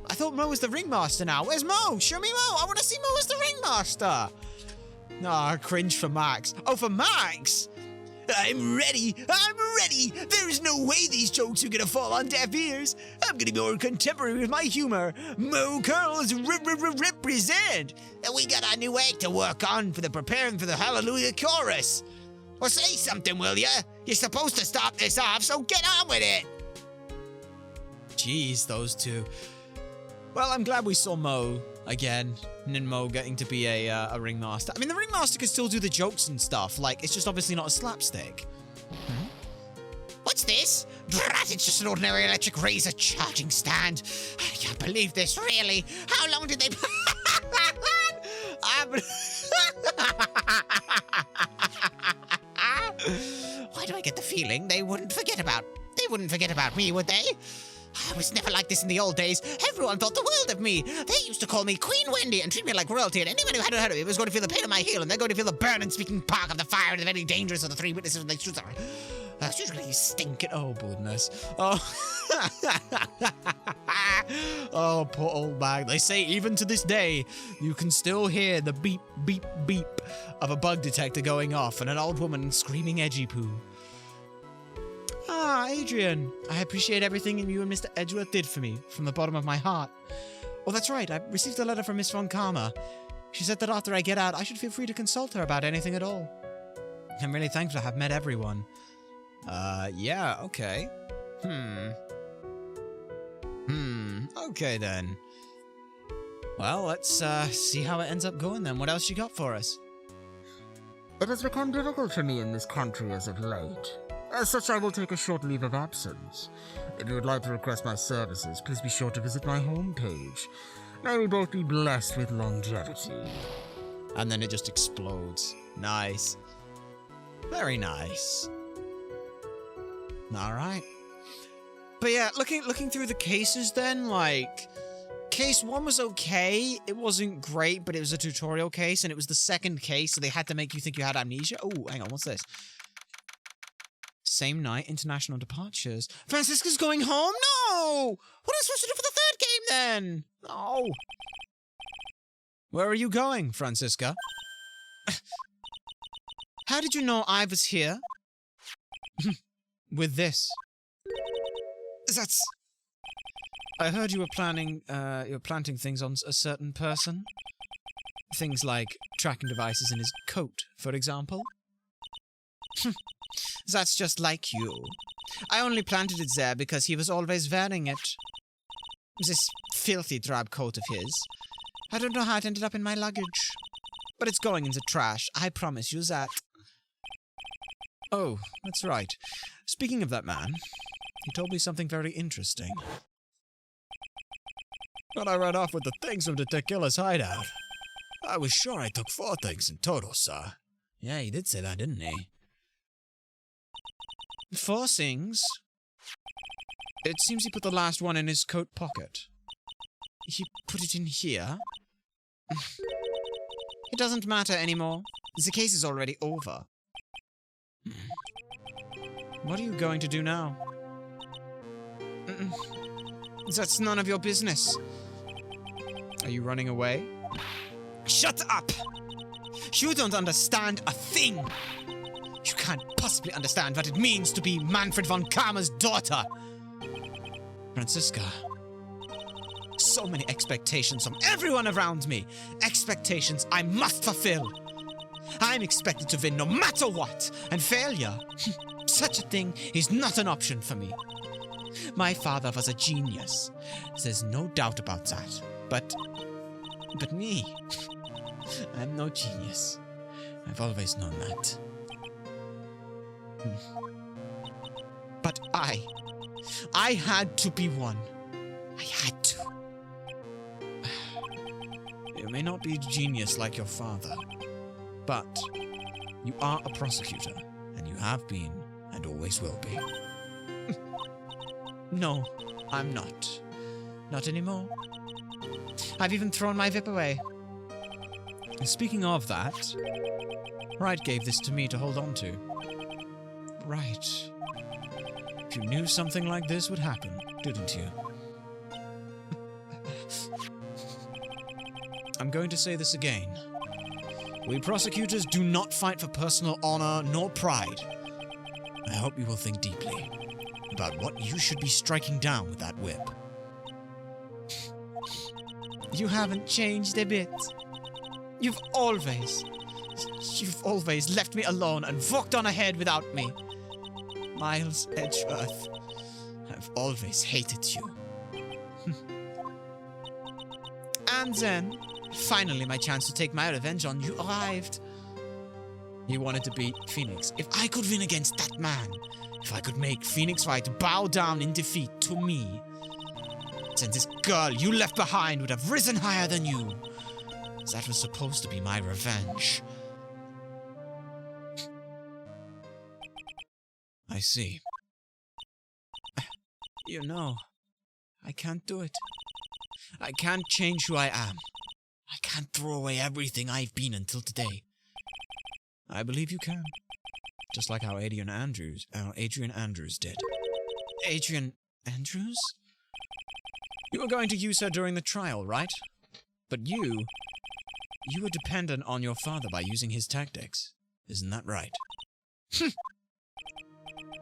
I thought Mo was the ringmaster now. Where's Mo? Show me Mo. I want to see Mo as the ringmaster. Ah, cringe for Max. Oh, for Max? I'm ready. I'm ready. There is no way these jokes are going to fall on deaf ears. I'm going to be more contemporary with my humor. Mo Curls represent. And we got our new act to work on for the preparing for the Hallelujah chorus. Well, say something, will ya? You're supposed to stop this off, so get on with it. Jeez, those two. Well, I'm glad we saw Mo again, and then Mo getting to be a ringmaster. I mean, the ringmaster can still do the jokes and stuff. Like, it's just obviously not a slapstick. What's this? Drat, it's just an ordinary electric razor charging stand. I can't believe this, really. How long did they... Why do I get the feeling they wouldn't forget about me, would they? I was never like this in the old days. Everyone thought the world of me. They used to call me Queen Wendy and treat me like royalty, and anyone who hadn't heard of me was going to feel the pain of my heel, and they're going to feel the burn and speaking park of the fire and the very dangerous of the three witnesses when they choose. That's usually stinking. Oh, goodness. Oh. Oh, poor old man. They say even to this day, you can still hear the beep, beep, beep of a bug detector going off and an old woman screaming edgy poo. Ah, Adrian, I appreciate everything you and Mr. Edgeworth did for me from the bottom of my heart. Oh, that's right. I received a letter from Miss Von Karma. She said that after I get out, I should feel free to consult her about anything at all. I'm really thankful to have met everyone. Yeah, okay. Okay then. Well, let's see how it ends up going then. What else you got for us? It has become difficult for me in this country as of late. As such, I will take a short leave of absence. If you would like to request my services, please be sure to visit my homepage. May we both be blessed with longevity. And then it just explodes. Nice. Very nice. Alright. But yeah, looking through the cases then, like, case 1 was okay. It wasn't great, but it was a tutorial case, and it was the second case, so they had to make you think you had amnesia. Oh, hang on, what's this? Same night, international departures. Francisca's going home? No! What am I supposed to do for the third game then? No. Where are you going, Francisca? How did you know I was here? With this. That's... I heard you were planting things on a certain person. Things like tracking devices in his coat, for example. That's just like you. I only planted it there because he was always wearing it. This filthy drab coat of his. I don't know how it ended up in my luggage. But it's going in the trash, I promise you that. Oh, that's right. Speaking of that man, he told me something very interesting. When I ran off with the things from the Tequila's hideout, I was sure I took 4 things in total, sir. Yeah, he did say that, didn't he? 4 things? It seems he put the last one in his coat pocket. He put it in here? It doesn't matter anymore. The case is already over. What are you going to do now? That's none of your business. Are you running away? Shut up! You don't understand a thing! You can't possibly understand what it means to be Manfred von Karma's daughter! Francisca. So many expectations from everyone around me. Expectations I must fulfill. I'm expected to win no matter what, and failure, such a thing is not an option for me. My father was a genius. There's no doubt about that. But me, I'm no genius. I've always known that. But I had to be one. I had to. You may not be a genius like your father, but you are a prosecutor, and you have been, and always will be. No, I'm not. Not anymore. I've even thrown my VIP away. And speaking of that, Wright gave this to me to hold on to. Right. You knew something like this would happen, didn't you? I'm going to say this again. We prosecutors do not fight for personal honor nor pride. I hope you will think deeply about what you should be striking down with that whip. You haven't changed a bit. You've always left me alone and walked on ahead without me. Miles Edgeworth, I've always hated you. And then, finally my chance to take my revenge on you arrived. You wanted to beat Phoenix. If I could win against that man, if I could make Phoenix Wright bow down in defeat to me, then this girl you left behind would have risen higher than you. That was supposed to be my revenge. I see. You know, I can't do it. I can't change who I am. I can't throw away everything I've been until today. I believe you can. Just like how Adrian Andrews did. Adrian Andrews? You were going to use her during the trial, right? But you were dependent on your father by using his tactics. Isn't that right?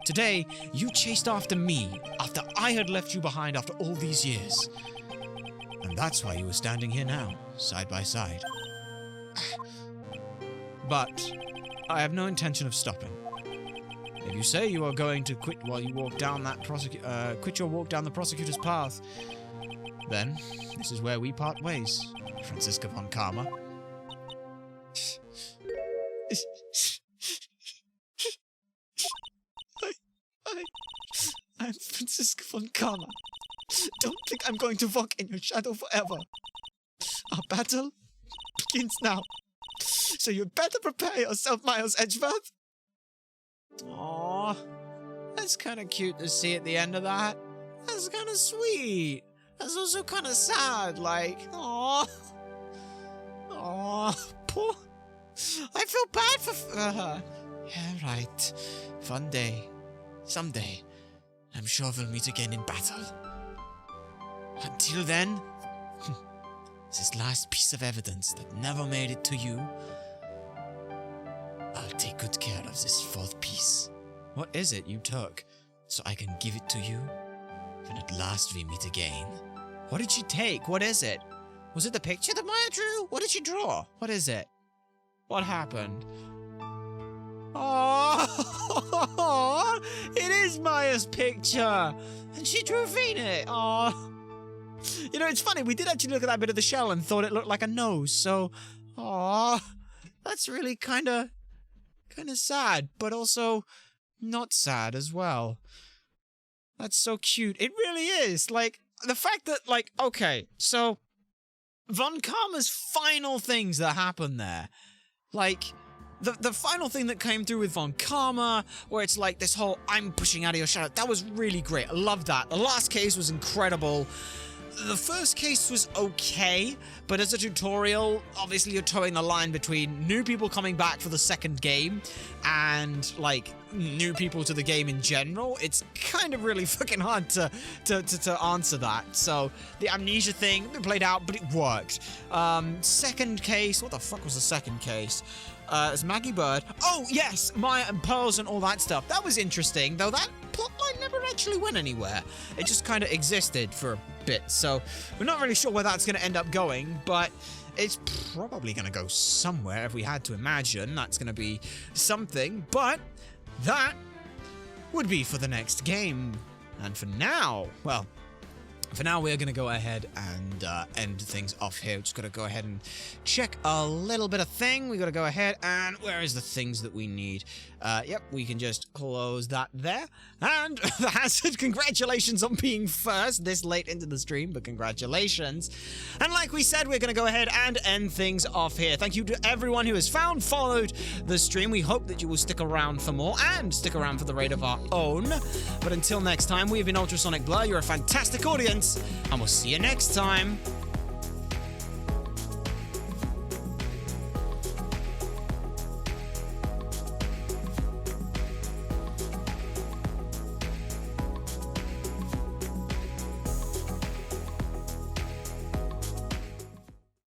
Today, you chased after me after I had left you behind after all these years. And that's why you were standing here now, side by side. But I have no intention of stopping. If you say you are going to quit while you walk down that quit your walk down the prosecutor's path, then this is where we part ways, Franziska von Karma. I'm Franziska von Karma. Don't think I'm going to walk in your shadow forever. Our battle begins now. So you better prepare yourself, Miles Edgeworth. Aww. That's kind of cute to see at the end of that. That's kind of sweet. That's also kind of sad, like, aww. Aww, poor. I feel bad for her. Yeah, right. Fun day. Someday. I'm sure we'll meet again in battle. Until then, this last piece of evidence that never made it to you, I'll take good care of this fourth piece. What is it you took, so I can give it to you? When at last we meet again. What did she take? What is it? Was it the picture that Maya drew? What did she draw? What is it? What happened? Oh, it is Maya's picture. And she drew Venus. Oh. You know, it's funny. We did actually look at that bit of the shell and thought it looked like a nose. So, oh, that's really kind of sad, but also not sad as well. That's so cute. It really is. Like, the fact that, like, okay, so Von Karma's final things that happen there, like, the final thing that came through with Von Karma, where it's like this whole I'm pushing out of your shadow, that was really great. I love that. The last case was incredible. The first case was okay, but as a tutorial, obviously you're towing the line between new people coming back for the second game and, like, new people to the game in general. It's kind of really fucking hard to answer that. So, the amnesia thing, it played out, but it worked. Second case, what the fuck was the second case? It's Maggie Bird. Oh, yes, Maya and Pearls and all that stuff. That was interesting, though that plotline never actually went anywhere. It just kind of existed for a bit, so we're not really sure where that's going to end up going, but it's probably going to go somewhere if we had to imagine. That's going to be something, but that would be for the next game. And for now, well, for now, we're going to go ahead and end things off here. We're just going to go ahead and check a little bit of thing. We got to go ahead and where is the things that we need? Yep, we can just close that there. And the Hazard, congratulations on being first this late into the stream, but congratulations. And like we said, we're going to go ahead and end things off here. Thank you to everyone who has followed the stream. We hope that you will stick around for more and stick around for the raid of our own. But until next time, we have been Ultrasonic Blur. You're a fantastic audience, and we'll see you next time.